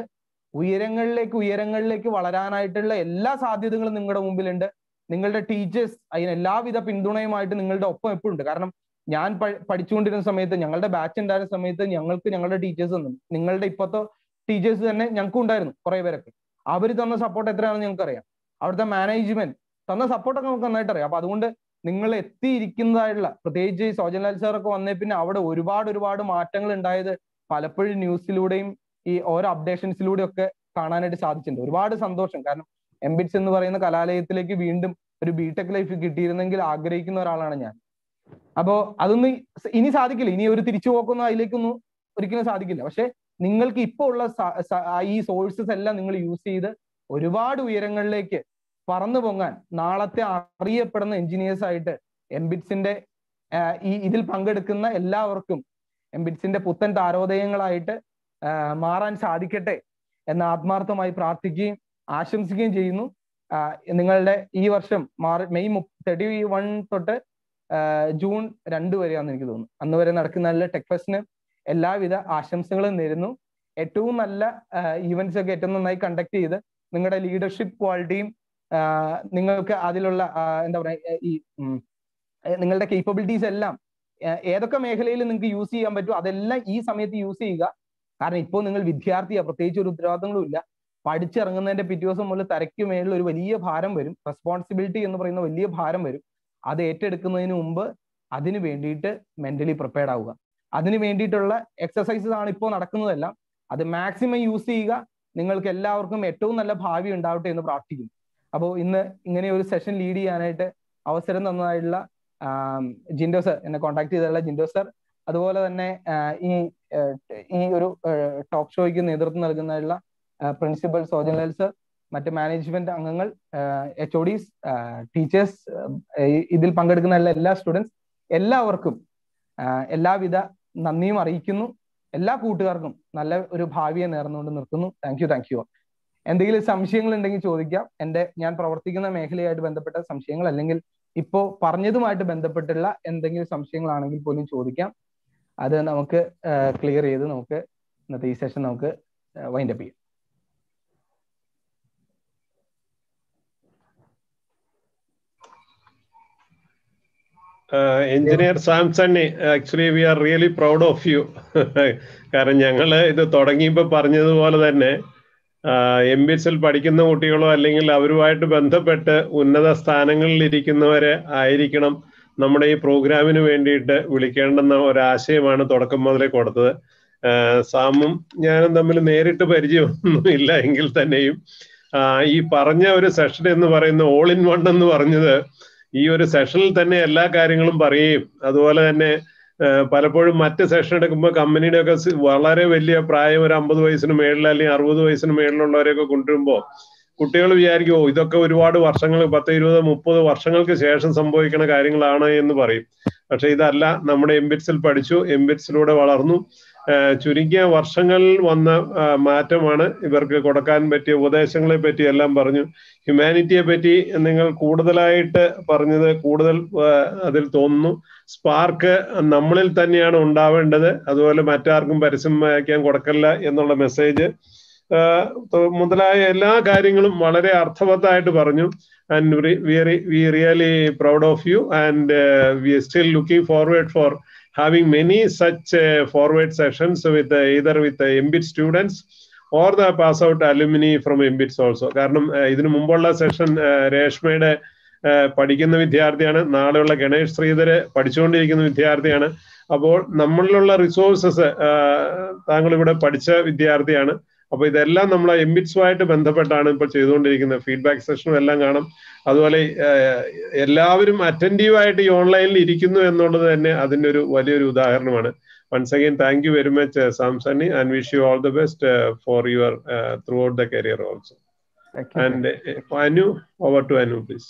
ഉയരങ്ങളിലേക്ക് വളരാനായിട്ടുള്ള എല്ലാ സാധ്യതകളും നിങ്ങളുടെ മുമ്പിലുണ്ട്. നിങ്ങളുടെ ടീച്ചേഴ്സ് അതിന് എല്ലാവിധ പിന്തുണയുമായിട്ട് നിങ്ങളുടെ ഒപ്പം എപ്പോഴും ഉണ്ട്. കാരണം ഞാൻ പഠിച്ചുകൊണ്ടിരുന്ന സമയത്ത്, ഞങ്ങളുടെ ബാച്ച് ഉണ്ടായിരുന്ന സമയത്ത് ഞങ്ങളുടെ ടീച്ചേഴ്സ് തന്നു. നിങ്ങളുടെ ഇപ്പോഴത്തെ ടീച്ചേഴ്സ് തന്നെ ഞങ്ങൾക്കും ഉണ്ടായിരുന്നു കുറെ പേരൊക്കെ. അവർ തന്ന സപ്പോർട്ട് എത്രയാണെന്ന് ഞങ്ങൾക്കറിയാം. അവിടുത്തെ മാനേജ്മെന്റ് തന്ന സപ്പോർട്ടൊക്കെ നമുക്ക് നന്നായിട്ട് അറിയാം. അപ്പൊ അതുകൊണ്ട് നിങ്ങൾ എത്തിയിരിക്കുന്നതായിട്ടുള്ള, പ്രത്യേകിച്ച് സോജൻ ലാൽ സാറൊക്കെ വന്നേ പിന്നെ അവിടെ ഒരുപാട് മാറ്റങ്ങൾ ഉണ്ടായത് പലപ്പോഴും ന്യൂസിലൂടെയും ഈ ഓരോ അപ്ഡേഷൻസിലൂടെയും ഒക്കെ കാണാനായിട്ട് സാധിച്ചിട്ടുണ്ട്. ഒരുപാട് സന്തോഷം. കാരണം MBITS എന്ന് പറയുന്ന കലാലയത്തിലേക്ക് വീണ്ടും ഒരു ബിടെക് ലൈഫ് കിട്ടിയിരുന്നെങ്കിൽ ആഗ്രഹിക്കുന്ന ഒരാളാണ് ഞാൻ. അപ്പോ അതൊന്നും ഇനി സാധിക്കില്ല. ഇനി ഒരു തിരിച്ചുപോക്കൊന്നും അതിലേക്കൊന്നും ഒരിക്കലും സാധിക്കില്ല. പക്ഷെ നിങ്ങൾക്ക് ഇപ്പോൾ ഉള്ള ഈ സോഴ്സസ് എല്ലാം നിങ്ങൾ യൂസ് ചെയ്ത് ഒരുപാട് ഉയരങ്ങളിലേക്ക് പറന്നു പൊങ്ങാൻ നാളത്തെ അറിയപ്പെടുന്ന എഞ്ചിനീയേഴ്സ് ആയിട്ട് MBITSന്റെ ഇതിൽ പങ്കെടുക്കുന്ന എല്ലാവർക്കും MBITSന്റെ പുത്തൻ താരോദയങ്ങളായിട്ട് മാറാൻ സാധിക്കട്ടെ എന്ന് ആത്മാർത്ഥമായി പ്രാർത്ഥിക്കുകയും ആശംസിക്കുകയും ചെയ്യുന്നു. നിങ്ങളുടെ ഈ വർഷം മെയ് 31 തൊട്ട് ജൂൺ 2 വരെയാണെന്ന് എനിക്ക് തോന്നുന്നു. അന്ന് വരെ നടക്കുന്ന ടെക് ഫെസ്റ്റിന് എല്ലാവിധ ആശംസകളും നേരുന്നു. ഏറ്റവും നല്ല ഈവന്റ്സ് ഒക്കെ ഏറ്റവും നന്നായി കണ്ടക്ട് ചെയ്ത് നിങ്ങളുടെ ലീഡർഷിപ്പ് ക്വാളിറ്റിയും നിങ്ങൾക്ക് അതിലുള്ള എന്താ പറയുക, ഈ നിങ്ങളുടെ കേപ്പബിലിറ്റീസ് എല്ലാം ഏതൊക്കെ മേഖലയിൽ നിങ്ങൾക്ക് യൂസ് ചെയ്യാൻ പറ്റും അതെല്ലാം ഈ സമയത്ത് യൂസ് ചെയ്യുക. കാരണം ഇപ്പോൾ നിങ്ങൾ വിദ്യാർത്ഥിയാണ്, പ്രത്യേകിച്ച് ഒരു ഉത്തരവാദിത്തങ്ങളും ഇല്ല. പഠിച്ചിറങ്ങുന്നതിന്റെ പിറ്റേ ദിവസം മുതൽ തലയ്ക്ക് മേളിൽ ഒരു വലിയ ഭാരം വരും. റെസ്പോൺസിബിലിറ്റി എന്ന് പറയുന്ന വലിയ ഭാരം വരും. അത് ഏറ്റെടുക്കുന്നതിന് മുമ്പ് അതിന് വേണ്ടിയിട്ട് മെന്റലി പ്രിപ്പയർഡ് ആവുക. അതിന് വേണ്ടിയിട്ടുള്ള എക്സസൈസസ് ആണ് ഇപ്പോൾ നടക്കുന്നതെല്ലാം. അത് മാക്സിമം യൂസ് ചെയ്യുക. നിങ്ങൾക്ക് എല്ലാവർക്കും ഏറ്റവും നല്ല ഭാവി ഉണ്ടാവട്ടെ എന്ന് പ്രാർത്ഥിക്കുന്നു. അപ്പോൾ ഇന്ന് ഇങ്ങനെ ഒരു സെഷൻ ലീഡ് ചെയ്യാനായിട്ട് അവസരം തന്നതായിട്ടുള്ള ജിൻഡോ സർ, എന്നെ കോൺടാക്ട് ചെയ്തിട്ടുള്ള ജിൻഡോ സർ, അതുപോലെ തന്നെ ഈ ഒരു ടോക്ക് ഷോയ്ക്ക് നേതൃത്വം നൽകുന്നതിനുള്ള പ്രിൻസിപ്പൽ സോജൻ ലാൽ സർ, മറ്റ് മാനേജ്മെന്റ് അംഗങ്ങൾ, HODs, ടീച്ചേഴ്സ്, ഇതിൽ പങ്കെടുക്കുന്ന എല്ലാ സ്റ്റുഡൻസ്, എല്ലാവർക്കും എല്ലാവിധ നന്ദിയും അറിയിക്കുന്നു. എല്ലാ കൂട്ടുകാർക്കും നല്ല ഒരു ഭാവിയെ നേർന്നുകൊണ്ട് നിർത്തുന്നു. Thank you. എന്തെങ്കിലും സംശയങ്ങൾ ഉണ്ടെങ്കിൽ ചോദിക്കാം. ഞാൻ പ്രവർത്തിക്കുന്ന മേഖലയായിട്ട് ബന്ധപ്പെട്ട സംശയങ്ങൾ, അല്ലെങ്കിൽ ഇപ്പോൾ പറഞ്ഞതുമായിട്ട് ബന്ധപ്പെട്ടുള്ള എന്തെങ്കിലും സംശയങ്ങളാണെങ്കിൽ പോലും ചോദിക്കാം. അത് നമുക്ക് ക്ലിയർ ചെയ്ത് നമുക്ക് ഇന്നത്തെ ഈ സെഷൻ നമുക്ക് വൈൻഡപ്പ് ചെയ്യാം. Engineer Samsoni, actually we are really proud of you. കാരണം ഞങ്ങൾ ഇത് തുടങ്ങിയപ്പോൾ പറഞ്ഞതുപോലെ തന്നെ MBITS-ൽ പഠിക്കുന്ന കുട്ടികളോ അല്ലെങ്കിൽ അവരുമായിട്ട് ബന്ധപ്പെട്ട് ഉന്നത സ്ഥാനങ്ങളിൽ ഇരിക്കുന്നവരെ ആയിരിക്കണം നമ്മുടെ ഈ പ്രോഗ്രാമിന് വേണ്ടിയിട്ട് വിളിക്കേണ്ടെന്ന ഒരാശയമാണ് തുടക്കം മുതലേ കൊടുത്തത്. സാമും ഞാനും തമ്മിൽ നേരിട്ട് പരിചയമൊന്നും ഇല്ല എങ്കിൽ തന്നെയും ഈ പറഞ്ഞ ഒരു സെഷൻ എന്ന് പറയുന്ന ഓൾ ഇൻ വൺ എന്ന് പറഞ്ഞത് ഈ ഒരു സെഷനിൽ തന്നെ എല്ലാ കാര്യങ്ങളും പറയുകയും അതുപോലെ തന്നെ പലപ്പോഴും മറ്റ് സെഷൻ എടുക്കുമ്പോൾ കമ്പനിയുടെ ഒക്കെ വളരെ വലിയ പ്രായം, ഒരു 50 വയസ്സിന് മേളിൽ അല്ലെങ്കിൽ 60 വയസ്സിന് മേളിലുള്ളവരെയൊക്കെ കൊണ്ടുവരുമ്പോൾ കുട്ടികൾ വിചാരിക്കുമോ ഇതൊക്കെ ഒരുപാട് വർഷങ്ങൾ, 10, 20, 30 വർഷങ്ങൾക്ക് ശേഷം സംഭവിക്കുന്ന കാര്യങ്ങളാണ് എന്ന് പറയും. പക്ഷെ ഇതല്ല, നമ്മുടെ MBITS-ൽ പഠിച്ചു, MBITS-ലൂടെ വളർന്നു, ചുരുങ്ങിയ വർഷങ്ങളിൽ വന്ന മാറ്റമാണ്. ഇവർക്ക് കൊടുക്കാൻ പറ്റിയ ഉപദേശങ്ങളെ പറ്റി എല്ലാം പറഞ്ഞു. ഹ്യൂമാനിറ്റിയെ പറ്റി നിങ്ങൾ കൂടുതലായിട്ട് പറഞ്ഞത് കൂടുതൽ അതിൽ തോന്നുന്നു. സ്പാർക്ക് നമ്മളിൽ തന്നെയാണ് ഉണ്ടാവേണ്ടത്, അതുപോലെ മറ്റാർക്കും പരസ്യം വയ്ക്കാൻ കൊടുക്കല്ല എന്നുള്ള മെസ്സേജ് മുതലായ എല്ലാ കാര്യങ്ങളും വളരെ അർത്ഥവത്തായിട്ട് പറഞ്ഞു. And we really proud of you, and we are still looking forward for having many such forward sessions with either with the MBITS students or the pass out alumni from MBITS also. കാരണം ഇതിനു മുമ്പുള്ള സെഷൻ രേഷ്മയുടെ പഠിക്കുന്ന വിദ്യാർത്ഥിയാണ്, നാളെയുള്ള ഗണേഷ് ശ്രീധര് പഠിച്ചുകൊണ്ടിരിക്കുന്ന വിദ്യാർത്ഥിയാണ്. അപ്പോൾ നമ്മളിലുള്ള റിസോഴ്സസ് താങ്കൾ ഇവിടെ പഠിച്ച വിദ്യാർത്ഥിയാണ്. അപ്പൊ ഇതെല്ലാം നമ്മൾ MBITS-ഉമായിട്ട് ബന്ധപ്പെട്ടാണ് ഇപ്പോൾ ചെയ്തുകൊണ്ടിരിക്കുന്നത്. ഫീഡ്ബാക്ക് സെഷനും എല്ലാം കാണും. അതുപോലെ എല്ലാവരും അറ്റൻറ്റീവായിട്ട് ഈ ഓൺലൈനിൽ ഇരിക്കുന്നു എന്നുള്ളത് തന്നെ അതിൻ്റെ ഒരു വലിയൊരു ഉദാഹരണമാണ്. Once again, thank you very much, Samsoni, and wish you all the best for your throughout the career also. And Anu, over to Anu, please.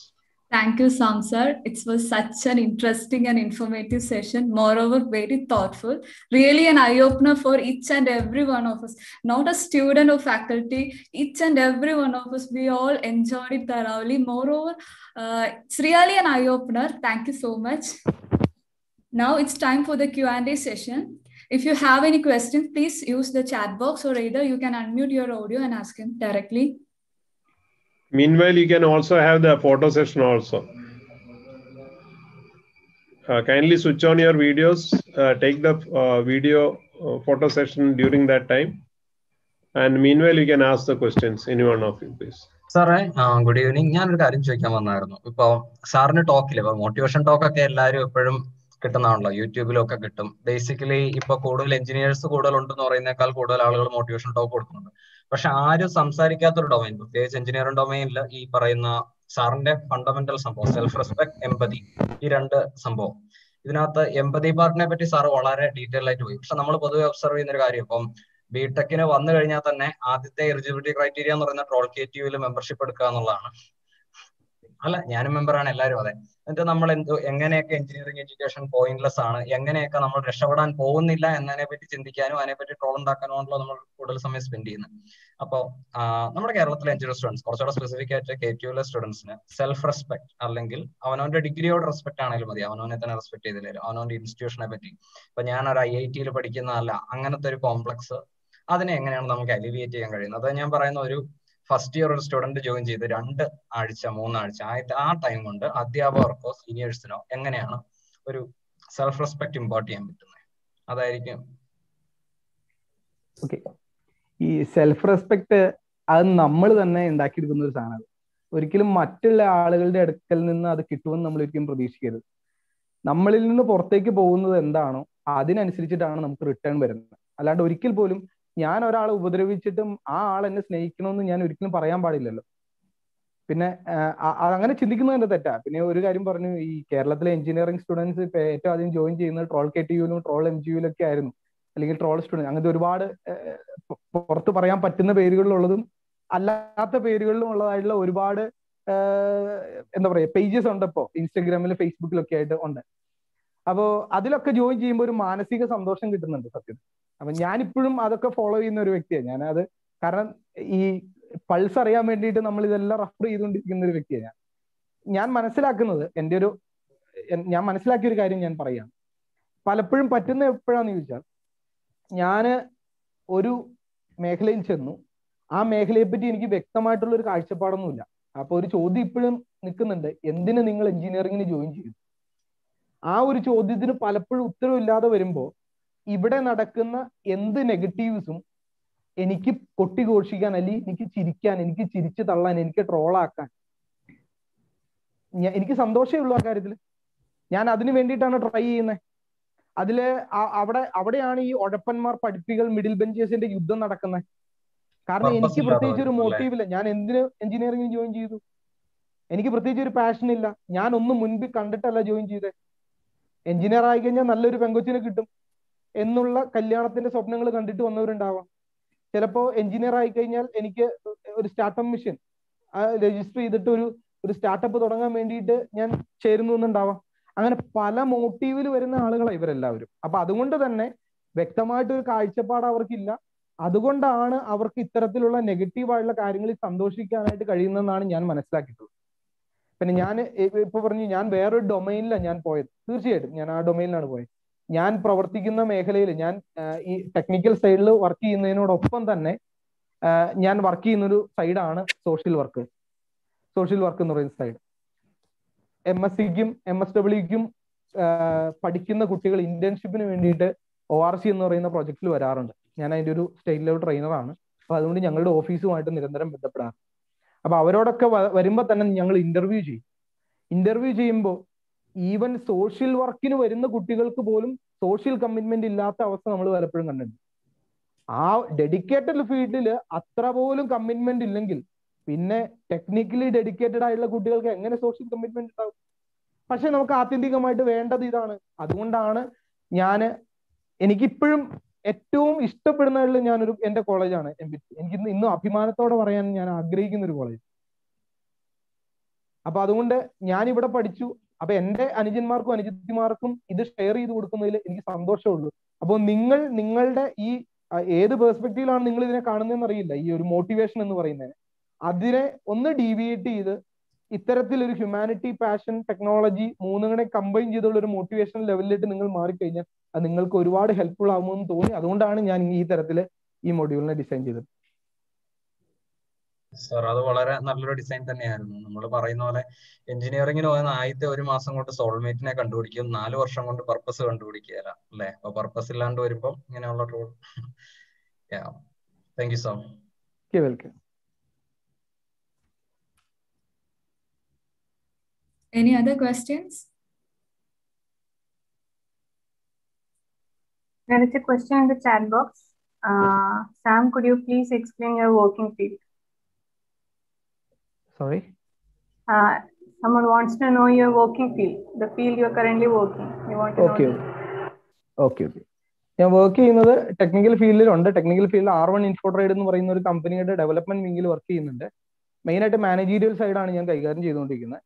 Thank you, Sam sir. It was such an interesting and informative session. Moreover, very thoughtful. Really an eye-opener for each and every one of us. Not a student or faculty, each and every one of us, we all enjoyed it thoroughly. Moreover, it's really an eye-opener. Thank you so much. Now it's time for the Q&A session. If you have any questions, please use the chat box, or either you can unmute your audio and ask him directly. Meanwhile, you can also have the photo session also. Kindly switch on your videos, take the video photo session during that time. And meanwhile, you can ask the questions, any one of you, please. Sir, good evening. ഞാനൊരു കാര്യം ചോദിക്കാൻ വന്നായിരുന്നു. ഇപ്പൊ സാറിന്റെ ടോക്കിൽ ഇപ്പൊ മോട്ടിവേഷൻ ടോക്കൊക്കെ എല്ലാവരും എപ്പോഴും കിട്ടുന്നതാണല്ലോ, യൂട്യൂബിലൊക്കെ കിട്ടും. ബേസിക്കലി ഇപ്പൊ കൂടുതൽ എഞ്ചിനീയേഴ്സ് കൂടുതൽ ഉണ്ടെന്ന് പറയുന്നേക്കാൾ കൂടുതൽ ആളുകൾ മോട്ടിവേഷൻ ടോക്ക് കൊടുക്കുന്നുണ്ട്. പക്ഷെ ആരും സംസാരിക്കാത്തൊരു ഡൊമൈൻ, പ്രത്യേകിച്ച് എഞ്ചിനീയറിംഗ് ഡൊമൈനിൽ ഈ പറയുന്ന സാറിന്റെ ഫണ്ടമെന്റൽ സംഭവം സെൽഫ് റെസ്പെക്ട്, എംപതി, ഈ രണ്ട് സംഭവം. ഇതിനകത്ത് എംപതി പാർട്ടിനെ പറ്റി സാറ് വളരെ ഡീറ്റെയിൽ ആയിട്ട് പോയി. പക്ഷെ നമ്മൾ പൊതുവെ ഒബ്സർവ് ചെയ്യുന്ന ഒരു കാര്യം, ഇപ്പം ബിടെക്കിന് വന്നു കഴിഞ്ഞാൽ തന്നെ ആദ്യത്തെ എലിജിബിലിറ്റി ക്രൈറ്റീരിയ എന്ന് പറയുന്ന ട്രോൾക്കേറ്റീവിൽ മെമ്പർഷിപ്പ് എടുക്കുക എന്നുള്ളതാണ്. അല്ല, ഞാനും മെമ്പറാണ്, എല്ലാവരും അതെ. എന്നിട്ട് നമ്മൾ എങ്ങനെയൊക്കെ എഞ്ചിനീയറിംഗ് എഡ്യൂക്കേഷൻ പോയിന്റ്ലെസ് ആണ്, എങ്ങനെയൊക്കെ നമ്മൾ രക്ഷപ്പെടാൻ പോകുന്നില്ല എന്നതിനെ പറ്റി ചിന്തിക്കാനും അതിനെപ്പറ്റി ട്രോൾ ഉണ്ടാക്കാനുമാണല്ലോ നമ്മൾ കൂടുതൽ സമയം സ്പെൻഡ് ചെയ്യുന്നത്. അപ്പോൾ നമ്മുടെ കേരളത്തിലെ എഞ്ചിനീയർ സ്റ്റുഡൻസ്, കുറച്ചുകൂടെ സ്പെസിഫിക് ആയിട്ട് KTUലെ സ്റ്റുഡൻസിന് സെൽഫ് റെസ്പെക്ട്, അല്ലെങ്കിൽ അവനവന്റെ ഡിഗ്രിയോട് റെസ്പെക്ട് ആണെങ്കിലും മതി, അവനവനെ തന്നെ റെസ്പെക്ട് ചെയ്തില്ലാലും അവനവന്റെ ഇൻസ്റ്റിറ്റ്യൂഷനെ പറ്റി. ഇപ്പൊ ഞാനൊരു IIT-ൽ പഠിക്കുന്നതല്ല, അങ്ങനത്തെ ഒരു കോംപ്ലക്സ് അതിനെ എങ്ങനെയാണ് നമുക്ക് അലിവിയേറ്റ് ചെയ്യാൻ കഴിയുന്നത്? അത് ഞാൻ പറയുന്ന ഒരു ഫസ്റ്റ് ഇയർ ഒരു സ്റ്റുഡന്റ് ജോയിൻ ചെയ്ത് 2 ആഴ്ച 3 ആഴ്ച ആ ടൈം കൊണ്ട് അധ്യാപകർക്കോ സീനിയേഴ്സിനോ എങ്ങനെയാണ് ഒരു സെൽഫ് റെസ്പെക്ട് ഇമ്പോർട്ട് ചെയ്യാൻ പറ്റുന്നത്? അതായിരിക്കും. ഓക്കെ, ഈ സെൽഫ് റെസ്പെക്ട് അത് നമ്മൾ തന്നെ ഉണ്ടാക്കിയെടുക്കുന്ന ഒരു സാധനമാണ്. ഒരിക്കലും മറ്റുള്ള ആളുകളുടെ അടുക്കൽ നിന്ന് അത് കിട്ടുമെന്ന് നമ്മൾ ഒരിക്കലും പ്രതീക്ഷിക്കരുത്. നമ്മളിൽ നിന്ന് പുറത്തേക്ക് പോകുന്നത് എന്താണോ അതിനനുസരിച്ചിട്ടാണ് നമുക്ക് റിട്ടേൺ വരുന്നത്. അല്ലാണ്ട് ഒരിക്കൽ പോലും ഞാൻ ഒരാളെ ഉപദ്രവിച്ചിട്ടും ആ ആൾ എന്നെ സ്നേഹിക്കണമെന്ന് ഞാൻ ഒരിക്കലും പറയാൻ പാടില്ലല്ലോ. പിന്നെ അങ്ങനെ ചിന്തിക്കുന്നത് എന്റെ തെറ്റാ. പിന്നെ ഒരു കാര്യം പറഞ്ഞു, ഈ കേരളത്തിലെ എഞ്ചിനീയറിംഗ് സ്റ്റുഡൻസ് ഇപ്പൊ ഏറ്റവും ആദ്യം ജോയിൻ ചെയ്യുന്നത് ട്രോൾ KTUവിലും ട്രോൾ MGUവിലൊക്കെ ആയിരുന്നു, അല്ലെങ്കിൽ ട്രോൾ സ്റ്റുഡൻസ്. അങ്ങനത്തെ ഒരുപാട് പുറത്ത് പറയാൻ പറ്റുന്ന പേരുകളിലുള്ളതും അല്ലാത്ത പേരുകളിലും ഉള്ളതായിട്ടുള്ള ഒരുപാട് എന്താ പറയുക പേജസ് ഉണ്ട് ഇപ്പോൾ ഇൻസ്റ്റഗ്രാമിലും ഫേസ്ബുക്കിലൊക്കെ ആയിട്ട് ഉണ്ട്. അപ്പോൾ അതിലൊക്കെ ജോയിൻ ചെയ്യുമ്പോൾ ഒരു മാനസിക സന്തോഷം കിട്ടുന്നുണ്ട് സത്യം. അപ്പൊ ഞാനിപ്പോഴും അതൊക്കെ ഫോളോ ചെയ്യുന്ന ഒരു വ്യക്തിയാണ് ഞാനത്. കാരണം ഈ പൾസ് അറിയാൻ വേണ്ടിയിട്ട് നമ്മൾ ഇതെല്ലാം റെഫർ ചെയ്തുകൊണ്ടിരിക്കുന്ന ഒരു വ്യക്തിയാണ് ഞാൻ മനസ്സിലാക്കുന്നത്. ഞാൻ മനസ്സിലാക്കിയ ഒരു കാര്യം ഞാൻ പറയാം. പലപ്പോഴും പറ്റുന്ന എപ്പോഴാന്ന് ചോദിച്ചാൽ, ഞാന് ഒരു മേഖലയിൽ ചെന്നു, ആ മേഖലയെ പറ്റി എനിക്ക് വ്യക്തമായിട്ടുള്ള ഒരു കാഴ്ചപ്പാടൊന്നുമില്ല. അപ്പൊ ഒരു ചോദ്യം ഇപ്പോഴും നിൽക്കുന്നുണ്ട്, എന്തിന് നിങ്ങൾ എഞ്ചിനീയറിംഗിന് ജോയിൻ ചെയ്തു? ആ ഒരു ചോദ്യത്തിന് പലപ്പോഴും ഉത്തരവില്ലാതെ വരുമ്പോൾ ഇവിടെ നടക്കുന്ന എന്ത് നെഗറ്റീവ്സും എനിക്ക് കൊട്ടിഘോഷിക്കാൻ, അല്ലെങ്കിൽ എനിക്ക് ചിരിക്കാൻ, എനിക്ക് ചിരിച്ചു തള്ളാൻ, എനിക്ക് ട്രോളാക്കാൻ എനിക്ക് സന്തോഷമേ ഉള്ളൂ ആ കാര്യത്തിൽ. ഞാൻ അതിന് വേണ്ടിയിട്ടാണ് ട്രൈ ചെയ്യുന്നത്. അതില് അവിടെയാണ് ഈ ഉഴപ്പന്മാർ, പഠിപ്പികൾ, മിഡിൽ ബെഞ്ചേഴ്സിന്റെ യുദ്ധം നടക്കുന്നത്. കാരണം എനിക്ക് പ്രത്യേകിച്ച് ഒരു മോട്ടീവില്ല. ഞാൻ എന്തിന് എഞ്ചിനീയറിംഗിന് ജോയിൻ ചെയ്തു? എനിക്ക് പ്രത്യേകിച്ച് ഒരു പാഷൻ ഇല്ല. ഞാൻ ഒന്നും മുൻപിൽ കണ്ടിട്ടല്ല ജോയിൻ ചെയ്തത്. എഞ്ചിനീയർ ആയി കഴിഞ്ഞാൽ നല്ലൊരു പെങ്കൊച്ചിനെ കിട്ടും എന്നുള്ള കല്യാണത്തിന്റെ സ്വപ്നങ്ങൾ കണ്ടിട്ട് വന്നവരുണ്ടാവാം. ചിലപ്പോൾ എഞ്ചിനീയർ ആയി കഴിഞ്ഞാൽ എനിക്ക് ഒരു സ്റ്റാർട്ടപ്പ് മിഷൻ രജിസ്റ്റർ ചെയ്തിട്ട് ഒരു സ്റ്റാർട്ടപ്പ് തുടങ്ങാൻ വേണ്ടിയിട്ട് ഞാൻ ചേരുന്നു എന്നുണ്ടാവാം. അങ്ങനെ പല മോട്ടീവിൽ വരുന്ന ആളുകളാണ് ഇവരെല്ലാവരും. അപ്പൊ അതുകൊണ്ട് തന്നെ വ്യക്തമായിട്ടൊരു കാഴ്ചപ്പാട് അവർക്കില്ല. അതുകൊണ്ടാണ് അവർക്ക് ഇത്തരത്തിലുള്ള നെഗറ്റീവായിട്ടുള്ള കാര്യങ്ങളിൽ സന്തോഷിക്കാനായിട്ട് കഴിയുന്നതെന്നാണ് ഞാൻ മനസ്സിലാക്കിയിട്ടുള്ളത്. പിന്നെ ഞാൻ ഇപ്പൊ പറഞ്ഞു, ഞാൻ വേറൊരു ഡൊമൈനിലാണ് ഞാൻ പോയത്. തീർച്ചയായിട്ടും ഞാൻ ആ ഡൊമൈനിലാണ് പോയത്. ഞാൻ പ്രവർത്തിക്കുന്ന മേഖലയിൽ ഞാൻ ഈ ടെക്നിക്കൽ സൈഡിൽ വർക്ക് ചെയ്യുന്നതിനോടൊപ്പം തന്നെ ഞാൻ വർക്ക് ചെയ്യുന്നൊരു സൈഡാണ് സോഷ്യൽ വർക്ക് എന്ന് പറയുന്ന സൈഡ്. MSCക്കും MSWക്കും പഠിക്കുന്ന കുട്ടികൾ ഇന്റേൺഷിപ്പിന് വേണ്ടിയിട്ട് O.R.C എന്ന് പറയുന്ന പ്രൊജക്റ്റിൽ വരാറുണ്ട്. ഞാൻ അതിന്റെ ഒരു സ്റ്റേറ്റ് ലെവൽ ട്രെയിനറാണ്. അപ്പൊ അതുകൊണ്ട് ഞങ്ങളുടെ ഓഫീസുമായിട്ട് നിരന്തരം ബന്ധപ്പെടാറ്. അപ്പൊ അവരോടൊക്കെ വരുമ്പോൾ തന്നെ ഞങ്ങൾ ഇന്റർവ്യൂ ചെയ്യും. ഇന്റർവ്യൂ ചെയ്യുമ്പോൾ ഈവൻ സോഷ്യൽ വർക്കിന് വരുന്ന കുട്ടികൾക്ക് പോലും സോഷ്യൽ കമ്മിറ്റ്മെന്റ് ഇല്ലാത്ത അവസ്ഥ നമ്മൾ പലപ്പോഴും കണ്ടിട്ടുണ്ട്. ആ ഡെഡിക്കേറ്റഡ് ഫീൽഡിൽ അത്ര പോലും കമ്മിറ്റ്മെന്റ് ഇല്ലെങ്കിൽ പിന്നെ ടെക്നിക്കലി ഡെഡിക്കേറ്റഡ് ആയിട്ടുള്ള കുട്ടികൾക്ക് എങ്ങനെ സോഷ്യൽ കമ്മിറ്റ്മെന്റ് ഉണ്ടാവും? പക്ഷെ നമുക്ക് ആത്യന്തികമായിട്ട് വേണ്ടത് ഇതാണ്. അതുകൊണ്ടാണ് എനിക്കിപ്പോഴും ഏറ്റവും ഇഷ്ടപ്പെടുന്നതിൽ എന്റെ കോളേജാണ് MBITS. എനിക്ക് ഇന്നും അഭിമാനത്തോടെ പറയാൻ ഞാൻ ആഗ്രഹിക്കുന്ന ഒരു കോളേജ്. അപ്പൊ അതുകൊണ്ട് ഞാൻ ഇവിടെ പഠിച്ചു. അപ്പൊ എന്റെ അനുജന്മാർക്കും അനുജത്തിമാർക്കും ഇത് ഷെയർ ചെയ്ത് കൊടുക്കുന്നതിൽ എനിക്ക് സന്തോഷമുള്ളൂ. അപ്പോൾ നിങ്ങളുടെ ഈ ഏത് പെർസ്പെക്റ്റീവിലാണ് നിങ്ങൾ ഇതിനെ കാണുന്നതെന്ന് അറിയില്ല. ഈ ഒരു മോട്ടിവേഷൻ എന്ന് പറയുന്നതിന് അതിനെ ഒന്ന് ഡീവിയേറ്റ് ചെയ്ത് ഇത്തരത്തിലൊരു ഹ്യൂമാനിറ്റി, പാഷൻ, ടെക്നോളജി മൂന്നുകളെ കമ്പൈൻ ചെയ്തുള്ള ഒരു മോട്ടിവേഷൻ ലെവലിലേക്ക് നിങ്ങൾ മാറിക്കഴിഞ്ഞാൽ അത് നിങ്ങൾക്ക് ഒരുപാട് ഹെൽപ്ഫുൾ ആകുമെന്ന് തോന്നി. അതുകൊണ്ടാണ് ഞാൻ ഈ തരത്തിൽ ഈ മൊഡ്യൂളിനെ ഡിസൈൻ ചെയ്തത്. സാർ, അത് വളരെ നല്ലൊരു ഡിസൈൻ തന്നെയായിരുന്നു. നമ്മൾ പറയുന്ന പോലെ എഞ്ചിനീയറിംഗിന് പോകുന്ന ആദ്യത്തെ 1 മാസം കൊണ്ട് സോൾമേറ്റിനെ കണ്ടുപിടിക്കും, 4 വർഷം കൊണ്ട് പർപ്പസ് കണ്ടുപിടിക്കുകയല്ല അല്ലെ? അപ്പൊ പർപ്പസ് ഇല്ലാണ്ട് വരുമ്പോൾ ഇങ്ങനെയുള്ള role. Thank you sir. Welcome. Any other questions? There is a question in the chat box. Sam, could you please explain your working field? Sorry? Someone wants to know your working field, the field you are currently working. You want to know? Okay. ഞാൻ വർക്ക് ചെയ്യുന്നത് ടെക്നിക്കൽ ഫീൽഡിലുണ്ട്. ടെക്നിക്കൽ ഫീൽഡിൽ R1 ഇൻഫോട്രേഡ് എന്ന് പറയുന്ന ഒരു കമ്പനിയുടെ ഡെവലപ്മെന്റ് വിങ്ങിൽ വർക്ക് ചെയ്യുന്നുണ്ട്. മെയിനായിട്ട് മാനേജീരിയൽ സൈഡാണ് ഞാൻ കൈകാര്യം ചെയ്തുകൊണ്ടിരിക്കുന്നത്.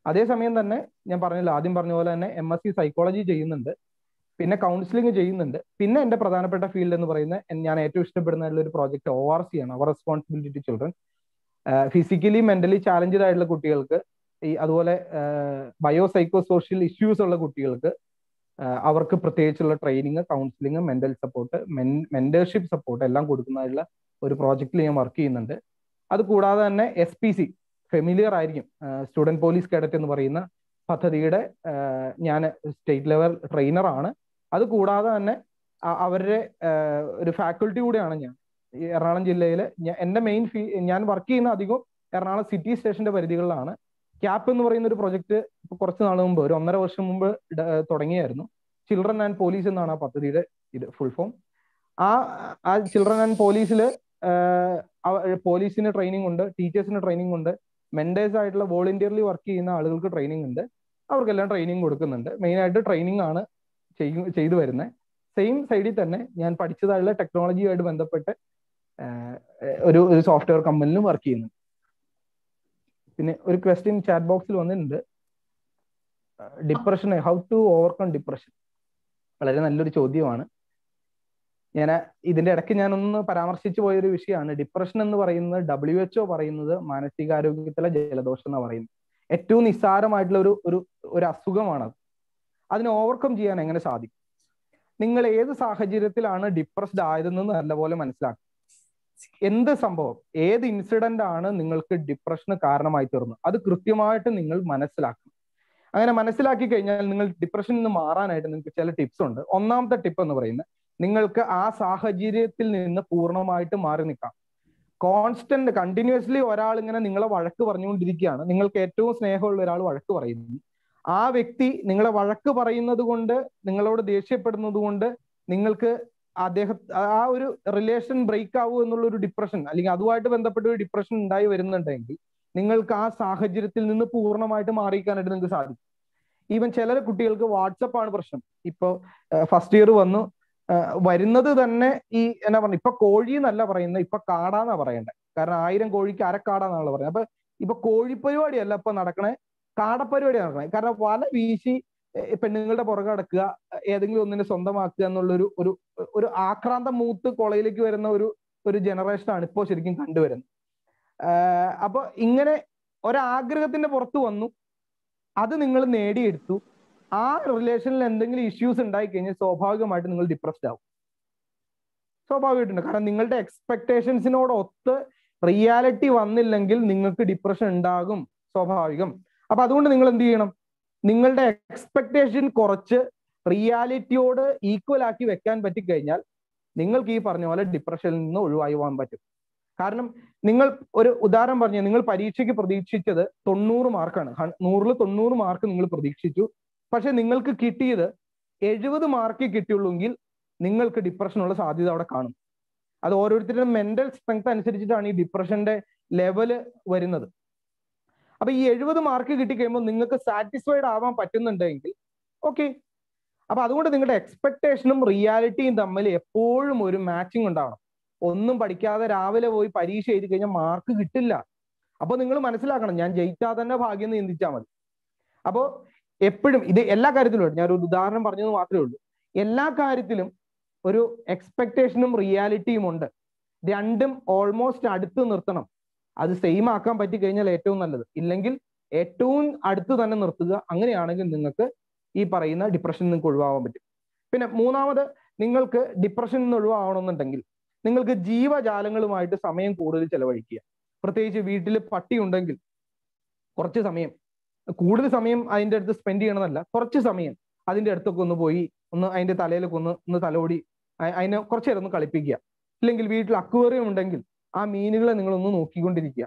അതേസമയം തന്നെ ഞാൻ ആദ്യം പറഞ്ഞ പോലെ തന്നെ MSc സൈക്കോളജി ചെയ്യുന്നുണ്ട്, പിന്നെ കൗൺസിലിംഗ് ചെയ്യുന്നുണ്ട്. പിന്നെ എന്റെ പ്രധാനപ്പെട്ട ഫീൽഡ് എന്ന് പറയുന്നത് ഞാൻ ഏറ്റവും ഇഷ്ടപ്പെടുന്ന ഒരു പ്രോജക്റ്റ് O.R.C ആണ്, അവർ responsibility to children. Physically mentally challenged ആയിട്ടുള്ള കുട്ടികൾക്ക്, അതുപോലെ ബയോ സൈക്കോ സോഷ്യൽ ഇഷ്യൂസ് ഉള്ള കുട്ടികൾക്ക് അവർക്ക് പ്രത്യേകിച്ചുള്ള training, counselling, mental support, mentorship support എല്ലാം കൊടുക്കുന്നതായിട്ടുള്ള ഒരു പ്രോജക്റ്റിൽ ഞാൻ വർക്ക് ചെയ്യുന്നുണ്ട്. അത് കൂടാതെ തന്നെ SPC ഫെമിലിയർ ആയിരിക്കും, സ്റ്റുഡന്റ് പോലീസ് കേഡറ്റ് എന്ന് പറയുന്ന പദ്ധതിയുടെ ഞാൻ സ്റ്റേറ്റ് ലെവൽ ട്രെയിനറാണ്. അത് കൂടാതെ തന്നെ അവരുടെ ഒരു ഫാക്കൽറ്റി കൂടെയാണ് ഞാൻ. ഈ എറണാകുളം ജില്ലയിൽ എൻ്റെ മെയിൻ ഞാൻ വർക്ക് ചെയ്യുന്ന അധികം എറണാകുളം സിറ്റി സ്റ്റേഷന്റെ പരിധികളിലാണ്. ക്യാപ്പ് എന്ന് പറയുന്ന ഒരു പ്രൊജക്ട് കുറച്ച് നാൾ മുമ്പ്, ഒരു 1.5 വർഷം മുമ്പ് തുടങ്ങിയായിരുന്നു. ചിൽഡ്രൻ ആൻഡ് പോലീസ് എന്നാണ് ആ പദ്ധതിയുടെ ഫുൾ ഫോം. ആ ചിൽഡ്രൻ ആൻഡ് പോലീസിൽ പോലീസിന് ട്രെയിനിങ് ഉണ്ട്, ടീച്ചേഴ്സിന് ട്രെയിനിങ് ഉണ്ട്, മെന്റേഴ്സ് ആയിട്ടുള്ള വോളണ്ടിയർലി വർക്ക് ചെയ്യുന്ന ആളുകൾക്ക് ട്രെയിനിങ് ഉണ്ട്. അവർക്കെല്ലാം ട്രെയിനിങ് കൊടുക്കുന്നുണ്ട്. മെയിനായിട്ട് ട്രെയിനിങ് ആണ് ചെയ്തു വരുന്നത്. സെയിം സൈഡിൽ തന്നെ ഞാൻ പഠിച്ചതായുള്ള ടെക്നോളജിയുമായിട്ട് ബന്ധപ്പെട്ട് ഒരു സോഫ്റ്റ്വെയർ കമ്പനിയിലും വർക്ക് ചെയ്യുന്നുണ്ട്. പിന്നെ ഒരു ക്വസ്റ്റ്യൻ ചാറ്റ് ബോക്സിൽ വന്നിട്ടുണ്ട്, depression, how to overcome depression. വളരെ നല്ലൊരു ചോദ്യമാണ്. ഞാൻ ഇതിന്റെ ഇടയ്ക്ക് ഞാനൊന്ന് പരാമർശിച്ചു പോയൊരു വിഷയമാണ്. ഡിപ്രഷൻ എന്ന് പറയുന്നത് WHO പറയുന്നത് മാനസികാരോഗ്യത്തിലെ ജലദോഷം എന്നാണ് പറയുന്നത്. ഏറ്റവും നിസ്സാരമായിട്ടുള്ള ഒരു അസുഖമാണത്. അതിനെ ഓവർകം ചെയ്യാൻ എങ്ങനെ സാധിക്കും? നിങ്ങൾ ഏത് സാഹചര്യത്തിലാണ് ഡിപ്രസ്ഡ് ആയതെന്ന് നല്ലപോലെ മനസ്സിലാക്കുക. എന്ത് സംഭവം, ഏത് ഇൻസിഡന്റ് ആണ് നിങ്ങൾക്ക് ഡിപ്രഷന് കാരണമായി തീർന്നത്, അത് കൃത്യമായിട്ട് നിങ്ങൾ മനസ്സിലാക്കണം. അങ്ങനെ മനസ്സിലാക്കി കഴിഞ്ഞാൽ നിങ്ങൾ ഡിപ്രഷനിൽ നിന്ന് മാറാനായിട്ട് നിങ്ങൾക്ക് ചില ടിപ്സ് ഉണ്ട്. ഒന്നാമത്തെ ടിപ്പ് എന്ന് പറയുന്നത്, നിങ്ങൾക്ക് ആ സാഹചര്യത്തിൽ നിന്ന് പൂർണ്ണമായിട്ട് മാറി നിൽക്കാം. കോൺസ്റ്റന്റ് കണ്ടിന്യൂസ്ലി ഒരാൾ ഇങ്ങനെ നിങ്ങളെ വഴക്ക് പറഞ്ഞുകൊണ്ടിരിക്കുകയാണ്, നിങ്ങൾക്ക് ഏറ്റവും സ്നേഹമുള്ള ഒരാൾ വഴക്ക് പറയുന്നു. ആ വ്യക്തി നിങ്ങളെ വഴക്ക് പറയുന്നത് കൊണ്ട്, നിങ്ങളോട് ദേഷ്യപ്പെടുന്നത് കൊണ്ട് നിങ്ങൾക്ക് ആ ഒരു റിലേഷൻ ബ്രേക്ക് ആവൂ എന്നുള്ള ഒരു ഡിപ്രഷൻ, അല്ലെങ്കിൽ അതുമായിട്ട് ബന്ധപ്പെട്ട ഒരു ഡിപ്രഷൻ ഉണ്ടായി വരുന്നുണ്ടെങ്കിൽ നിങ്ങൾക്ക് ആ സാഹചര്യത്തിൽ നിന്ന് പൂർണ്ണമായിട്ട് മാറിക്കാനായിട്ട് നിങ്ങൾക്ക് സാധിക്കും. ഈവൻ ചില കുട്ടികൾക്ക് വാട്സപ്പാണ് പ്രശ്നം. ഇപ്പൊ ഫസ്റ്റ് ഇയർ വന്നു വരുന്നത് തന്നെ ഈ എന്നാ പറഞ്ഞ, ഇപ്പൊ കോഴി എന്നല്ല പറയുന്നത്, ഇപ്പൊ കാടാന്നാ പറയണ്ടേ. കാരണം 1000 കോഴിക്ക് അരക്കാടാന്നാണല്ലോ പറയുന്നത്. ഇപ്പൊ കോഴിപ്പരിപാടിയല്ല ഇപ്പൊ നടക്കണേ, കാടപ്പരിപാടിയാണ് നടക്കണേ. കാരണം വല വീശി പെണ്ണുങ്ങളുടെ പുറകെ അടക്കുക, ഏതെങ്കിലും ഒന്നിനെ സ്വന്തമാക്കുക എന്നുള്ളൊരു ഒരു ആക്രാന്തം മൂത്ത് കോളേജിലേക്ക് വരുന്ന ഒരു ജനറേഷനാണ് ഇപ്പോൾ ശരിക്കും കണ്ടുവരുന്നത്. അപ്പൊ ഇങ്ങനെ ഒരാഗ്രഹത്തിന്റെ പുറത്ത് വന്നു, അത് നിങ്ങൾ നേടിയെടുത്തു, ആ റിലേഷനിൽ എന്തെങ്കിലും ഇഷ്യൂസ് ഉണ്ടായി കഴിഞ്ഞാൽ സ്വാഭാവികമായിട്ട് നിങ്ങൾ ഡിപ്രസ്ഡ് ആവും. സ്വാഭാവികമായിട്ടുണ്ട്. കാരണം നിങ്ങളുടെ എക്സ്പെക്ടേഷൻസിനോടൊത്ത് റിയാലിറ്റി വന്നില്ലെങ്കിൽ നിങ്ങൾക്ക് ഡിപ്രഷൻ ഉണ്ടാകും, സ്വാഭാവികം. അപ്പൊ അതുകൊണ്ട് നിങ്ങൾ എന്ത് ചെയ്യണം? നിങ്ങളുടെ എക്സ്പെക്ടേഷൻ കുറച്ച് റിയാലിറ്റിയോട് ഈക്വൽ ആക്കി വെക്കാൻ പറ്റിക്കഴിഞ്ഞാൽ നിങ്ങൾക്ക് ഈ പറഞ്ഞ പോലെ ഡിപ്രഷനിൽ നിന്ന് ഒഴിവായി പോകാൻ പറ്റും. കാരണം നിങ്ങൾ ഒരു ഉദാഹരണം പറഞ്ഞു, നിങ്ങൾ പരീക്ഷയ്ക്ക് പ്രതീക്ഷിച്ചത് 90 മാർക്കാണ്. 100ൽ 90 മാർക്ക് നിങ്ങൾ പ്രതീക്ഷിച്ചു. പക്ഷെ നിങ്ങൾക്ക് കിട്ടിയത് 70 മാർക്ക് കിട്ടിയുള്ളൂങ്കിൽ നിങ്ങൾക്ക് ഡിപ്രഷനുള്ള സാധ്യത അവിടെ കാണും. അത് ഓരോരുത്തരുടെ മെന്റൽ സ്ട്രെങ്ത് അനുസരിച്ചിട്ടാണ് ഈ ഡിപ്രഷന്റെ ലെവല് വരുന്നത്. അപ്പൊ ഈ 70 മാർക്ക് കിട്ടിക്കഴിയുമ്പോൾ നിങ്ങൾക്ക് സാറ്റിസ്ഫൈഡ് ആവാൻ പറ്റുന്നുണ്ടെങ്കിൽ ഓക്കെ. അപ്പൊ അതുകൊണ്ട് നിങ്ങളുടെ എക്സ്പെക്ടേഷനും റിയാലിറ്റിയും തമ്മിൽ എപ്പോഴും ഒരു മാച്ചിങ് ഉണ്ടാവണം. ഒന്നും പഠിക്കാതെ രാവിലെ പോയി പരീക്ഷ എഴുതി കഴിഞ്ഞാൽ മാർക്ക് കിട്ടില്ല. അപ്പൊ നിങ്ങൾ മനസ്സിലാക്കണം, ഞാൻ ജയിച്ചാൽ തന്നെ ഭാഗ്യം എന്ന് ചിന്തിച്ചാൽ മതി. അപ്പോൾ എപ്പോഴും ഇത് എല്ലാ കാര്യത്തിലും, ഞാൻ ഒരു ഉദാഹരണം പറഞ്ഞത് മാത്രമേ ഉള്ളൂ, എല്ലാ കാര്യത്തിലും ഒരു എക്സ്പെക്ടേഷനും റിയാലിറ്റിയും ഉണ്ട്. രണ്ടും ഓൾമോസ്റ്റ് അടുത്ത് നിർത്തണം. അത് സെയിം ആക്കാൻ പറ്റി കഴിഞ്ഞാൽ ഏറ്റവും നല്ലത്, ഇല്ലെങ്കിൽ ഏറ്റവും അടുത്ത് തന്നെ നിർത്തുക. അങ്ങനെയാണെങ്കിൽ നിങ്ങൾക്ക് ഈ പറയുന്ന ഡിപ്രഷനിൽ നിങ്ങൾക്ക് ഒഴിവാകാൻ പറ്റും. പിന്നെ മൂന്നാമത്, നിങ്ങൾക്ക് ഡിപ്രഷനിൽ നിന്ന് ഒഴിവാകണമെന്നുണ്ടെങ്കിൽ നിങ്ങൾക്ക് ജീവജാലങ്ങളുമായിട്ട് സമയം കൂടുതൽ ചെലവഴിക്കുക. പ്രത്യേകിച്ച് വീട്ടിൽ പട്ടി ഉണ്ടെങ്കിൽ കുറച്ച് സമയം, കൂടുതൽ സമയം അതിൻ്റെ അടുത്ത് സ്പെൻഡ് ചെയ്യണമെന്നല്ല, കുറച്ച് സമയം അതിൻ്റെ അടുത്തൊക്കെ ഒന്ന് പോയി ഒന്ന് അതിൻ്റെ തലയിലൊക്കെ ഒന്ന് തലോടി അതിനെ കുറച്ച് നേരം ഒന്ന് കളിപ്പിക്കുക. ഇല്ലെങ്കിൽ വീട്ടിൽ അക്വേറിയം ഉണ്ടെങ്കിൽ ആ മീനുകളെ നിങ്ങളൊന്ന് നോക്കിക്കൊണ്ടിരിക്കുക.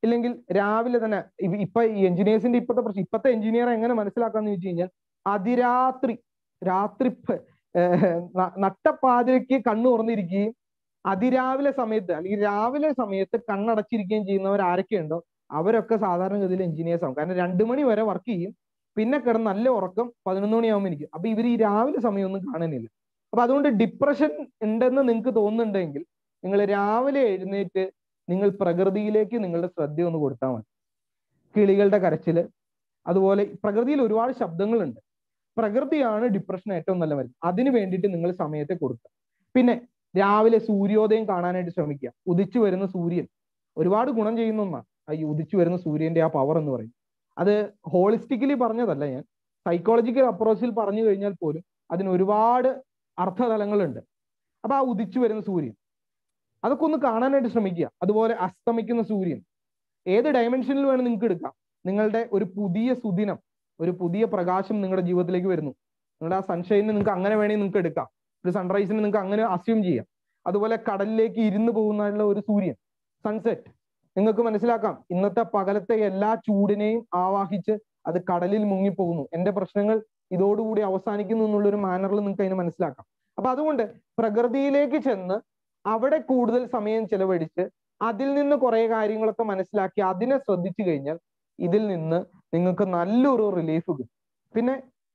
ഇല്ലെങ്കിൽ രാവിലെ തന്നെ ഇപ്പൊ ഈ എഞ്ചിനീയേഴ്സിന്റെ ഇപ്പോഴത്തെ എഞ്ചിനീയർ എങ്ങനെ മനസ്സിലാക്കാന്ന് ചോദിച്ചു കഴിഞ്ഞാൽ, രാത്രി നട്ടപ്പാതിരയ്ക്ക് കണ്ണു തുറന്നിരിക്കുകയും അതിരാവിലെ സമയത്ത് അല്ലെങ്കിൽ രാവിലെ സമയത്ത് കണ്ണടച്ചിരിക്കുകയും ചെയ്യുന്നവർ ആരൊക്കെയുണ്ടോ അവരൊക്കെ സാധാരണഗതിയിൽ എഞ്ചിനീയേഴ്സ് ആവും. കാരണം 2 മണി വരെ വർക്ക് ചെയ്യും, പിന്നെ കിടന്ന് നല്ല ഉറക്കം 11 മണിയാകുമ്പോൾ ഇരിക്കും. അപ്പൊ ഇവർ ഈ രാവിലെ സമയമൊന്നും കാണുന്നില്ല. അപ്പൊ അതുകൊണ്ട് ഡിപ്രഷൻ ഉണ്ടെന്ന് നിങ്ങൾക്ക് തോന്നുന്നുണ്ടെങ്കിൽ നിങ്ങൾ രാവിലെ എഴുന്നേറ്റ് നിങ്ങൾ പ്രകൃതിയിലേക്ക് നിങ്ങളുടെ ശ്രദ്ധ ഒന്ന് കൊടുത്താൽ മതി. കിളികളുടെ കരച്ചില്, അതുപോലെ പ്രകൃതിയിൽ ഒരുപാട് ശബ്ദങ്ങളുണ്ട്. പ്രകൃതിയാണ് ഡിപ്രഷൻ ഏറ്റവും നല്ല മരുന്ന്. അതിന് വേണ്ടിയിട്ട് നിങ്ങൾ സമയത്തെ കൊടുക്കുക. പിന്നെ രാവിലെ സൂര്യോദയം കാണാനായിട്ട് ശ്രമിക്കുക. ഉദിച്ചു വരുന്ന സൂര്യൻ ഒരുപാട് ഗുണം ചെയ്യുന്ന ഒന്നാണ്. ഈ ഉദിച്ചു വരുന്ന സൂര്യന്റെ ആ പവർ എന്ന് പറയും. അത് ഹോളിസ്റ്റിക്കലി പറഞ്ഞതല്ല, ഞാൻ സൈക്കോളജിക്കൽ അപ്രോച്ചിൽ പറഞ്ഞു കഴിഞ്ഞാൽ പോലും അതിന് ഒരുപാട് അർത്ഥതലങ്ങളുണ്ട്. അപ്പൊ ആ ഉദിച്ചു വരുന്ന സൂര്യൻ അതൊക്കെ ഒന്ന് കാണാനായിട്ട് ശ്രമിക്കുക. അതുപോലെ അസ്തമിക്കുന്ന സൂര്യൻ ഏത് ഡയമെൻഷനിൽ വേണം നിങ്ങൾക്ക് എടുക്കാം. നിങ്ങളുടെ ഒരു പുതിയ സുദിനം, ഒരു പുതിയ പ്രകാശം നിങ്ങളുടെ ജീവിതത്തിലേക്ക് വരുന്നു. നിങ്ങളുടെ ആ സൺഷൈനിന് നിങ്ങൾക്ക് അങ്ങനെ വേണമെങ്കിൽ നിങ്ങൾക്ക് എടുക്കാം. ഒരു സൺറൈസിന് നിങ്ങൾക്ക് അങ്ങനെ അസ്യൂം ചെയ്യാം. അതുപോലെ കടലിലേക്ക് ഇരുന്ന് പോകുന്നതിനുള്ള ഒരു സൂര്യൻ, സൺസെറ്റ്, നിങ്ങൾക്ക് മനസ്സിലാക്കാം ഇന്നത്തെ പകലത്തെ എല്ലാ ചൂടിനെയും ആവാഹിച്ച് അത് കടലിൽ മുങ്ങിപ്പോകുന്നു. എന്റെ പ്രശ്നങ്ങൾ ഇതോടുകൂടി അവസാനിക്കുന്നു എന്നുള്ളൊരു മാനറിൽ നിങ്ങൾക്ക് അതിനെ മനസ്സിലാക്കാം. അപ്പൊ അതുകൊണ്ട് പ്രകൃതിയിലേക്ക് ചെന്ന് അവിടെ കൂടുതൽ സമയം ചെലവഴിച്ച് അതിൽ നിന്ന് കുറെ കാര്യങ്ങളൊക്കെ മനസ്സിലാക്കി അതിനെ ശ്രദ്ധിച്ചു കഴിഞ്ഞാൽ ഇതിൽ നിന്ന് നിങ്ങൾക്ക് നല്ലൊരു റിലീഫ് കിട്ടും.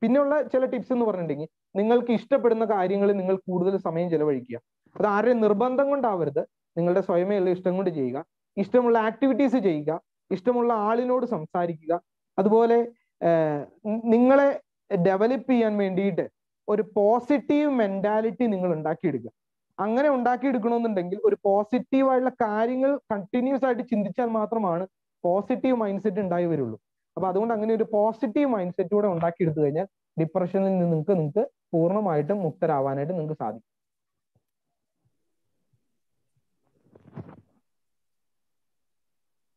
പിന്നെയുള്ള ചില ടിപ്സ് എന്ന് പറഞ്ഞിട്ടുണ്ടെങ്കിൽ നിങ്ങൾക്ക് ഇഷ്ടപ്പെടുന്ന കാര്യങ്ങളിൽ നിങ്ങൾ കൂടുതൽ സമയം ചെലവഴിക്കുക. അത് ആരുടെയും നിർബന്ധം കൊണ്ടാവരുത്, നിങ്ങളുടെ സ്വയമേയുള്ള ഇഷ്ടം കൊണ്ട് ചെയ്യുക. ഇഷ്ടമുള്ള ആക്ടിവിറ്റീസ് ചെയ്യുക, ഇഷ്ടമുള്ള ആളിനോട് സംസാരിക്കുക. അതുപോലെ നിങ്ങളെ ഡെവലപ്പ് ചെയ്യാൻ വേണ്ടിയിട്ട് ഒരു പോസിറ്റീവ് മെന്റാലിറ്റി നിങ്ങൾ ഉണ്ടാക്കിയെടുക്കുക. അങ്ങനെ ഉണ്ടാക്കിയെടുക്കണമെന്നുണ്ടെങ്കിൽ ഒരു പോസിറ്റീവായിട്ടുള്ള കാര്യങ്ങൾ കണ്ടിന്യൂസ് ആയിട്ട് ചിന്തിച്ചാൽ മാത്രമാണ് പോസിറ്റീവ് മൈൻഡ് സെറ്റ് ഉണ്ടായി വരുള്ളൂ. അപ്പൊ അതുകൊണ്ട് അങ്ങനെ ഒരു പോസിറ്റീവ് മൈൻഡ് സെറ്റ് കൂടെ ഉണ്ടാക്കിയെടുത്തു കഴിഞ്ഞാൽ ഡിപ്രഷനിൽ നിന്ന് നിങ്ങൾക്ക് പൂർണ്ണമായിട്ടും മുക്തരാവാനായിട്ട് നിങ്ങൾക്ക് സാധിക്കും.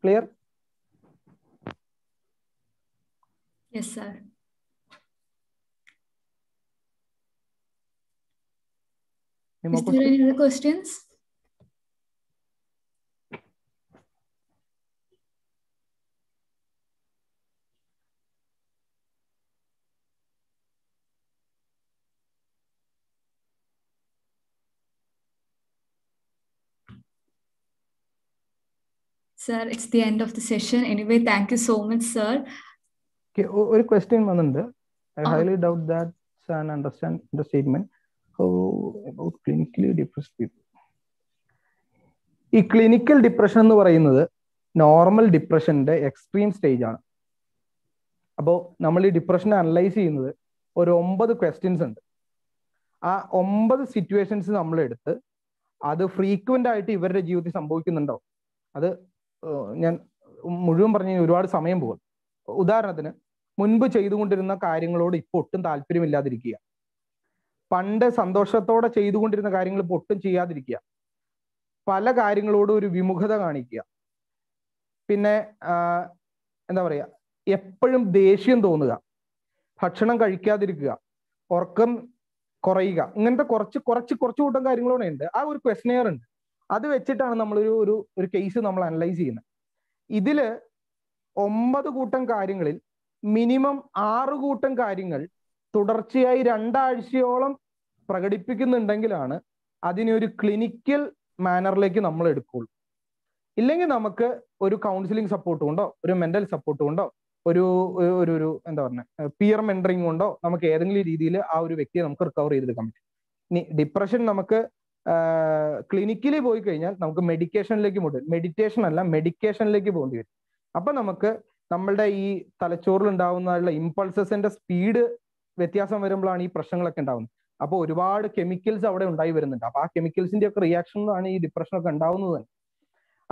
Clear? Yes, sir. Is there any other questions? Sir, it's the end of the session. Anyway, thank you so much, sir. Okay, ഒരു question വന്നിട്ടുണ്ട്. I highly doubt that and understand the statement. How about clinically depressed people? ഈ ക്ലിനിക്കൽ ഡിപ്രഷൻ എന്ന് പറയുന്നത് നോർമൽ ഡിപ്രഷന്റെ എക്സ്ട്രീം സ്റ്റേജ് ആണ്. അപ്പോൾ നമ്മൾ ഈ ഡിപ്രഷനെ അനലൈസ് ചെയ്യുന്നത് ഒരു 9 ക്വസ്റ്റ്യൻസ് ഉണ്ട്. ആ 9 സിറ്റുവേഷൻസ് നമ്മൾ എടുത്ത് അത് ഫ്രീക്വന്റ് ആയിട്ട് ഇവരുടെ ജീവിതത്തിൽ സംഭവിക്കുന്നുണ്ടോ, അത് ഞാൻ മുഴുവൻ പറഞ്ഞു ഒരുപാട് സമയം പോകും. ഉദാഹരണത്തിന്, മുൻപ് ചെയ്തുകൊണ്ടിരുന്ന കാര്യങ്ങളോട് ഇപ്പോൾ ഒട്ടും താല്പര്യമില്ലാതിരിക്കുക, പണ്ട് സന്തോഷത്തോടെ ചെയ്തുകൊണ്ടിരുന്ന കാര്യങ്ങൾ ഇപ്പോൾ ഒട്ടും ചെയ്യാതിരിക്കുക, പല കാര്യങ്ങളോടും ഒരു വിമുഖത കാണിക്കുക, പിന്നെ എന്താ പറയുക, എപ്പോഴും ദേഷ്യം തോന്നുക, ഭക്ഷണം കഴിക്കാതിരിക്കുക, ഉറക്കം കുറയുക, ഇങ്ങനത്തെ കുറച്ച് കൂട്ടം കാര്യങ്ങളോടെ ഉണ്ട്. ആ ഒരു ക്വസ്റ്റനെയർ ഉണ്ട്. അത് വെച്ചിട്ടാണ് നമ്മൾ ഒരു കേസ് നമ്മൾ അനലൈസ് ചെയ്യുന്നത്. ഇതില് 9 കൂട്ടം കാര്യങ്ങളിൽ മിനിമം 6 കൂട്ടം കാര്യങ്ങൾ തുടർച്ചയായി 2 ആഴ്ചയോളം പ്രകടിപ്പിക്കുന്നുണ്ടെങ്കിലാണ് അതിനെ ഒരു ക്ലിനിക്കൽ മാനറിലേക്ക് നമ്മൾ എടുക്കുള്ളൂ. ഇല്ലെങ്കിൽ നമുക്ക് ഒരു കൗൺസിലിംഗ് സപ്പോർട്ട് കൊണ്ടോ ഒരു മെന്റൽ സപ്പോർട്ട് കൊണ്ടോ ഒരു എന്താ പറയുക പിയർ മെന്ററിങ് കൊണ്ടോ നമുക്ക് ഏതെങ്കിലും രീതിയിൽ ആ ഒരു വ്യക്തിയെ നമുക്ക് റിക്കവർ ചെയ്തെടുക്കാൻ പറ്റും. ഇനി ഡിപ്രഷൻ നമുക്ക് ക്ലിനിക്കലി പോയി കഴിഞ്ഞാൽ നമുക്ക് മെഡിക്കേഷനിലേക്ക് മെഡിറ്റേഷൻ അല്ല മെഡിക്കേഷനിലേക്ക് പോകേണ്ടി വരും. അപ്പൊ നമുക്ക് നമ്മളുടെ ഈ തലച്ചോറിൽ ഉണ്ടാവുന്ന ഇമ്പൾസസിന്റെ സ്പീഡ് വ്യത്യാസം വരുമ്പോഴാണ് ഈ പ്രശ്നങ്ങളൊക്കെ ഉണ്ടാവുന്നത്. അപ്പോൾ ഒരുപാട് കെമിക്കൽസ് അവിടെ ഉണ്ടായി വരുന്നുണ്ട്. അപ്പൊ ആ കെമിക്കൽസിന്റെ ഒക്കെ റിയാക്ഷനിലാണ് ഈ ഡിപ്രഷൻ ഒക്കെ ഉണ്ടാവുന്നത് തന്നെ.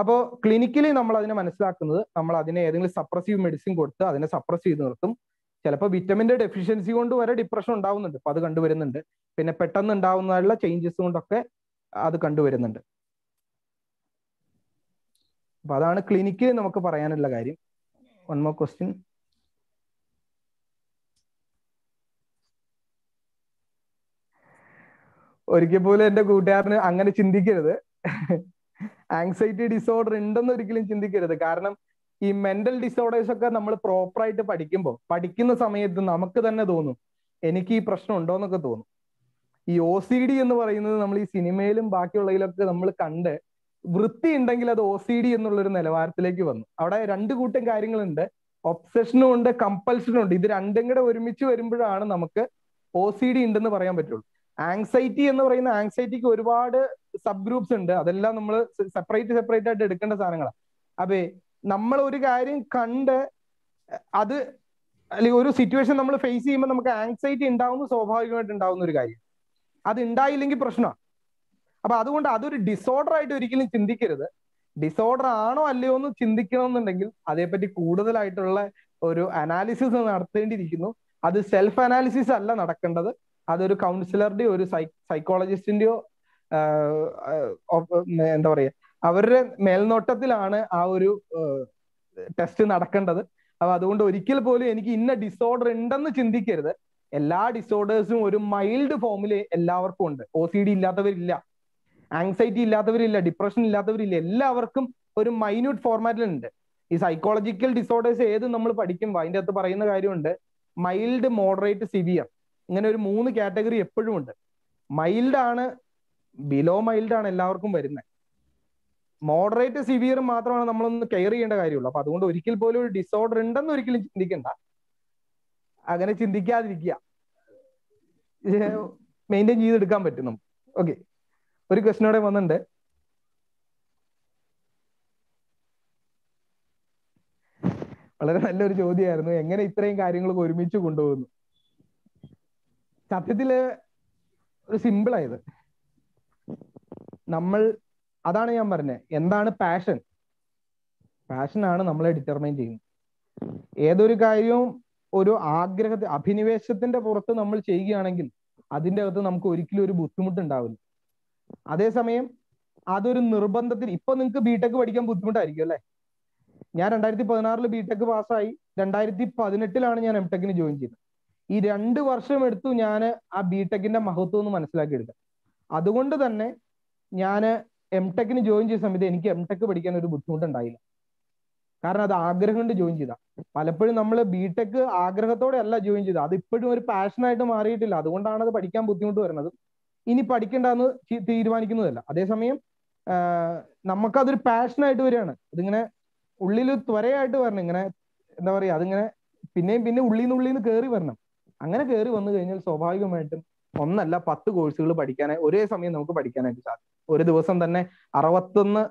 അപ്പോൾ ക്ലിനിക്കലി നമ്മൾ അതിനെ മനസ്സിലാക്കുന്നത്, നമ്മൾ അതിനെ ഏതെങ്കിലും സപ്രസീവ് മെഡിസിൻ കൊടുത്ത് അതിനെ സപ്രസ് ചെയ്ത് നിർത്തും. ചിലപ്പോൾ വിറ്റമിന്റെ ഡെഫിഷ്യൻസി കൊണ്ട് വരെ ഡിപ്രഷൻ ഉണ്ടാവുന്നുണ്ട്, അപ്പൊ അത് കണ്ടുവരുന്നുണ്ട്. പിന്നെ പെട്ടെന്ന് ഉണ്ടാവുന്ന ചേഞ്ചസ് കൊണ്ടൊക്കെ അത് കണ്ടുവരുന്നുണ്ട്. അപ്പൊ അതാണ് ക്ലിനിക്കലി നമുക്ക് പറയാനുള്ള കാര്യം. One more question. ഒരിക്കൽ പോലും എന്റെ കൂട്ടുകാരന് അങ്ങനെ ചിന്തിക്കരുത്, ആങ്സൈറ്റി ഡിസോർഡർ ഉണ്ടെന്ന് ഒരിക്കലും ചിന്തിക്കരുത്. കാരണം ഈ മെന്റൽ ഡിസോർഡേഴ്സ് ഒക്കെ നമ്മൾ പ്രോപ്പറായിട്ട് പഠിക്കുന്ന സമയത്ത് നമുക്ക് തന്നെ തോന്നും എനിക്ക് ഈ പ്രശ്നം ഉണ്ടോ എന്നൊക്കെ തോന്നും. ഈ OCD എന്ന് പറയുന്നത് നമ്മൾ ഈ സിനിമയിലും ബാക്കിയുള്ളതിലൊക്കെ നമ്മൾ കണ്ട് വൃത്തി ഉണ്ടെങ്കിൽ അത് OCD എന്നുള്ളൊരു നിലവാരത്തിലേക്ക് വന്നു. അവിടെ 2 കൂട്ടം കാര്യങ്ങളുണ്ട്, ഒബ്സഷനും ഉണ്ട്, കമ്പൽഷനും ഉണ്ട്. ഇത് രണ്ടും കൂടെ ഒരുമിച്ച് വരുമ്പോഴാണ് നമുക്ക് OCD ഉണ്ടെന്ന് പറയാൻ പറ്റുള്ളൂ. ആങ്സൈറ്റി എന്ന് പറയുന്ന ആങ്സൈറ്റിക്ക് ഒരുപാട് സബ് ഗ്രൂപ്പ്സ് ഉണ്ട്, അതെല്ലാം നമ്മൾ സെപ്പറേറ്റ് ആയിട്ട് എടുക്കേണ്ട സാധനങ്ങളാണ്. അപ്പൊ നമ്മൾ ഒരു കാര്യം കണ്ട് അത് അല്ലെങ്കിൽ ഒരു സിറ്റുവേഷൻ നമ്മൾ ഫേസ് ചെയ്യുമ്പോൾ നമുക്ക് ആങ്സൈറ്റി ഉണ്ടാവുന്ന സ്വാഭാവികമായിട്ട് ഉണ്ടാവുന്ന ഒരു കാര്യം. അത് ഉണ്ടായില്ലെങ്കിൽ പ്രശ്നമാണ്. അപ്പൊ അതുകൊണ്ട് അതൊരു ഡിസോർഡർ ആയിട്ട് ഒരിക്കലും ചിന്തിക്കരുത്. ഡിസോർഡർ ആണോ അല്ലയോ എന്ന് ചിന്തിക്കണമെന്നുണ്ടെങ്കിൽ അതേപ്പറ്റി കൂടുതലായിട്ടുള്ള ഒരു അനാലിസിസ് നടത്തേണ്ടിയിരിക്കുന്നു. അത് സെൽഫ് അനാലിസിസ് അല്ല നടക്കേണ്ടത്, അതൊരു കൗൺസിലറുടെയോ ഒരു സൈക്കോളജിസ്റ്റിന്റെയോ എന്താ പറയുക അവരുടെ മേൽനോട്ടത്തിലാണ് ആ ഒരു ടെസ്റ്റ് നടക്കേണ്ടത്. അപ്പൊ അതുകൊണ്ട് ഒരിക്കൽ പോലും എനിക്ക് ഇന്ന ഡിസോർഡർ ഉണ്ടെന്ന് ചിന്തിക്കരുത്. എല്ലാ ഡിസോർഡേഴ്സും ഒരു മൈൽഡ് ഫോമിൽ എല്ലാവർക്കും ഉണ്ട്. OCD ഇല്ലാത്തവരില്ല, ആങ്സൈറ്റി ഇല്ലാത്തവരില്ല, ഡിപ്രഷൻ ഇല്ലാത്തവരില്ല, എല്ലാവർക്കും ഒരു മൈന്യൂട്ട് ഫോർമാറ്റിലുണ്ട്. ഈ സൈക്കോളജിക്കൽ ഡിസോർഡേഴ്സ് ഏത് നമ്മൾ പഠിക്കുമ്പോൾ അതിൻ്റെ അകത്ത് പറയുന്ന കാര്യമുണ്ട്, മൈൽഡ്, മോഡറേറ്റ്, സിവിയർ, ഇങ്ങനെ ഒരു 3 കാറ്റഗറി എപ്പോഴും ഉണ്ട്. മൈൽഡ് ആണ്, ബിലോ മൈൽഡ് ആണ് എല്ലാവർക്കും വരുന്നത്. മോഡറേറ്റ് സിവിയർ മാത്രമാണ് നമ്മളൊന്ന് കെയർ ചെയ്യേണ്ട കാര്യമുള്ളൂ. അപ്പൊ അതുകൊണ്ട് ഒരിക്കൽ പോലും ഒരു ഡിസോർഡർ ഉണ്ടെന്ന് ഒരിക്കലും ചിന്തിക്കണ്ട. അങ്ങനെ ചിന്തിക്കാതിരിക്കുക, മെയിൻറ്റെയിൻ ചെയ്തെടുക്കാൻ പറ്റും നമുക്ക്. ഓക്കെ, ഒരു ക്വസ്റ്റ്യനോടെ വന്നിട്ടുണ്ട്. വളരെ നല്ലൊരു ചോദ്യമായിരുന്നു, എങ്ങനെ ഇത്രയും കാര്യങ്ങൾ ഒരുമിച്ച് കൊണ്ടുപോകുന്നു. സത്യത്തില് ഒരു സിമ്പിൾ ആയത്, അതാണ് ഞാൻ പറഞ്ഞത്. എന്താണ് പാഷൻ? പാഷനാണ് നമ്മളെ ഡിറ്റർമൈൻ ചെയ്യുന്നത്. ഏതൊരു കാര്യവും ഒരു അഭിനിവേശത്തിന്റെ പുറത്ത് നമ്മൾ ചെയ്യുകയാണെങ്കിൽ അതിൻ്റെ അകത്ത് നമുക്ക് ഒരിക്കലും ഒരു ബുദ്ധിമുട്ടുണ്ടാവില്ല. അതേസമയം അതൊരു നിർബന്ധത്തിൽ, ഇപ്പൊ നിങ്ങൾക്ക് ബിടെക് പഠിക്കാൻ ബുദ്ധിമുട്ടായിരിക്കും അല്ലെ? ഞാൻ 2016 ബിടെക് പാസ്സായി, 2018 ഞാൻ എംടെക്കിന് ജോയിൻ ചെയ്തത്. ഈ 2 വർഷം എടുത്തു ഞാൻ ആ ബിടെക്കിന്റെ മഹത്വം ഒന്ന് മനസ്സിലാക്കിയെടുക്കാം. അതുകൊണ്ട് തന്നെ ഞാൻ എംടെക്കിന് ജോയിൻ ചെയ്ത സമയത്ത് എനിക്ക് എംടെക് പഠിക്കാൻ ഒരു ബുദ്ധിമുട്ടുണ്ടായില്ല. കാരണം അത് ആഗ്രഹം കൊണ്ട് ജോയിൻ ചെയ്ത. പലപ്പോഴും നമ്മൾ ബിടെക് ആഗ്രഹത്തോടെ അല്ല ജോയിൻ ചെയ്തത്, അത് ഇപ്പോഴും ഒരു പാഷനായിട്ട് മാറിയിട്ടില്ല. അതുകൊണ്ടാണ് അത് പഠിക്കാൻ ബുദ്ധിമുട്ട് വരുന്നത്. ഇനി പഠിക്കേണ്ടെന്ന് തീരുമാനിക്കുന്നതല്ല. അതേസമയം നമുക്കതൊരു പാഷനായിട്ട് വരികയാണ്. അതിങ്ങനെ ഉള്ളിൽ ത്വരയായിട്ട് വരണം. ഇങ്ങനെ എന്താ പറയുക, അതിങ്ങനെ പിന്നെയും പിന്നെ ഉള്ളിൽ നിന്ന് കയറി വരണം. അങ്ങനെ കയറി വന്നു കഴിഞ്ഞാൽ സ്വാഭാവികമായിട്ടും 1 അല്ല 10 കോഴ്സുകൾ പഠിക്കാനായി ഒരേ സമയം നമുക്ക് പഠിക്കാനായിട്ട് സാധിക്കും. ഒരു ദിവസം തന്നെ 61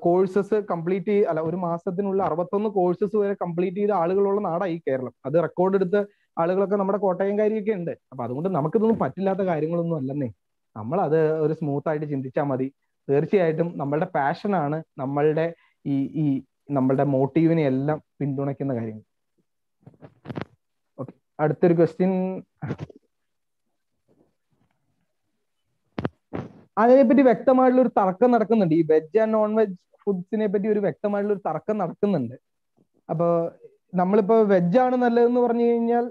കോഴ്സസ് കംപ്ലീറ്റ് ഒരു മാസത്തിനുള്ള 61 കോഴ്സസ് വരെ കംപ്ലീറ്റ് ചെയ്ത ആളുകളുള്ള നാടായി കേരളം. അത് റെക്കോർഡ് എടുത്ത ആളുകളൊക്കെ നമ്മുടെ കോട്ടയംകാരിയൊക്കെ ഉണ്ട്. അപ്പൊ അതുകൊണ്ട് നമുക്കിതൊന്നും പറ്റില്ലാത്ത കാര്യങ്ങളൊന്നും അല്ലെന്നേ. നമ്മളത് ഒരു സ്മൂത്ത് ആയിട്ട് ചിന്തിച്ചാൽ മതി. തീർച്ചയായിട്ടും നമ്മളുടെ പാഷനാണ് നമ്മളുടെ ഈ നമ്മളുടെ മോട്ടീവിനെ എല്ലാം പിന്തുണയ്ക്കുന്ന കാര്യങ്ങൾ. ഓക്കെ, അടുത്തൊരു ക്വസ്റ്റ്യൻ. അതിനെപ്പറ്റി വ്യക്തമായിട്ടുള്ള ഒരു തർക്കം നടക്കുന്നുണ്ട്. ഈ വെജ് ആൻഡ് നോൺ വെജ് ഫുഡ്സിനെ പറ്റി ഒരു വ്യക്തമായിട്ടുള്ള ഒരു തർക്കം നടക്കുന്നുണ്ട്. അപ്പൊ നമ്മളിപ്പോ വെജ് ആണ് നല്ലതെന്ന് പറഞ്ഞു കഴിഞ്ഞാൽ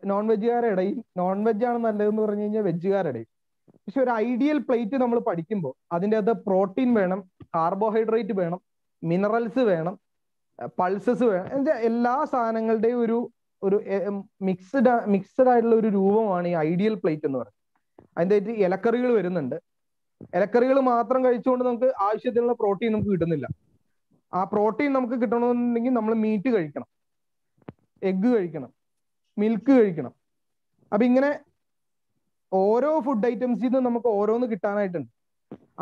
നോൺ വെജുകാരിടയും, നോൺ വെജ് ആണ് നല്ലതെന്ന് പറഞ്ഞു കഴിഞ്ഞാൽ വെജുകാരിടയും. പക്ഷെ ഒരു ഐഡിയൽ പ്ലേറ്റ് നമ്മൾ പഠിക്കുമ്പോൾ അതിൻ്റെ അകത്ത് പ്രോട്ടീൻ വേണം, കാർബോഹൈഡ്രേറ്റ് വേണം, മിനറൽസ് വേണം, പൾസസ് വേണം. എന്താ എല്ലാ സാധനങ്ങളുടെയും ഒരു മിക്സ്ഡ് ആയിട്ടുള്ള ഒരു രൂപമാണ് ഈ ഐഡിയൽ പ്ലേറ്റ് എന്ന് പറയുന്നത്. അതിൻ്റെ ഇലക്കറികൾ വരുന്നുണ്ട്. ഇലക്കറികൾ മാത്രം കഴിച്ചുകൊണ്ട് നമുക്ക് ആവശ്യത്തിനുള്ള പ്രോട്ടീൻ നമുക്ക് കിട്ടുന്നില്ല. ആ പ്രോട്ടീൻ നമുക്ക് കിട്ടണമെന്നുണ്ടെങ്കിൽ നമ്മൾ മീറ്റ് കഴിക്കണം, എഗ്ഗ് കഴിക്കണം, മിൽക്ക് കഴിക്കണം. അപ്പൊ ഇങ്ങനെ ഓരോ ഫുഡ് ഐറ്റംസിൽ നിന്ന് നമുക്ക് ഓരോന്ന് കിട്ടാനായിട്ടുണ്ട്.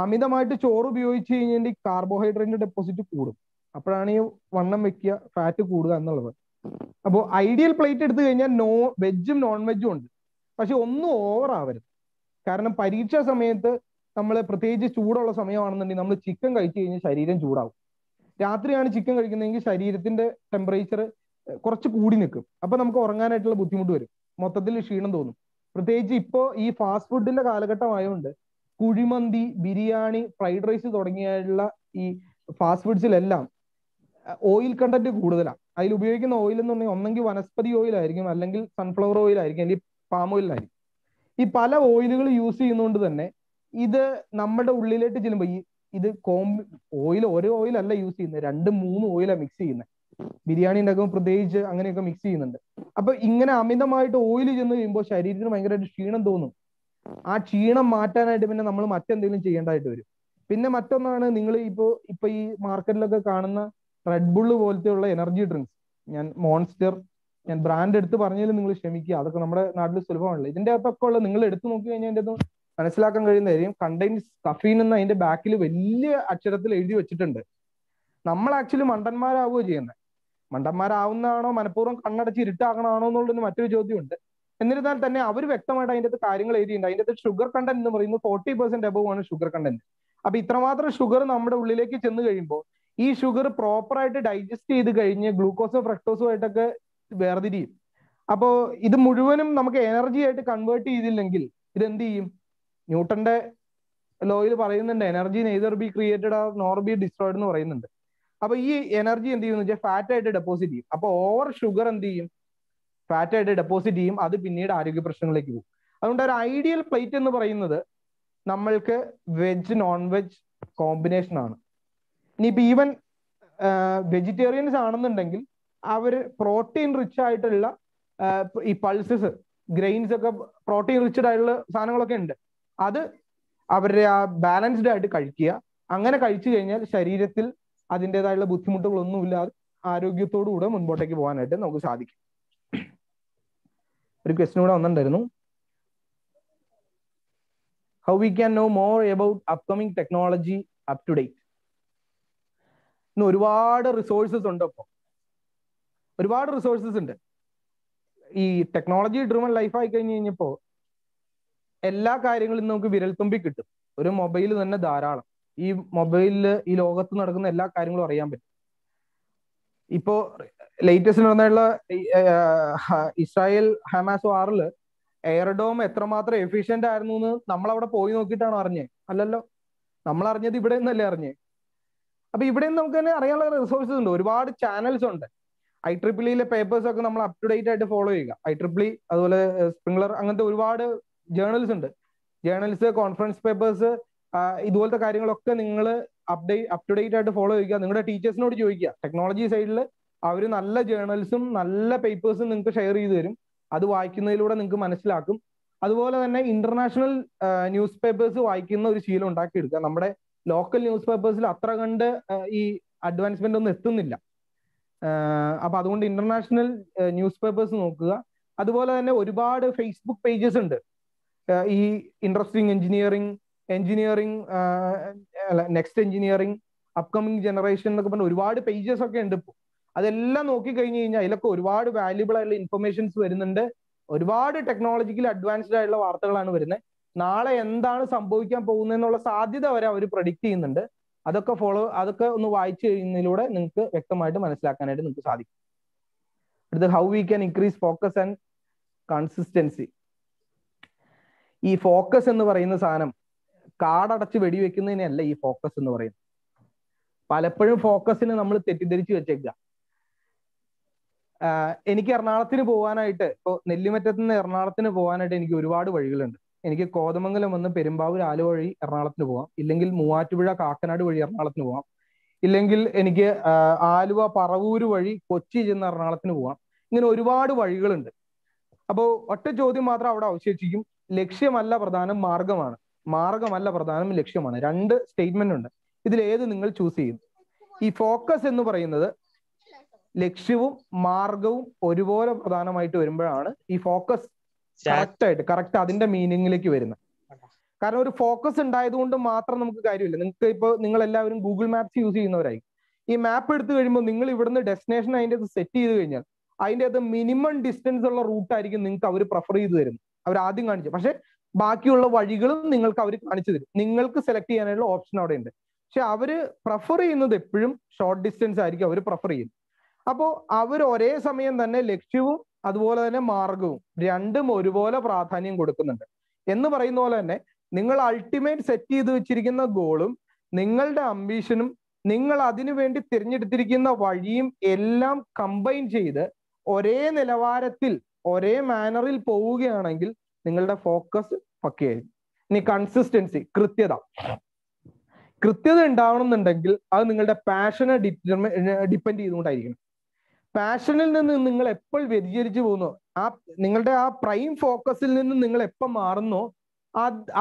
അമിതമായിട്ട് ചോറ് ഉപയോഗിച്ച് കഴിഞ്ഞാൽ ഈ കാർബോഹൈഡ്രേറ്റിന്റെ ഡെപ്പോസിറ്റ് കൂടും. അപ്പോഴാണ് ഈ വണ്ണം വെക്കുക, ഫാറ്റ് കൂടുക എന്നുള്ളത്. അപ്പോൾ ഐഡിയൽ പ്ലേറ്റ് എടുത്തു കഴിഞ്ഞാൽ വെജും നോൺ വെജും ഉണ്ട്. പക്ഷെ ഒന്നും ഓവർ ആവരുത്. കാരണം പരീക്ഷാ സമയത്ത് നമ്മൾ പ്രത്യേകിച്ച് ചൂടുള്ള സമയമാണെന്നുണ്ടെങ്കിൽ നമ്മൾ ചിക്കൻ കഴിച്ചു കഴിഞ്ഞാൽ ശരീരം ചൂടാവും. രാത്രിയാണ് ചിക്കൻ കഴിക്കുന്നതെങ്കിൽ ശരീരത്തിന്റെ ടെമ്പറേച്ചർ കുറച്ച് കൂടി നിൽക്കും. അപ്പൊ നമുക്ക് ഉറങ്ങാനായിട്ടുള്ള ബുദ്ധിമുട്ട് വരും, മൊത്തത്തിൽ ക്ഷീണം തോന്നും. പ്രത്യേകിച്ച് ഇപ്പോൾ ഈ ഫാസ്റ്റ് ഫുഡിന്റെ കാലഘട്ടമായതുകൊണ്ട് കുഴിമന്തി, ബിരിയാണി, ഫ്രൈഡ് റൈസ് തുടങ്ങിയുള്ള ഈ ഫാസ്റ്റ് ഫുഡ്സിലെല്ലാം ഓയിൽ കണ്ടന്റ് കൂടുതലാണ്. അതിൽ ഉപയോഗിക്കുന്ന ഓയിൽ എന്ന് പറഞ്ഞാൽ ഒന്നെങ്കിൽ വനസ്പതി ഓയിൽ ആയിരിക്കും, അല്ലെങ്കിൽ സൺഫ്ലവർ ഓയിൽ ആയിരിക്കും, അല്ലെങ്കിൽ പാം ഓയിലായിരിക്കും. ഈ പല ഓയിലുകൾ യൂസ് ചെയ്യുന്നതുകൊണ്ട് തന്നെ ഇത് നമ്മുടെ ഉള്ളിലേക്ക് ചെല്ലുമ്പോൾ ഇത് ഓയിൽ ഓരോ ഓയിലല്ല യൂസ് ചെയ്യുന്നത്, 2-3 ഓയിലാണ് മിക്സ് ചെയ്യുന്നത്. ബിരിയാണി ഉണ്ടാക്കുമ്പോൾ പ്രത്യേകിച്ച് അങ്ങനെയൊക്കെ മിക്സ് ചെയ്യുന്നുണ്ട്. അപ്പൊ ഇങ്ങനെ അമിതമായിട്ട് ഓയിൽ ചെന്ന് കഴിയുമ്പോൾ ശരീരത്തിന് ഭയങ്കരമായിട്ട് ക്ഷീണം തോന്നും. ആ ക്ഷീണം മാറ്റാനായിട്ട് പിന്നെ നമ്മൾ മറ്റെന്തെങ്കിലും ചെയ്യേണ്ടതായിട്ട് വരും. പിന്നെ മറ്റൊന്നാണ്, നിങ്ങൾ ഇപ്പൊ ഈ മാർക്കറ്റിലൊക്കെ കാണുന്ന റെഡ് ബുള്ള് പോലത്തെയുള്ള എനർജി ഡ്രിങ്ക്സ്, ഞാൻ ബ്രാൻഡ് എടുത്ത് പറഞ്ഞാലും നിങ്ങൾ ക്ഷമിക്കുക, അതൊക്കെ നമ്മുടെ നാട്ടിൽ സുലഭമാണല്ലോ. ഇതിന്റെ അകത്തൊക്കെ ഉള്ള നിങ്ങൾ എടുത്തു നോക്കി കഴിഞ്ഞാൽ അതിൻ്റെ അത് മനസ്സിലാക്കാൻ കഴിയുന്ന കാര്യം കണ്ടെയ്ൻസ് കഫീൻ എന്ന് അതിന്റെ ബാക്കിൽ വലിയ അക്ഷരത്തിൽ എഴുതി വെച്ചിട്ടുണ്ട്. നമ്മൾ ആക്ച്വലി മണ്ടന്മാരാവുകയോ ചെയ്യുന്നത്. മണ്ടന്മാരാവുന്നതാണോ മനഃപൂർവ്വം കണ്ണടച്ച് ഇരുട്ടാകണമാണോ എന്നുള്ളൊരു മറ്റൊരു ചോദ്യമുണ്ട്. എന്നിരുന്നാൽ തന്നെ അവർ വ്യക്തമായിട്ട് അതിൻ്റെ അകത്ത് കാര്യങ്ങൾ എഴുതിയിട്ടുണ്ട്. അതിൻ്റെ അകത്ത് ഷുഗർ കണ്ടന്റ് എന്ന് പറയുന്നത് 40% അബവ് ആണ് ഷുഗർ കണ്ടന്റ്. അപ്പൊ ഇത്രമാത്രം ഷുഗർ നമ്മുടെ ഉള്ളിലേക്ക് ചെന്ന് കഴിയുമ്പോൾ ഈ ഷുഗർ പ്രോപ്പറായിട്ട് ഡൈജസ്റ്റ് ചെയ്ത് കഴിഞ്ഞ് ഗ്ലൂക്കോസോ ഫ്രക്ടോസോ ആയിട്ടൊക്കെ വേർതിരിയും. അപ്പോൾ ഇത് മുഴുവനും നമുക്ക് എനർജി ആയിട്ട് കൺവേർട്ട് ചെയ്തില്ലെങ്കിൽ ഇത് എന്ത് ചെയ്യും? ന്യൂട്ടന്റെ ലോയിൽ പറയുന്നുണ്ട്, energy neither be created or nor B destroyed എന്ന് പറയുന്നുണ്ട്. അപ്പൊ ഈ എനർജി എന്ത് ചെയ്യുമെന്ന് വെച്ചാൽ ഫാറ്റ് ആയിട്ട് ഡെപ്പോസിറ്റ് ചെയ്യും. അപ്പൊ ഓവർ ഷുഗർ എന്ത് ചെയ്യും? ഫാറ്റ് ആയിട്ട് ഡെപ്പോസിറ്റ് ചെയ്യും. അത് പിന്നീട് ആരോഗ്യ പ്രശ്നങ്ങളിലേക്ക് പോകും. അതുകൊണ്ട് ഒരു ഐഡിയൽ പ്ലേറ്റ് എന്ന് പറയുന്നത് നമ്മൾക്ക് വെജ് നോൺ വെജ് കോമ്പിനേഷൻ ആണ്. ഇനിയിപ്പോ ഈവൻ വെജിറ്റേറിയൻസ് ആണെന്നുണ്ടെങ്കിൽ അവർ പ്രോട്ടീൻ റിച്ച് ആയിട്ടുള്ള ഈ പൾസസ്, ഗ്രെയിൻസ് ഒക്കെ പ്രോട്ടീൻ റിച്ചഡ് ആയിട്ടുള്ള സാധനങ്ങളൊക്കെ ഉണ്ട്. അത് അവരുടെ ആ ബാലൻസ്ഡ് ആയിട്ട് കഴിക്കുക. അങ്ങനെ കഴിച്ചു കഴിഞ്ഞാൽ ശരീരത്തിൽ അതിൻ്റെതായുള്ള ബുദ്ധിമുട്ടുകളൊന്നുമില്ലാതെ ആരോഗ്യത്തോടുകൂടെ മുൻപോട്ടേക്ക് പോകാനായിട്ട് നമുക്ക് സാധിക്കും. ഒരു ക്വസ്റ്റ്യൻ കൂടെ വന്നിട്ടുണ്ടായിരുന്നു. How we can know more about upcoming technology up to date? ഇന്ന് ഒരുപാട് റിസോഴ്സസ് ഉണ്ട്. ഇപ്പോൾ ഒരുപാട് റിസോഴ്സസ് ഉണ്ട്. ഈ ടെക്നോളജി ഡ്രിവൺ ലൈഫായി കഴിഞ്ഞ് കഴിഞ്ഞപ്പോൾ എല്ലാ കാര്യങ്ങളും നമുക്ക് വിരൽത്തുമ്പിൽ കിട്ടും. ഒരു മൊബൈൽ തന്നെ ധാരാളം. ഈ മൊബൈലിൽ ഈ ലോകത്ത് നടക്കുന്ന എല്ലാ കാര്യങ്ങളും അറിയാൻ പറ്റും. ഇപ്പോ ലേറ്റസ്റ്റ് നടന്നുള്ള ഇസ്രായേൽ ഹമാസ് വാറിൽ എയർഡോം എത്രമാത്രം എഫിഷ്യന്റ് ആയിരുന്നു എന്ന് നമ്മളവിടെ പോയി നോക്കിയിട്ടാണ് അറിഞ്ഞത്? അല്ലല്ലോ, നമ്മൾ അറിഞ്ഞത് ഇവിടെ നിന്നല്ലേ അറിഞ്ഞേ. അപ്പൊ ഇവിടെ നിന്ന് നമുക്ക് തന്നെ അറിയാനുള്ള റിസോഴ്സസ് ഉണ്ട്. ഒരുപാട് ചാനൽസ് ഉണ്ട്. IEEE പേപ്പേഴ്സ് ഒക്കെ നമ്മൾ അപ് ടു ഡേറ്റ് ആയിട്ട് ഫോളോ ചെയ്യുക. IEEE അതുപോലെ സ്പ്രിംഗ്ലർ അങ്ങനത്തെ ഒരുപാട് ജേർണൽസ് ഉണ്ട്. ജേർണൽസ്, കോൺഫറൻസ് പേപ്പേഴ്സ്, ഇതുപോലത്തെ കാര്യങ്ങളൊക്കെ നിങ്ങൾ അപ് ടു ഡേറ്റ് ആയിട്ട് ഫോളോ ചെയ്യുക. നിങ്ങളുടെ ടീച്ചേഴ്സിനോട് ചോദിക്കുക. ടെക്നോളജി സൈഡിൽ അവർ നല്ല ജേർണൽസും നല്ല പേപ്പേഴ്സും നിങ്ങൾക്ക് ഷെയർ ചെയ്ത് തരും. അത് വായിക്കുന്നതിലൂടെ നിങ്ങൾക്ക് മനസ്സിലാക്കും. അതുപോലെ തന്നെ ഇന്റർനാഷണൽ ന്യൂസ് പേപ്പേഴ്സ് വായിക്കുന്ന ഒരു ശീലം ഉണ്ടാക്കിയെടുക്കുക. നമ്മുടെ ലോക്കൽ ന്യൂസ് പേപ്പേഴ്സിൽ അത്ര കണ്ട് ഈ അഡ്വാൻസ്മെന്റ് ഒന്നും എത്തുന്നില്ല. അപ്പൊ അതുകൊണ്ട് ഇന്റർനാഷണൽ ന്യൂസ് പേപ്പേഴ്സ് നോക്കുക. അതുപോലെ തന്നെ ഒരുപാട് ഫേസ്ബുക്ക് പേജസ് ഉണ്ട്. ഈ interesting engineering, next engineering, upcoming generation എന്നൊക്കെ പറഞ്ഞ ഒരുപാട് പേജസ് ഒക്കെ ഉണ്ട് ഇപ്പോൾ. അതെല്ലാം നോക്കി കഴിഞ്ഞു കഴിഞ്ഞാൽ അതിലൊക്കെ ഒരുപാട് വാല്യുബിൾ ആയിട്ടുള്ള ഇൻഫർമേഷൻസ് വരുന്നുണ്ട്. ഒരുപാട് ടെക്നോളജിക്കലി അഡ്വാൻസ്ഡ് ആയിട്ടുള്ള വാർത്തകളാണ് വരുന്നത്. നാളെ എന്താണ് സംഭവിക്കാൻ പോകുന്നതെന്നുള്ള സാധ്യത വരെ അവർ പ്രഡിക്റ്റ് ചെയ്യുന്നുണ്ട്. അതൊക്കെ ഒന്ന് വായിച്ചു കഴിയുന്നതിലൂടെ നിങ്ങൾക്ക് വ്യക്തമായിട്ട് മനസ്സിലാക്കാനായിട്ട് നിങ്ങൾക്ക് സാധിക്കും. അടുത്ത, how we can increase focus and consistency. ഈ ഫോക്കസ് എന്ന് പറയുന്ന സാധനം കാടടച്ച് വെടിവെക്കുന്നതിനല്ല ഈ ഫോക്കസ് എന്ന് പറയുന്നത്. പലപ്പോഴും ഫോക്കസിന് നമ്മൾ തെറ്റിദ്ധരിച്ച് വെച്ചേക്കുക. എനിക്ക് എറണാകുളത്തിന് പോകാനായിട്ട്, ഇപ്പോൾ നെല്ലിമറ്റത്ത് നിന്ന് എറണാകുളത്തിന് പോകാനായിട്ട് എനിക്ക് ഒരുപാട് വഴികളുണ്ട്. എനിക്ക് കോതമംഗലം വന്ന് പെരുമ്പാവൂർ ആലുവ വഴി എറണാകുളത്തിന് പോകാം. ഇല്ലെങ്കിൽ മൂവാറ്റുപുഴ കാക്കനാട് വഴി എറണാകുളത്തിന് പോകാം. ഇല്ലെങ്കിൽ എനിക്ക് ആലുവ പറവൂര് വഴി കൊച്ചി ചെന്ന് എറണാകുളത്തിന് പോകാം. ഇങ്ങനെ ഒരുപാട് വഴികളുണ്ട്. അപ്പോൾ ഒറ്റ ചോദ്യം മാത്രം അവിടെ അവശേഷിക്കും. ലക്ഷ്യമല്ല പ്രധാനം, മാർഗമാണ്. മാർഗമല്ല പ്രധാനം, ലക്ഷ്യമാണ്. രണ്ട് സ്റ്റേറ്റ്മെന്റ് ഉണ്ട്. ഇതിലേത് നിങ്ങൾ ചൂസ് ചെയ്യും? ഈ ഫോക്കസ് എന്ന് പറയുന്നത് ലക്ഷ്യവും മാർഗവും ഒരുപോലെ പ്രധാനമായിട്ട് വരുമ്പോഴാണ് ഈ ഫോക്കസ് കറക്റ്റ് അതിന്റെ മീനിങ്ങിലേക്ക് വരുന്നത്. കാരണം ഒരു ഫോക്കസ് ഉണ്ടായതുകൊണ്ട് മാത്രം നമുക്ക് കാര്യമില്ല. നിങ്ങൾക്ക് ഇപ്പോൾ നിങ്ങൾ എല്ലാവരും ഗൂഗിൾ മാപ്സ് യൂസ് ചെയ്യുന്നവരായി. ഈ മാപ്പ് എടുത്തു കഴിയുമ്പോൾ നിങ്ങൾ ഇവിടുന്ന് ഡെസ്റ്റിനേഷൻ അതിൻ്റെ അത് സെറ്റ് ചെയ്ത് കഴിഞ്ഞാൽ അതിൻ്റെ അത് മിനിമം ഡിസ്റ്റൻസ് ഉള്ള റൂട്ടായിരിക്കും നിങ്ങൾക്ക് അവർ പ്രിഫർ ചെയ്ത് തരുന്നത്. അവർ ആദ്യം കാണിച്ചു. പക്ഷെ ബാക്കിയുള്ള വഴികളും നിങ്ങൾക്ക് അവർ കാണിച്ചു തരും. നിങ്ങൾക്ക് സെലക്ട് ചെയ്യാനുള്ള ഓപ്ഷൻ അവിടെ ഉണ്ട്. പക്ഷെ അവര് പ്രിഫർ ചെയ്യുന്നത് എപ്പോഴും ഷോർട്ട് ഡിസ്റ്റൻസ് ആയിരിക്കും അവർ പ്രിഫർ ചെയ്യുന്നത്. അപ്പോൾ അവർ ഒരേ സമയം തന്നെ ലക്ഷ്യവും അതുപോലെ തന്നെ മാർഗവും രണ്ടും ഒരുപോലെ പ്രാധാന്യം കൊടുക്കുന്നുണ്ട്. എന്ന് പറയുന്ന പോലെ തന്നെ നിങ്ങൾ അൾട്ടിമേറ്റ് സെറ്റ് ചെയ്ത് വെച്ചിരിക്കുന്ന ഗോളും നിങ്ങളുടെ അംബീഷനും നിങ്ങൾ അതിനു വേണ്ടി തിരഞ്ഞെടുത്തിരിക്കുന്ന വഴിയും എല്ലാം കമ്പൈൻ ചെയ്ത് ഒരേ നിലവാരത്തിൽ ഒരേ മാനറിൽ പോവുകയാണെങ്കിൽ നിങ്ങളുടെ ഫോക്കസ് പക്കയായിരിക്കും. ഇനി കൺസിസ്റ്റൻസി, കൃത്യത ഉണ്ടാവണമെന്നുണ്ടെങ്കിൽ അത് നിങ്ങളുടെ പാഷനെ ഡിപ്പെൻഡ് ചെയ്തുകൊണ്ടായിരിക്കണം. പാഷനിൽ നിന്ന് നിങ്ങൾ എപ്പോൾ വ്യതിചരിച്ചു പോകുന്നു, നിങ്ങളുടെ ആ പ്രൈം ഫോക്കസിൽ നിന്ന് നിങ്ങൾ എപ്പോൾ മാറുന്നോ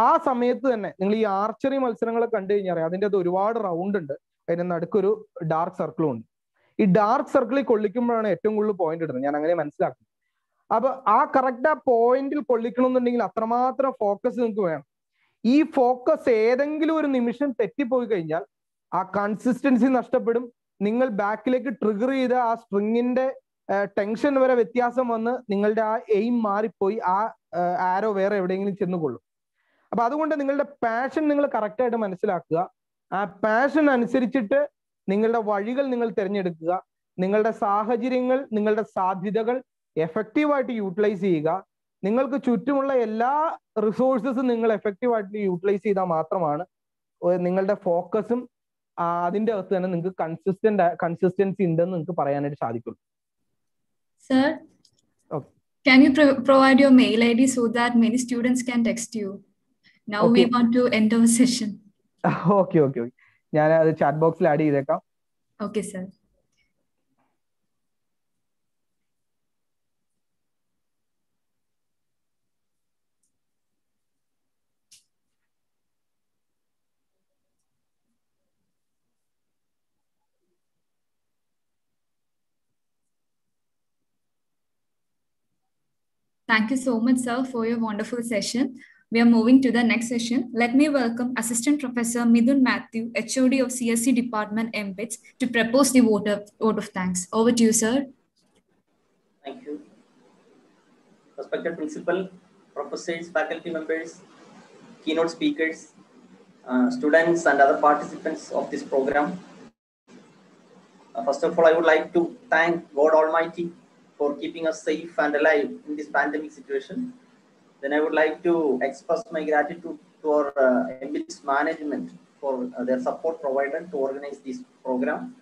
ആ സമയത്ത് തന്നെ നിങ്ങൾ ഈ ആർച്ചറി മത്സരങ്ങളെ കണ്ടു കഴിഞ്ഞാൽ അറിയാം, അതിൻ്റെ അത് ഒരുപാട് റൗണ്ട് ഉണ്ട്. അതിന് നടുക്കൊരു ഡാർക്ക് സർക്കിളും ഉണ്ട്. ഈ ഡാർക്ക് സർക്കിളിൽ കൊള്ളിക്കുമ്പോഴാണ് ഏറ്റവും കൂടുതൽ പോയിന്റ് ഇടുന്നത്. ഞാൻ അങ്ങനെ മനസ്സിലാക്കും. അപ്പൊ ആ കറക്റ്റ് ആ പോയിന്റിൽ കൊള്ളിക്കണമെന്നുണ്ടെങ്കിൽ അത്രമാത്രം ഫോക്കസ് നിങ്ങൾക്ക് വേണം. ഈ ഫോക്കസ് ഏതെങ്കിലും ഒരു നിമിഷം തെറ്റിപ്പോയി കഴിഞ്ഞാൽ ആ കൺസിസ്റ്റൻസി നഷ്ടപ്പെടും. നിങ്ങൾ ബാക്കിലേക്ക് ട്രിഗർ ചെയ്ത ആ സ്ട്രിങ്ങിന്റെ ടെൻഷൻ വരെ വ്യത്യാസം വന്ന് നിങ്ങളുടെ ആ എയിം മാറിപ്പോയി ആ ആരോ വേറെ എവിടെയെങ്കിലും ചെന്നുകൊള്ളും. അപ്പൊ അതുകൊണ്ട് നിങ്ങളുടെ പാഷൻ നിങ്ങൾ കറക്റ്റായിട്ട് മനസ്സിലാക്കുക. ആ പാഷൻ അനുസരിച്ചിട്ട് നിങ്ങളുടെ വഴികൾ നിങ്ങൾ തിരഞ്ഞെടുക്കുക. നിങ്ങളുടെ സാഹചര്യങ്ങൾ, നിങ്ങളുടെ സാധ്യതകൾ എഫക്റ്റീവായിട്ട് യൂട്ടിലൈസ് ചെയ്യുക. നിങ്ങൾക്ക് ചുറ്റുമുള്ള എല്ലാ റിസോഴ്സസും നിങ്ങൾ എഫക്റ്റീവായിട്ട് യൂട്ടിലൈസ് ചെയ്താൽ മാത്രമാണ് നിങ്ങളുടെ ഫോക്കസും അതിന്റെ അകത്ത് തന്നെ നിങ്ങൾക്ക് കൺസിസ്റ്റൻസി ഉണ്ടെന്ന് നിങ്ങൾക്ക് പറയാനായിട്ട് സാധിക്കുള്ളൂ. Sir, okay. Can you provide your mail ID so that many students can text you? Now okay. We want to end our session. Okay. ഞാൻ അത് ചാറ്റ് ബോക്സിൽ ആഡ് ചെയ്തേക്കാം. Okay, sir. Thank you so much, sir, for your wonderful session. We are moving to the next session. Let me welcome Assistant Professor Midhun Mathew, HOD of CSC Department MBITS, to propose the vote of thanks. Over to you, sir. Thank you. Respected Principal, Professors, faculty members, keynote speakers, students and other participants of this program. First of all, I would like to thank God Almighty for keeping us safe and alive in this pandemic situation. Then I would like to express my gratitude to our MBITS management for their support provided to organize this program.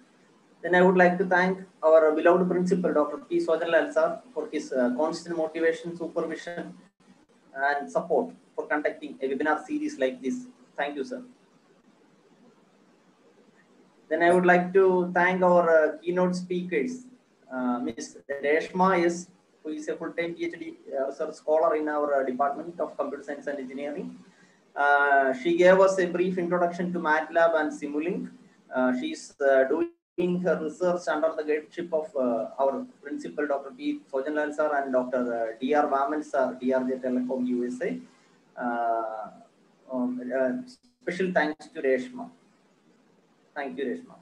Then I would like to thank our beloved principal, Dr. P. Sojan sir, for his constant motivation, supervision, and support for conducting a webinar series like this. Thank you, sir. Then I would like to thank our keynote speakers, Ms. Reshma, who is a full-time PhD research scholar in our Department of Computer Science and Engineering. She gave us a brief introduction to Matlab and Simulink. She is doing her research under the guideship of our principal, Dr. P. Sojan sir, and Dr. D.R. Vaman sir, DRJ Telecom USA. Special thanks to Reshma. Thank you, Reshma.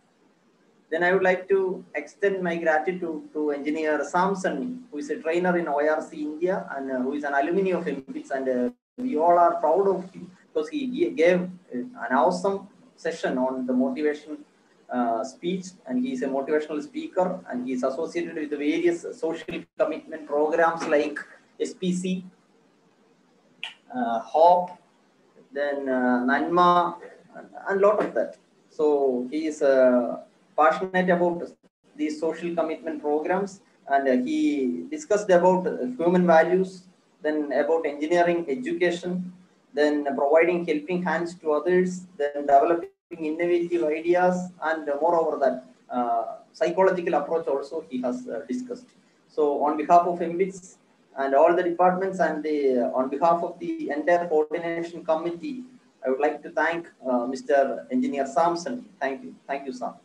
Then I would like to extend my gratitude to Engineer Samson, who is a trainer in O.R.C. India and who is an alumni of MBITS, and we all are proud of him because he gave an awesome session on the motivation speech, and he is a motivational speaker, and he is associated with the various social commitment programs like SPC, HOP, then NANMA, and a lot of that. So he is passionate about these social commitment programs, and he discussed about human values, then about engineering education, then providing helping hands to others, then developing innovative ideas, and moreover that psychological approach also he has discussed. So on behalf of MBITS and all the departments and on behalf of the entire coordination committee, I would like to thank Mr. Engineer Samson. Thank you, Sam.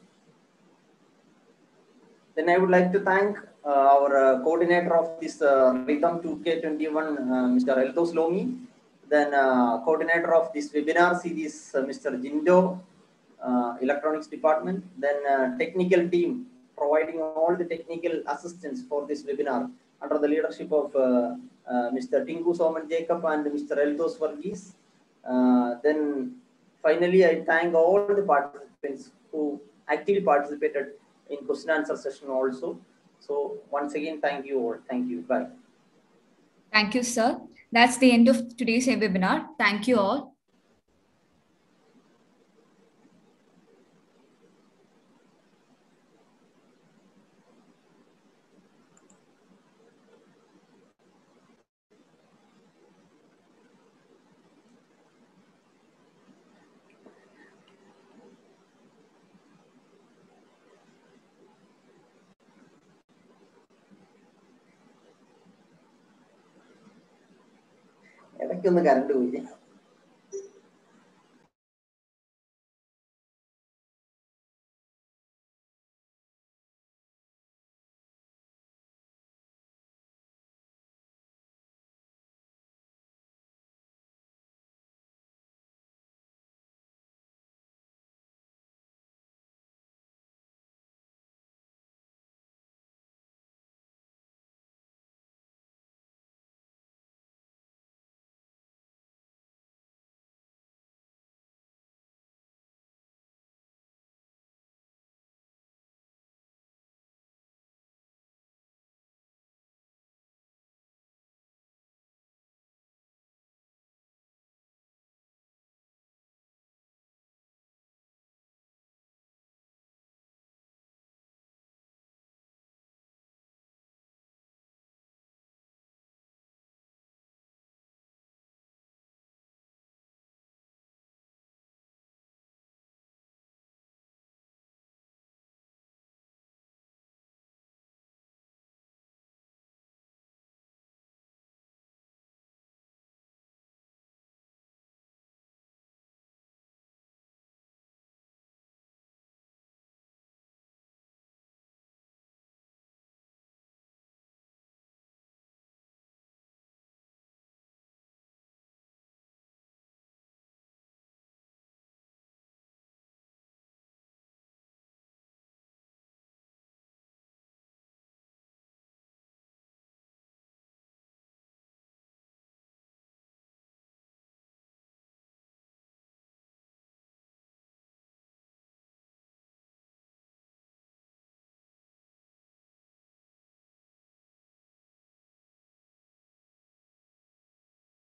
Then I would like to thank our coordinator of this Rhythm 2K21, Mr. Eldos Lomi. Then coordinator of this webinar series, Mr. Jindo, Electronics Department. Then technical team providing all the technical assistance for this webinar under the leadership of Mr. Tinku Soman Jacob and Mr. Eldos Varghese. Then finally, I thank all the participants who actively participated in question answer session also. So once again, thank you all. Thank you. Bye. Thank you, sir. That's the end of today's webinar. Thank you all. ഇടയ്ക്കൊന്ന് കറണ്ട് പോയി.